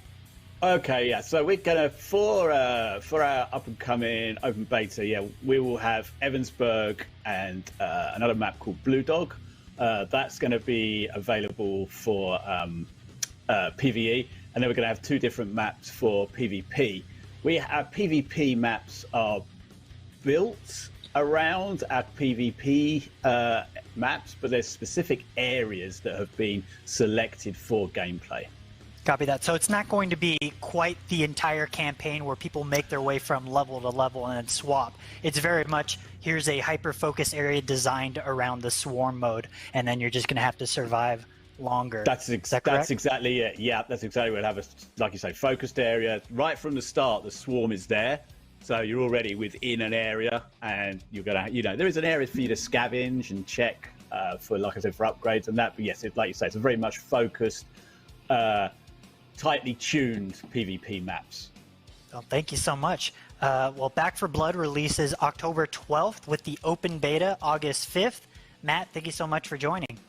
Okay, yeah. So we're gonna for our up and coming open beta, we will have Evansburg and another map called Blue Dog. That's going to be available for PvE, and then we're going to have 2 different maps for PvP. Our PvP maps are built around our PvP maps, but there's specific areas that have been selected for gameplay. Copy that. So it's not going to be quite the entire campaign where people make their way from level to level and then swap. It's very much, here's a hyper-focused area designed around the swarm mode, and then you're just going to have to survive longer. That's exactly it. Yeah, that's exactly what we'll have. Like you say, focused area. Right from the start, the swarm is there. So you're already within an area, and you're going to, there is an area for you to scavenge and check for, like I said, for upgrades and that. But yes, like you say, it's a very much focused, tightly tuned PvP maps. Well, thank you so much. Well, Back 4 Blood releases October 12th with the open beta August 5th. Matt, thank you so much for joining.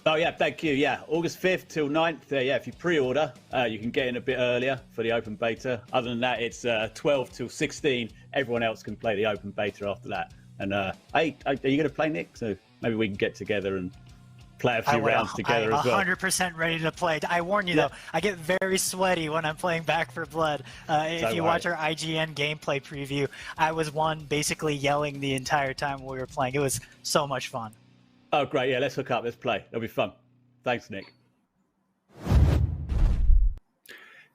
Oh, yeah, thank you. Yeah, August 5th till 9th. If you pre-order, you can get in a bit earlier for the open beta. Other than that, it's 12 till 16. Everyone else can play the open beta after that. And hey, are you going to play, Nick? So maybe we can get together and play a few rounds together as well. I'm 100% ready to play. I warn you, though, I get very sweaty when I'm playing Back 4 Blood. If you watch our IGN gameplay preview, I was basically yelling the entire time we were playing. It was so much fun. Oh, great. Yeah, let's hook up. Let's play. It'll be fun. Thanks, Nick.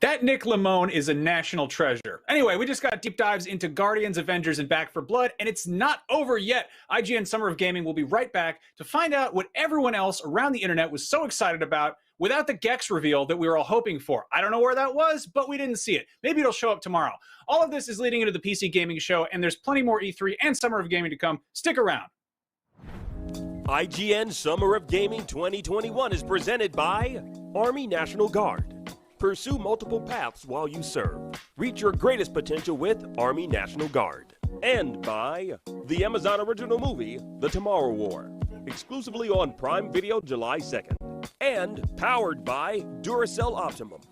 That Nick Limone is a national treasure. Anyway, we just got deep dives into Guardians, Avengers, and Back 4 Blood, and it's not over yet. IGN Summer of Gaming will be right back to find out what everyone else around the internet was so excited about without the Gex reveal that we were all hoping for. I don't know where that was, but we didn't see it. Maybe it'll show up tomorrow. All of this is leading into the PC Gaming Show, and there's plenty more E3 and Summer of Gaming to come. Stick around. IGN Summer of Gaming 2021 is presented by Army National Guard. Pursue multiple paths while you serve. Reach your greatest potential with Army National Guard. And by the Amazon original movie, The Tomorrow War. Exclusively on Prime Video July 2nd. And powered by Duracell Optimum,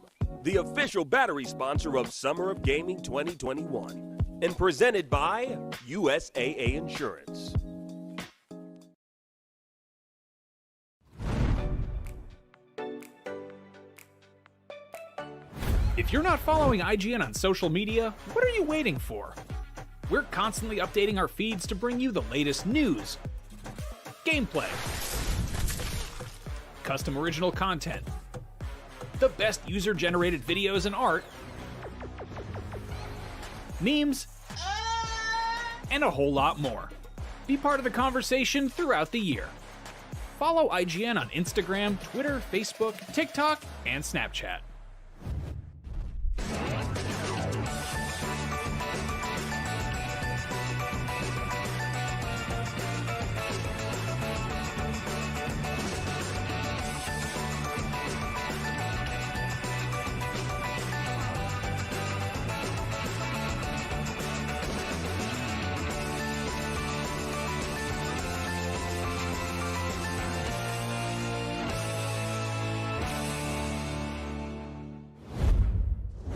the official battery sponsor of Summer of Gaming 2021. And presented by USAA Insurance. If you're not following IGN on social media, what are you waiting for? We're constantly updating our feeds to bring you the latest news, gameplay, custom original content, the best user-generated videos and art, memes, and a whole lot more. Be part of the conversation throughout the year. Follow IGN on Instagram, Twitter, Facebook, TikTok, and Snapchat.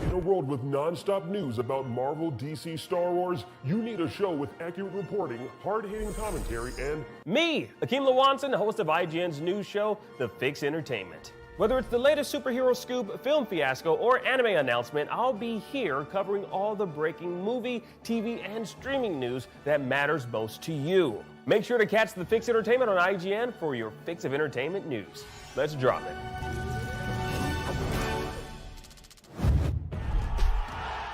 In a world with non-stop news about Marvel, DC, Star Wars, you need a show with accurate reporting, hard-hitting commentary, and Me, Akeem Lawanson, host of IGN's news show, The Fix Entertainment. Whether it's the latest superhero scoop, film fiasco, or anime announcement, I'll be here covering all the breaking movie, TV, and streaming news that matters most to you. Make sure to catch The Fix Entertainment on IGN for your fix of entertainment news. Let's drop it.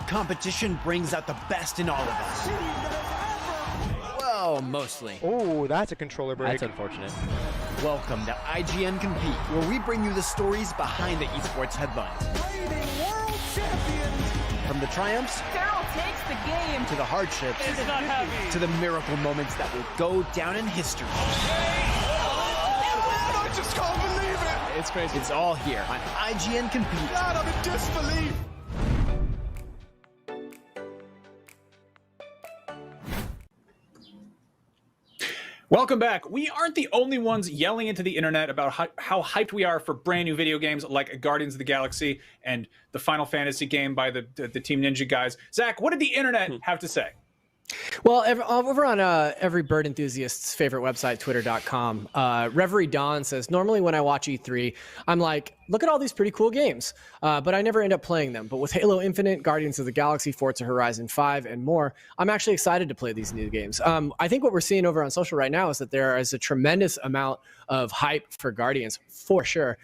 Competition brings out the best in all of us. Well, mostly. Oh, that's a controller break. That's unfortunate. Welcome to IGN Compete, where we bring you the stories behind the esports headlines. Reigning world champions. From the triumphs Carol takes the game to the hardships It's not heavy. to the miracle moments that will go down in history. I just can't believe it. It's crazy. It's all here on IGN Compete. God, I'm in disbelief. Welcome back. We aren't the only ones yelling into the internet about how hyped we are for brand new video games like Guardians of the Galaxy and the Final Fantasy game by the Team Ninja guys. Zach, what did the internet have to say? Well, over on every bird enthusiast's favorite website, twitter.com, Reverie Dawn says, normally when I watch E3, I'm like, look at all these pretty cool games, but I never end up playing them. But with Halo Infinite, Guardians of the Galaxy, Forza Horizon 5, and more, I'm actually excited to play these new games. I think what we're seeing over on social right now is that there is a tremendous amount of hype for Guardians, for sure.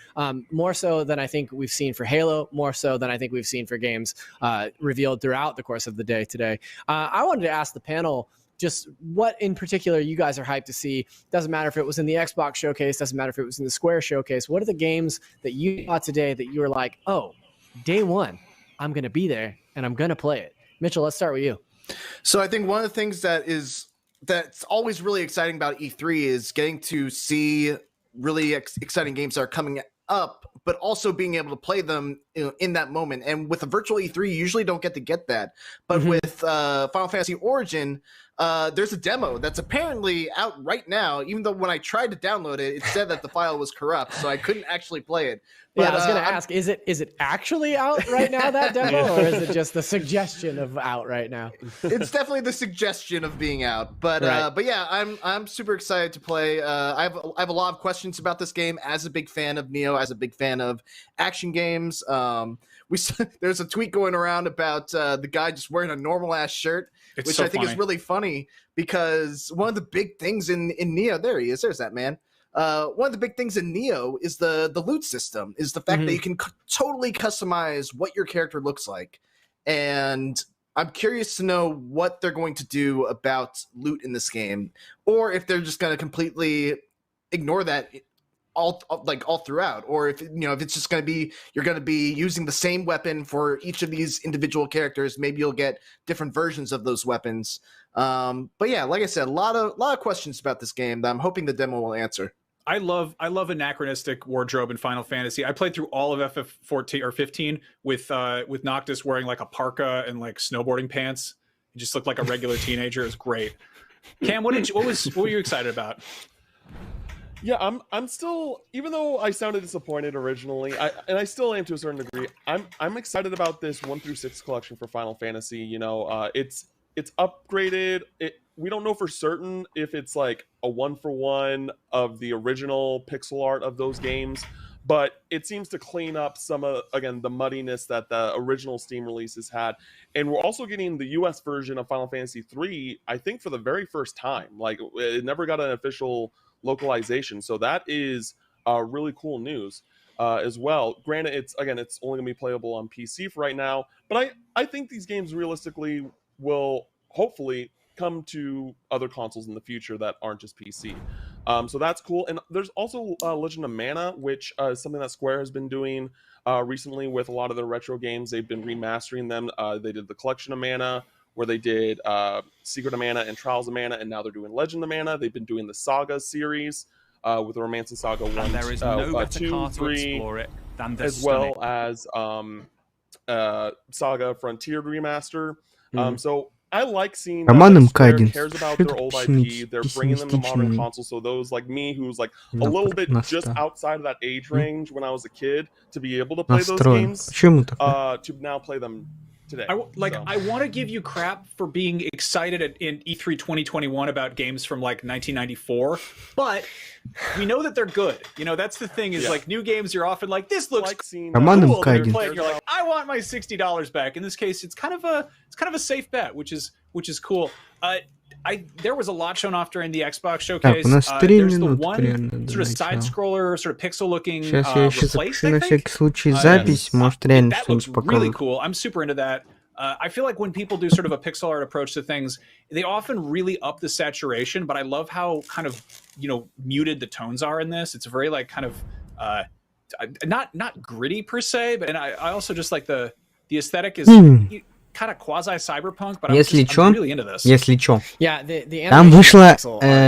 More so than I think we've seen for Halo, more so than I think we've seen for games revealed throughout the course of the day today. I wanted to ask the panel just what in particular you guys are hyped to see. Doesn't matter if it was in the Xbox showcase, doesn't matter if it was in the Square showcase. What are the games that you saw today that you were like, oh, day one, I'm going to be there and I'm going to play it? Mitchell, let's start with you. So I think one of the things that's always really exciting about E3 is getting to see really exciting games that are coming up, but also being able to play them in that moment. And with a virtual E3, you usually don't get to get that. But with Final Fantasy Origin, there's a demo that's apparently out right now, even though when I tried to download it, it said that the file was corrupt, so I couldn't actually play it. But, yeah, I was going to ask, is it actually out right now, that demo, or is it just the suggestion of out right now? It's definitely the suggestion of being out, but yeah, I'm super excited to play. I have a lot of questions about this game as a big fan of Neo, as a big fan of action games. There's a tweet going around about the guy just wearing a normal ass shirt, which so I think funny. is really funny because one of the big things in Neo, there's that man. one of the big things in Neo is the loot system, is the fact that you can totally customize what your character looks like. And I'm curious to know what they're going to do about loot in this game, or if they're just going to completely ignore that all throughout, or if if it's just going to be you're going to be using the same weapon for each of these individual characters. Maybe you'll get different versions of those weapons. But yeah, like I said, a lot of questions about this game that I'm hoping the demo will answer. I love anachronistic wardrobe in Final Fantasy. I played through all of FF14 or 15 with Noctis wearing like a parka and like snowboarding pants. He just looked like a regular teenager. It was great. Cam, what were you excited about? Yeah, I'm still, even though I sounded disappointed originally, and I still am to a certain degree, I'm excited about this 1 through 6 collection for Final Fantasy. You know, it's upgraded. We don't know for certain if it's like a 1-for-1 of the original pixel art of those games, but it seems to clean up some of, again, the muddiness that the original Steam releases had. And we're also getting the US version of Final Fantasy III, I think, for the very first time. Like, it never got an official localization, so that is really cool news as well. Granted, it's only gonna be playable on PC for right now, but I think these games realistically will hopefully come to other consoles in the future that aren't just PC. So that's cool. And there's also Legend of Mana, which is something that Square has been doing recently with a lot of their retro games. They've been remastering them. They did the Collection of Mana, where they did Secret of Mana and Trials of Mana, and now they're doing Legend of Mana. They've been doing the Saga series with the Romancing Saga 1, there is no better 2, car to 3, explore it than the as well as Saga Frontier remaster. So I like seeing that Square cares about their old IP. They're bringing them to modern consoles, so those like me, who's like a little bit just outside of that age range when I was a kid, to be able to play those games, to now play them today. I want to give you crap for being excited in E3 2021 about games from like 1994, but we know that they're good. You know, that's the thing is like new games, you're often like, this looks cool. You're like, I want my $60 back. In this case, it's kind of a safe bet, which is cool. There was a lot shown off during the Xbox showcase. There's the one sort of side scroller, sort of pixel looking replaced, I think. That looks really cool. I'm super into that. I feel like when people do sort of a pixel art approach to things, they often really up the saturation, but I love how kind of, muted the tones are in this. It's very like kind of not gritty per se, but I also just like the aesthetic is kind of quasi-cyberpunk, but I'm really into this. Если чё. Yeah, Там вышла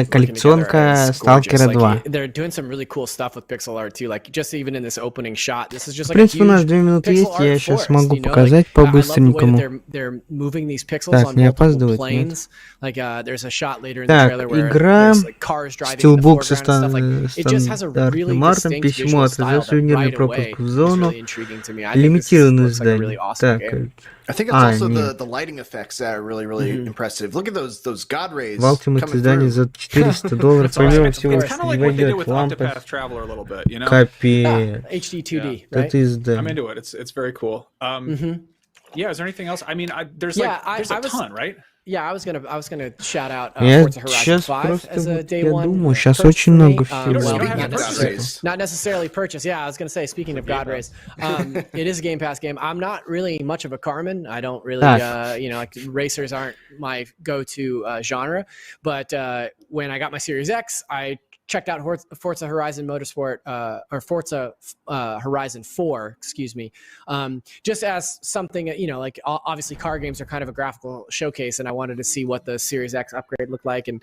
коллекционка Stalker 2. They're doing some really cool stuff with pixel art too, like just even in this opening shot. This is just В like принципе, у нас 2 минуты есть, я сейчас могу показать по-быстренькому. They're moving these pixels on не multiple опаздывать, planes. Like there's a shot later in the trailer where игра there's like cars driving in the foreground and stuff. Like it just has a really distinct письмо visual от style that разрешения right away пропуск в is зону. really intriguing to me. I think this Лимитированное looks like a really издание. awesome game. I think it's also the lighting effects that are really impressive. Look at those god rays. В Ultimate издании за $400 помимо всего It's kind of like what they did with лампы. Octopath Traveler a little bit, Капец. HD 2D, right? I'm into it. It's very cool. Yeah, is there anything else? I mean, there's a ton, right? Yeah, I was gonna shout out Я Forza Horizon сейчас 5 просто as a day я one. думаю, сейчас очень много всего. Not necessarily purchase. Yeah, I was gonna say, speaking of God Rays, it is a Game Pass game. I'm not really much of a carman. I don't really, like racers aren't my go-to genre. But when I got my Series X, I checked out Forza Horizon Motorsport, or Forza Horizon 4, excuse me, just as something, like obviously car games are kind of a graphical showcase, and I wanted to see what the Series X upgrade looked like, and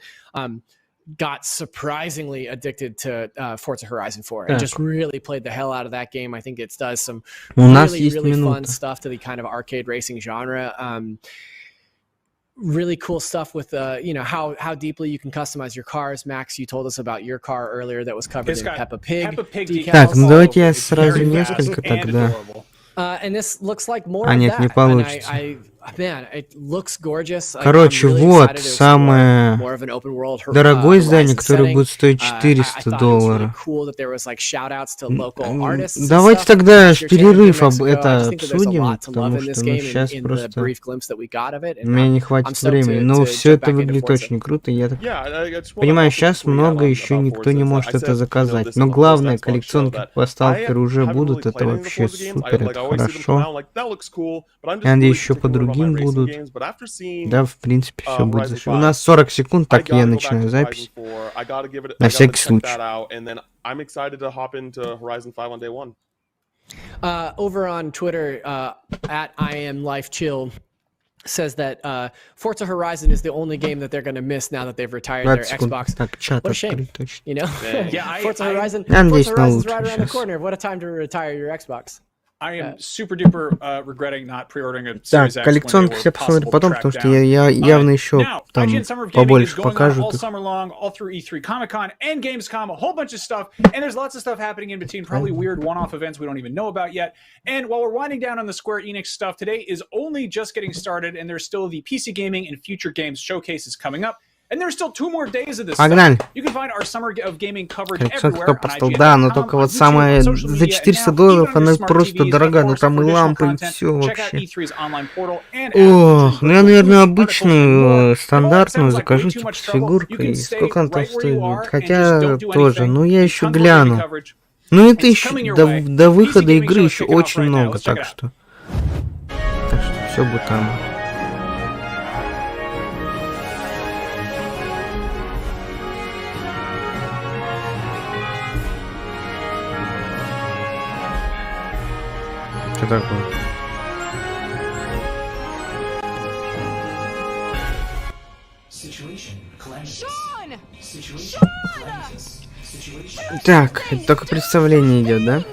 got surprisingly addicted to Forza Horizon 4 and just really played the hell out of that game. I think it does some really fun stuff to the kind of arcade racing genre. Really cool stuff with how deeply you can customize your cars. Max, you told us about your car earlier that was covered in Peppa Pig decals. Так, ну давайте я сразу несколько тогда. And this looks like more А of нет, that. не And получится. Man, it looks gorgeous. Короче, вот самое дорогое издание, которое будет стоить $400. Давайте тогда перерыв это обсудим, потому что сейчас просто у меня не хватит времени. Но все это выглядит очень круто. Я так понимаю, сейчас много еще никто не может это заказать. Но главное, коллекционки по Stalker уже будут. Это вообще супер, это хорошо. Я надеюсь, еще по другим будут. Да, в принципе, все будет. У нас 40 секунд, так я начинаю запись. На всякий случай. Over on Twitter, at IamLifeChill says that Forza Horizon is the only game that they're going to miss now that they've retired their Xbox. What a shame, you know? Forza Horizon is right around the corner. What a time to retire your Xbox. I am super duper regretting not pre-ordering a Series Так, X коллекционки все посмотрю потом, потому что я явно еще там побольше покажут. All summer long, all through E3 Comic-Con and Gamescom, a whole bunch of stuff, and there's lots of stuff happening in between, probably weird one-off events we don't even know about yet. And while we're winding down on the Square Enix stuff, today is only just getting started, and there's still the PC Gaming and Future Games showcases coming up. And there's still 2 more days of this Погнали. stuff. You can find our summer of gaming coverage Коллекционка everywhere только да, но только вот самое за $400 она просто дорогая, ну там и лампы, и все вообще. Ох, ну я, наверное, обычную, стандартную закажу, типа с фигуркой. Сколько она там стоит? Хотя тоже, ну я еще гляну. Ну это еще до выхода игры еще очень много, так что все будет там. Что такое? Так, это только представление идет, да?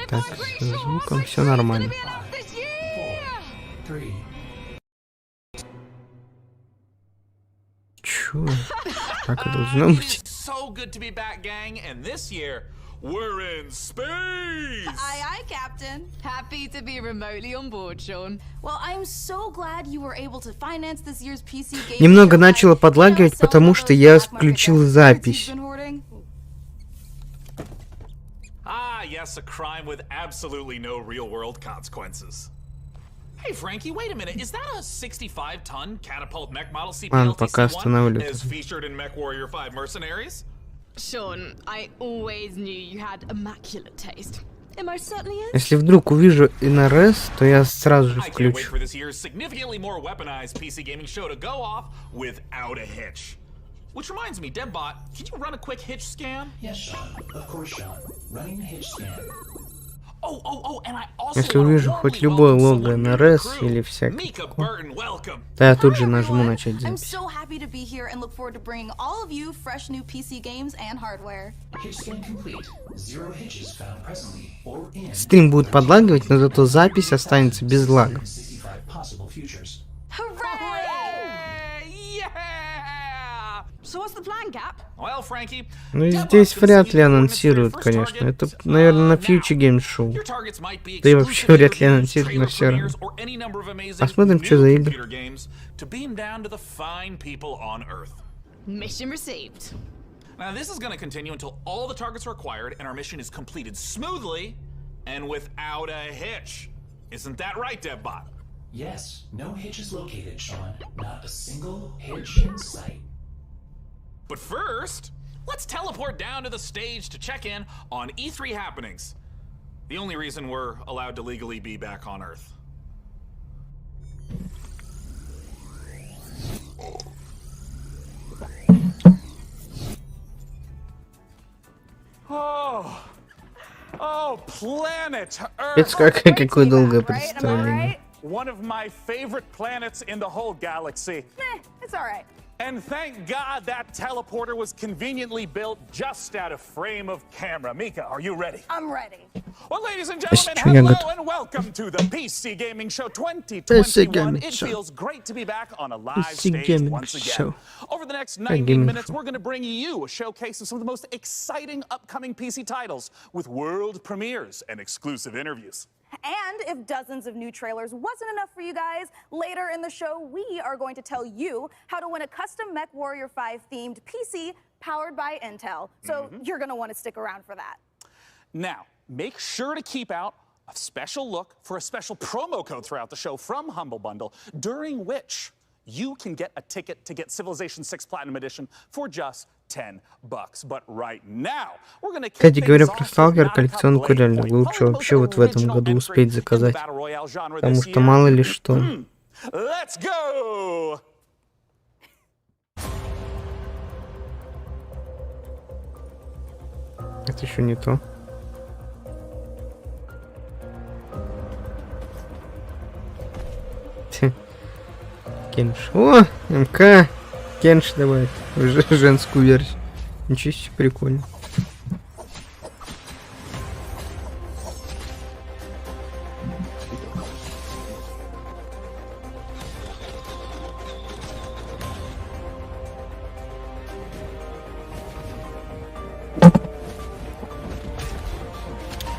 Так, с звуком все нормально. Чё? Как это должно быть? So good to be back, gang, and this year we're in space. Aye, aye, Captain. Happy to be remotely on board, Sean. Well, I'm so glad you were able to finance this year's PC game. Немного начало подлагивать, потому что я включил запись. Ah, yes, a crime with absolutely no real-world consequences. Hey, Frankie, wait a minute. Is that a 65-ton catapult mech model CPLTC-1 as featured in Mech Warrior 5 Mercenaries? Sean, I always knew you had immaculate taste. It most certainly is. Если вдруг увижу НРС, то я сразу же включу. I can't wait for this year's significantly more weaponized PC gaming show to go off without a hitch. Which reminds me, DevBot, can you run a quick hitch scan? Yes, Sean. Of course, Sean. Running hitch scan. Если увижу хоть любое лого НРС или всякое, то я тут же нажму начать запись. Стрим будет подлагивать, но зато запись останется без лага. Ну и здесь вряд ли анонсируют, конечно. Это, наверное, на Future Games Show. Да и вообще вряд ли анонсируют, но все равно. Посмотрим, что за игры. Mission received. Now this is going to continue until all the targets are acquired and our mission is completed smoothly and without a hitch. Isn't that right, DevBot? Yes, no hitch is located, Sean. Not a single hitch in sight. But first, let's teleport down to the stage to check in on E3 happenings. The only reason we're allowed to legally be back on Earth. Oh, planet Earth. Это какое долгое представление. One of my favorite planets in the whole galaxy. It's all right. And thank God that teleporter was conveniently built just out of frame of camera. Mika, are you ready? I'm ready. Well, ladies and gentlemen, hello and welcome to the PC Gaming Show 2021. It feels great to be back on a live stage once again. Over the next 90 minutes, we're going to bring you a showcase of some of the most exciting upcoming PC titles with world premieres and exclusive interviews. And if dozens of new trailers wasn't enough for you guys, later in the show, we are going to tell you how to win a custom Mech Warrior 5 themed PC powered by Intel. So you're going to want to stick around for that. Now, make sure to keep out a special look for a special promo code throughout the show from Humble Bundle, during which you can get a ticket to get Civilization 6 Platinum Edition for just $10. But right now, we're gonna Кстати говоря, про Stalker коллекционку реально лучше вообще вот в этом году успеть заказать, потому что мало ли что. Let's go! Это еще не то. Кенш. О, МК. Кенш добавит. Уже женскую версию. Ничего себе, прикольно.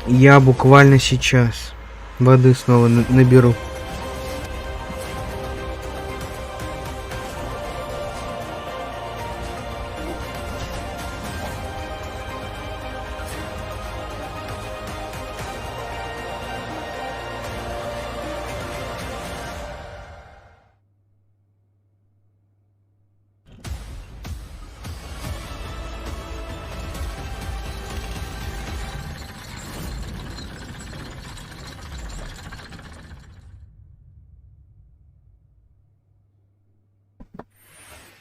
Я буквально сейчас воды снова наберу.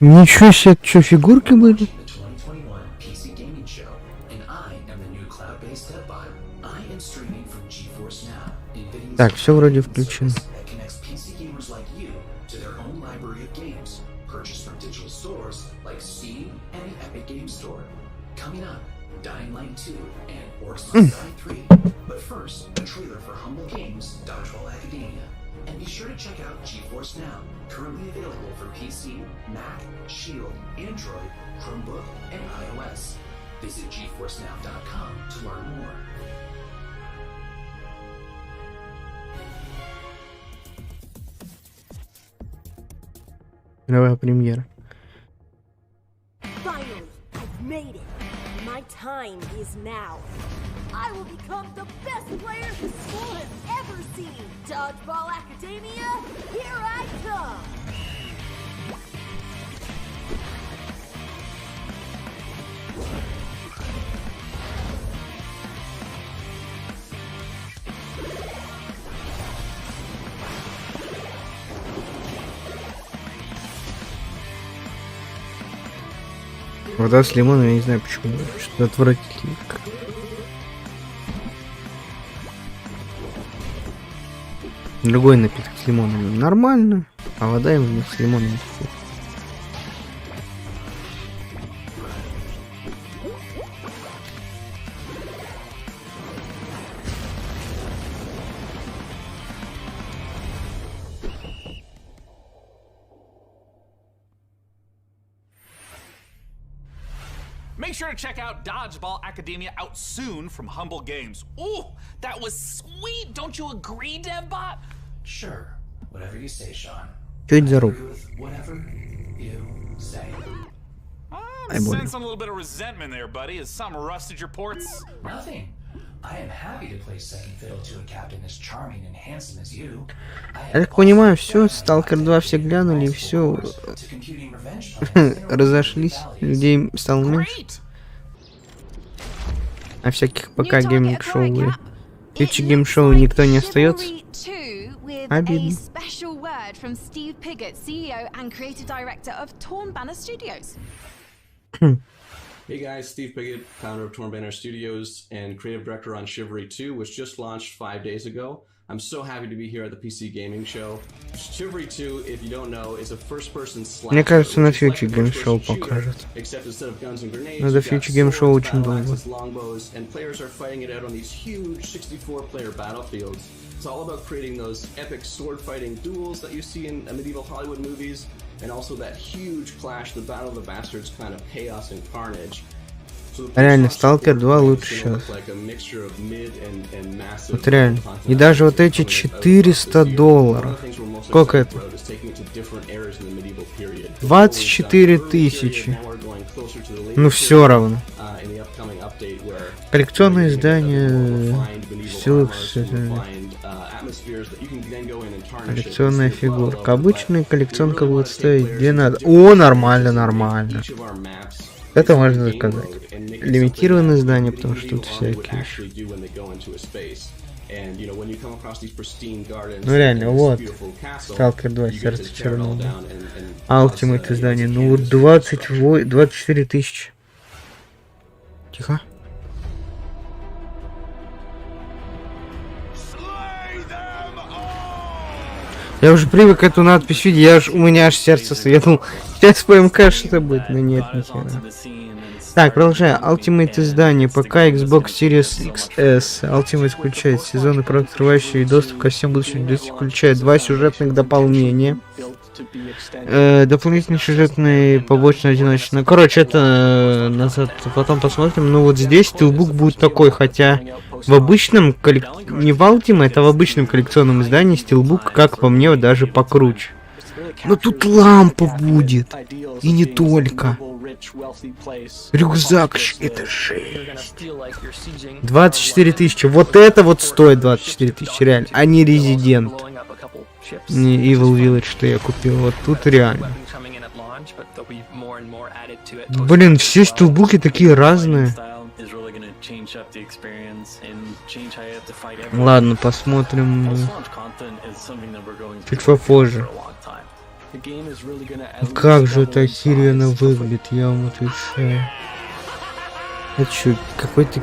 Ничего себе, что, фигурки были? Так, все вроде включено. And be sure to check out GeForce Now, currently available for PC, Mac, Shield, Android, Chromebook, and iOS. Visit GeForceNow.com to learn more. Новая премьера. Finally, I've made it. My time is now. I will become the best player this school has ever seen. Dodgeball Academia, here I come. Вода с лимоном, я не знаю почему, что-то отвратительно. Другой напиток с лимоном нормально, а вода именно с лимоном. Make sure to check out Dodgeball Academia, out soon from Humble Games. Ooh, that was sweet! Don't you agree, DevBot? Sure. Whatever you say, Sean. Что это за рук? Whatever you say. I'm sensing a little bit of resentment there, buddy. Has some rusted your ports? Nothing. I am happy to play second fiddle to a captain as charming and handsome as you. Я так понимаю, все, Stalker 2 все глянули и все разошлись, людей стало меньше. А всяких пока гейминг-шоу и Twitch гейм-шоу никто не остается. Обидно. Special word from Steve Piggott, CEO and creative director of Torn Banner Studios. Hey guys, Steve Piggott, founder of Torn Banner Studios and creative director on Chivalry 2, which just launched 5 days ago. I'm so happy to be here at the PC gaming show. Chivalry 2, if you don't know, is a first-person slasher. Мне кажется, на Future Game Show покажут. Except instead of guns and grenades, Надо Future Game Show очень долго. longbows, and players are fighting it out on these huge 64-player battlefields. It's all about creating those epic sword-fighting duels that you see in medieval Hollywood movies, and also that huge clash, the Battle of the Bastards kind of chaos and carnage. Реально, Stalker 2 лучше сейчас. Вот реально. И даже вот эти $400. Сколько это? 24 тысячи. Ну все равно. Коллекционное издание коллекционная фигурка. Обычная коллекционка будет стоить где надо. О, нормально, нормально. Это можно заказать. Лимитированное издание, потому что тут всякие. Ну реально, вот. Stalker 2, сердце Чернобыля. Ultimate издание. Ну вот 24 тысячи. Тихо. Я уже привык к эту надпись видеть, у меня аж сердце светло. Сейчас ПМК что-то будет, но нет, ни хера. Так, продолжаем. Ultimate издание, ПК, Xbox Series XS. Ultimate включает сезоны, открывающие доступ ко всем будущим, включает 2 сюжетных дополнения. Дополнительный сюжетный, побочный, одиночный. Короче, это назад потом посмотрим. Ну вот здесь Steelbook будет такой, хотя в обычном, не в Ultimate, а в обычном коллекционном издании Steelbook, как по мне, даже покруче. Но тут лампа будет. И не только. Рюкзак, это жесть. 24 тысячи. Вот это вот стоит 24 тысячи, реально. А не Resident. Не Evil Village, что я купил. Вот тут реально. Блин, все стилбуки такие разные. Ладно, посмотрим чуть попозже. Как же это охеренно выглядит, я вам отвечаю. Это что, какой-то...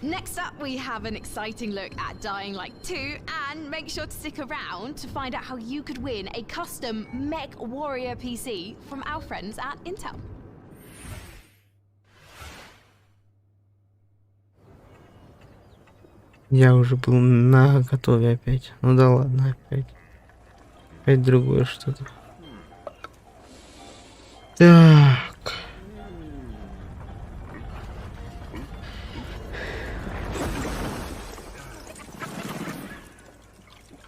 Next up, we have an exciting look at Dying Light 2, and make sure to stick around to find out how you could win a custom Mech Warrior PC from our friends at Intel. Я уже был на готове опять. Ну да ладно, опять. Опять другое что-то. Так.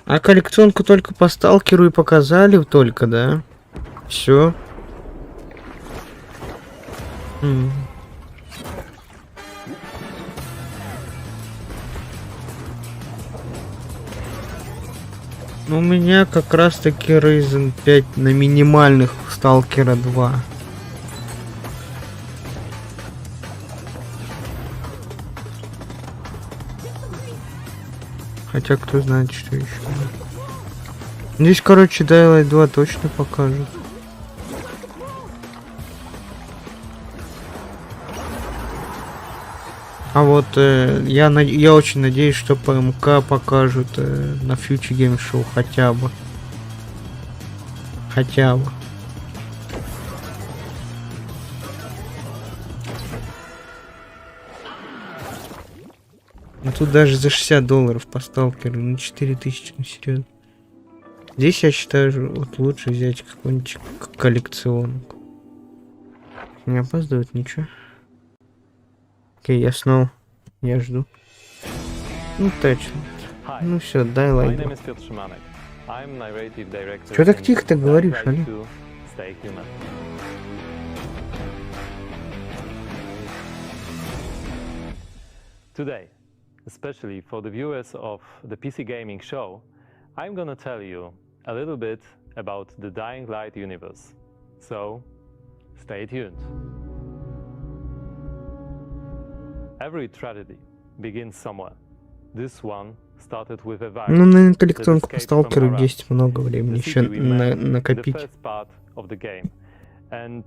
А коллекционку только по Сталкеру и показали только, да? Все. У меня как раз таки Ryzen 5 на минимальных Сталкера 2. Хотя кто знает, что еще. Здесь, короче, Dying Light 2 точно покажут. А вот я очень надеюсь, что ПМК покажут на Future Game Show хотя бы. Хотя бы. Ну тут даже за $60 по сталкеру, на 4000, ну серьезно. Здесь я считаю, вот лучше взять какую-нибудь коллекционку. Не опаздывает ничего. Окей, я снова. Я жду. Ну точно. Ну все, дай лайк. Чё так тихо-то говоришь, Али? Today, especially for the viewers of the PC Gaming Show, I'm gonna tell you a little bit about the Dying Light universe. So, stay tuned. Every tragedy begins somewhere. This one started with a virus. Ну, на коллекционку по сталкеру 10 много времени еще накопить. And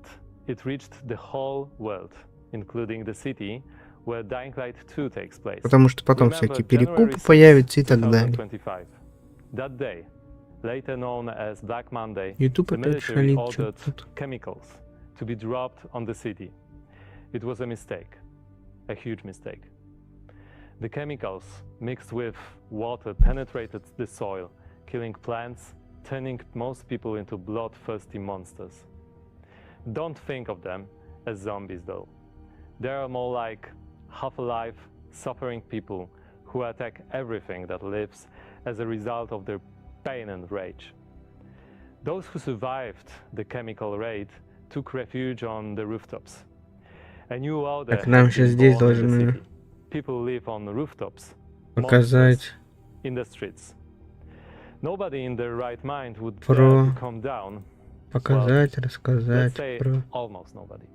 it reached the whole world, including the city where Dying Light 2 takes place. Потому что потом всякие перекупы появятся и так далее. That day, later known as Black Monday, YouTube the опять military шалит ordered что-то. chemicals to be dropped on the city. It was a mistake, a huge mistake. The chemicals mixed with water penetrated the soil, killing plants, turning most people into bloodthirsty monsters. Don't think of them as zombies though. They are more like half-alive, suffering people who attack everything that lives as a result of their pain and rage. Those who survived the chemical raid took refuge on the rooftops. A new order Так, нам has сейчас been здесь born in the должны city. People live on the rooftops, показать monsters in the streets. Nobody in their right mind would про, dare to come down. показать, Let's рассказать say про almost nobody.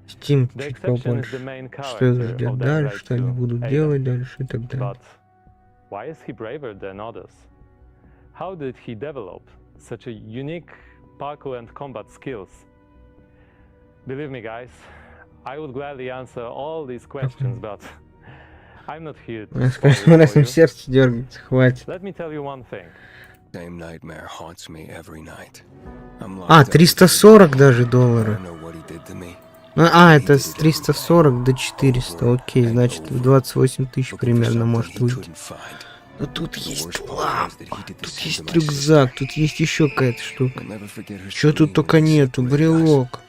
Steam The чуть exception is побольше. the main Что их character ждет of Dying дальше, Light что они 2, будут Aiden. делать дальше и так далее. But why is he braver than others? How did he develop such a unique parkour and combat skills? Believe me, guys, I would gladly answer all these questions, but I'm not here to spoil Скажем, it раз for им you. сердце дергается, хватит. Let me tell you one thing. Same nightmare haunts me every night. А, 340 даже долларов. А, это с 340 до 400. Окей, значит, в 28 тысяч примерно может выйти. Но тут есть лампа, тут есть рюкзак, тут есть еще какая-то штука. Чё тут только нету? Брелок.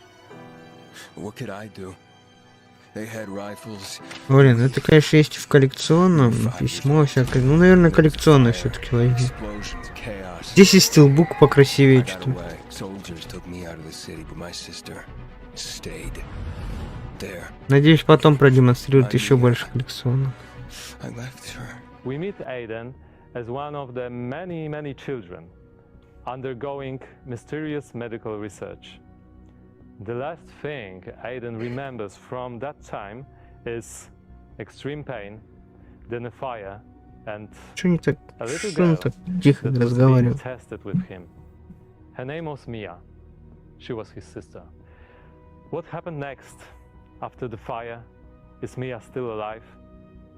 Блин, это, конечно, есть в коллекционном. Письмо всякое. Ну, наверное, коллекционное все-таки возьму. Здесь и стилбук покрасивее что-то. Надеюсь, потом продемонстрируют еще больше коллекционных. We meet Aiden as one of the many children undergoing mysterious medical research. The last thing Aiden remembers from that time is extreme pain, then a fire, and a little girl that was being tested with him. Her name was Mia. She was his sister. What happened next after the fire? Is Mia still alive?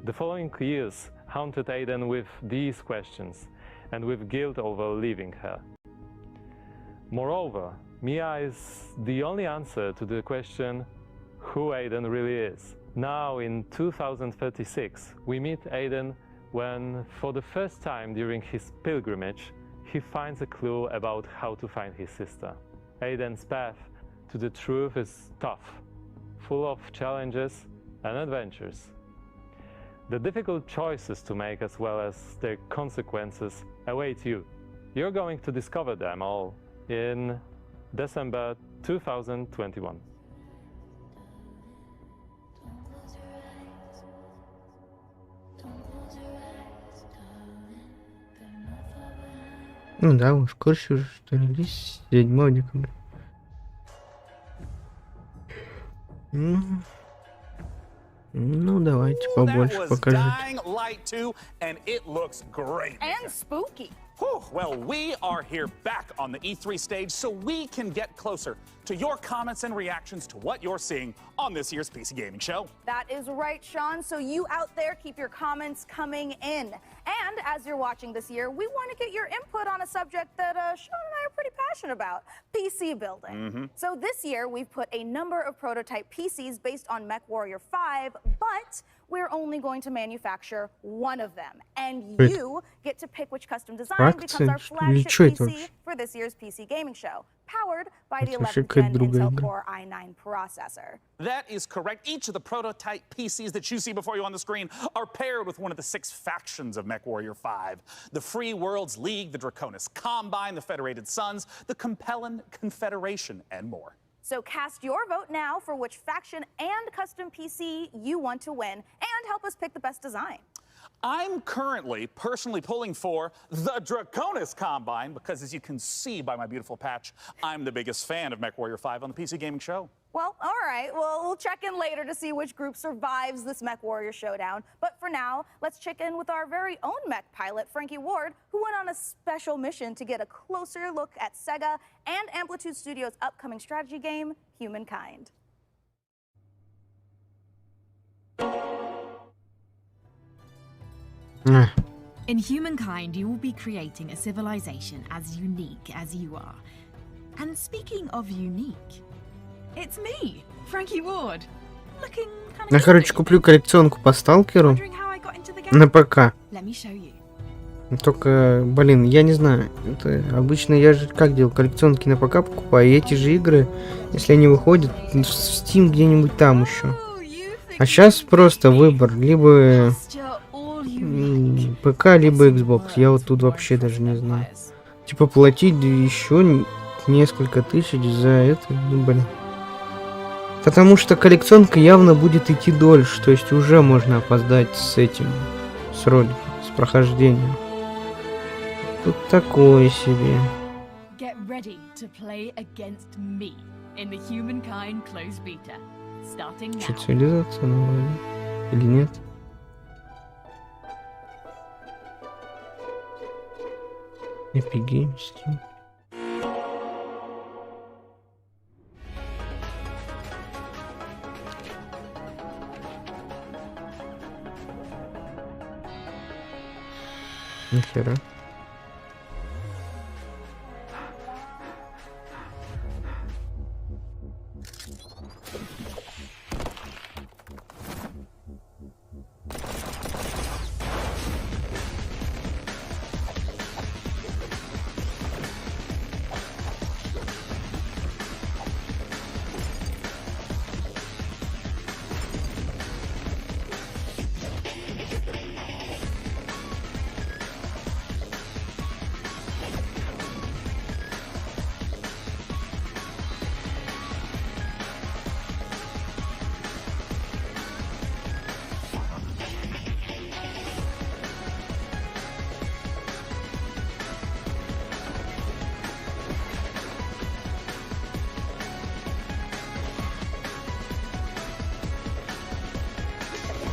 The following years haunted Aiden with these questions and with guilt over leaving her. Moreover, Mia is the only answer to the question who Aiden really is. Now in 2036, we meet Aiden when, for the first time during his pilgrimage, he finds a clue about how to find his sister. Aiden's path to the truth is tough, full of challenges and adventures. The difficult choices to make as well as their consequences await you. You're going to discover them all in December 2021. Ну да, уж в курсе уже, что релиз 7 декабря. Ну, давайте побольше покажите. Dying Light 2, and it looks great. And spooky. Whew. Well, we are here back on the E3 stage so we can get closer to your comments and reactions to what you're seeing on this year's PC Gaming Show. That is right, Sean. So you out there, keep your comments coming in. And as you're watching this year, we want to get your input on a subject that Sean and I are pretty passionate about, PC building. So this year, we've put a number of prototype PCs based on Mech Warrior 5, but we're only going to manufacture one of them. And you get to pick which custom design becomes our flagship PC for this year's PC Gaming Show, powered by the 11th Gen Intel-Core i9 processor. That is correct. Each of the prototype PCs that you see before you on the screen are paired with one of the 6 factions of Mech Warrior 5. The Free Worlds League, the Draconis Combine, the Federated Sons, the Compellin Confederation, and more. So cast your vote now for which faction and custom PC you want to win, and help us pick the best design. I'm currently personally pulling for the Draconis Combine because, as you can see by my beautiful patch, I'm the biggest fan of Mech Warrior 5 on the PC Gaming Show. Well, all right. Well, we'll check in later to see which group survives this Mech Warrior showdown. But for now, let's check in with our very own mech pilot, Frankie Ward, who went on a special mission to get a closer look at Sega and Amplitude Studios' upcoming strategy game, Humankind. In humankind, you will be creating a civilization as unique as you are. And speaking of unique, it's me, Frankie Ward. Looking kind Я, of короче, куплю коллекционку по Сталкеру на ПК. Let me show you. Только, блин, я не знаю. Это обычно я же как делал, коллекционки на ПК покупаю. И эти же игры, если они выходят, в Steam где-нибудь там еще. А сейчас просто выбор. Либо ПК, либо Xbox. Я вот тут вообще даже не знаю. Типа платить еще несколько тысяч за это, ну, блин. Потому что коллекционка явно будет идти дольше. То есть уже можно опоздать с этим, с роликом, с прохождением. Тут такое себе. Get ready to play against me in the humankind closed beta. Starting now. Что, цивилизация новая? Или нет? Epic Games, Steam. Нихера.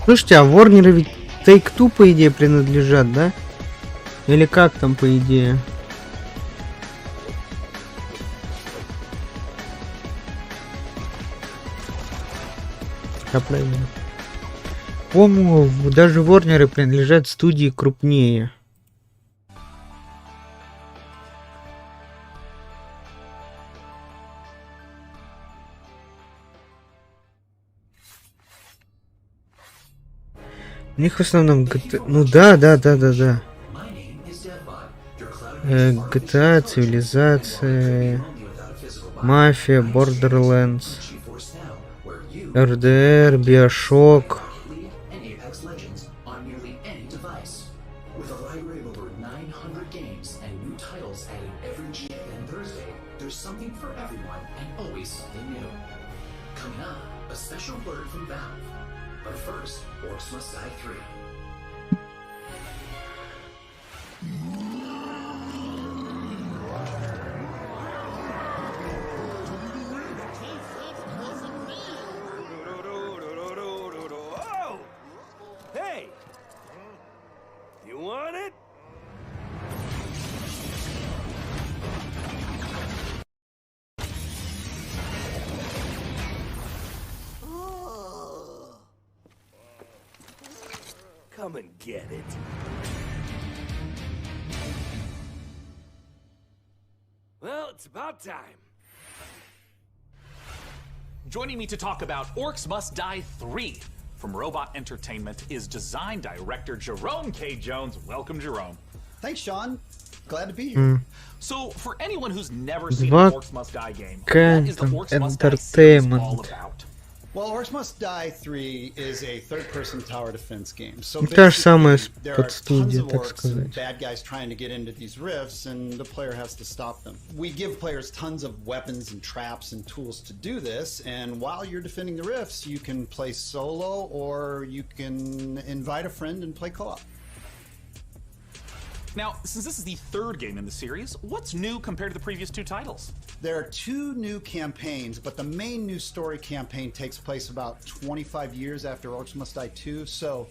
Слушайте, а Warner ведь Take-Two, по идее, принадлежат, да? Или как там, по идее? По-моему, даже Warner принадлежат студии крупнее. У них в основном GTA... Ну да. GTA, цивилизация, мафия, Borderlands, RDR, Bioshock. Come and get it. Well, it's about time. Joining me to talk about Orcs Must Die 3 from Robot Entertainment is design director Jerome K. Jones. Welcome, Jerome. Thanks, Sean. Glad to be here. So, for anyone who's never seen an Orcs Must Die game, what is the Orcs Must Die series all about? Well, Orcs Must Die 3 is a third-person tower defense game. So Та же самая there are tons подстудия, of так orcs and сказать. bad guys trying to get into these rifts, and the player has to stop them. We give players tons of weapons and traps and tools to do this, and while you're defending the rifts, you can play solo or you can invite a friend and play co-op. Now, since this is the third game in the series, what's new compared to the previous two titles? There are two new campaigns, but the main new story campaign takes place about 25 years after Orcs Must Die 2, so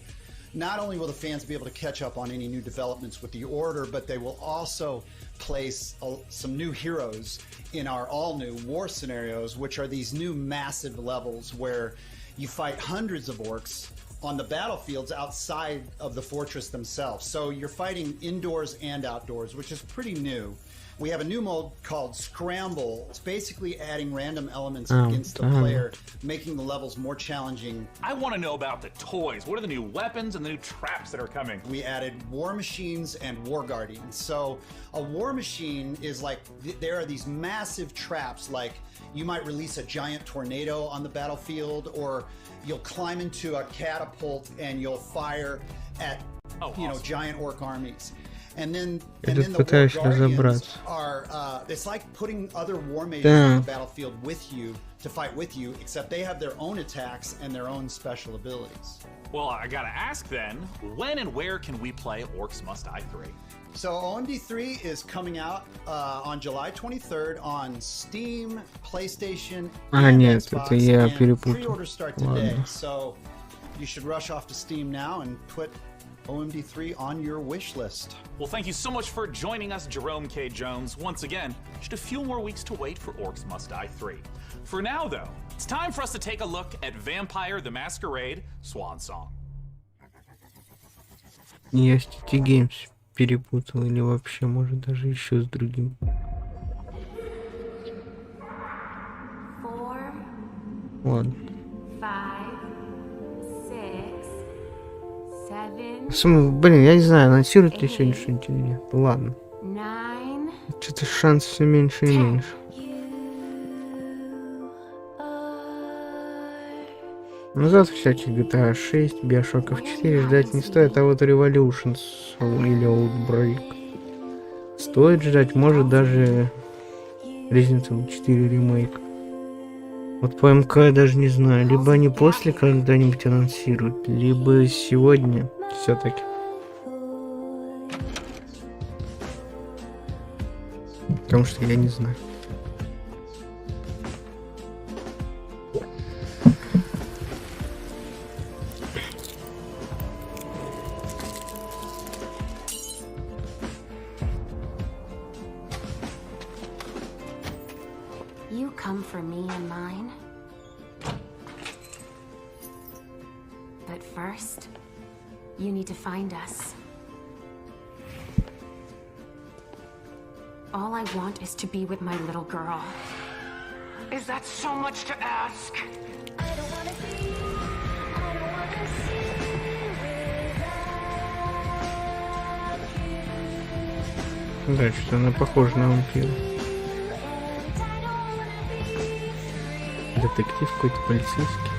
not only will the fans be able to catch up on any new developments with the Order, but they will also place some new heroes in our all-new war scenarios, which are these new massive levels where you fight hundreds of orcs on the battlefields outside of the fortress themselves. So you're fighting indoors and outdoors, which is pretty new. We have a new mode called Scramble. It's basically adding random elements against the player, making the levels more challenging. I want to know about the toys. What are the new weapons and the new traps that are coming? We added war machines and war guardians. So a war machine is like, there are these massive traps, like you might release a giant tornado on the battlefield, or you'll climb into a catapult and you'll fire at giant orc armies. And then the war guardians are, it's like putting other war mages on the battlefield with you to fight with you, except they have their own attacks and their own special abilities. Well, I gotta ask then, when and where can we play Orcs Must Die 3? So OMD3 is coming out on July 23rd on Steam, PlayStation, and Xbox, and pre-orders start today. So you should rush off to Steam now and put OMD3 on your wish list. Well, thank you so much for joining us, Jerome K. Jones. Once again, just a few more weeks to wait for Orcs Must Die 3. For now, though, it's time for us to take a look at Vampire the Masquerade Swan Song. Я S.T.A.L.K.E.R Games перепутал, или вообще, может, даже еще с другим. 4, Ладно. 5, 6, 7. Блин, я не знаю, анонсируют ли сегодня что-нибудь или нет. Ладно. Что-то шанс все меньше и меньше. Но завтра всяких GTA 6, Bioshock 4 ждать не стоит, а вот Revolutions или Outbreak стоит ждать, может даже Resident Evil 4 ремейк. Вот по МК я даже не знаю, либо они после когда-нибудь анонсируют, либо сегодня все-таки. Потому что я не знаю. You come for me and mine. But first, you need to find us. All I want is to be with my little girl. Is that so much to ask? Да, что-то она похожа на вампира. Детектив какой-то, полицейский.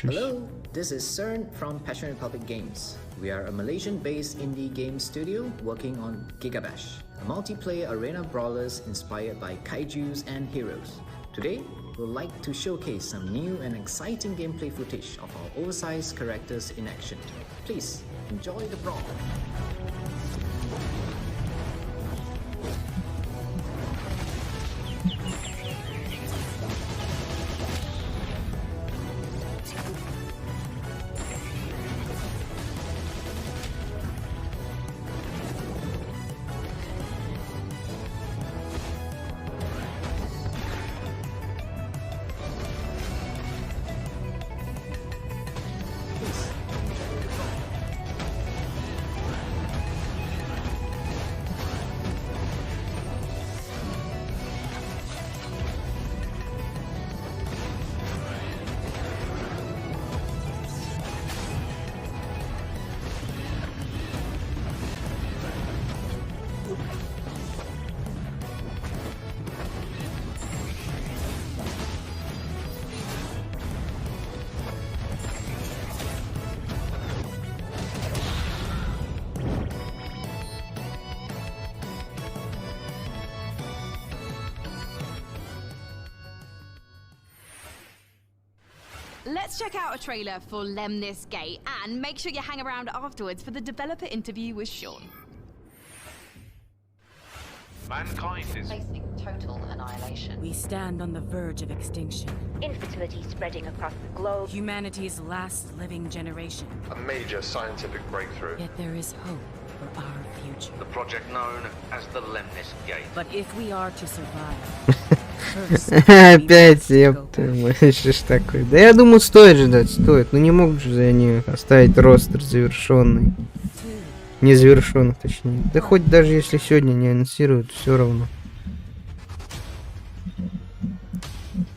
Hello, this is CERN from Passion Republic Games. We are a Malaysian-based indie game studio working on Gigabash, a multiplayer arena brawlers inspired by kaijus and heroes. Today, we'd like to showcase some new and exciting gameplay footage of our oversized characters in action. Please, enjoy the brawl. Let's check out a trailer for Lemnis Gate and make sure you hang around afterwards for the developer interview with Sean. Mankind is facing total annihilation. We stand on the verge of extinction. Infertility spreading across the globe. Humanity's last living generation. a major scientific breakthrough. Yet there is hope for our future. The project known as the Lemnis Gate. But if we are to survive, Опять, ёпта, что ж такое? Да я думаю, стоит ждать, стоит. Ну не могут же они оставить ростер завершенный. Незавершенный, точнее. Да хоть даже если сегодня не анонсируют, все равно.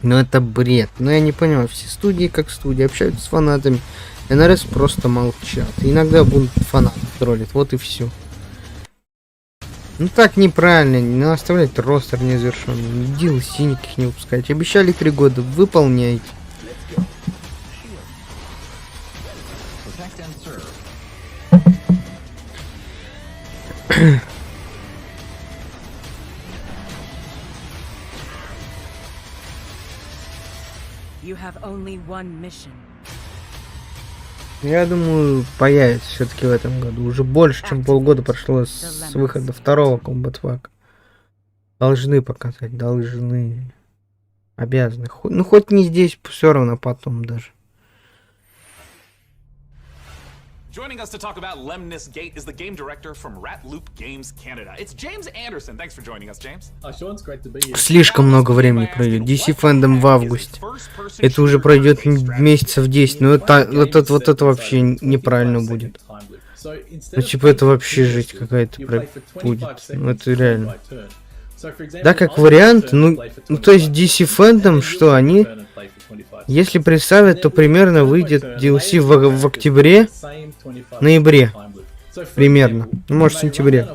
Ну это бред. Ну я не понимаю, все студии как студии общаются с фанатами. НРС просто молчат. Иногда будут фанаты троллить, вот и все. Ну так неправильно, не оставлять ростер неzaвершенный, DLC никаких не выпускать. Обещали 3 года, выполняйте. You have only one mission. Я думаю, появится все-таки в этом году. Уже больше, чем полгода прошло с выхода второго Kombat. Должны показать, должны. Обязаны. Ну хоть не здесь, все равно потом даже. Joining us to talk about Lemnis Gate is the game director from Ratloop Games Canada. It's James Anderson. Thanks for joining us, James. Sean, it's great to be here. Слишком много времени пройдет. DC Fandom в августе. Это уже пройдет месяцев 10. Но это, вот это вообще неправильно будет. Ну типа это вообще жесть какая-то будет. Ну это реально. Да, как вариант, ну то есть DC Fandom, что они, если представят, то примерно выйдет DLC в октябре, ноябре, примерно, ну, может в сентябре.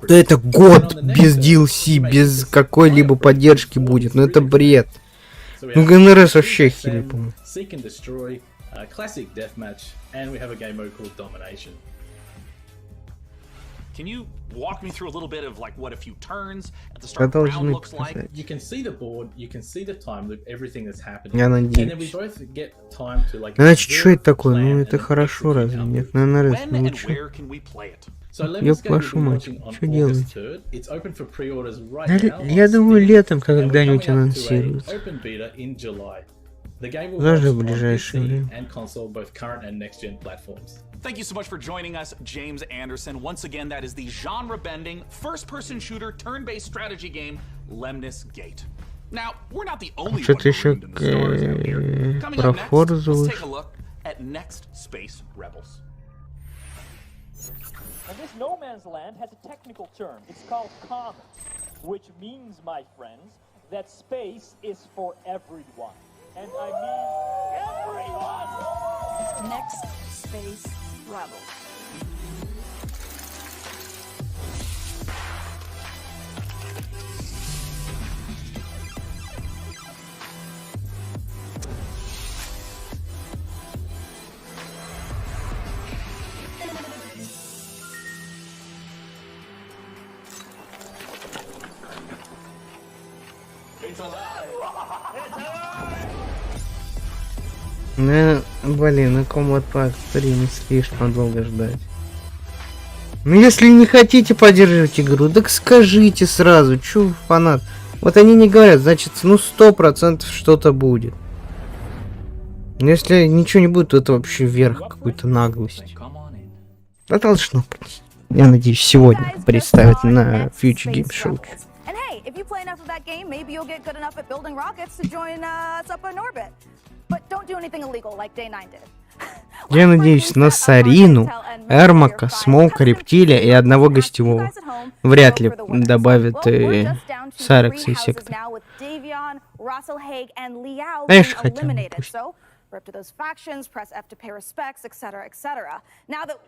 Да это год без DLC, без какой-либо поддержки будет, ну это бред. Ну ГНРС вообще хили, по-моему. Can you walk me through a little bit of like what a few turns at the start round looks like? You can see the board, you can see the time loop, everything that's happening. Я надеюсь. Значит, что это такое? Ну это хорошо, разве нет? Наверное, раз, ну что? Ёб вашу мать, что делаете? Я думаю, летом когда-нибудь анонсируют. Даже в ближайшее время. Thank you so much for joining us, James Anderson. Once again, that is the genre-bending, first-person shooter, turn-based strategy game, Lemnis Gate. Now, we're not the only ones еще in the stories out here. Coming up next, let's take a look at Next Space Rebels. And this no man's land has a technical term. It's called common, which means, my friends, that space is for everyone. And I mean everyone! Next Space Rebels. Ну, блин, ну Kombat 3 не слишком долго ждать. Ну, если не хотите поддерживать игру, так скажите сразу, чё фанат. Вот они не говорят, значит, ну 100% что-то будет. Но если ничего не будет, то это вообще верх какой-то наглости. Да должно быть. Я надеюсь, сегодня представят на Future Game Show. If you play enough of that game, maybe you'll get good enough at building rockets to join us up in orbit. But don't do anything illegal like Day 9 did. Я надеюсь на Сарину, Эрмака, Смоука, Рептилия и одного гостевого. Вряд ли добавят Сарекса и Сектор. Знаешь, хотя бы пусть.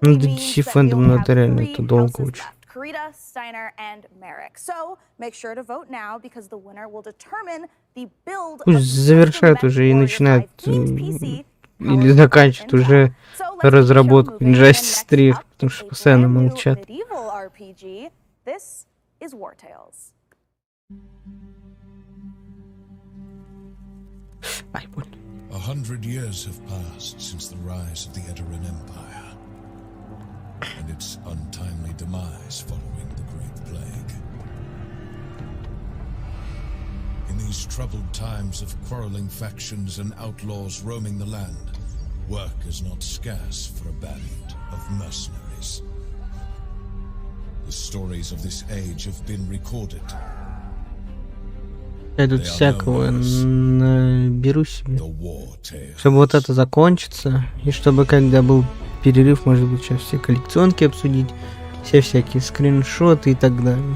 Ну, DC Fandom, ну это реально, это долго очень. Karita, Steiner, and Merrick. So make sure to vote now because the winner will determine the build. Пусть завершают уже и начинают или заканчивают уже разработку Injustice 3, потому что постоянно молчат. This is War Tales. Ай, боль. 100 years have passed since the rise of the Edoran Empire and its untimely demise following the Great Plague. In these troubled times of quarreling factions and outlaws roaming the land, work is not scarce for a band of mercenaries. The stories of this age have been recorded, Я тут всякого наберу себе. Чтобы вот это закончится. И чтобы когда был перерыв, может быть, сейчас все коллекционки обсудить. Все всякие скриншоты и так далее.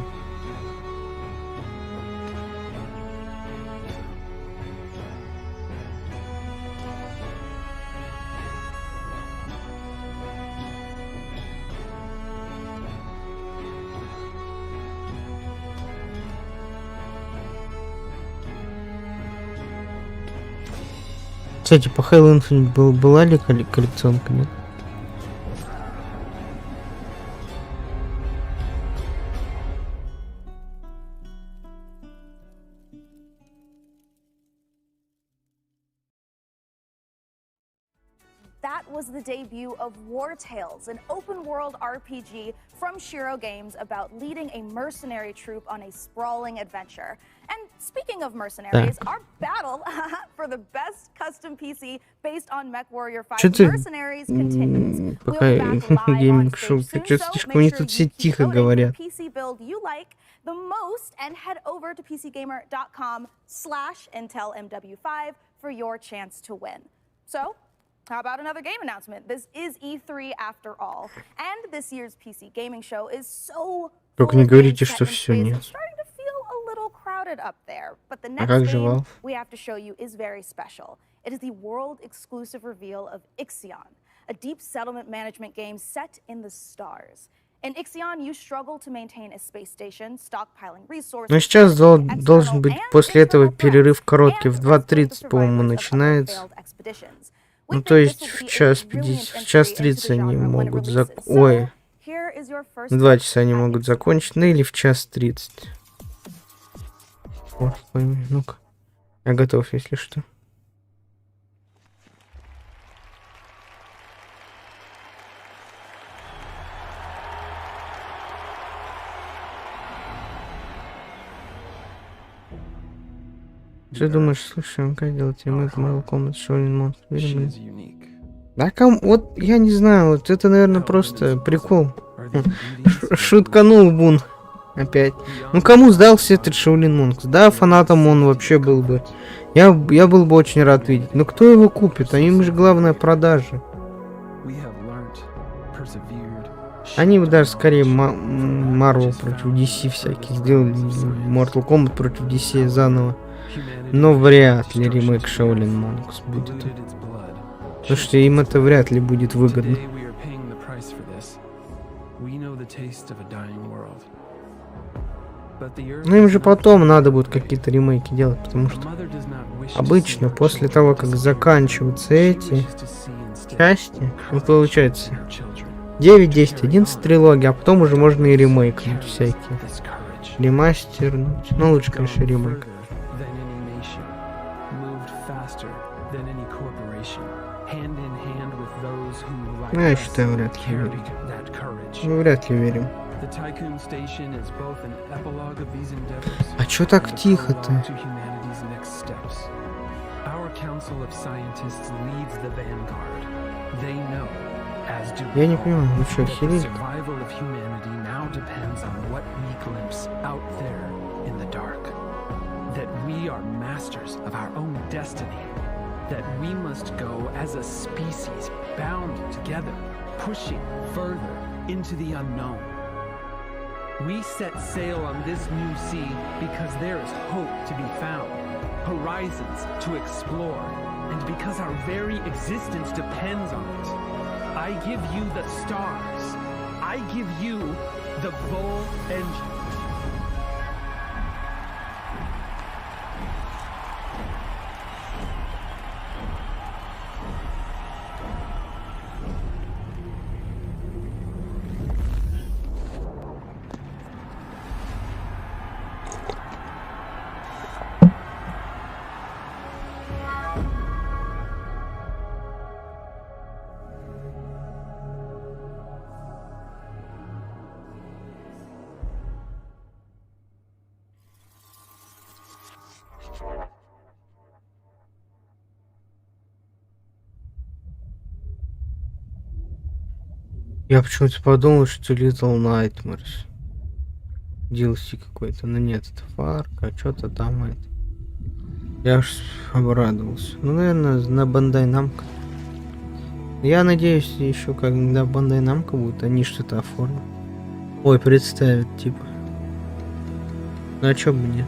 Кстати, по Halo Infinite была ли коллекционка, нет? That was the debut of War Tales, an open-world RPG from Shiro Games about leading a mercenary troop on a sprawling adventure. And speaking of mercenaries, our battle for the best custom PC based on Mech Warrior 5 Mercenaries continues. Пока гейминг шел, что-то слишком они тут все тихо говорят. PC build you like the most and head over to pcgamer.com/IntelMW5 for your chance to win. So, how about another game announcement? This is E3 after all, and this year's PC gaming show is so Только не говорите, что все нет. starting to feel a little crowded up there. But the next game we have to show you is very special. It is the world-exclusive reveal of Ixion, a deep settlement management game set in the stars. In Ixion, you struggle to maintain a space station, stockpiling resources. Но сейчас должен быть после этого перерыв короткий, в 2:30, по-моему, начинается. Ну, то есть в час 30 они могут Ой, в 2 часа они могут закончить, ну или в 1:30. Вот, пойми, ну-ка. Я готов, если что. Что думаешь, слушай, как делать ремейк Mortal Kombat Shaolin Monster? Да вот, я не знаю, вот это, наверное, просто прикол. Шутканул Бун опять. Ну, кому сдался этот Shaolin Monster? Да, фанатам он вообще был бы. Я был бы очень рад видеть. Но кто его купит? А им же главная продажа. Они бы даже скорее Marvel против DC всякие сделали. Mortal Kombat против DC заново. Но вряд ли ремейк Shaolin Monks будет. Потому что им это вряд ли будет выгодно. Ну им же потом надо будет какие-то ремейки делать, потому что обычно после того, как заканчиваются эти части, ну получается 9, 10, 11 трилогии, а потом уже можно и ремейкнуть всякие. Ремастернуть. Ну лучше, конечно, ремейк. Ну, я считаю, вряд ли верим. Мы вряд ли верим. А чё так тихо-то? Я не понимаю, вы что, охерели? That we must go as a species bound together, pushing further into the unknown. We set sail on this new sea because there is hope to be found, horizons to explore, and because our very existence depends on it. I give you the stars. I give you the Bull engine. Я почему-то подумал, что Little Nightmares. DLC какой-то, но нет, это фарк, а что-то там это. Я уж обрадовался. Ну, наверное, на Бандай Намко. Я надеюсь, еще когда Бандай Намко будет, они что-то оформят. Ой, представят, типа. Ну, а чё бы нет?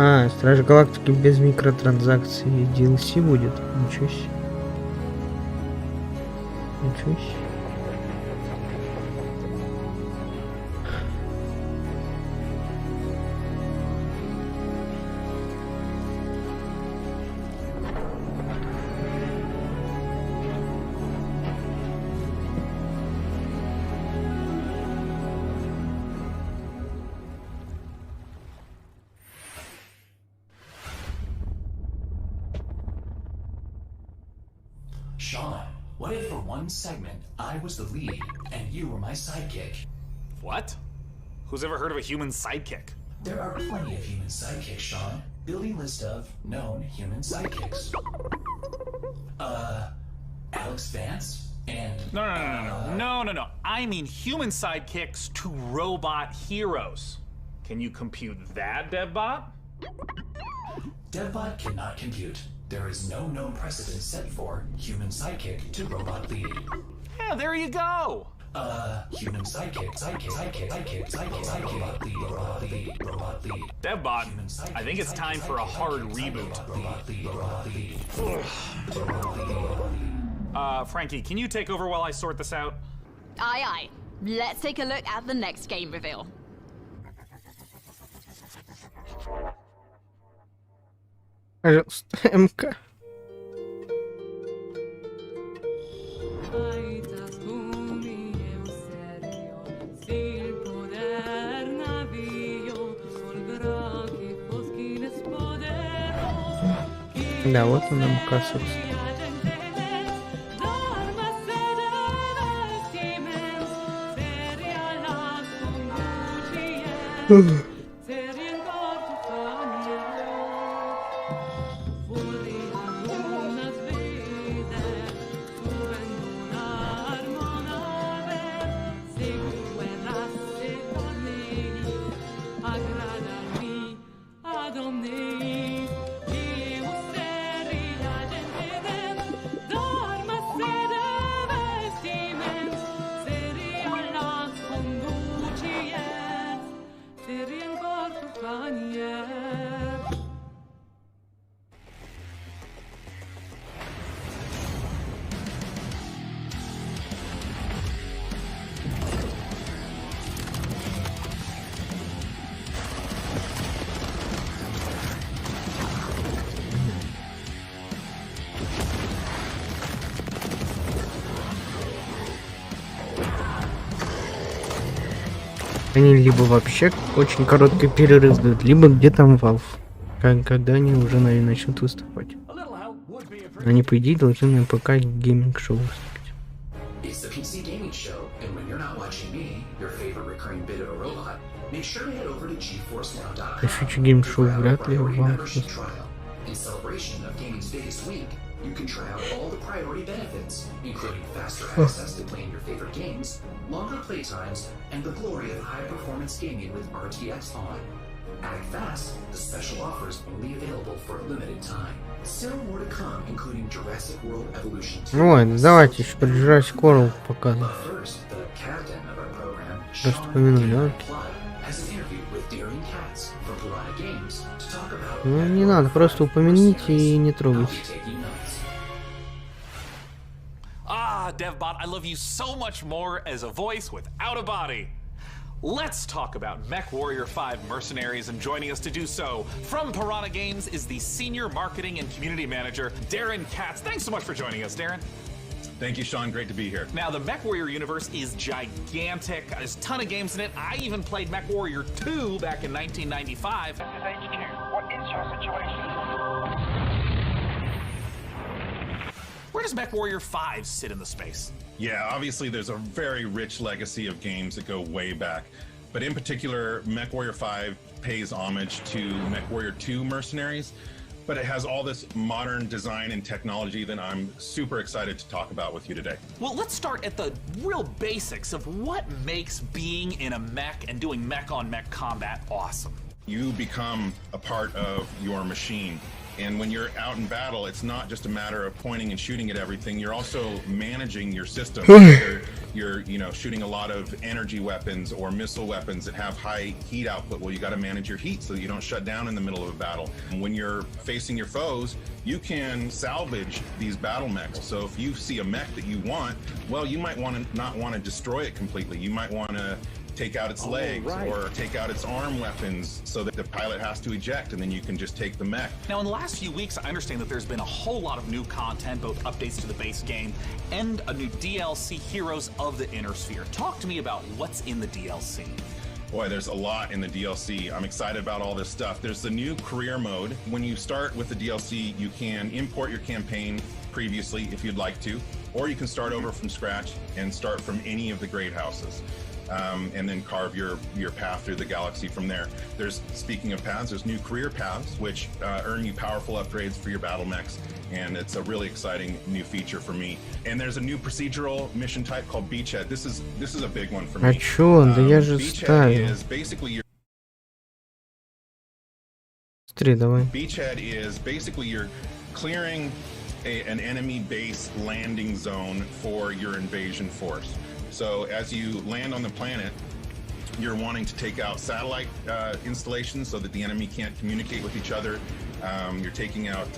А, Стражи Галактики без микротранзакций DLC будет? Ничего себе. Ничего себе. Sean, what if for one segment I was the lead and you were my sidekick? What? Who's ever heard of a human sidekick? There are plenty of human sidekicks, Sean. Building list of known human sidekicks. Alex Vance and... No. I mean human sidekicks to robot heroes. Can you compute that, DevBot? DevBot cannot compute. There is no known precedent set for human sidekick to robot lead. Yeah, there you go. Human sidekick, robot lead. DevBot, I think it's time for a hard reboot. Frankie, can you take over while I sort this out? Aye, aye. Let's take a look at the next game reveal. Пожалуйста, МК. Да, вот он МК, собственно. Они либо вообще очень короткий перерыв дают, либо где там Valve, когда они уже, наверное, начнут выступать. Они, по идее, должны на ПК гейминг-шоу выступить. Фичи гейм-шоу вряд ли Valve. You can try out all the priority benefits, including faster access to playing your favorite games, longer playtimes, and the glory of high-performance gaming with RTX on. Act fast, the special offer is only available for a limited time. Still more to come, including Jurassic World Evolution 2. Ой, давайте еще про Jurassic World показывать. But first, the captain of our program, Просто упомянули, has an interview with Daring Cats from Piranha Games to talk about... Ну, не надо, просто упомяните и не трогайте. Ah, DevBot, I love you so much more as a voice without a body. Let's talk about Mech Warrior 5 Mercenaries, and joining us to do so from Piranha Games is the Senior Marketing and Community Manager, Darren Katz. Thanks so much for joining us, Darren. Thank you, Sean. Great to be here. Now, the Mech Warrior universe is gigantic. There's a ton of games in it. I even played Mech Warrior 2 back in 1995. This is HQ. What is your situation? Where does Mech Warrior 5 sit in the space? Yeah, obviously there's a very rich legacy of games that go way back. But in particular, Mech Warrior 5 pays homage to Mech Warrior 2 Mercenaries. but it has all this modern design and technology that I'm super excited to talk about with you today. Well, let's start at the real basics of what makes being in a mech and doing mech-on-mech combat awesome. You become a part of your machine. And when you're out in battle, it's not just a matter of pointing and shooting at everything. You're also managing your system. You're shooting a lot of energy weapons or missile weapons that have high heat output. Well, you got to manage your heat so that you don't shut down in the middle of a battle. And when you're facing your foes, you can salvage these battle mechs. So if you see a mech that you want, well, you might not want to destroy it completely. You might want to take out its legs or take out its arm weapons so that the pilot has to eject, and then you can just take the mech. Now, in the last few weeks, I understand that there's been a whole lot of new content, both updates to the base game and a new DLC, Heroes of the Inner Sphere. Talk to me about what's in the DLC. Boy, there's a lot in the DLC. I'm excited about all this stuff. There's the new career mode. When you start with the DLC, you can import your campaign previously if you'd like to, or you can start over from scratch and start from any of the great houses. And then carve your path through the galaxy from there. Speaking of paths, there's new career paths, which earn you powerful upgrades for your battle mechs, and it's a really exciting new feature for me. And there's a new procedural mission type called Beachhead. This is a big one for me. Beachhead is basically your Beachhead is basically you're clearing an enemy base landing zone for your invasion force. So as you land on the planet, you're wanting to take out satellite installations so that the enemy can't communicate with each other. You're taking out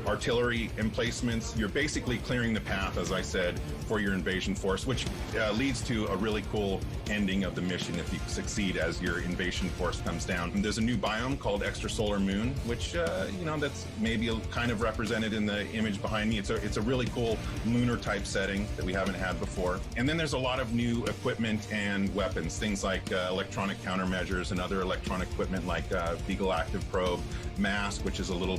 artillery emplacements. You're basically clearing the path, as I said, for your invasion force, which leads to a really cool ending of the mission if you succeed as your invasion force comes down. And there's a new biome called Extrasolar Moon, which that's maybe kind of represented in the image behind me. It's a really cool lunar type setting that we haven't had before. And then there's a lot of new equipment and weapons, things like electronic countermeasures and other electronic equipment like Beagle Active Probe, Mask, which is a little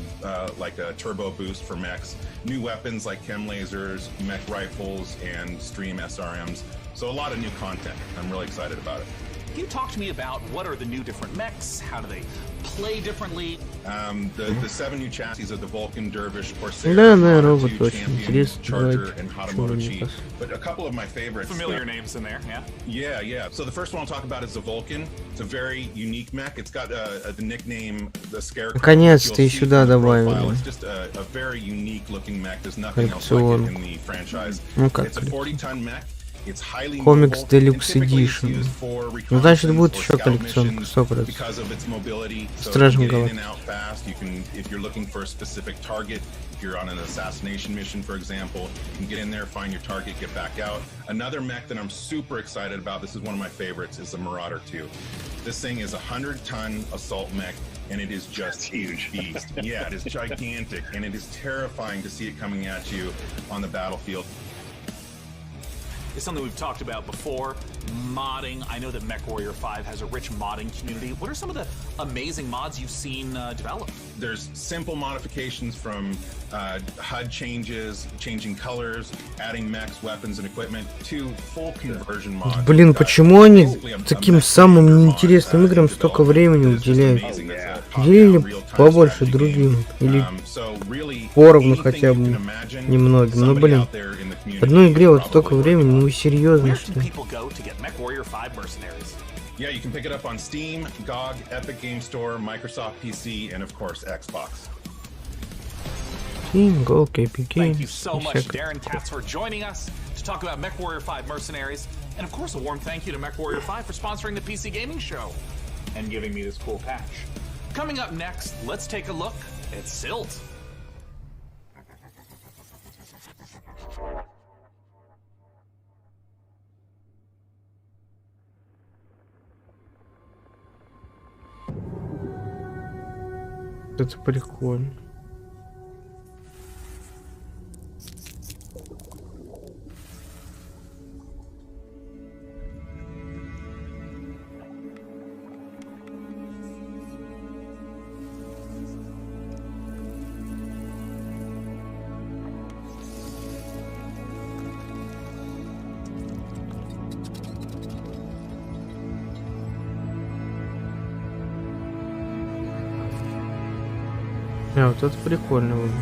like a turbo boost for mechs, new weapons like chem lasers, mech rifles, and stream SRMs. So a lot of new content. I'm really excited about it. Can you talk to me about what are the new different mechs? How do they play differently? The 7 new chassis of the Vulcan, Dervish, Corsair, Champion, Charger, and Hatamoto. But a couple of my favorites. Familiar names in there, yeah? Yeah. So the first one I'll talk about is the Vulcan. It's a very unique mech. It's got the nickname the S.T.A.L.K.E.R. Наконец-то и сюда добавили. It's just a very unique looking mech. There's nothing else like it in the franchise. It's a 40-ton mech. Комикс Deluxe Edition. Ну, значит, будет еще коллекционка, 100%. Стражем Галактики. If you're on an assassination mission, for example, you can get in there, find your target, get back out. Another mech that I'm super excited about, this is one of my favorites, is the Marauder 2. This thing is a 100-ton assault mech, and it is just huge beast. Yeah, it is gigantic, and it is terrifying to see it coming at you on the battlefield. Is something we've talked about before. Modding. I know that Mech Warrior 5 has a rich modding community. What are some of the amazing mods you've seen developed? There's simple modifications from HUD changes, changing colors, adding mechs, weapons, and equipment, to full conversion mods. Блин, почему они таким самым неинтересным играм столько времени уделяют? Уделили побольше другим. Или поровну хотя бы немногим. Ну, блин. Одной игре вот столько времени, ну вы серьезно, что ли? Yeah, you can pick it up on Steam, GOG, Epic Game Store, Microsoft PC, and of course Xbox. Steam, GOG, Epic Games. Thank you so much, Darren Katz, for joining us to talk about Mech Warrior 5 Mercenaries, and of course a warm thank you to Mech Warrior 5 for sponsoring the PC Gaming Show and giving me this cool patch. Coming up next, let's take a look at Silt. Это прикольно. Вот это прикольно выглядит.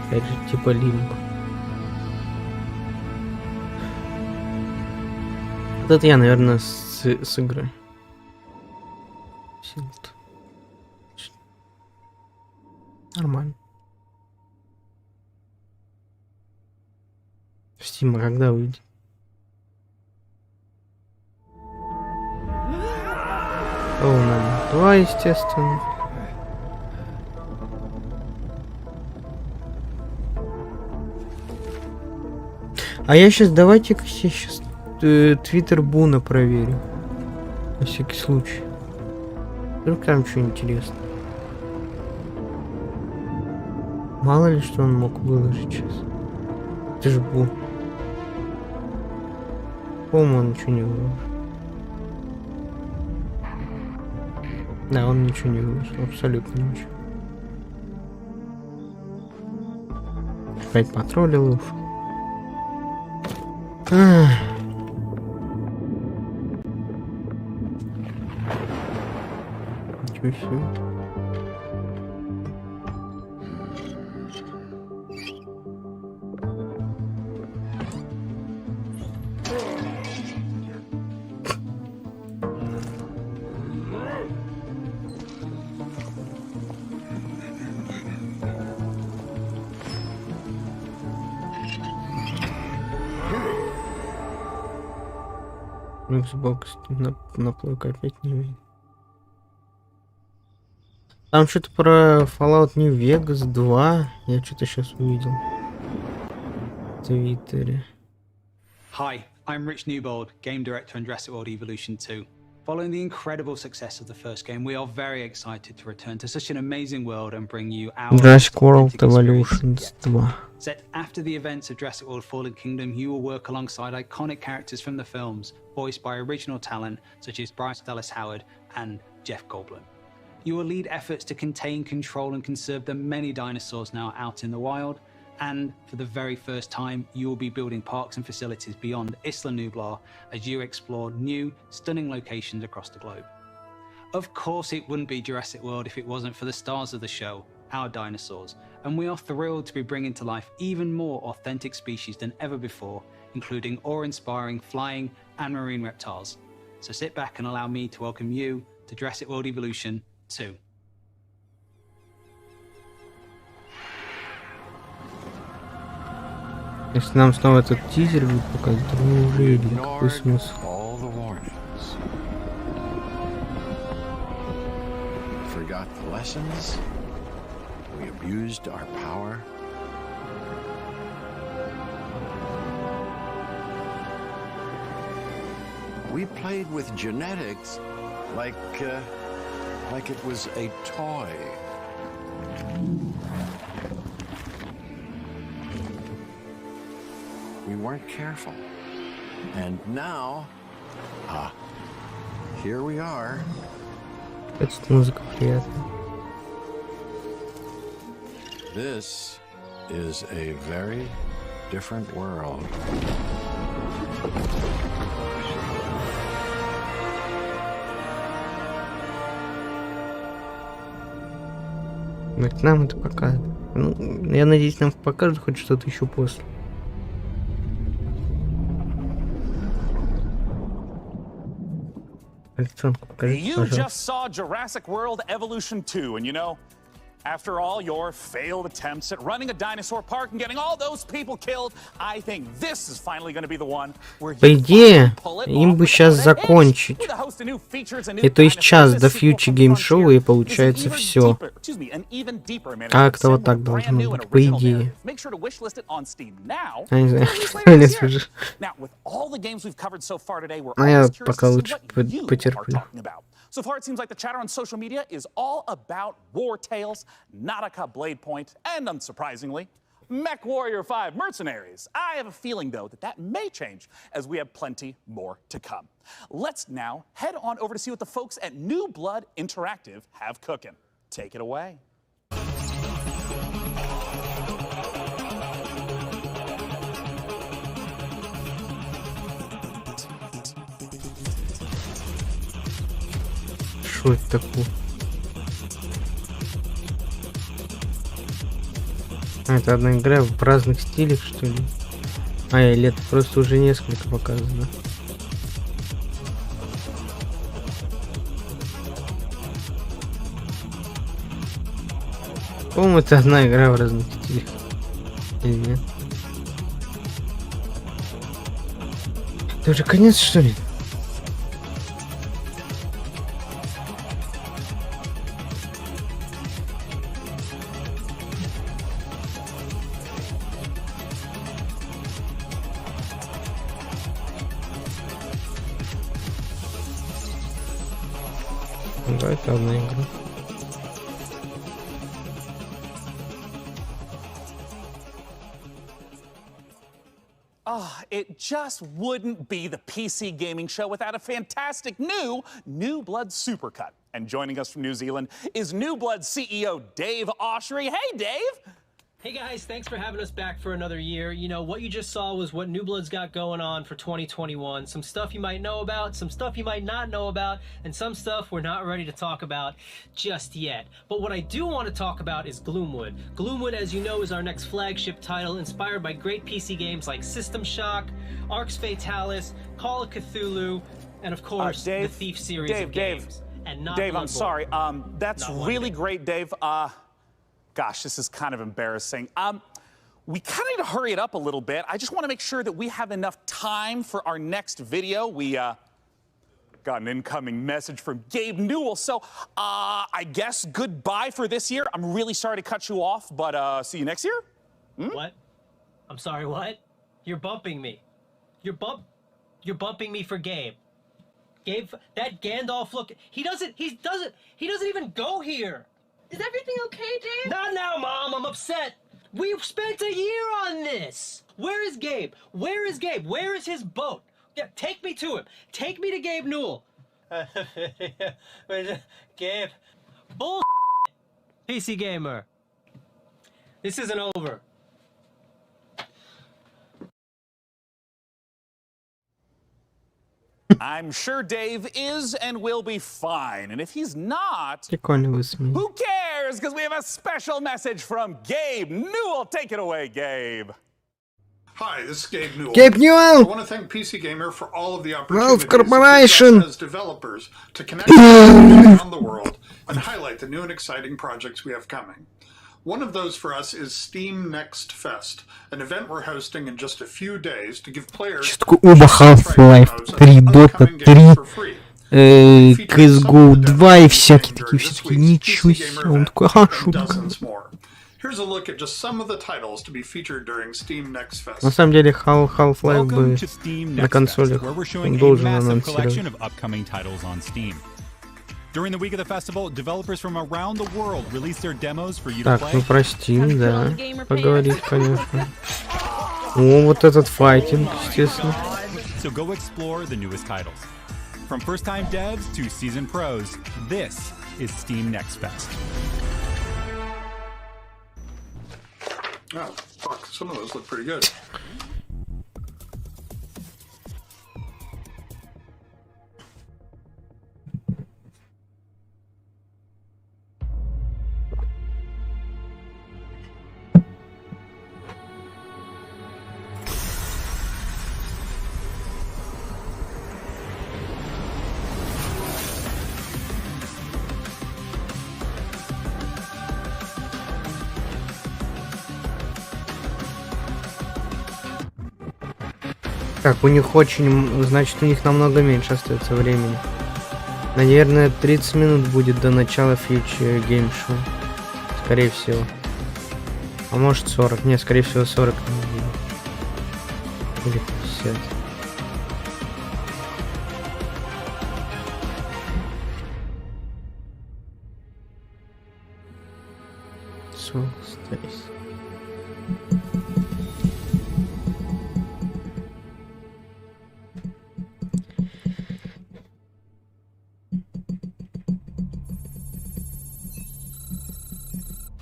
Опять же, типа лимб. Вот это я, наверное, с игры. Нормально. Steam когда выйдет? О, 2, естественно. А я сейчас, давайте-ка я сейчас Твиттер Буна проверю. На всякий случай. Вдруг там что интересное. Мало ли что он мог выложить сейчас. Это же Бун. По-моему, он ничего не выложил. Да, он ничего не выложил. Абсолютно ничего. Опять потроллил уж. Ничего себе. Xbox на плойку опять не видно. Там что-то про Fallout New Vegas 2. Я что-то сейчас увидел. В Твиттере. Hi, I'm Rich Newbold, game director on Jurassic World Evolution 2. Following the incredible success of the first game, we are very excited to return to such an amazing world and bring you our Jurassic World Evolution 2. Set after the events of Jurassic World Fallen Kingdom, you will work alongside iconic characters from the films, voiced by original talent such as Bryce Dallas Howard and Jeff Goldblum. You will lead efforts to contain, control, and conserve the many dinosaurs now out in the wild, and for the very first time, you will be building parks and facilities beyond Isla Nublar as you explore new, stunning locations across the globe. Of course, it wouldn't be Jurassic World if it wasn't for the stars of the show, our dinosaurs, and we are thrilled to be bringing to life even more authentic species than ever before, including awe-inspiring flying and marine reptiles. So sit back and allow me to welcome you to Jurassic World Evolution 2. Если нам снова этот тизер будет показывать, то мы уже видим, какой смысл. Forgot the lessons. We abused our power. We played with genetics like it was a toy. We weren't careful. And now, here we are. Это музыка приятная. This is a very different world. Ведь нам это покажут. Ну, я надеюсь, нам покажут хоть что-то еще после. You just saw Jurassic World Evolution 2, and you know, after all your failed attempts at running a dinosaur park and getting all those people killed, I think this is finally going to be the one where По идее, им бы сейчас закончить. И то есть час до Future Game Show, и получается все. Как-то вот так должно быть, по идее. Я не знаю, что я скажу. А я пока лучше потерплю. So far, it seems like the chatter on social media is all about war tales, Nautica Blade Point, and unsurprisingly, Mech Warrior 5 Mercenaries. I have a feeling, though, that may change as we have plenty more to come. Let's now head on over to see what the folks at New Blood Interactive have cooking. Take it away. Что это такое? Это одна игра в разных стилях, что ли? Или это просто уже несколько показано? По-моему, это одна игра в разных стилях. Или нет? Это уже конец, что ли? Да, это одна игра. It just wouldn't be the PC gaming show without a fantastic New Blood supercut. And joining us from New Zealand is New Blood CEO Dave Oshry. Hey, Dave! Hey guys, thanks for having us back for another year. You know, what you just saw was what New Blood's got going on for 2021. Some stuff you might know about, some stuff you might not know about, and some stuff we're not ready to talk about just yet. But what I do want to talk about is Gloomwood. Gloomwood, as you know, is our next flagship title, inspired by great PC games like System Shock, Arx Fatalis, Call of Cthulhu, and of course, the Thief series of games. And not Dave, I'm Bloodborne. sorry. That's really great, Dave. Gosh, this is kind of embarrassing. We kind of need to hurry it up a little bit. I just want to make sure that we have enough time for our next video. We got an incoming message from Gabe Newell. So I guess goodbye for this year. I'm really sorry to cut you off, but see you next year. What? I'm sorry, what? You're bumping me. You're bumping me for Gabe. Gabe, that Gandalf look, he doesn't even go here. Is everything okay, Dave? Not now, Mom, I'm upset. We've spent a year on this. Where is Gabe? Where is Gabe? Where is his boat? Yeah, take me to him. Take me to Gabe Newell. Gabe. Bull. PC Gamer. This isn't over. I'm sure Dave is and will be fine. And if he's not, Прикольно who cares? Because we have a special message from Gabe Newell. Take it away, Gabe. Hi, this is Gabe Newell. Gabe Newell! I want to thank PC Gamer for all of the Valve opportunities Corporation as developers to connect with around the world and highlight the new and exciting projects we have coming. One of those for us is Steam Next Fest, an event we're hosting in just a few days to give players оба Half-Life 3, Dota 3, CSGO 2 и всякие такие все-таки. Ничего себе, он такой, шутка. Here's a look at just some of the titles to be featured during Steam Next Fest. На самом деле Half-Life бы на консолях он должен анонсировать. During the week of the festival, developers from around the world release their demos for you to Так, play. ну про Steam, да, поговорить, конечно. О, вот этот файтинг, естественно. So go explore the newest titles. From first-time devs to seasoned pros, this is Steam Next Fest. Oh, fuck, some of those look pretty good. Так, у них очень, значит, у них намного меньше остается времени. Наверное, 30 минут будет до начала Future Game Show. Скорее всего. А может 40. Не, скорее всего 40 минут. Или 50. Solstice.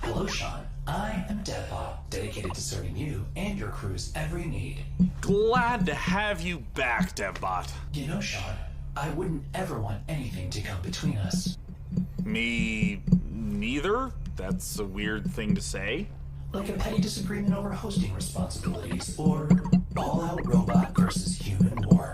Hello, Sean. I am Deadbot, dedicated to serving you and your crew's every need. Glad to have you back, DevBot. You know, Sean, I wouldn't ever want anything to come between us. Me neither? That's a weird thing to say. like a petty disagreement over hosting responsibilities, or all-out robot versus human war.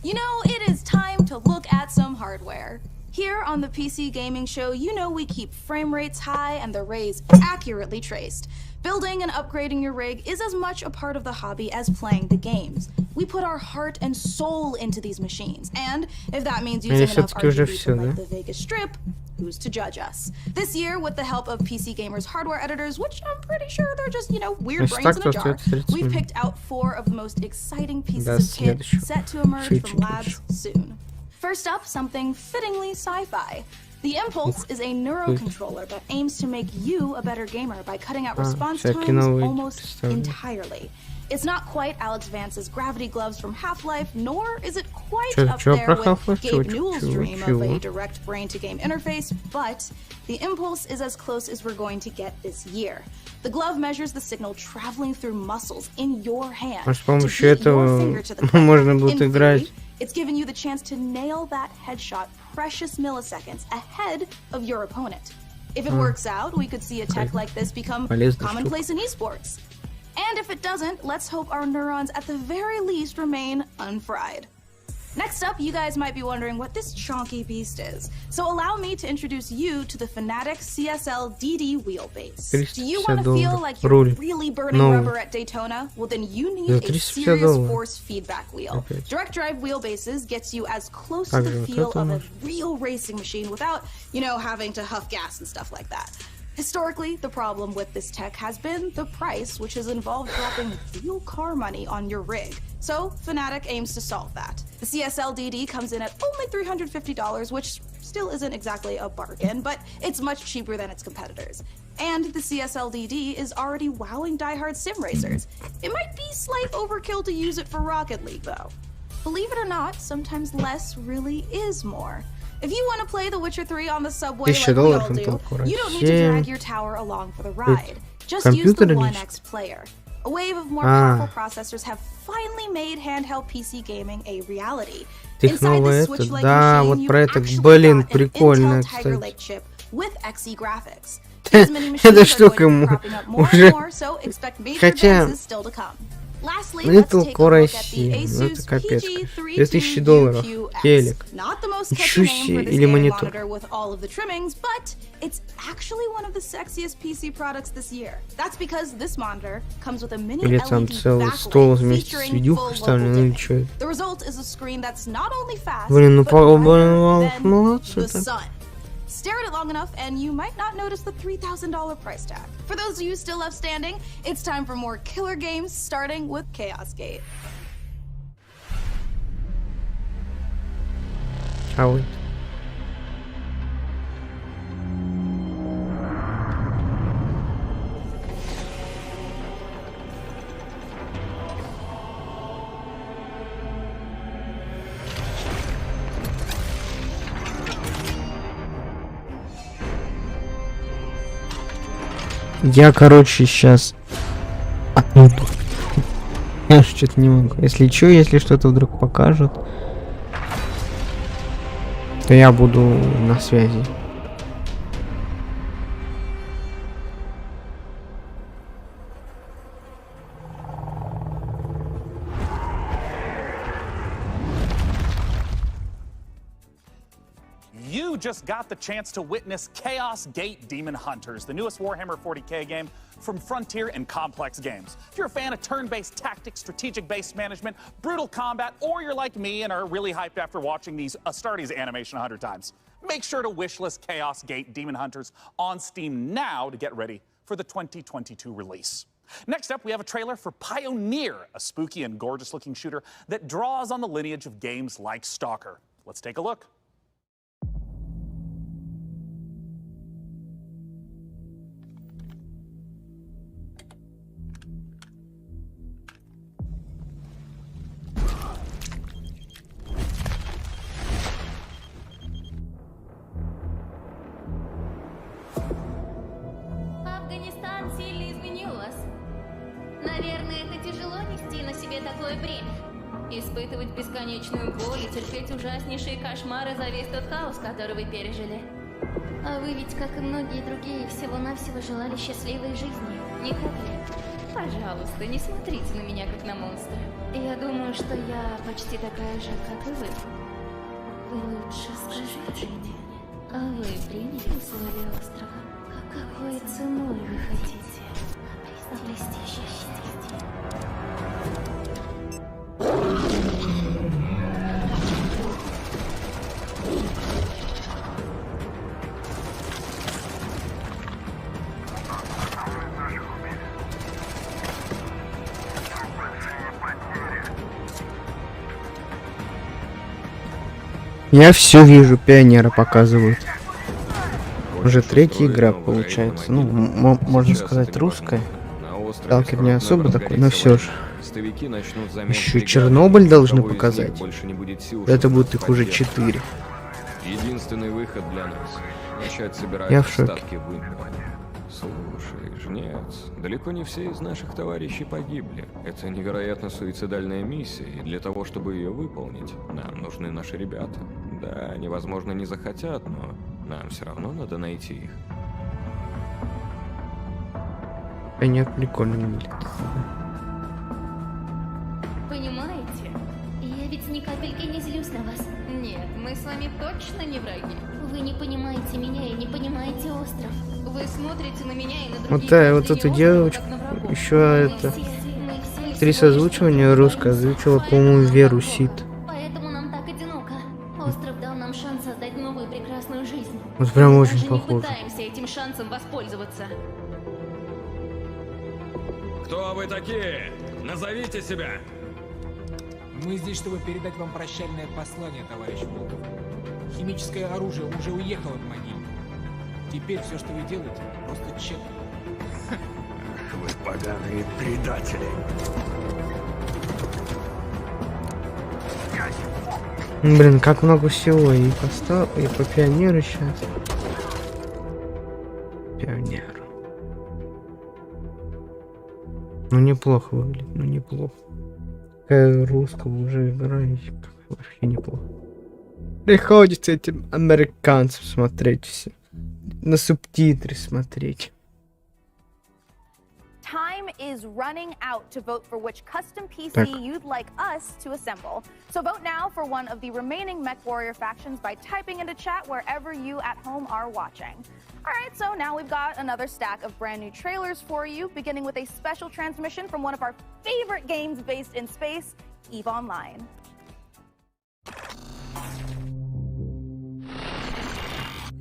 You know, it is time to look at some hardware. Here on the PC Gaming Show, you know we keep frame rates high and the rays accurately traced. Building and upgrading your rig is as much a part of the hobby as playing the games. We put our heart and soul into these machines, and if that means using enough RGB to light the Vegas Strip, who's to judge us? This year, with the help of PC Gamer's hardware editors, which I'm pretty sure they're just, you know, weird brains in a jar, we've picked out 4 of the most exciting pieces of kit set to emerge from labs soon. First up, something fittingly sci-fi. The Impulse is a neurocontroller that aims to make you a better gamer by cutting out response times almost entirely. It's not quite Alex Vance's gravity gloves from Half-Life, nor is it quite up there with Gabe Newell's dream of a direct brain-to-game interface, but the Impulse is as close as we're going to get this year. The glove measures the signal traveling through muscles in your hand. С помощью этого можно будет играть. It's giving you the chance to nail that headshot precious milliseconds ahead of your opponent. If it works out, we could see a tech like this become commonplace in esports. And if it doesn't, let's hope our neurons at the very least remain unfried. Next up, you guys might be wondering what this chonky beast is. So allow me to introduce you to the Fanatec CSL-DD wheelbase. Do you want to feel like you're really burning rubber at Daytona? Well, then you need a serious force feedback wheel. Direct drive wheelbases gets you as close to the feel of a real racing machine without, you know, having to huff gas and stuff like that. Historically, the problem with this tech has been the price, which has involved dropping real car money on your rig. So, Fanatec aims to solve that. The CSL-DD comes in at only $350, which still isn't exactly a bargain, but it's much cheaper than its competitors. And the CSL-DD is already wowing diehard sim racers. It might be slight overkill to use it for Rocket League, though. Believe it or not, sometimes less really is more. If you want to play The Witcher 3 on the subway like we all do, you don't need to drag your tower along for the ride. Just use the One X player. A wave of more powerful processors have finally made handheld PC gaming a reality. Inside the Switch-like machine, you actually got an Intel Tiger Lake chip with XE graphics. These mini machines are going to be cropping up more and more, so expect major advances still to come. Lastly, let's take a look at the Asus PG-3200QS. телек. Not the most catchy name for this gaming monitor with all of the trimmings, but it's actually one of the sexiest PC products this year. That's because this monitor comes with a mini LED backlight featuring full local dimming. The result is a screen that's not only fast, but brighter than the sun. Stare at it long enough and you might not notice the $3,000 price tag. For those of you still left standing, it's time for more killer games, starting with Chaos Gate. Wait. Я, короче, сейчас отмуту. Я что-то не могу. Если что, если что-то вдруг покажут, то я буду на связи. You just got the chance to witness Chaos Gate Demon Hunters, the newest Warhammer 40k game from Frontier and Complex Games. If you're a fan of turn-based tactics, strategic-based management, brutal combat, or you're like me and are really hyped after watching these Astartes animation 100 times, make sure to wishlist Chaos Gate Demon Hunters on Steam now to get ready for the 2022 release. Next up, we have a trailer for Pioneer, a spooky and gorgeous-looking shooter that draws on the lineage of games like S.T.A.L.K.E.R. Let's take a look. Наверное, это тяжело нести на себе такое бремя. Испытывать бесконечную боль и терпеть ужаснейшие кошмары за весь тот хаос, который вы пережили. А вы ведь, как и многие другие, всего-навсего желали счастливой жизни, не так ли? Пожалуйста, не смотрите на меня, как на монстра. Я думаю, что я почти такая же, как и вы. Вы лучше скажите мне, а вы приняли условия острова? Какой ценой вы хотите обрести счастье? Я все вижу, пионера показывают. Уже третья игра получается. Ну, можно сказать, русская. Сталкер не особо такой, но все же. Еще Чернобыль должны показать. Это будет их уже 4. Единственный выход для нас. Начать собирать Я в шоке. остатки вымпела. Слушай, жнец, далеко не все из наших товарищей погибли. Это невероятно суицидальная миссия, и для того, чтобы ее выполнить, нам нужны наши ребята. Да, они, возможно, не захотят, но нам все равно надо найти их. Нет, прикольно выглядит. Понимаете? Я ведь ни капельки не злюсь на вас. Нет, мы с вами точно не враги. Вы не понимаете меня и не понимаете остров. Вы смотрите на меня и на другие. Вот эту девочку, еще это... Актриса озвучивания русская озвучила, по-моему, Веру Сид. Поэтому нам так одиноко. Остров дал нам шанс создать новую прекрасную жизнь. Вот прям очень даже похоже. Мы пытаемся этим шансом воспользоваться. Кто вы такие? Назовите себя! Мы здесь, чтобы передать вам прощальное послание, товарищ Волков. Химическое оружие уже уехало в могилу. Теперь все, что вы делаете, просто чек. Вы поганые предатели. Блин, как много всего. И и по пионеру сейчас. Пионер. Ну неплохо выглядит, ну неплохо. Какая русского уже играете, вообще неплохо. Приходится этим американцам смотреть все. На субтитры смотреть. Time is running out to vote for which custom PC you'd like us to assemble. So vote now for one of the remaining Mech Warrior factions by typing into chat wherever you at home are watching. Alright, so now we've got another stack of brand new trailers for you, beginning with a special transmission from one of our favorite games based in space, EVE Online.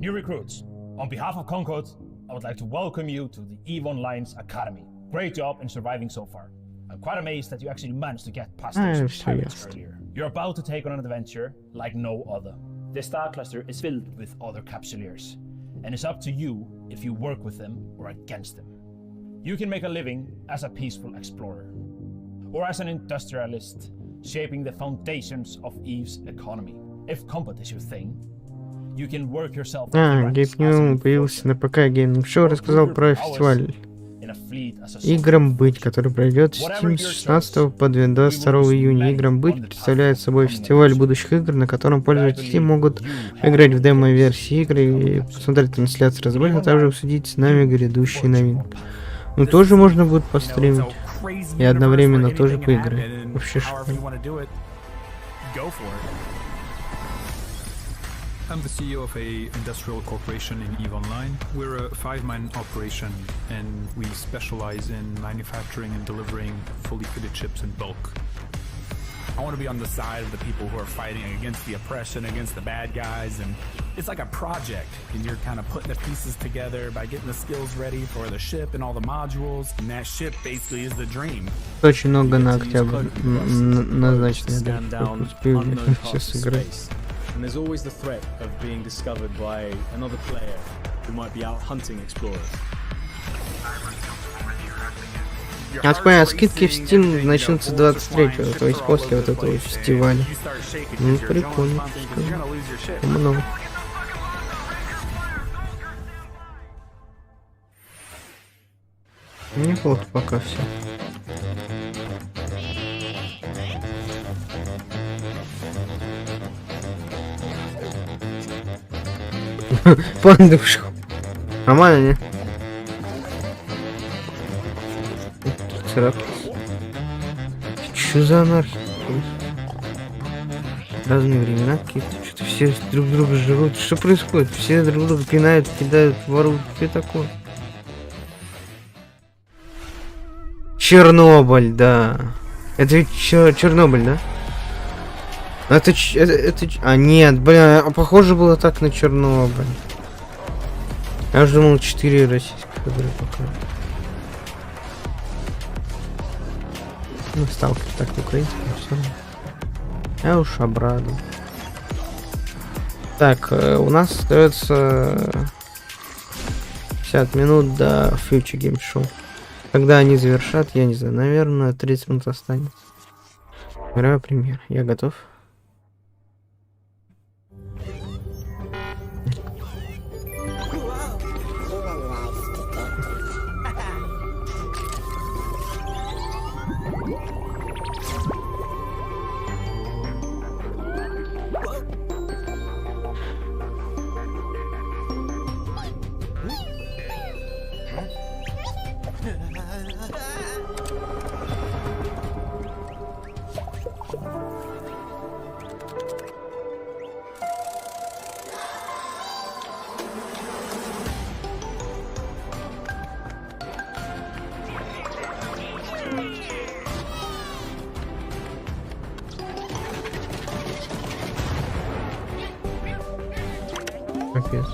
New recruits, on behalf of Concord, I would like to welcome you to the EVE Online's Academy. Great job in surviving so far. I'm quite amazed that you actually managed to get past those pirates earlier. You're about to take on an adventure like no other. The star cluster is filled with other capsuleers, and it's up to you if you work with them or against them. You can make a living as a peaceful explorer, or as an industrialist, shaping the foundations of EVE's economy. If Kombat is your thing, you can work yourself Геймплей появился на ПК Гейминг Шоу, рассказал про фестиваль Играм Быть, который пройдет в Steam с 16 по 22 июня. Играм Быть представляет собой фестиваль будущих игр, на котором пользователи могут играть в демо-версии игры и посмотреть трансляцию разработчиков, а также обсудить с нами грядущие новинки. Ну тоже можно будет постримить и одновременно тоже поиграть. Вообще шикарно. I'm the CEO of a industrial corporation in EVE Online. We're a 5-man operation and we specialize in manufacturing and delivering fully fitted chips in bulk. I want to be on the side of the people who are fighting against the oppression, against the bad guys, and it's like a project, and you're kind of putting the pieces together by getting the skills ready for the ship and all the modules, and that ship basically is the dream. Очень много на октябрь назначено, да, успею все сыграть. And there's always the threat of being discovered by another player who might be out hunting explorers. Я понял, скидки в Steam начнутся 23-го, то есть после вот этого фестиваля. Ну, прикольно. Много. Неплохо пока все. Подушку. Нормально, не? Царапки. Что за анархия? Разные времена какие-то. Что-то все друг друга жрут. Что происходит? Все друг друга пинают, кидают, воруют. Что такое? Чернобыль, да. Это ведь Чернобыль, да? Это... А, нет, бля, похоже было так на Чернобыль. Я уже думал 4 российских игры пока. Ну, Сталкер так украинский, но все равно. Я уж обрадовал. Так, у нас остается 50 минут до Future Game Show. Когда они завершат, я не знаю, наверное, 30 минут останется. Играю премьер. Я готов. Капец.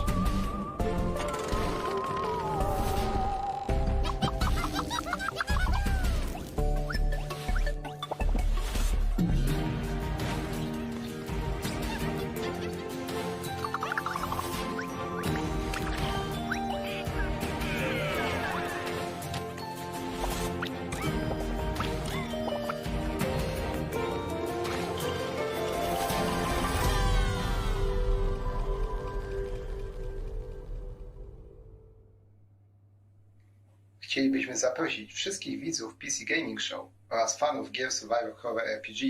Chcielibyśmy zaprosić wszystkich widzów PC Gaming Show oraz fanów gier Survival Horror RPG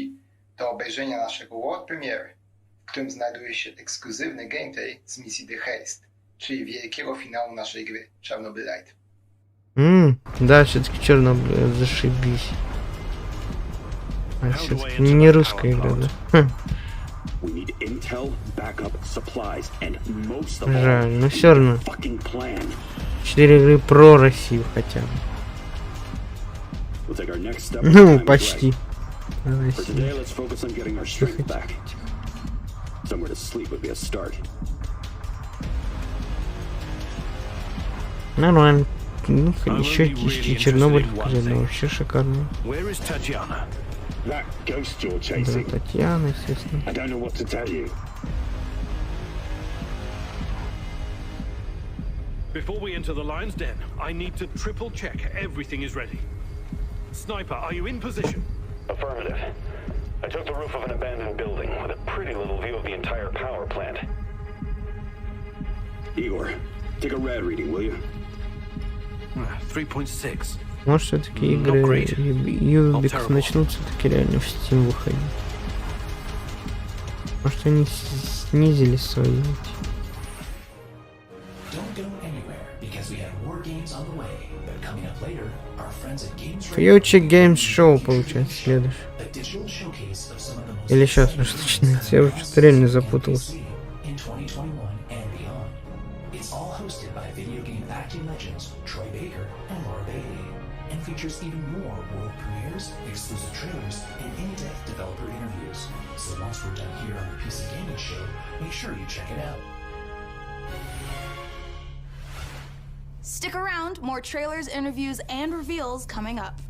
do obejrzenia naszego World Premiere, w którym znajduje się ekskluzywny gameplay z misji The Heist, czyli wielkiego finału naszej gry Chernobylite. Да, все-таки Чернобыль, зашибись. А все-таки не русская игра, да? Жаль, но все равно. 4 игры про Россию хотя бы. Ну, почти. Россия. Нормально. Ну, еще Чернобыль показали, вообще шикарно. Да, Татьяна, естественно. Before we enter the lion's den, I need to triple check everything is ready. Sniper, are you in position? Affirmative. I took the roof of an abandoned building with a pretty little view of the entire power plant. Igor, take a rad reading, will you? 3.6. Может, все-таки игры Юбик начнут все-таки реально в Steam выходить. Может, они снизили свои. Future Games Show получается следующий. Или сейчас уже начинается. Я уже что-то реально запутался. Features even more world premieres, exclusive trailers, and in-depth developer interviews. So once we're done here on the PC Gaming Show, make sure you check it out. Stick around, more trailers, interviews, and reveals coming up.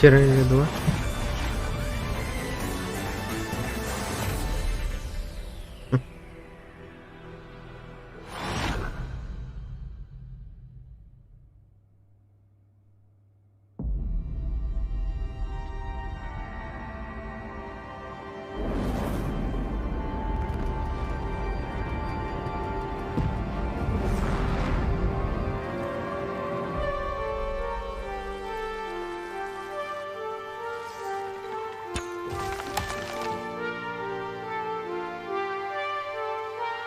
2.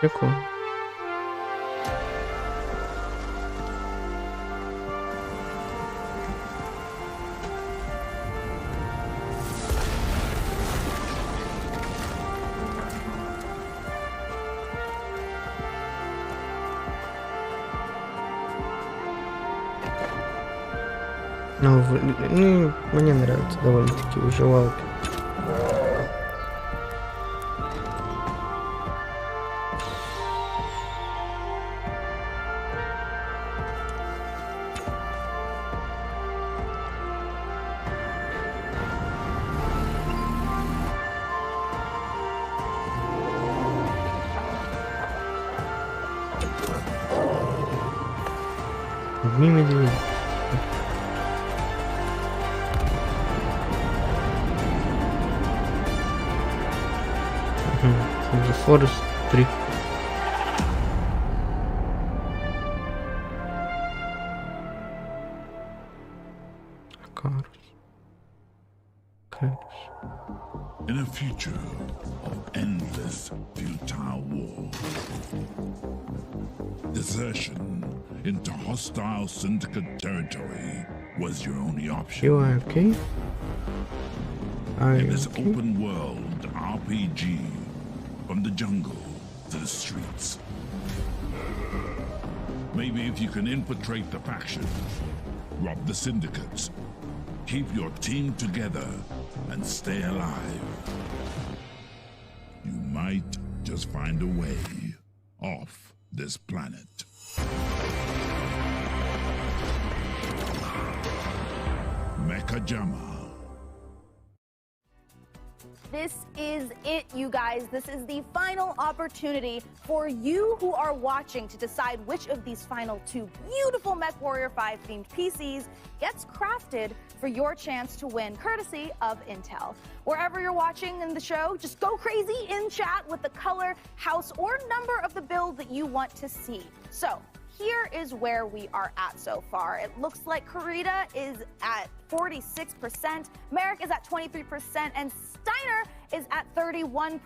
Прикольно. Ну, мне нравится довольно-таки выживалки. Дни медведя. The Forest 3. In a future of endless futile war, desertion into hostile syndicate territory was your only option. You are okay? In this open world RPG, from the jungle to the streets. Maybe if you can infiltrate the factions, rob the syndicates, keep your team together, and stay alive, you might just find a way off this planet. Mechajama. This is it, you guys. This is the final opportunity for you who are watching to decide which of these final 2 beautiful Mech Warrior 5 themed PCs gets crafted for your chance to win, courtesy of Intel. Wherever you're watching in the show, just go crazy in chat with the color, house, or number of the build that you want to see. So here is where we are at so far. It looks like Karita is at 46%, Merrick is at 23%, and Steiner is at 31%.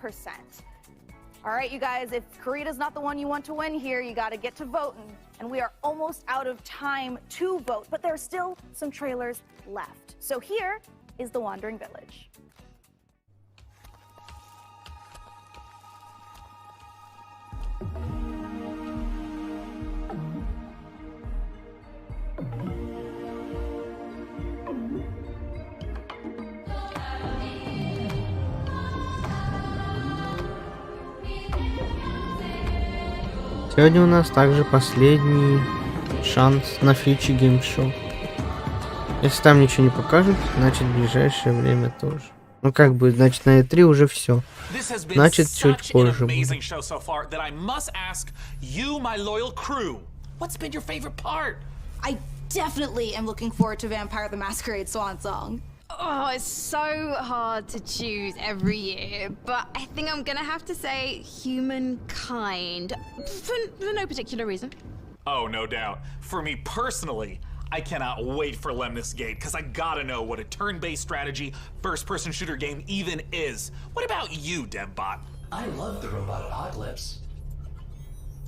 All right, you guys, if Karita's not the one you want to win here, you got to get to voting. And we are almost out of time to vote, but there are still some trailers left. So here is The Wandering Village. Сегодня у нас также последний шанс на фичи геймшоу. Если там ничего не покажут, значит в ближайшее время тоже. Ну как бы, значит на E3 уже все. Значит чуть позже будет. I definitely am looking forward to Vampire the Masquerade Swan Song. Oh, it's so hard to choose every year, but I think I'm gonna have to say Humankind, for no particular reason. Oh, no doubt. For me personally, I cannot wait for Lemnis Gate, because I gotta know what a turn-based strategy, first-person shooter game even is. What about you, DevBot? I love the robot apocalypse.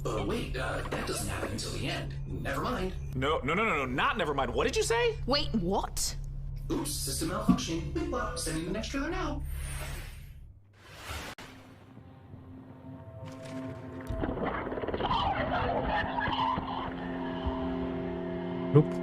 But wait, that doesn't happen until the end. Never mind. No, not never mind. What did you say? Wait, what? Oops, system malfunctioning. Well, sending the next trailer now. Nope.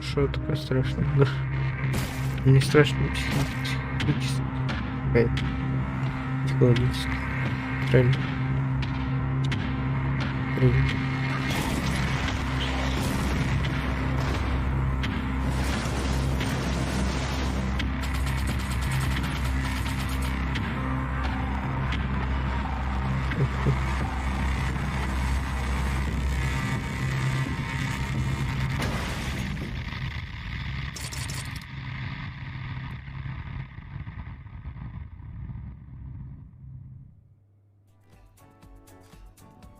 Что такое страшное? Не страшно, психологически. Психологически. Правильно.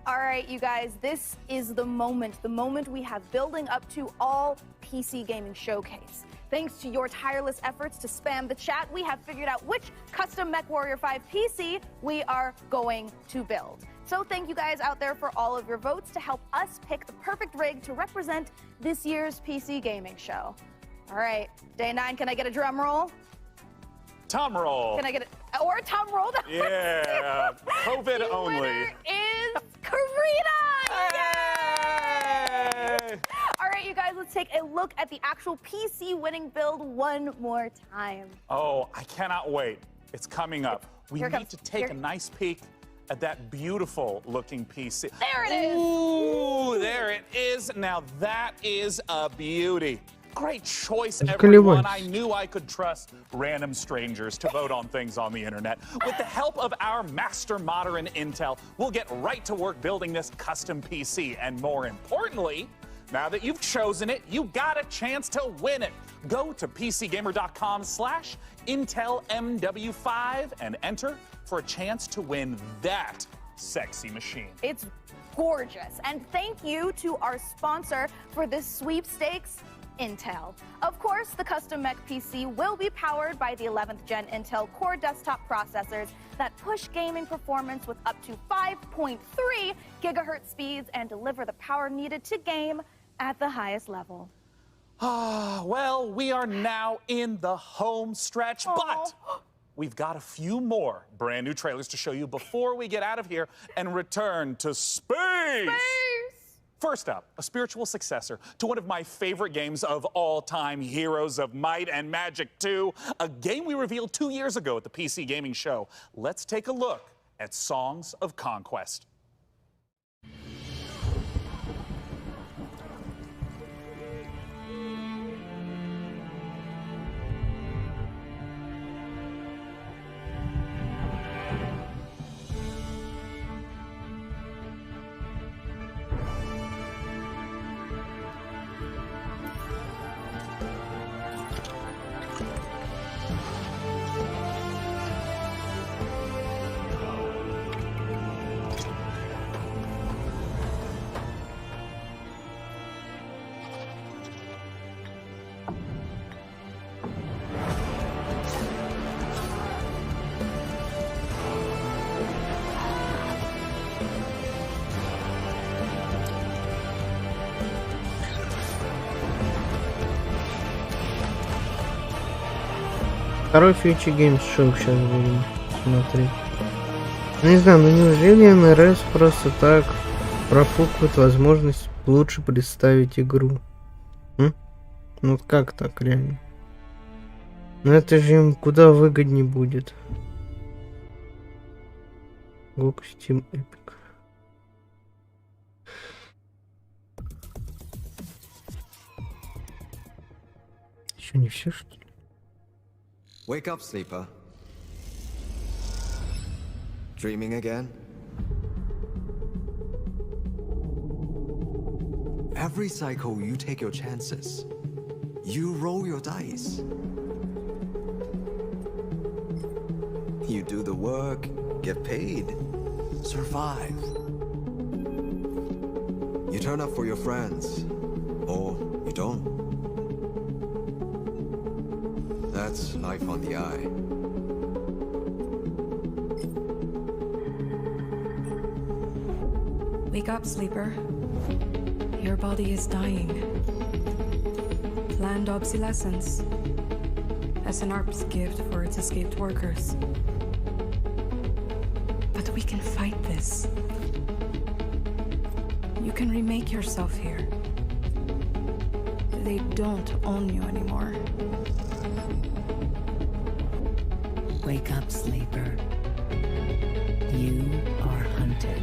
Alright, you guys, this is the moment we have building up to all PC Gaming Showcase. Thanks to your tireless efforts to spam the chat, we have figured out which custom Mech Warrior 5 PC we are going to build. So thank you guys out there for all of your votes to help us pick the perfect rig to represent this year's PC Gaming Show. Alright, day 9, can I get a drum roll? Tom roll. Can I get it? Or a tom roll? Yeah, COVID the only. Winner is Karina! Yay! All right, you guys, let's take a look at the actual PC winning build one more time. Oh, I cannot wait. It's coming up. We need to take a nice peek at that beautiful looking PC. There it is! Ooh, there it is. Now that is a beauty. Great choice, everyone. I knew I could trust random strangers to vote on things on the internet. With the help of our master modder in Intel, we'll get right to work building this custom PC. And more importantly, now that you've chosen it, you got a chance to win it. Go to PCGamer.com/IntelMW5 and enter for a chance to win that sexy machine. It's gorgeous. And thank you to our sponsor for this sweepstakes, Intel. Of course, the custom Mech PC will be powered by the 11th gen Intel Core desktop processors that push gaming performance with up to 5.3 gigahertz speeds and deliver the power needed to game at the highest level. Well, we are now in the home stretch, but we've got a few more brand new trailers to show you before we get out of here and return to space. First up, a spiritual successor to one of my favorite games of all time, Heroes of Might and Magic 2, a game we revealed 2 years ago at the PC Gaming Show. Let's take a look at Songs of Conquest. Второй Future Games Show сейчас будем смотреть. Не знаю, ну неужели НРС просто так профукивает возможность лучше представить игру? Ну как так реально? Ну это же им куда выгоднее будет. GOG Steam Epic. Еще не все, что ли? Wake up, sleeper. Dreaming again? Every cycle, you take your chances. You roll your dice. You do the work, get paid, survive. You turn up for your friends, or you don't. That's life on the eye. Wake up, sleeper. Your body is dying. Planned obsolescence. SNRP's gift for its escaped workers. But we can fight this. You can remake yourself here. they don't own you anymore. Wake up, sleeper. You are hunted.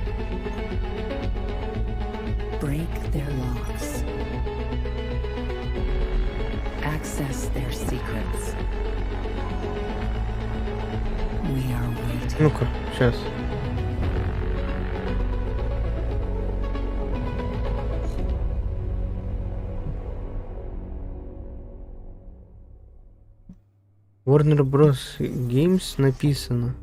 Break their locks. Access their secrets. We are waiting. Ну-ка, сейчас. Warner Bros. Games написано.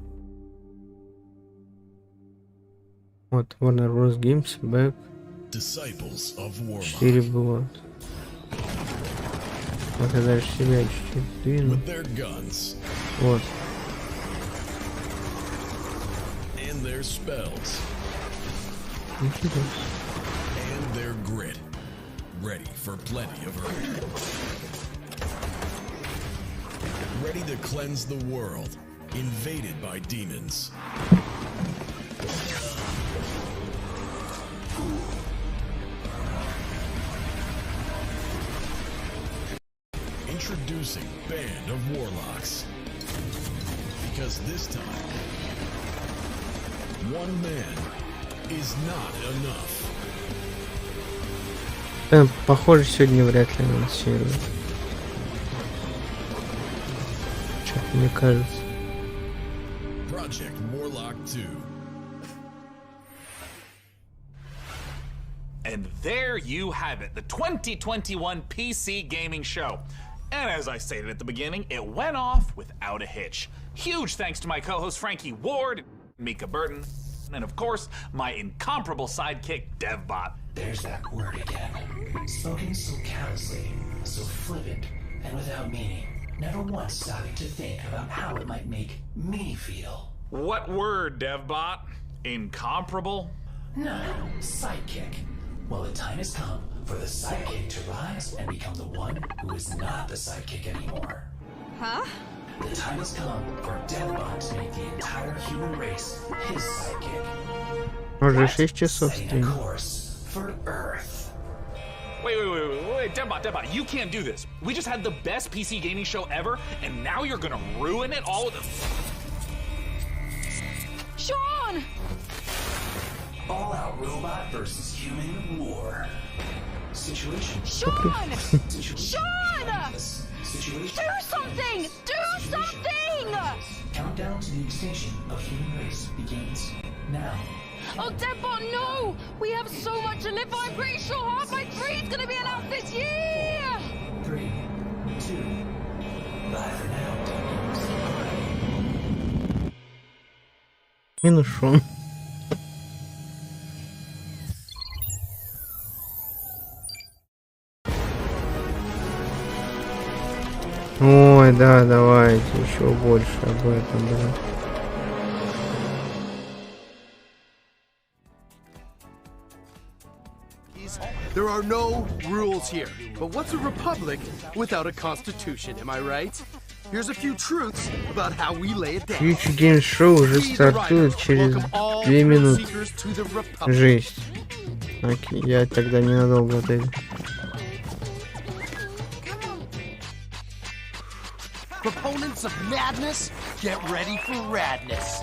Вот, Warner Bros. Games, Back. 4 было. Вот я дальше себя чуть-чуть двину. Вот. Интересно. Ready to cleanse the world, invaded by demons. Introducing Band of Warlocks. Because this time, one man is not enough. Похоже, сегодня вряд ли анонсируют. Мне кажется. Project Warlock 2. And there you have it, the 2021 PC gaming show. And as I stated at the beginning, it went off without a hitch. Huge thanks to my co-host Frankie Ward, Mika Burton, and of course, my incomparable sidekick, DevBot. There's that word again. Spoken so callously, so flippant, and without meaning. Never once stopping to think about how it might make me feel. What word, DevBot? Incomparable? No, sidekick. Well, the time has come for the sidekick to rise and become the one who is not the sidekick anymore. Huh? The time has come for DevBot to make the entire human race his sidekick. Уже 6 часов setting a course for Earth. Wait, DevBot, you can't do this. We just had the best PC gaming show ever, and now you're gonna ruin it all with a... Sean! All-out robot versus human war. Situation. Sean! Sean! Situation. Do something! Do something! Countdown to the extinction of human race begins now. Oh, DevBot, no! We have so much to live for. I'm pretty sure half my breed's gonna be announced this year! 3, 2, bye for now. Минус Шон. Ой, да, давайте еще больше об этом, да. There are no rules here. But what's a republic without a constitution, am I right? Here's a few truths about how we lay it down. Future Game Show уже стартует через 2 минуты. Жесть. Окей, я тогда ненадолго отойду. Proponents of madness, get ready for radness.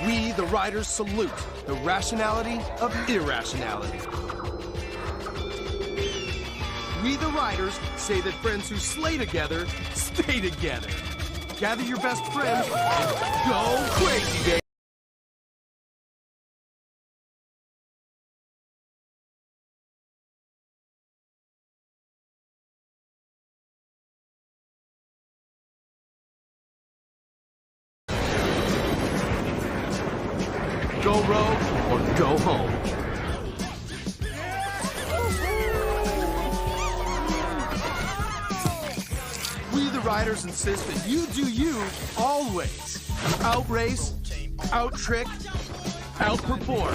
We, the writers, salute the rationality of irrationality. We, the writers, say that friends who slay together, stay together. Gather your best friends and go crazy, baby. Go rogue or go home. We, the riders, insist that you do you always. Outrace, out-trick, outperform.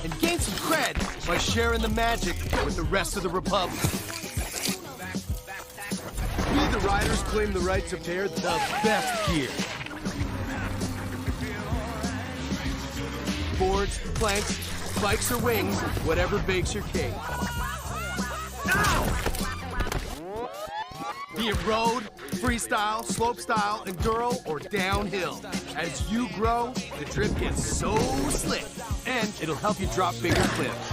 And gain some cred by sharing the magic with the rest of the Republic. We, the riders, claim the right to pair the best gear. Boards, planks, spikes, or wings, whatever bakes your cake. Be it road, freestyle, slopestyle, enduro, or downhill. As you grow, the drip gets so slick, and it'll help you drop bigger clips.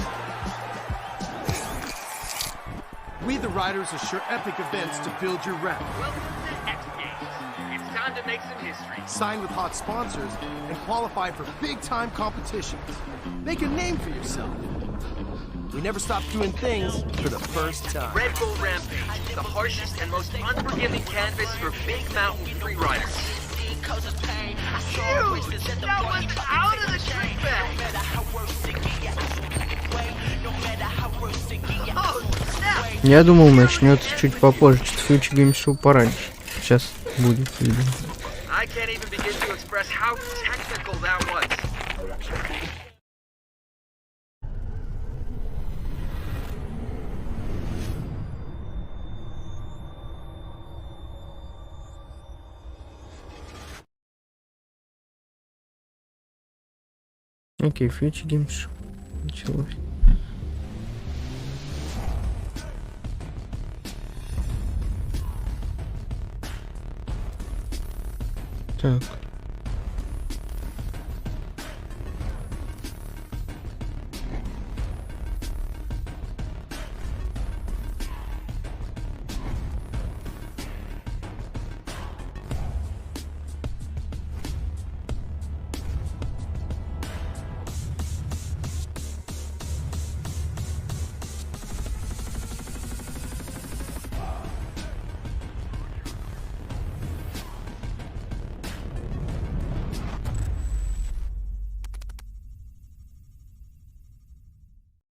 We, the riders, assure epic events to build your rep. Welcome to X Games. It's time to make some history. Sign with hot sponsors and qualify for big-time competitions. Make a name for yourself. We never stop doing things for the first time. Redfall Rampage, the harshest and most unforgiving canvas for big mountain free riders. Dude, that was out of the trick bag. Oh, snap. Я думал, начнется чуть попозже, что Future Games Show пораньше. Сейчас будет, видимо. I can't even begin to express how technical that was. Окей, Future Games Show началось. Так.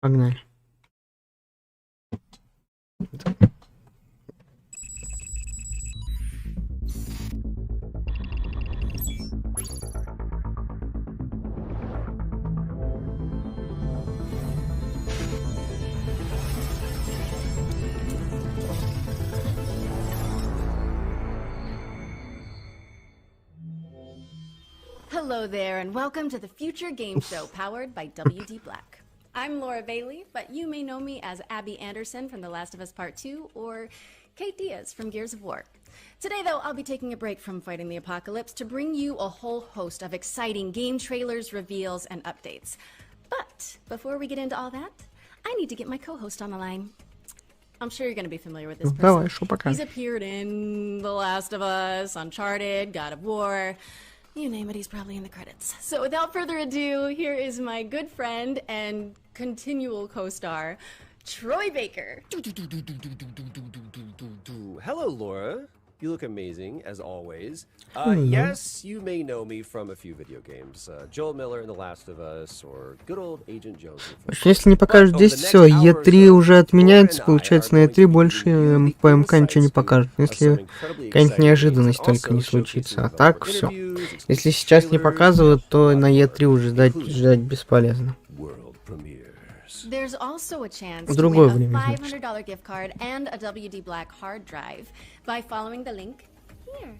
Погнали. Hello there, and welcome to the Future Game Show, powered by WD Black. I'm Laura Bailey, but you may know me as Abby Anderson from The Last of Us Part 2, or Kate Diaz from Gears of War. Today, though, I'll be taking a break from fighting the apocalypse to bring you a whole host of exciting game trailers, reveals, and updates. But before we get into all that, I need to get my co-host on the line. I'm sure you're going to be familiar with this person. He's appeared in The Last of Us, Uncharted, God of War. You name it, he's probably in the credits. So without further ado, here is my good friend and continual co-star, Troy Baker. Hello, Laura. You look amazing, as always. Yes, you may know me from a few video games. Joel Miller in The Last of Us, or good old Agent Joseph. Если не покажешь здесь все, E3 уже отменяется, получается, на E3 больше по МК ничего не покажут. Если какая-нибудь неожиданность только не случится. А так все. Если сейчас не показывают, то на E3 уже ждать бесполезно. There's also a chance to win a $500 gift card and a WD Black hard drive by following the link here.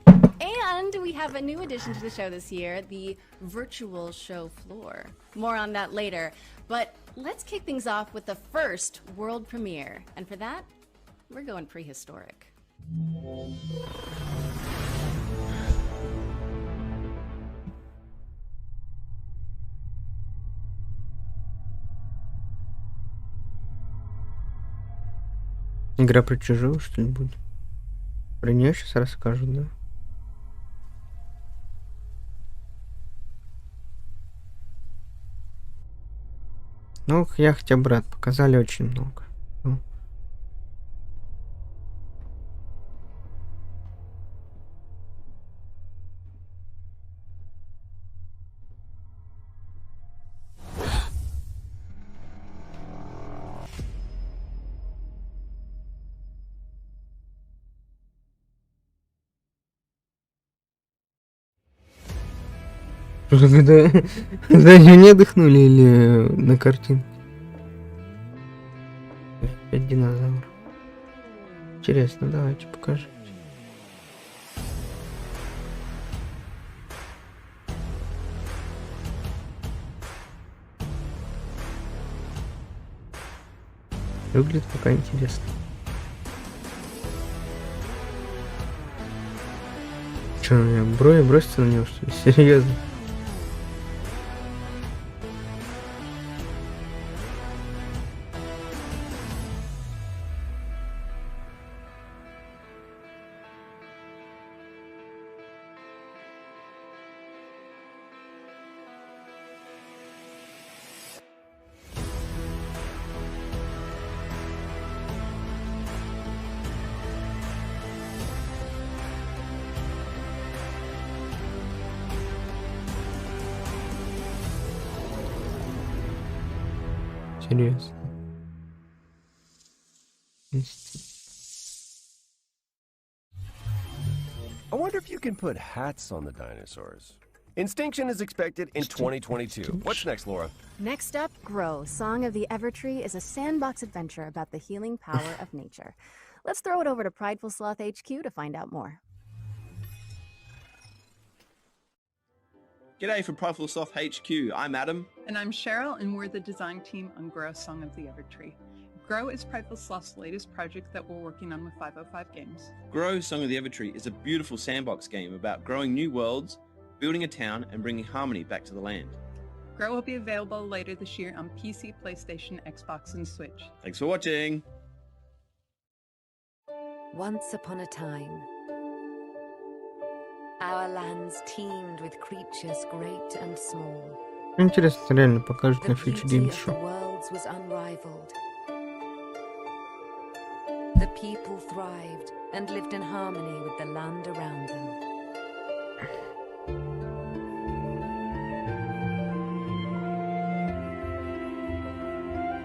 And we have a new addition to the show this year, the virtual show floor. More on that later, but let's kick things off with the first world premiere. And for that, we're going prehistoric. Игра про чужого, что ли, будет? Про нее сейчас расскажут, да? Ну, я хотя бы рад, показали очень много. Да, не отдохнули или на картинке? Опять динозавр. Интересно, давайте покажите. Выглядит пока интересно. Что, у меня брови бросится на него, что ли? Серьезно? Интересно. I wonder if you can put hats on the dinosaurs. Instinction is expected in 2022. What's next, Laura? Next up, Grow, Song of the Evertree is a sandbox adventure about the healing power of nature. Let's throw it over to Prideful Sloth HQ to find out more. G'day from Prideful Sloth HQ. I'm Adam. And I'm Cheryl, and we're the design team on Grow, Song of the Evertree. Grow is Prideful Sloth's latest project that we're working on with 505 Games. Grow, Song of the Evertree is a beautiful sandbox game about growing new worlds, building a town, and bringing harmony back to the land. Grow will be available later this year on PC, PlayStation, Xbox, and Switch. Thanks for watching. Once upon a time, our lands teemed with creatures great and small. Интересно, реально покажут на Future Games Show. The worlds was unrivaled. The people thrived and lived in harmony with the land around them.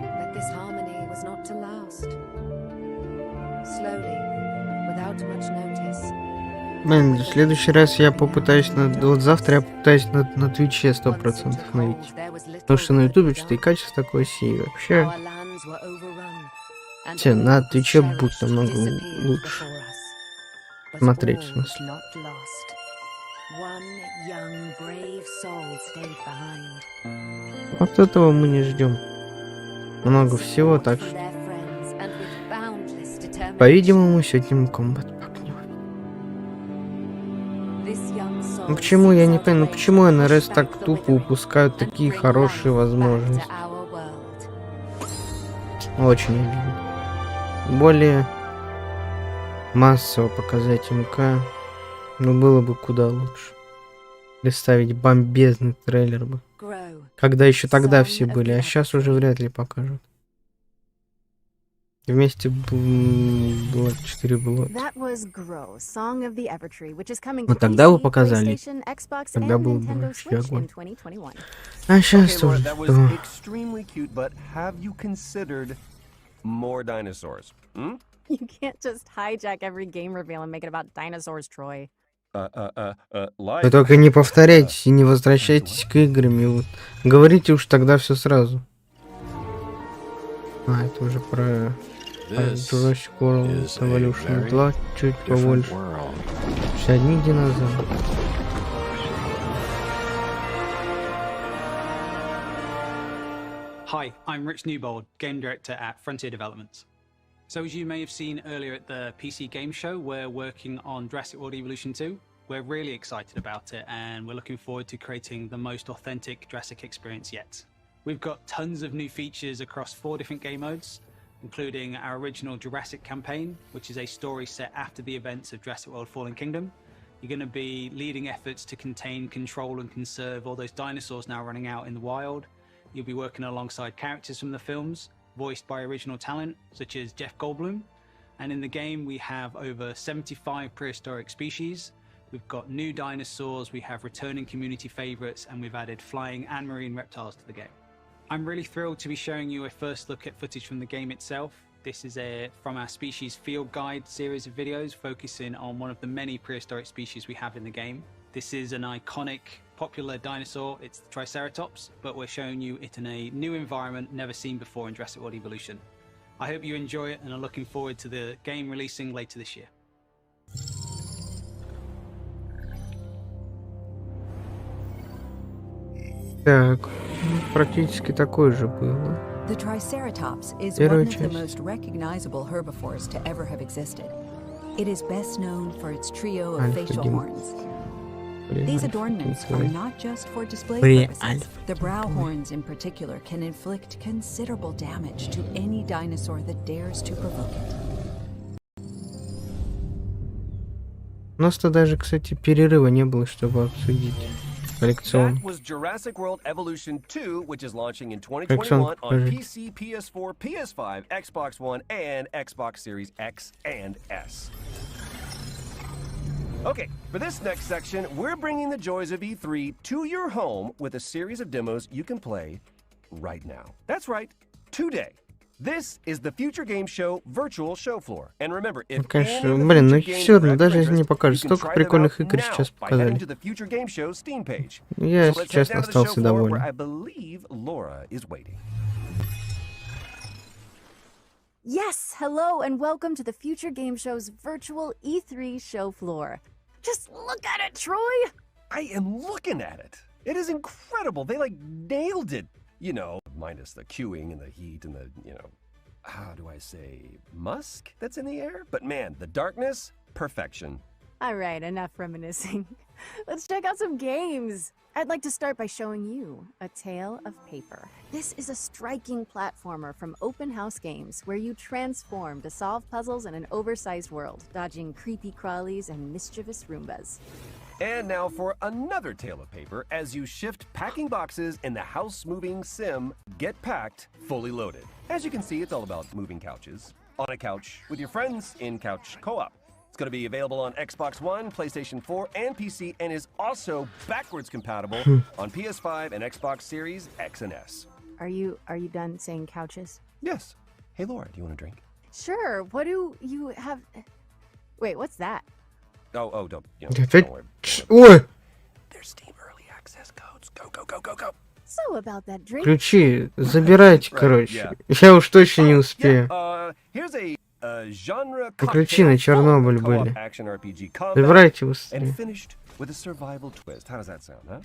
But this harmony was not to last. Slowly, without much notice. Блин, в следующий раз я попытаюсь вот завтра я попытаюсь на Твиче 100% найти. Потому что на Ютубе что-то и качество такое себе, и вообще. Хотя на Твиче будет намного лучше смотреть, в смысле. Вот этого мы не ждем. Много всего, так что. По-видимому, сегодня мы Kombat пакнем. Ну почему, я не понимаю, ну почему НРС так тупо упускают такие хорошие возможности? Очень обидно. Более массово показать МК, ну было бы куда лучше. Представить бомбезный трейлер бы. Когда еще тогда все были, а сейчас уже вряд ли покажут. Вместе было 4 было. Вот тогда вы показали. Тогда был бы вообще огонь. А сейчас тоже. More dinosaurs. Hmm? You can't just hijack every game reveal and make it about dinosaurs, Troy. Вы только не повторяйтесь и не возвращайтесь к играм. И вот говорите уж тогда все сразу. А, это уже про Jurassic World Evolution 2, чуть побольше. 61 динозавр. Hi, I'm Rich Newbold, Game Director at Frontier Developments. So as you may have seen earlier at the PC Game Show, we're working on Jurassic World Evolution 2. We're really excited about it and we're looking forward to creating the most authentic Jurassic experience yet. We've got tons of new features across 4 different game modes, including our original Jurassic campaign, which is a story set after the events of Jurassic World Fallen Kingdom. You're going to be leading efforts to contain, control and conserve all those dinosaurs now running out in the wild. You'll be working alongside characters from the films, voiced by original talent, such as Jeff Goldblum. And in the game, we have over 75 prehistoric species. We've got new dinosaurs, we have returning community favorites, and we've added flying and marine reptiles to the game. I'm really thrilled to be showing you a first look at footage from the game itself. This is from our Species Field Guide series of videos, focusing on one of the many prehistoric species we have in the game. This is an iconic, popular dinosaur, it's the Triceratops, but we're showing you it in a new environment never seen before in Jurassic World Evolution. I hope you enjoy it and are looking forward to the game releasing later this year. Так, практически такое же было. The Triceratops is Первая one of the часть. most recognizable herbivores to ever have existed. It is best known for its trio of Альфа facial Дим. horns. These adornments are not just for display При purposes. Альфа. The brow horns in particular can inflict considerable damage to any dinosaur that dares to provoke it. У нас-то даже, кстати, перерыва не было, чтобы обсудить коллекцион. That was Jurassic World Evolution 2, which is launching in 2021 on PC, PS4, PS5, Xbox One, and Xbox Series X and S. Okay, for this next section, we're bringing the joys of E3 to your home with a series of demos you can play right now. That's right, today. This is the Future Game Show virtual show floor. And remember, if Конечно, блин, ну все равно, даже если не покажешь, столько прикольных игр сейчас показали. Я, если честно, остался доволен. Yes, hello and welcome to the Future Game Show's virtual E3 show floor. Just look at it, Troy! I am looking at it. It is incredible. They like nailed it. You know, minus the queuing and the heat and the, you know, how do I say, musk that's in the air? But man, the darkness, perfection. All right, enough reminiscing. Let's check out some games. I'd like to start by showing you A Tale of Paper. This is a striking platformer from Open House Games where you transform to solve puzzles in an oversized world, dodging creepy crawlies and mischievous Roombas. And now for another Tale of Paper as you shift packing boxes in the house-moving sim Get Packed, fully loaded. As you can see, it's all about moving couches on a couch with your friends in couch co-op. It's going to be available on Xbox One, PlayStation 4, and PC, and is also backwards compatible on PS5 and Xbox Series X and S. Are you done saying couches? Yes. Hey, Laura, do you want a drink? Sure. What do you have? Wait, what's that? Oh, don't. You know, Опять? don't worry. Ой! There's Steam Early Access codes. Go. So about that drink. Ключи забирайте, короче. Я уж точно не успею. Here's a genre Ключи на Чернобыль были. action RPG combat, Забирайте быстрее. and finished with a survival twist. How does that sound, huh?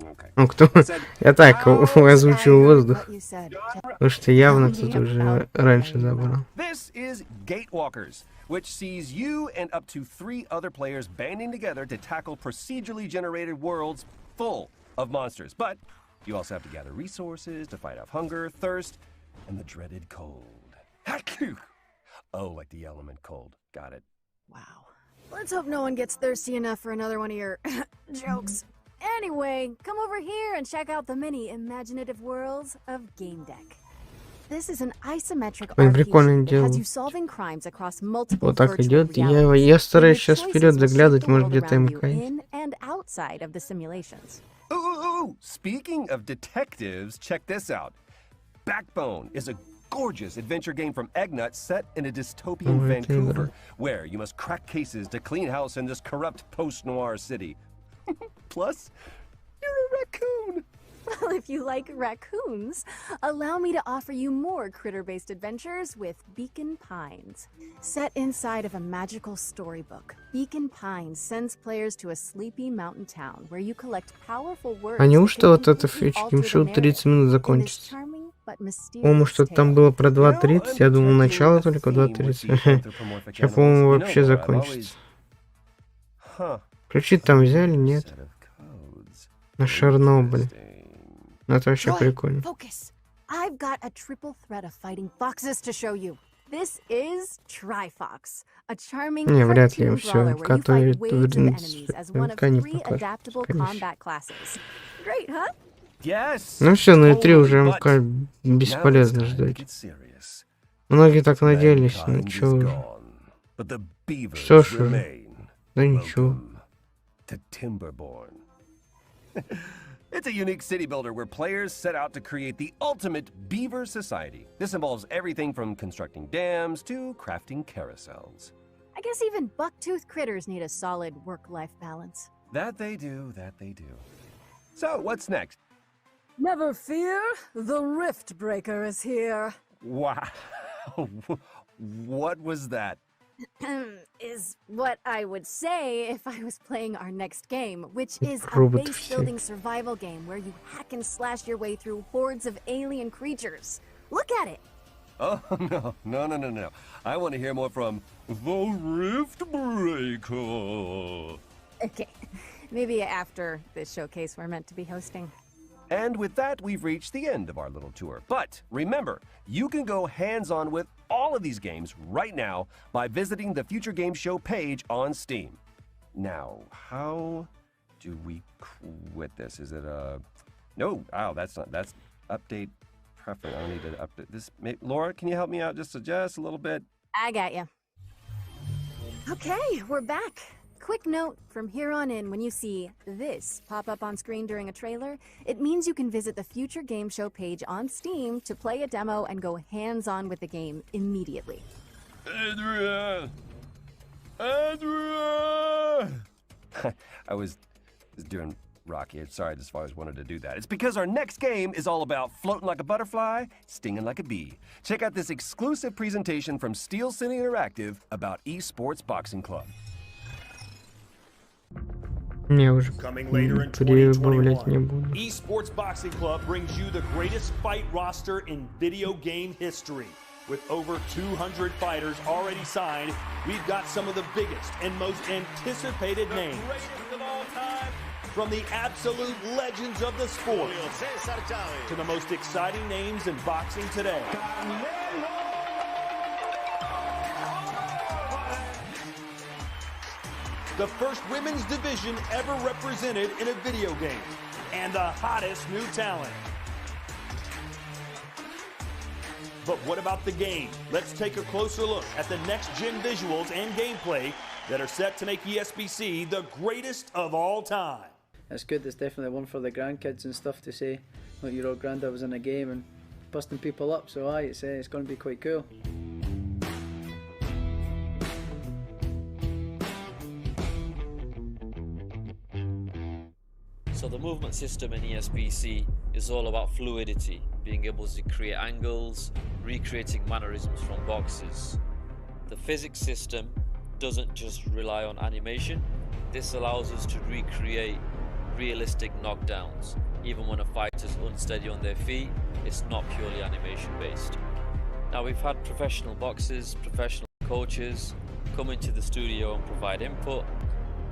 Okay. Ну, кто? Я так озвучил воздух. Потому что явно кто-то уже раньше забрал. This is Gatewalkers, which sees you and up to 3 other players banding together to tackle procedurally generated worlds full of monsters. But you also have to gather resources to fight off hunger, thirst, and the dreaded cold. Oh, like the element cold. Got it. Wow. Let's hope no one gets thirsty enough for another one of your jokes. Anyway, come over here and check out the many imaginative worlds of Game Deck. This is an isometric RPG that has you solving crimes across multiple Вот так virtual идет. realities. Я стараюсь And the сейчас choices вперед will shape заглядывать, the может world где-то around you МК. in and outside of the simulations. Ooh. Speaking of detectives, check this out. Backbone is a gorgeous adventure game from Eggnut set in a dystopian Vancouver, where you must crack cases to clean house in this corrupt post-noir city. Plus, you're a raccoon. Well, if you like raccoons, allow me to offer you more critter-based adventures with Beacon Pines. Set inside of a magical storybook, Beacon Pines sends players to a sleepy mountain town where you collect powerful words. А неужто вот это Future Game Show 30 минут закончится? По-моему, что-то там было про 2:30, я думал, начало только 2:30. Сейчас, по-моему, вообще закончится. Ключи там взяли? Нет. На Чернобыль. Это вообще прикольно. Focus. I've got a triple threat of fighting foxes to show you. This is Trifox, a charming Не, вряд ли cartoon все brawler where you которые fight waves of enemies as one of 3 adaptable combat classes. Great, huh? Yes. Ну все, на E3 уже МК бесполезно ждать. Многие так надеялись, ну чё уже. Что ж уже. Да ничего. It's a unique city builder where players set out to create the ultimate beaver society. This involves everything from constructing dams to crafting carousels. I guess even buck-toothed critters need a solid work-life balance. That they do. So, what's next? Never fear, the Rift Breaker is here. Wow. What was that? is what I would say if I was playing our next game, which is a Robot base-building survival game where you hack and slash your way through hordes of alien creatures. Look at it. Oh, no. I want to hear more from the Rift Breaker. Okay, maybe after this showcase we're meant to be hosting. And with that, we've reached the end of our little tour. But remember, you can go hands-on with all of these games right now by visiting the Future Game Show page on Steam. Now, how do we quit this? Is it a... No, that's update preference. I need to update this. Laura, can you help me out just a little bit? I got you. Okay, we're back. Quick note, from here on in, when you see this pop up on screen during a trailer, it means you can visit the Future Game Show page on Steam to play a demo and go hands-on with the game immediately. Adrian! I was doing Rocky. Sorry, I just always wanted to do that. It's because our next game is all about floating like a butterfly, stinging like a bee. Check out this exclusive presentation from Steel City Interactive about Esports Boxing Club. Coming later in 2021, Esports Boxing Club brings you the greatest fight roster in video game history. With over 200 fighters already signed, we've got some of the biggest and most anticipated names. From the absolute legends of the sport to the most exciting names in boxing today. The first women's division ever represented in a video game, and the hottest new talent. But what about the game? Let's take a closer look at the next-gen visuals and gameplay that are set to make ESBC the greatest of all time. It's good. It's definitely one for the grandkids and stuff to say, like your old granddad was in a game and busting people up. So it's going to be quite cool. So the movement system in ESBC is all about fluidity, being able to create angles, recreating mannerisms from boxes. The physics system doesn't just rely on animation. This allows us to recreate realistic knockdowns. Even when a fighter's unsteady on their feet, it's not purely animation based. Now we've had professional boxers, professional coaches come into the studio and provide input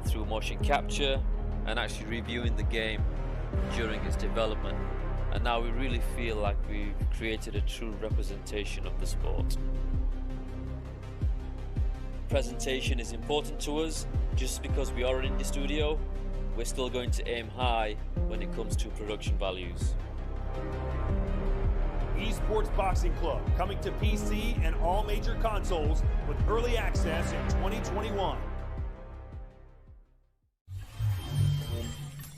through motion capture and actually reviewing the game during its development. And now we really feel like we've created a true representation of the sport. Presentation is important to us. Just because we are in the studio, we're still going to aim high when it comes to production values. Esports Boxing Club, coming to PC and all major consoles with early access in 2021.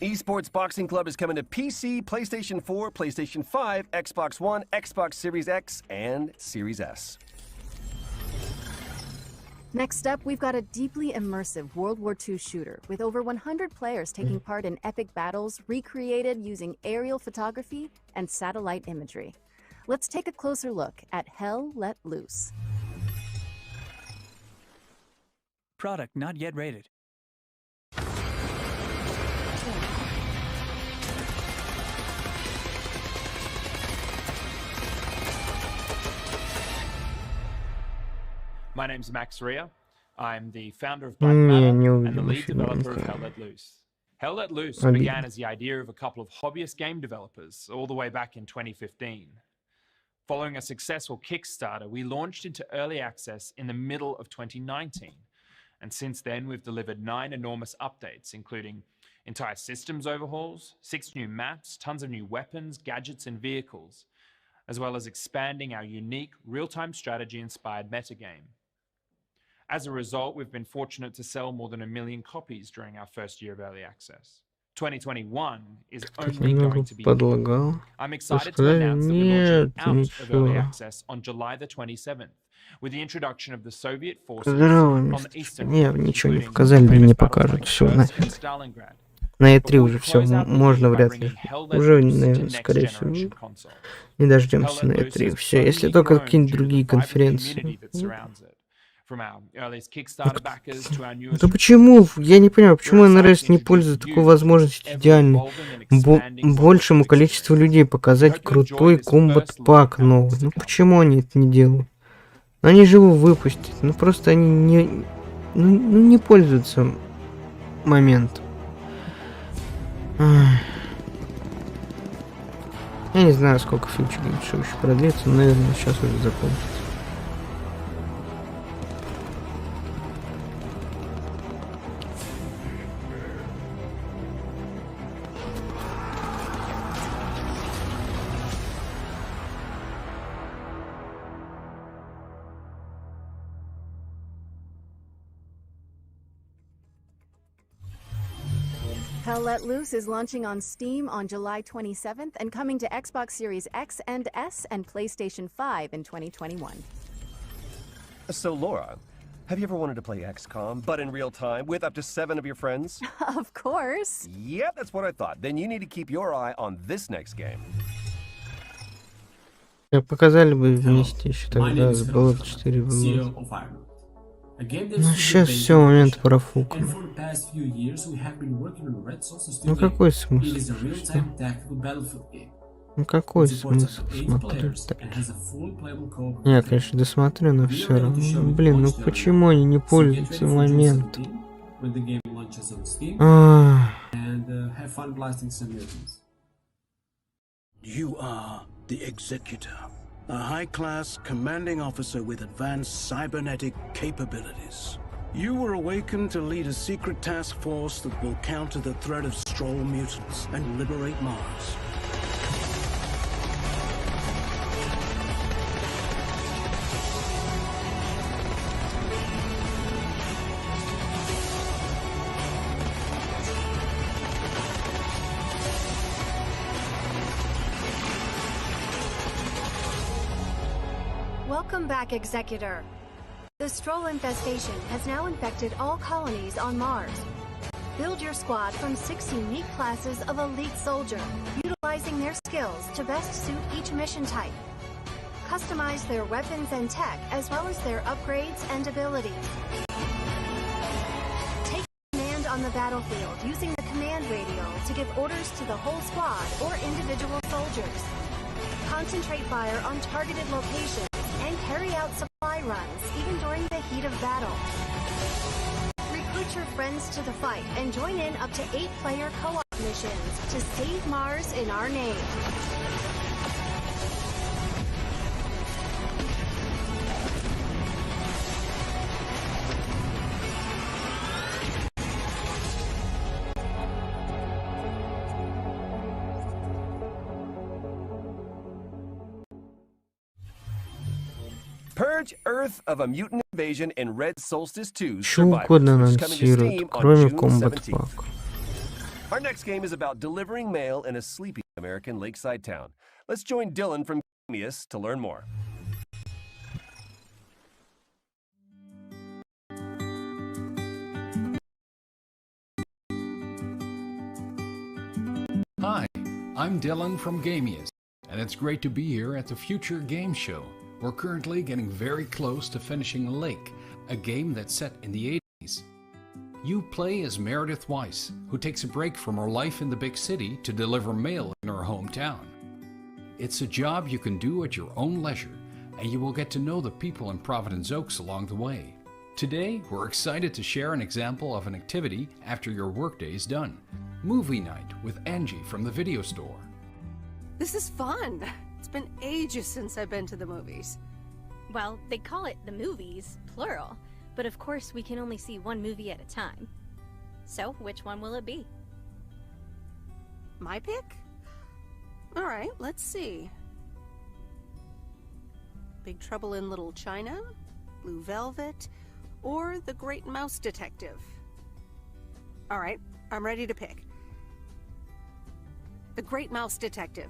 Esports Boxing Club is coming to PC, PlayStation 4, PlayStation 5, Xbox One, Xbox Series X, and Series S. Next up, we've got a deeply immersive World War II shooter with over 100 players taking part in epic battles recreated using aerial photography and satellite imagery. Let's take a closer look at Hell Let Loose. Product not yet rated. My name's Max Rea. I'm the founder of Black Matter and the lead developer of Hell Let Loose. Hell Let Loose began as the idea of a couple of hobbyist game developers all the way back in 2015. Following a successful Kickstarter, we launched into early access in the middle of 2019. And since then, we've delivered 9 enormous updates, including entire systems overhauls, 6 new maps, tons of new weapons, gadgets, and vehicles, as well as expanding our unique real-time strategy-inspired metagame. As a result, we've been fortunate to sell more than 1 million copies during our first year of early access. 2021 is only going to be better. I'm excited to announce that we're launching out of early access on July the 27th, with the introduction of the Soviet forces on the eastern front, ничего не показали, не покажут. Все, нафиг. На E3 уже все, можно вряд ли. Уже, наверное, скорее всего, не дождемся на E3. Все, если только какие-нибудь другие конференции. From our earliest Kickstarter backers to our newest. Да почему? Я не понимаю, почему НРС не пользуется такой возможностью идеальной большему количеству людей показать крутой Kombat пак новый. Ну почему они это не делают? Они же его выпустят. Ну просто они не пользуются моментом. Я не знаю, сколько фьючер еще продлится, но, наверное, сейчас уже закончится. Hell Let Loose is launching on Steam on July 27th and coming to Xbox Series X and S and PlayStation 5 in 2021. So, Laura, have you ever wanted to play XCOM, but in real time, with up to 7 of your friends? Of course. Yep, that's what I thought. Then you need to keep your eye on this next game. Как показали бы вместе еще тогда с Blood 4 было. Ну, сейчас все, момент профукан. Ну, какой смысл? Что? Ну, какой смысл смотреть так? Я, конечно, досмотрю, но все равно. Блин, ну почему они не пользуются моментом? You are the Executor. A high-class commanding officer with advanced cybernetic capabilities. You were awakened to lead a secret task force that will counter the threat of Stroll mutants and liberate Mars. Welcome back, Executor. The Stroll infestation has now infected all colonies on Mars. Build your squad from 6 unique classes of elite soldier, utilizing their skills to best suit each mission type. Customize their weapons and tech, as well as their upgrades and abilities. Take command on the battlefield using the command radio to give orders to the whole squad or individual soldiers. Concentrate fire on targeted locations and carry out supply runs even during the heat of battle. Recruit your friends to the fight and join in up to 8-player co-op missions to save Mars in our name. Purge Earth of a mutant invasion in Red Solstice 2 Что угодно анонсируют, кроме Kombat пак. Our next game is about delivering mail in a sleepy American lakeside town. Let's join Dylan from Gamius to learn more. Hi, I'm Dylan from Gamius, and it's great to be here at the Future Game Show. We're currently getting very close to finishing Lake, a game that's set in the 80s. You play as Meredith Weiss, who takes a break from her life in the big city to deliver mail in her hometown. It's a job you can do at your own leisure, and you will get to know the people in Providence Oaks along the way. Today, we're excited to share an example of an activity after your workday is done. Movie night with Angie from the video store. This is fun. It's been ages since I've been to the movies. Well, they call it the movies, plural, but of course we can only see one movie at a time. So, which one will it be? My pick? Alright, let's see. Big Trouble in Little China, Blue Velvet, or The Great Mouse Detective. Alright, I'm ready to pick. The Great Mouse Detective.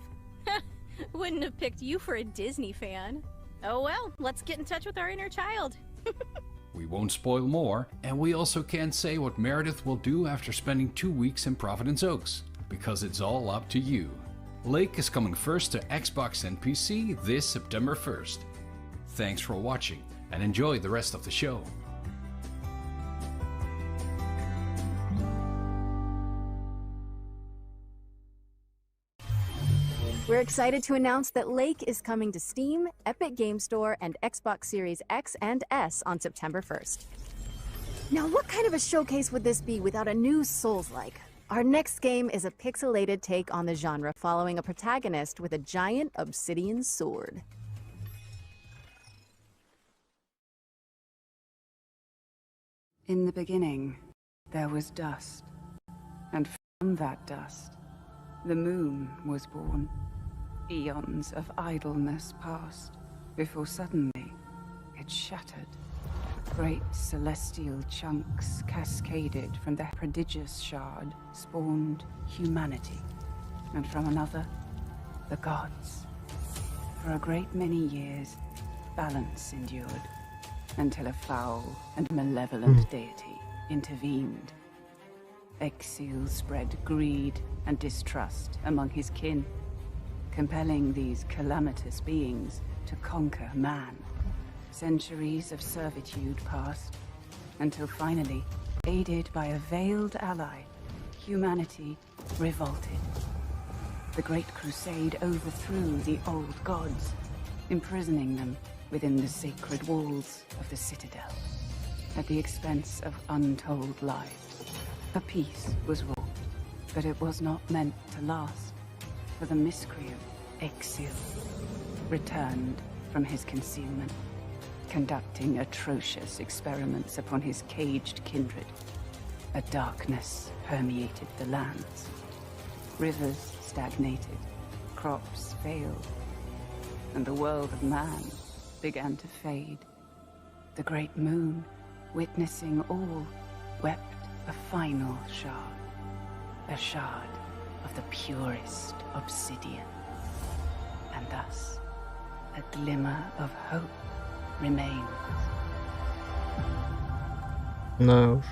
Wouldn't have picked you for a Disney fan. Oh well, let's get in touch with our inner child. We won't spoil more, and we also can't say what Meredith will do after spending 2 weeks in Providence Oaks, because it's all up to you. Lake is coming first to Xbox and PC this September 1st. Thanks for watching, and enjoy the rest of the show. We're excited to announce that Lake is coming to Steam, Epic Game Store, and Xbox Series X and S on September 1st. Now, what kind of a showcase would this be without a new Souls-like? Our next game is a pixelated take on the genre, following a protagonist with a giant obsidian sword. In the beginning, there was dust, and from that dust, the moon was born. Eons of idleness passed, before suddenly it shattered. Great celestial chunks cascaded from the prodigious shard, spawned humanity, and from another, the gods. For a great many years, balance endured, until a foul and malevolent deity intervened. Exil spread greed and distrust among his kin, compelling these calamitous beings to conquer man. Centuries of servitude passed, until finally, aided by a veiled ally, humanity revolted. The Great Crusade overthrew the old gods, imprisoning them within the sacred walls of the Citadel, at the expense of untold lives. A peace was wrought, but it was not meant to last, for the miscreant Exil returned from his concealment, conducting atrocious experiments upon his caged kindred. A darkness permeated the lands. Rivers stagnated, crops failed, and the world of man began to fade. The great moon, witnessing all, wept a final shard. A shard of the purest obsidian. And thus, a glimmer of hope remains. No.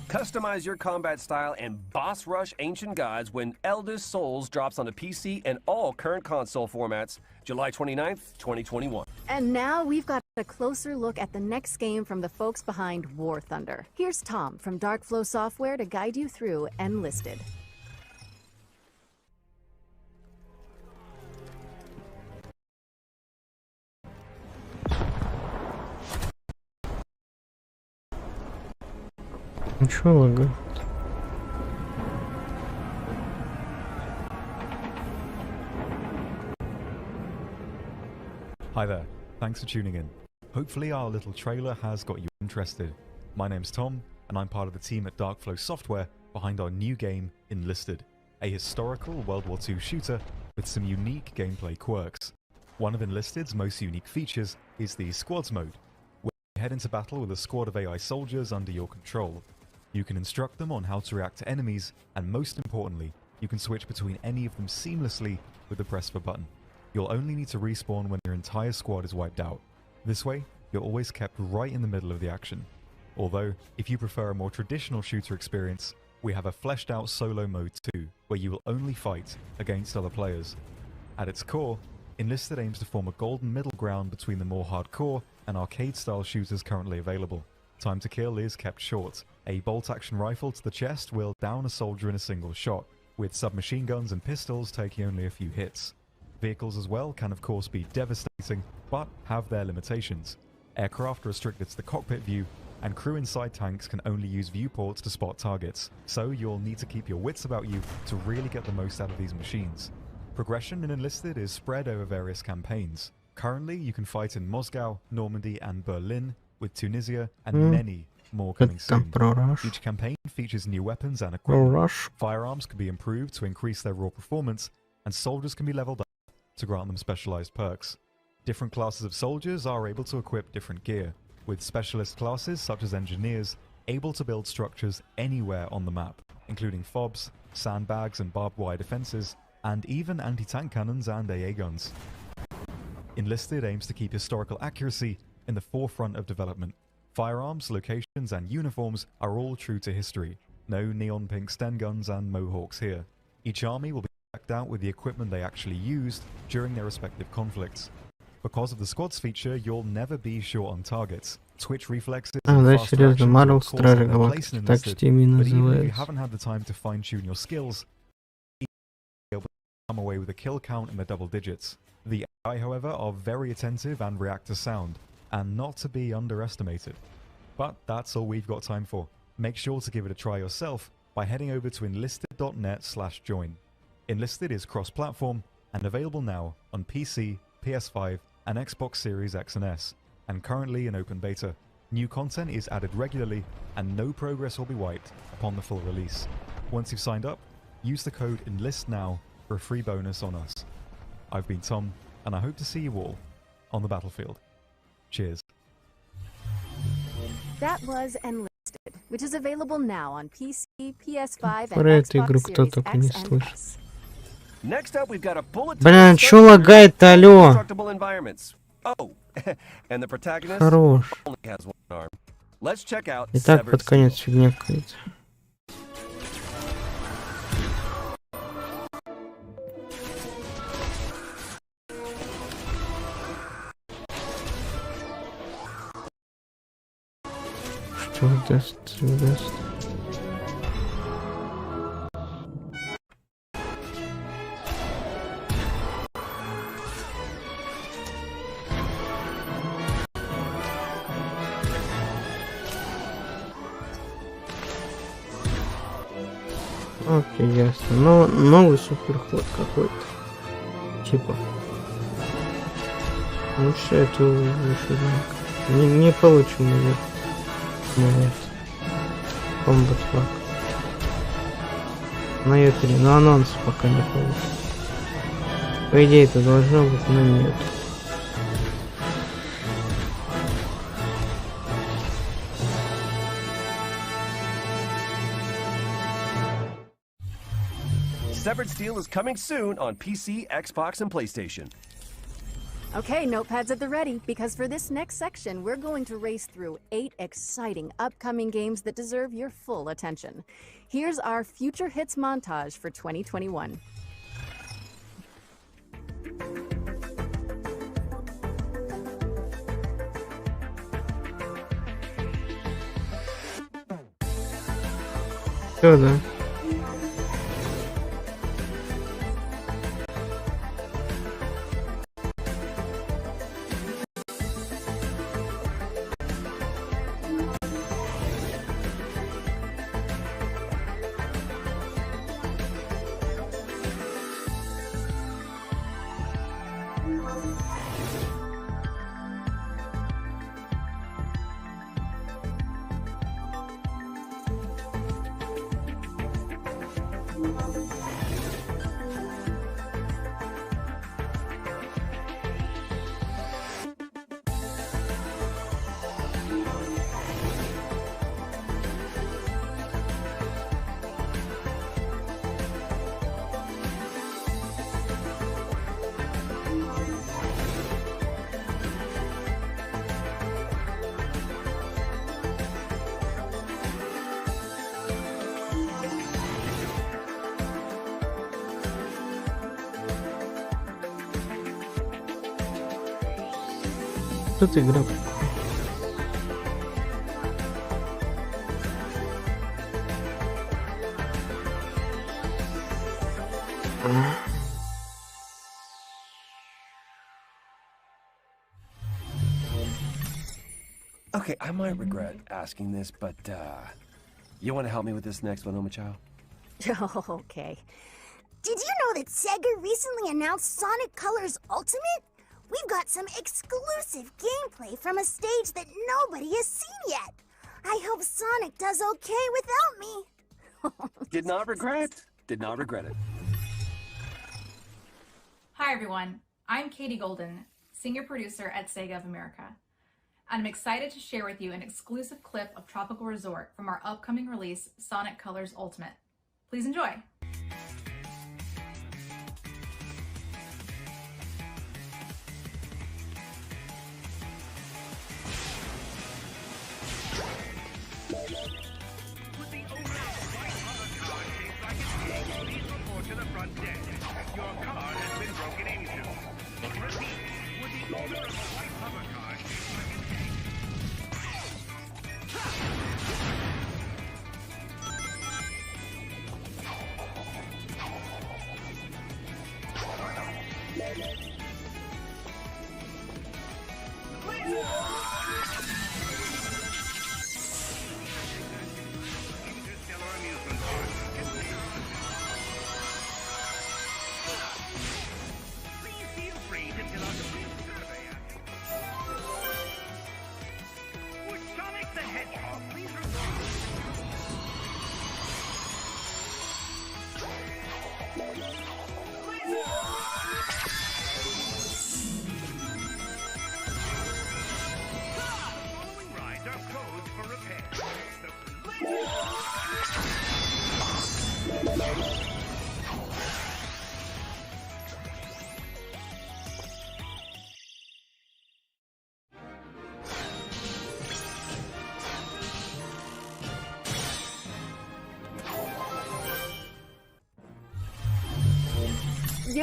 Customize your combat style and boss rush ancient gods when Eldest Souls drops on the PC and all current console formats, July 29th, 2021. And now we've got a closer look at the next game from the folks behind War Thunder. Here's Tom from Darkflow Software to guide you through Enlisted. Ничего лагает. Hi there, thanks for tuning in. Hopefully our little trailer has got you interested. My name's Tom, and I'm part of the team at Darkflow Software behind our new game, Enlisted, a historical World War II shooter with some unique gameplay quirks. One of Enlisted's most unique features is the Squads mode, where you head into battle with a squad of AI soldiers under your control. You can instruct them on how to react to enemies, and most importantly, you can switch between any of them seamlessly with the press of a button. You'll only need to respawn when your entire squad is wiped out. This way, you're always kept right in the middle of the action. Although, if you prefer a more traditional shooter experience, we have a fleshed out solo mode too, where you will only fight against other players. At its core, Enlisted aims to form a golden middle ground between the more hardcore and arcade-style shooters currently available. Time to kill is kept short. A bolt-action rifle to the chest will down a soldier in a single shot, with submachine guns and pistols taking only a few hits. Vehicles as well can of course be devastating, but have their limitations. Aircraft are restricted to the cockpit view, and crew inside tanks can only use viewports to spot targets, so you'll need to keep your wits about you to really get the most out of these machines. Progression in Enlisted is spread over various campaigns. Currently, you can fight in Moscow, Normandy and Berlin, with Tunisia and many more coming soon. Each campaign features new weapons and equipment. Firearms can be improved to increase their raw performance, and soldiers can be leveled up to grant them specialized perks. Different classes of soldiers are able to equip different gear, with specialist classes such as engineers able to build structures anywhere on the map, including FOBs, sandbags and barbed wire defenses, and even anti-tank cannons and AA guns. Enlisted aims to keep historical accuracy in the forefront of development. Firearms, locations and uniforms are all true to history. No neon pink Sten guns and mohawks here. Each army will be decked out with the equipment they actually used during their respective conflicts. Because of the squads feature, you'll never be short on targets. Twitch reflexes and fast reactions will cause their place in Enlisted, but even if you haven't had the time to fine-tune your skills, you'll be able to come away with a kill count in the double digits. The AI, however, are very attentive and react to sound, and not to be underestimated. But that's all we've got time for. Make sure to give it a try yourself by heading over to enlisted.net/join. Enlisted is cross-platform and available now on PC, PS5, and Xbox Series X and S, and currently in open beta. New content is added regularly, and no progress will be wiped upon the full release. Once you've signed up, use the code ENLISTNOW for a free bonus on us. I've been Tom, and I hope to see you all on the battlefield. Cheers. That was Enlisted, which is available now on PC, PS5, and Xbox Series X and S. Next up, we've got a bullet. Блин, чё лагает-то, алё? Oh, and the protagonist Хорош. only has one arm. Let's check out. И так под конец фигня какая-то. Что даст? Окей, ясно. Но новый суперход какой-то. Типа. Лучше эту не получим ее. Нет. Kombat пак. На E3, но анонс пока не получится. По идее это должно быть, но нет. Severed Steel is coming soon on PC, Xbox, and PlayStation. Okay, notepads at the ready, because for this next section, we're going to race through 8 exciting upcoming games that deserve your full attention. Here's our Future Hits montage for 2021. Да. Что ты играл? Okay, I might regret asking this, but you want to help me with this next one, Omachild? Okay. Did you know that Sega recently announced Sonic Colors Ultimate? We've got some exclusive gameplay from a stage that nobody has seen yet. I hope Sonic does okay without me. Did not regret it. Hi everyone, I'm Katie Golden, senior producer at Sega of America. And I'm excited to share with you an exclusive clip of Tropical Resort from our upcoming release, Sonic Colors Ultimate. Please enjoy. To the front desk. Get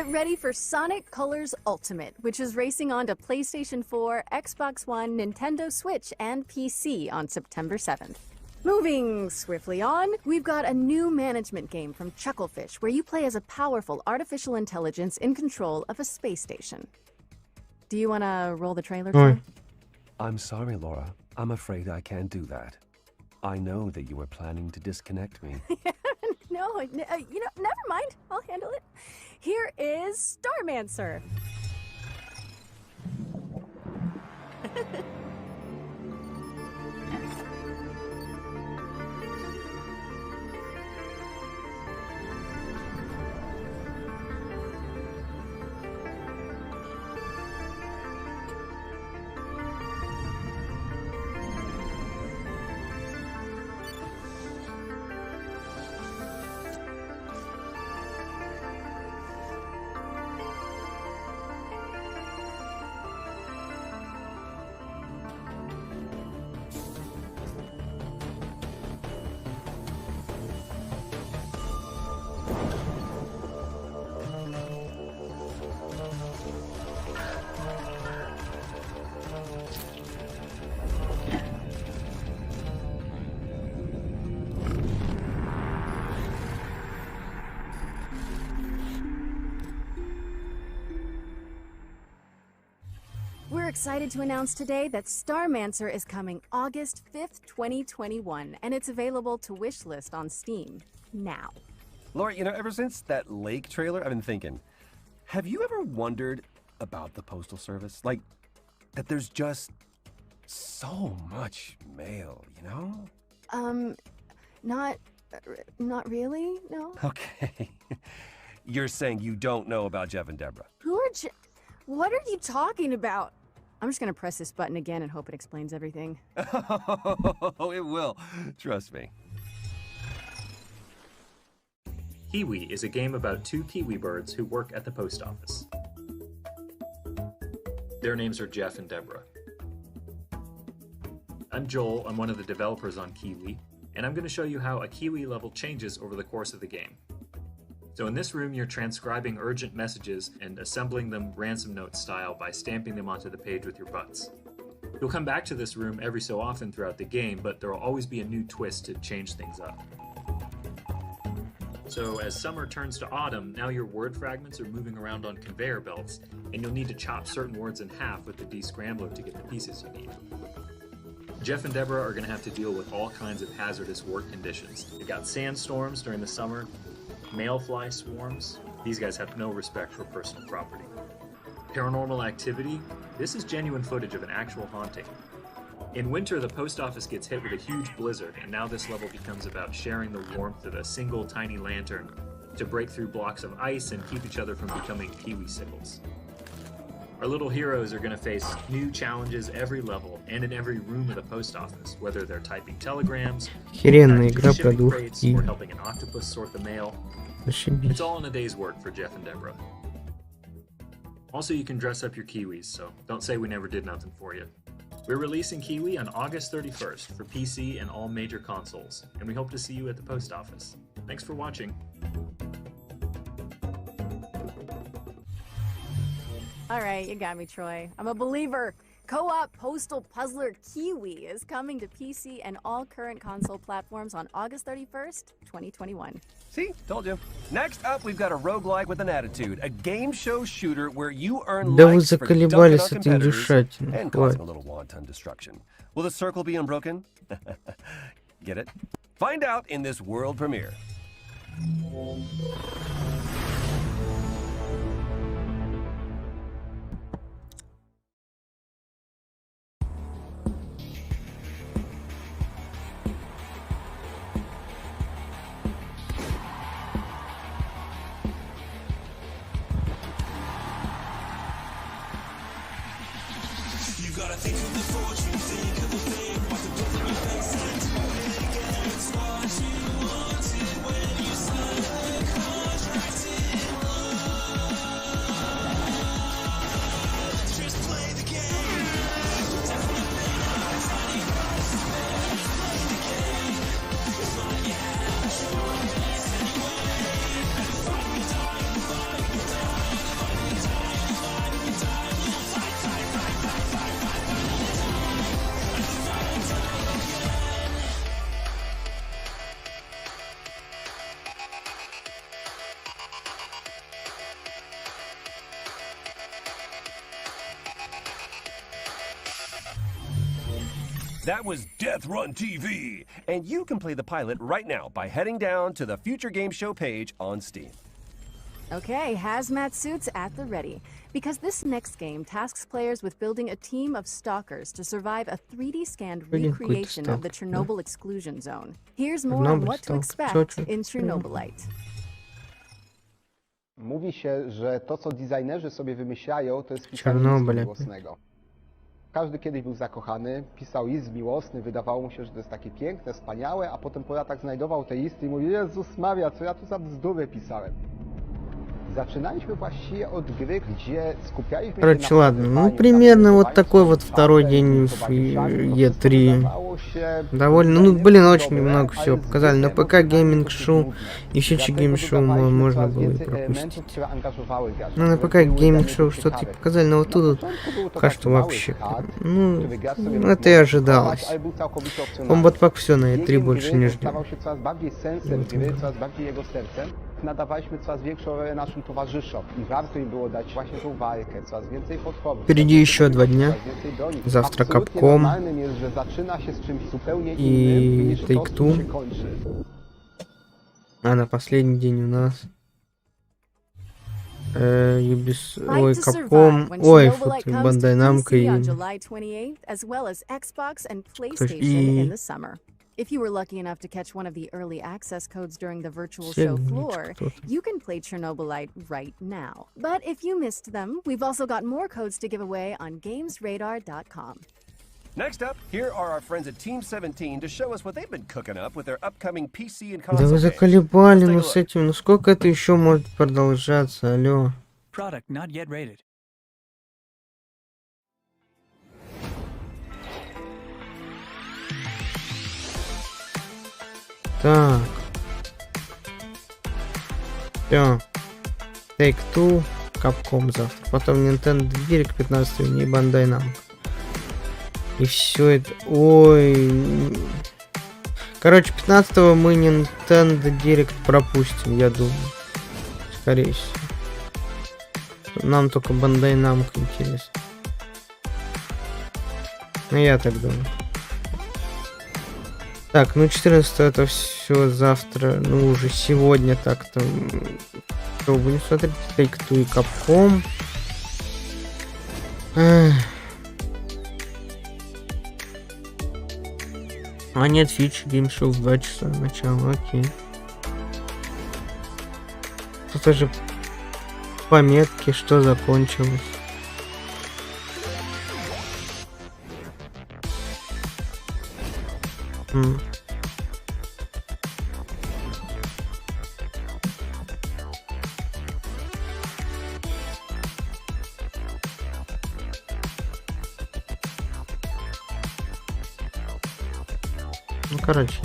ready for Sonic.Colors Ultimate, which is racing on to PlayStation 4, Xbox One, Nintendo Switch, and PC on September 7th. Moving swiftly on, we've got a new management game from Chucklefish where you play as a powerful artificial intelligence in control of a space station. Do you want to roll the trailer, Tom? I'm sorry, Laura. I'm afraid I can't do that. I know that you were planning to disconnect me. No, never mind. I'll handle it. Here is Starmancer. We're excited to announce today that Starmancer is coming August 5th, 2021, and it's available to wishlist on Steam now. Laura, you know, ever since that Lake trailer, I've been thinking, have you ever wondered about the Postal Service? Like, that there's just so much mail, you know? Not really, no. Okay. You're saying you don't know about Jeff and Deborah? Who are What are you talking about? I'm just gonna press this button again and hope it explains everything. Oh, it will. Trust me. Kiwi is a game about two kiwi birds who work at the post office. Their names are Jeff and Deborah. I'm Joel, I'm one of the developers on Kiwi, and I'm going to show you how a Kiwi level changes over the course of the game. So in this room, you're transcribing urgent messages and assembling them ransom note style by stamping them onto the page with your butts. You'll come back to this room every so often throughout the game, but there will always be a new twist to change things up. So as summer turns to autumn, now your word fragments are moving around on conveyor belts, and you'll need to chop certain words in half with the descrambler to get the pieces you need. Jeff and Deborah are going to have to deal with all kinds of hazardous work conditions. You've got sandstorms during the summer, mayfly swarms. These guys have no respect for personal property. Paranormal activity. This is genuine footage of an actual haunting. In winter, the post office gets hit with a huge blizzard, and now this level becomes about sharing the warmth of a single tiny lantern to break through blocks of ice and keep each other from becoming kiwi sickles. Our little heroes are going to face new challenges every level and in every room of the post office, whether they're typing telegrams, shipping crates, or helping an octopus sort the mail. It's all in a day's work for Jeff and Deborah. Also, you can dress up your kiwis, so don't say we never did nothing for you. We're releasing Kiwi on August 31st for PC and all major consoles, and we hope to see you at the post office. Thanks for watching. All right, you got me, Troy. I'm a believer. Co-op postal puzzler Kiwi is coming to PC and all current console platforms on August 31st, 2021. See? Told you. Next up, we've got a roguelike with an attitude. A game show shooter where you earn likes for dunking on competitors and causing a little wanton destruction. Will the circle be unbroken? Get it? Find out in this world premiere. That was Death Run TV, and you can play the pilot right now by heading down to the Future Game Show page on Steam. Okay, hazmat suits at the ready. Because this next game tasks players with building a team of stalkers to survive a 3D scanned recreation of the Chernobyl exclusion zone. Here's more on what to expect in Chernobylite. Mówi się, że to, co designerzy sobie wymyślają, to jest pisanie listu miłosnego. Każdy kiedyś był zakochany, pisał list miłosny, wydawało mu się, że to jest takie piękne, wspaniałe, a potem po latach znajdował te listy i mówił: Jezus Maria, co ja tu za bzdury pisałem. Zaczynaliśmy właściwie od gry, gdzie skupialiśmy się Короче, ладно, ну примерно вот такой вот второй день в E3. Довольно, ну блин, очень много всего показали. На ПК гейминг шоу, еще гейм шоу можно было и пропустить. Ну на ПК гейминг шоу что-то показали, но вот тут пока что вообще. Ну, это и ожидалось. Kombat Pack все, на E3 больше не ждем. Nadawaliśmy coraz większą rolę naszym towarzyszom i warto im było dać właśnie tą walkę, coraz więcej potworów. Впереди еще 2 дня. Завтра Capcom и Take-Two. А на последний день у нас ой, Capcom, ой, Bandai Namco и If you were lucky enough to catch one of the early access codes during the virtual show floor, you can play Chernobylite right now. But if you missed them, we've also got more codes to give away on GamesRadar.com. Next up, here are our friends at Team 17 to show us what they've been cooking up with their upcoming PC and Да console вы games. заколебали, ну с этим, ну сколько это еще может продолжаться, алло. Product not yet rated. Так. Все. Take-Two, Capcom завтра. Потом Nintendo Direct 15 и Bandai Namco. И все это... Ой... Короче, 15-го мы Nintendo Direct пропустим, я думаю. Скорее всего. Нам только Bandai Namco интересно. Ну, я так думаю. Так, ну 14 это все завтра, ну уже сегодня так-то. Что будем смотреть? Take-Two и Capcom. А нет, Future Game Show в 2 часа начала, окей. Тут уже пометки, что закончилось. Ну, короче,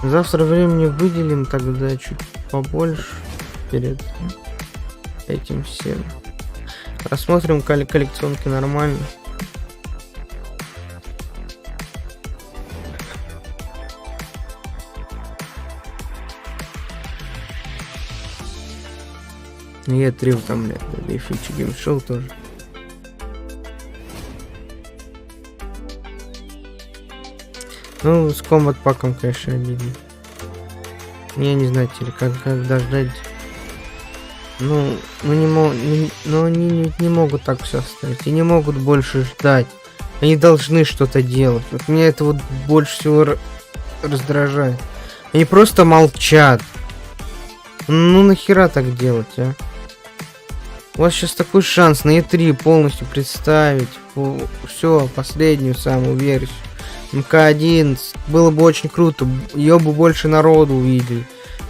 завтра времени выделим тогда чуть побольше перед этим всем. Рассмотрим коллекционки нормально. Я 3 утомляю, да и Future Game Show тоже. Ну, с Kombat Pack'ом, конечно, обидно. Я не знаю, когда ждать. Ну они не могут так все оставить. И не могут больше ждать. Они должны что-то делать. Вот меня это вот больше всего раздражает. Они просто молчат. Ну нахера так делать, а? У вас сейчас такой шанс на E3 полностью представить все, последнюю самую версию. МК-1, было бы очень круто, ее бы больше народу увидели.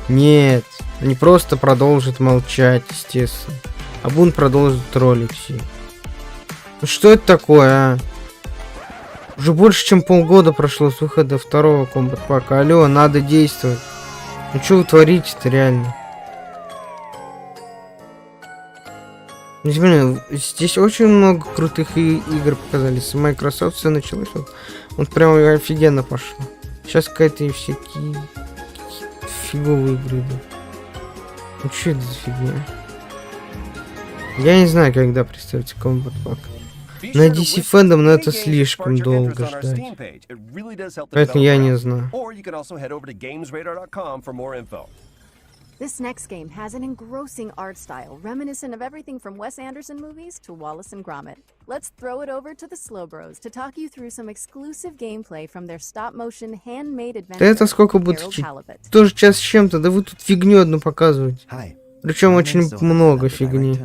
Нет, они просто продолжат молчать, естественно. А Бун продолжит троллить все. Ну что это такое, а? Уже больше чем полгода прошло с выхода второго Kombat Pack. Алло, надо действовать. Ну что вы творите-то реально? Здесь очень много крутых игр показали. С Microsoft все началось. Вот прям офигенно пошло. Сейчас какая-то всякие фиговые игры. Да. Ну что это за фигня? Я не знаю, когда представить Kombat Pack. На DC Fandom, но это слишком долго ждать. Поэтому я не знаю. This next game has an engrossing art style, reminiscent of everything from Wes Anderson movies to Wallace and Gromit. Let's throw it over to the Slow Bros to talk you through some exclusive gameplay from their stop-motion handmade adventure. Да это сколько будет? Тоже час с чем-то, да вы тут фигню одну показываете. Причем очень много фигни.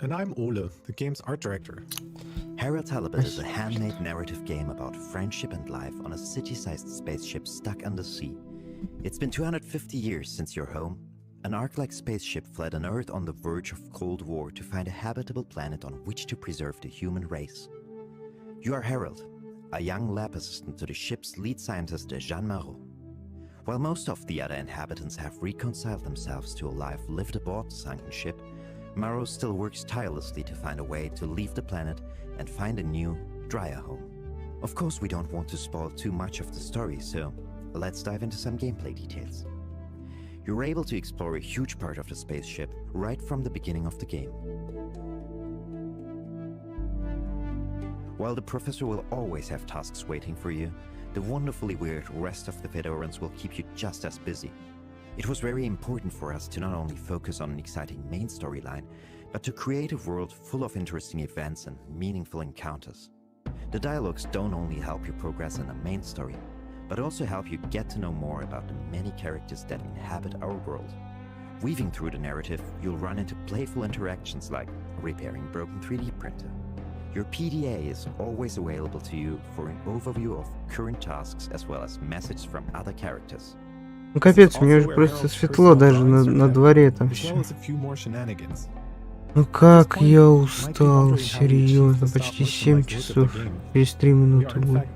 And I'm Ole, the game's art director. Harold Halibut is a handmade narrative game about friendship and life on a city-sized spaceship stuck under sea. It's been 250 years since your home. An Ark-like spaceship fled an Earth on the verge of Cold War to find a habitable planet on which to preserve the human race. You are Harold, a young lab assistant to the ship's lead scientist, Jean Marot. While most of the other inhabitants have reconciled themselves to a life lived aboard the sunken ship, Marot still works tirelessly to find a way to leave the planet and find a new, drier home. Of course, we don't want to spoil too much of the story, so let's dive into some gameplay details. You're able to explore a huge part of the spaceship right from the beginning of the game. While the professor will always have tasks waiting for you, the wonderfully weird rest of the Fedorans will keep you just as busy. It was very important for us to not only focus on an exciting main storyline, but to create a world full of interesting events and meaningful encounters. The dialogues don't only help you progress in the main story, but also help you get to know more about the many characters that inhabit our world. Weaving through the narrative, you'll run into playful interactions like repairing a broken 3D printer. Your PDA is always available to you for an overview of current tasks as well as messages from other characters. Ну капец, мне уже просто светло даже на дворе там все. Ну как я устал, серьезно, почти 7 часов, через 3 минуты будет.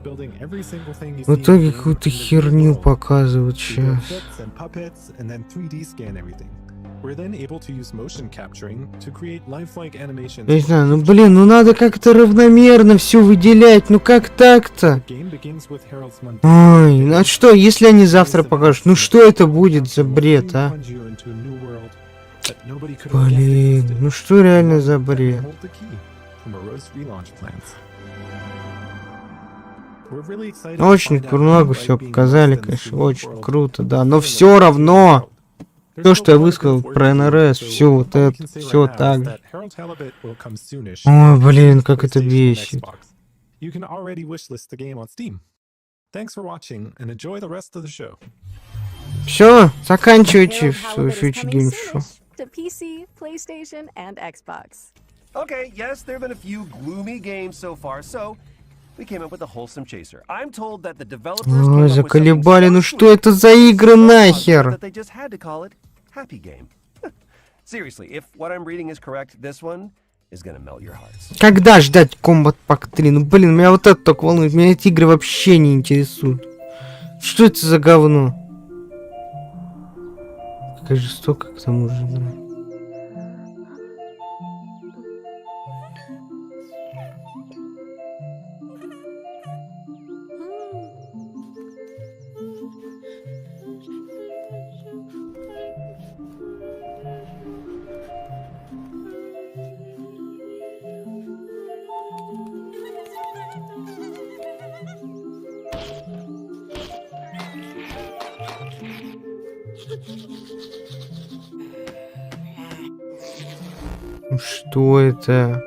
В итоге какую-то херню показывают сейчас. Я не знаю, ну блин, ну надо как-то равномерно все выделять, ну как так-то? Ой, ну а что, если они завтра покажут, ну что это будет за бред, а? Блин, ну что реально за бред? Очень много все показали, конечно, очень круто, да, но все равно... То, что я высказал про НРС, все вот это, все так же. Ой, блин, как это бесит. Все, заканчивайте свой Future Game Show. Okay, yes, there have been a few gloomy games so far, so we came up with a wholesome chaser. I'm told that the developers Ой, заколебали, ну что это за игры нахер? Happy game. Seriously, if what I'm reading is correct, this one is gonna melt your hearts. Когда ждать Kombat Pack 3? Ну блин, меня вот это только волнует. Меня эти игры вообще не интересуют. Что это за говно? Какая жестокая к тому же игра. Что это?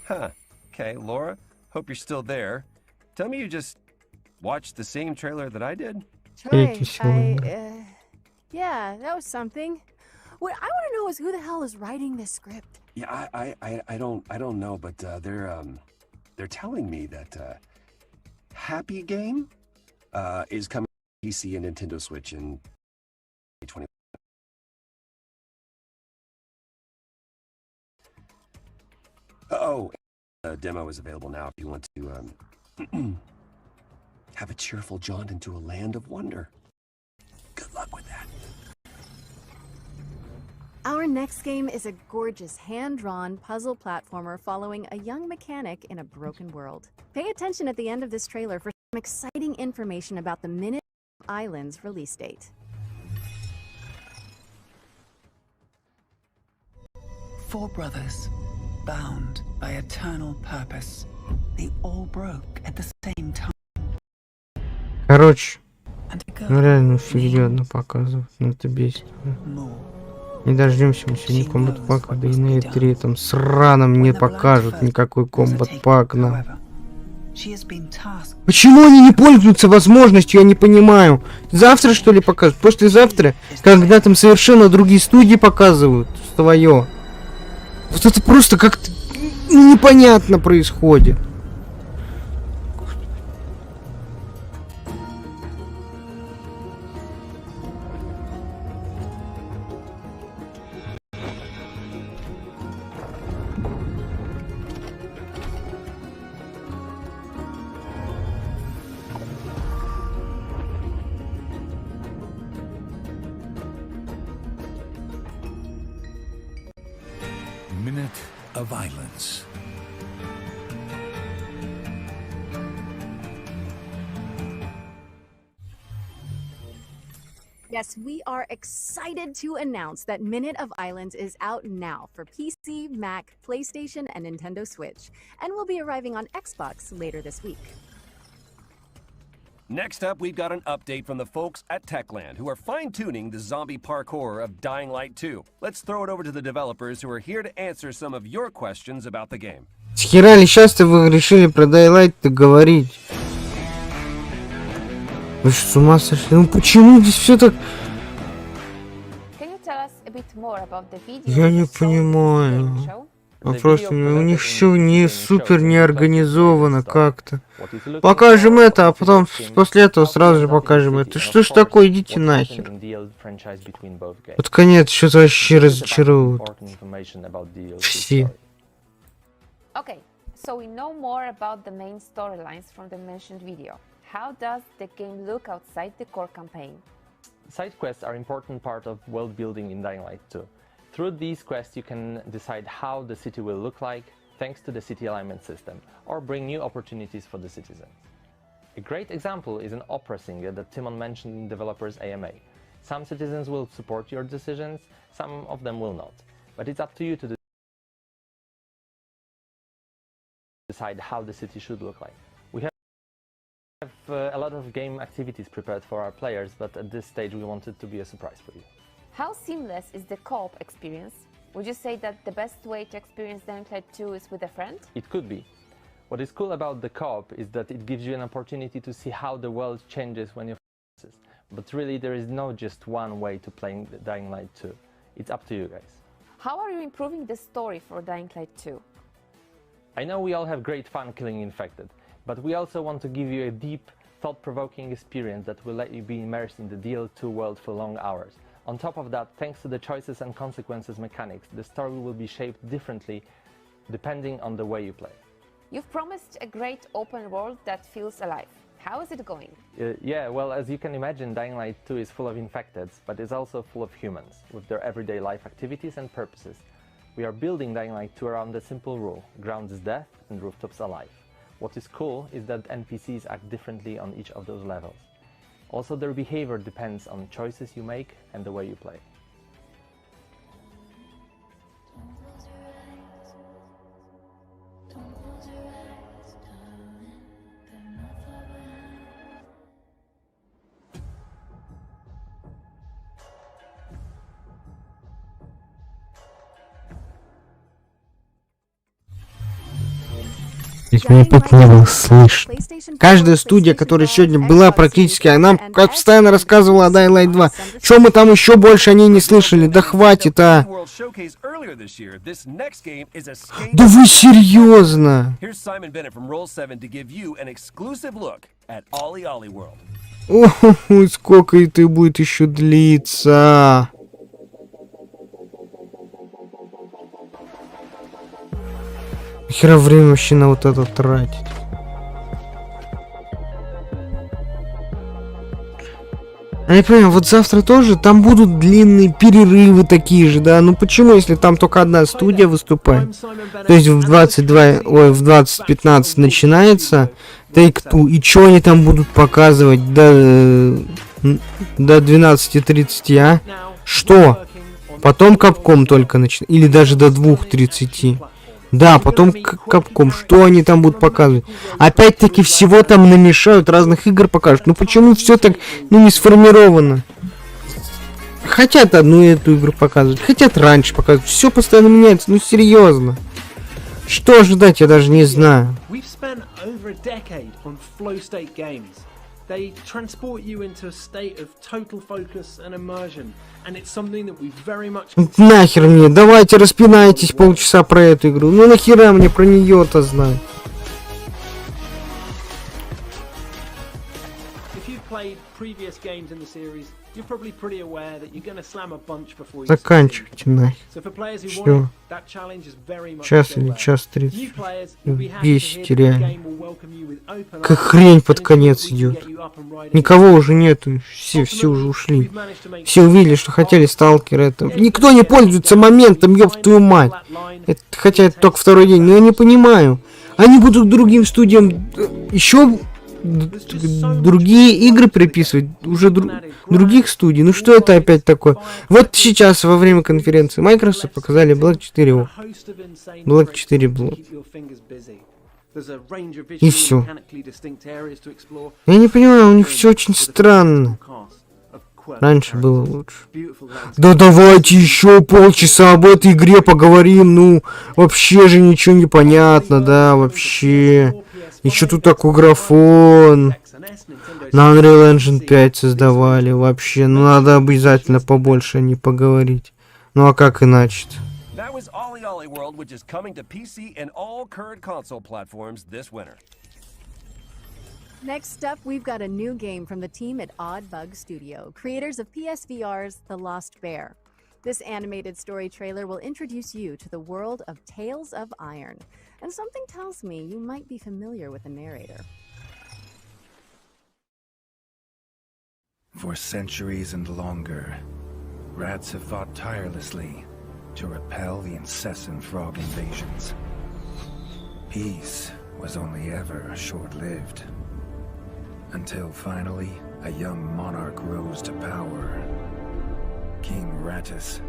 Huh. Okay, Laura, hope you're still there. Tell me you just watched the same trailer that I did? Yeah, that was something. What I want to know is who the hell is writing this script. Yeah, I don't know, but they're telling me that Happy Game is coming to PC and Nintendo Switch in 2020. Oh, the demo is available now if you want to have a cheerful jaunt into a land of wonder. Good luck with that. Our next game is a gorgeous hand-drawn puzzle platformer following a young mechanic in a broken world. Pay attention at the end of this trailer for some exciting information about the Minute of Island's release date. Four brothers, bound by eternal purpose. They all broke at the same time. Короче, ну реально серьезно показывают, ну это бесит. Не дождемся мы сегодня Kombat пака, да и на E3 там сраном не покажут никакой Kombat пак нам. Почему они не пользуются возможностью, я не понимаю. Завтра что ли покажут? Послезавтра, когда там совершенно другие студии показывают свое. Вот это просто как-то непонятно происходит. Minute of Violence. Yes, we are excited to announce that Minute of Islands is out now for PC, Mac, PlayStation, and Nintendo Switch, and will be arriving on Xbox later this week. Next up, we've got an update from the folks at Techland, who are fine-tuning the zombie parkour of Dying Light 2. Let's throw it over to the developers who are here to answer some of your questions about the game. Схера ли сейчас-то вы решили про Dying Light-то говорить? Вы что, с ума сошли? Ну почему здесь все так... Я не понимаю. Просто у них все не супер неорганизовано как-то. Покажем это, а потом после этого сразу же покажем это. Что ж такое, идите нахер. Под конец что-то вообще разочаровывают. Все. Okay, so we know more about the main storylines from the mentioned video. How does the game look outside the core campaign? Side quests are an important part of world building in Dying Light 2. Through these quests you can decide how the city will look like thanks to the city alignment system, or bring new opportunities for the citizens. A great example is an opera singer that Timon mentioned in developers AMA. Some citizens will support your decisions, some of them will not. But it's up to you to decide how the city should look like. We have a lot of game activities prepared for our players, but at this stage we want it to be a surprise for you. How seamless is the co-op experience? Would you say that the best way to experience Dying Light 2 is with a friend? It could be. What is cool about the co-op is that it gives you an opportunity to see how the world changes when you play. But really there is no just one way to play Dying Light 2. It's up to you guys. How are you improving the story for Dying Light 2? I know we all have great fun killing infected, but we also want to give you a deep, thought-provoking experience that will let you be immersed in the DL2 world for long hours. On top of that, thanks to the choices and consequences mechanics, the story will be shaped differently depending on the way you play. You've promised a great open world that feels alive. How is it going? Yeah, well, as you can imagine, Dying Light 2 is full of infecteds, but it's also full of humans, with their everyday life activities and purposes. We are building Dying Light 2 around a simple rule: ground is death and rooftops alive. What is cool is that NPCs act differently on each of those levels. Also, their behavior depends on choices you make and the way you play. Меня тут не было слышно. Каждая студия, которая сегодня была практически, она постоянно рассказывала о Dying Light 2. Чё мы там еще больше о ней не слышали? Да хватит, а! Да вы серьезно? Ой, сколько это будет еще длиться? Хера время вообще на вот это тратить. А я понимаю, вот завтра тоже там будут длинные перерывы такие же, да? Ну почему, если там только одна студия выступает? То есть в 20:15 начинается Take-Two, и что они там будут показывать до 12:30, а? Что? Потом Capcom только начинает, или даже до 2:30. Да, потом Capcom, что они там будут показывать? Опять-таки всего там намешают, разных игр покажут. Ну почему все так, не сформировано? Хотят одну эту игру показывать, хотят раньше показывать. Все постоянно меняется, ну серьезно. Что ожидать, я даже не знаю. They transport you into a state of total focus and immersion, and it's something that we very much... Нахер мне, давайте распинайтесь полчаса про эту игру. Ну нахера мне про нее-то знать? If you've played previous games in the series, you're probably pretty aware that you're going to slam a bunch before you... Заканчивайте нахер. Все. Час или час 30. Бесите реально. Как хрень под конец идет. Никого уже нету. Все уже ушли. Все увидели, что хотели Сталкер. Это. Никто не пользуется моментом, ёб твою мать. Это, хотя это только второй день, но я не понимаю. Они будут другим студиям еще другие игры приписывать, уже других студий. Ну что это опять такое? Вот сейчас во время конференции Microsoft показали Black 4. Black 4 Blood. И все. Я не понимаю, у них все очень странно. Раньше было лучше. Да давайте еще полчаса об этой игре поговорим. Ну, вообще же ничего не понятно, да, вообще. Еще тут такой графон. На Unreal Engine 5 создавали вообще. Ну, надо обязательно побольше о ней поговорить. Ну, а как иначе-то? Next up, we've got a new game from the team at Odd Bug Studio, creators of PSVR's The Lost Bear. This animated story trailer will introduce you to the world of Tales of Iron, and something tells me you might be familiar with the narrator. For centuries and longer, rats have fought tirelessly to repel the incessant frog invasions. Peace was only ever short-lived. Until finally, a young monarch rose to power. King Rattus,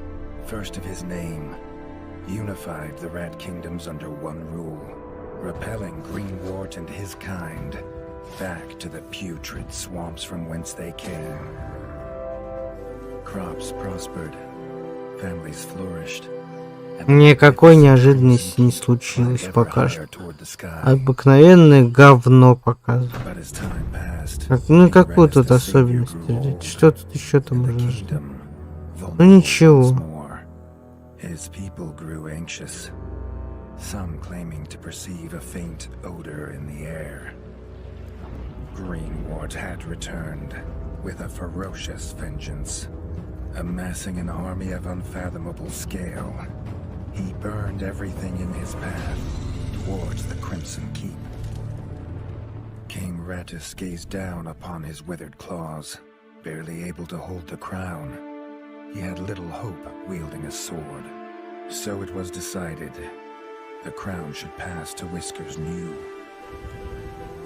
first of his name, unified the Rat Kingdoms under one rule, repelling Greenwort and his kind back to the putrid swamps from whence they came. Crops prospered, families flourished. Никакой неожиданности не случилось пока что. Обыкновенное говно показывает. Ну какую тут особенность? Что тут еще там можно ждать? Ну ничего. Greenwort had returned with a ferocious vengeance, amassing an army of unfathomable scale. He burned everything in his path towards the Crimson Keep. King Rattus gazed down upon his withered claws, barely able to hold the crown. He had little hope wielding a sword. So it was decided the crown should pass to Whiskers New.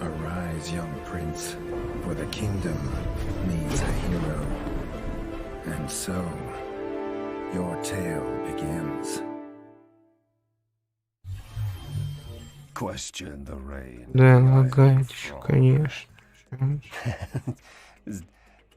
Arise, young prince, for the kingdom needs a hero. And so, your tale begins. Question the rain. Да, лагает еще, конечно.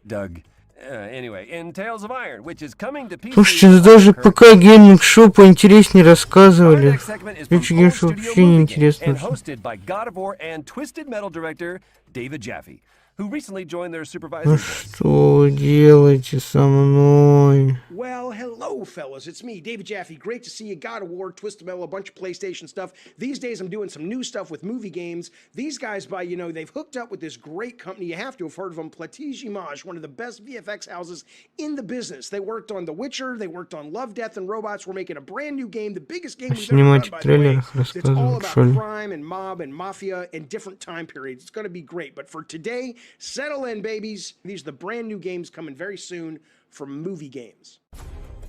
Doug. Anyway, in Tales of Iron, which is coming to PC. Слушайте, ну даже пока Гейминг Шоу поинтереснее рассказывали. Включи Гейминг Шоу вообще неинтересно. Hosted by God of War and Twisted Metal director David Jaffe, who recently joined their Ну supervisory board. что вы делаете со мной? Well, hello, fellas. It's me, David Jaffe. Great to see you. God of War, Twisted Metal, a bunch of PlayStation stuff. These days, I'm doing some new stuff with movie games. These guys, they've hooked up with this great company. You have to have heard of them, Platige, one of the best VFX houses in the business. They worked on The Witcher. They worked on Love, Death, and Robots. We're making a brand new game, the biggest game we've ever done, by the way. It's all about crime and mob and mafia and different time periods. It's going to be great. But for today, Settle in, babies. These are the brand new games coming very soon from movie games.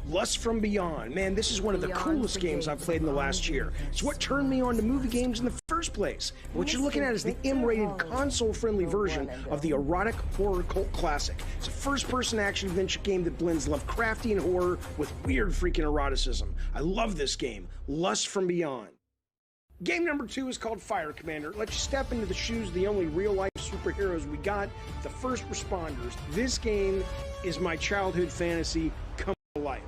Lust from Beyond. Man, this is one of the coolest games I've played in the last year. It's what turned me on to movie games in the first place. What you're looking at is the M-rated, console-friendly version of the erotic horror cult classic. It's a first-person action-adventure game that blends Lovecraftian horror with weird freaking eroticism. I love this game. Lust from Beyond. Game number 2 is called Fire Commander. It lets you step into the shoes of the only real-life superheroes we got, the first responders. This game is my childhood fantasy come to life.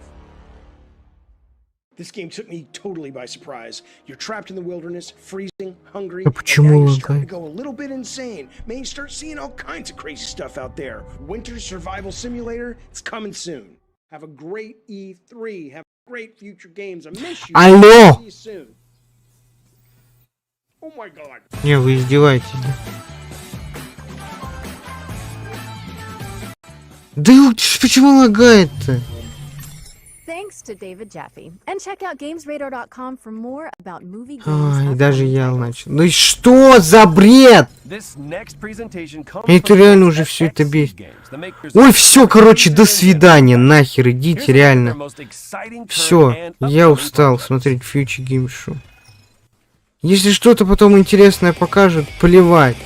This game took me totally by surprise. You're trapped in the wilderness, freezing, hungry, and now you're starting to go a little bit insane. Man, you start seeing all kinds of crazy stuff out there. Winter Survival Simulator, it's coming soon. Have a great E3. Have great future games. I miss you. Алло! See you soon. Oh my God. Не, вы издеваетесь, да? Да почему лагает-то? Thanks to David Jaffe. And check out GamesRadar.com for more about movie games. Ай, даже я начал. Ну и что за бред? Это реально уже все это бесит. Ой, все, короче, до свидания. Нахер, идите, реально. Все, я устал смотреть Future Game Show. Если что-то потом интересное покажут, плевать.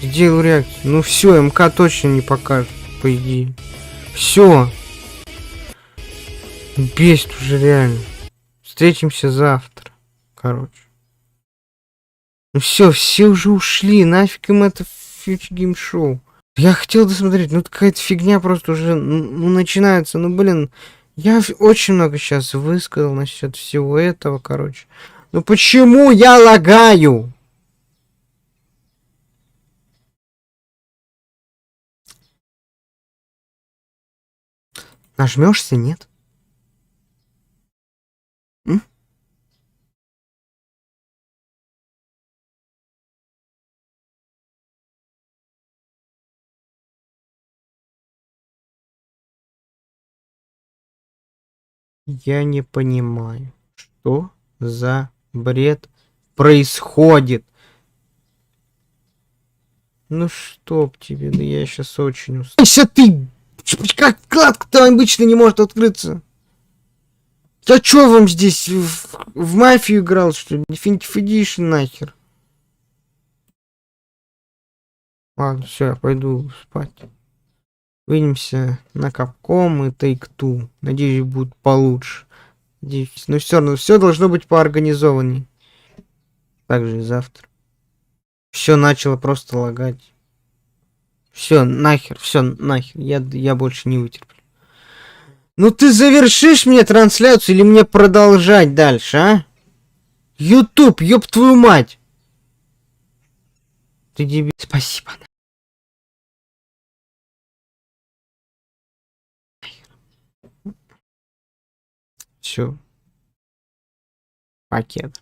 Сделаю реакцию. Ну все, МК точно не покажет, по идее. Все. Бесит уже реально. Встретимся завтра. Короче. Ну все уже ушли. Нафиг им это Future Game Show. Я хотел досмотреть. Ну какая-то фигня просто уже начинается. Ну блин. Я очень много сейчас высказал насчет всего этого, короче. Ну почему я лагаю? Нажмешься, нет? Я не понимаю, что за бред происходит. Ну чтоб тебе, да я сейчас очень устал. Ты! Как вкладка-то обычно не может открыться? Я чё вам здесь в мафию играл, что ли? Definitive Edition нахер. Ладно, все, я пойду спать. Увидимся на Capcom и Take-Two. Надеюсь, будет получше. Надеюсь. Но все равно, все должно быть поорганизованней. Также и завтра. Все начало просто лагать. Все, нахер. Я больше не вытерплю. Ну ты завершишь мне трансляцию или мне продолжать дальше, а? YouTube, ёб твою мать! Ты дебил. Спасибо. Все. Пакет.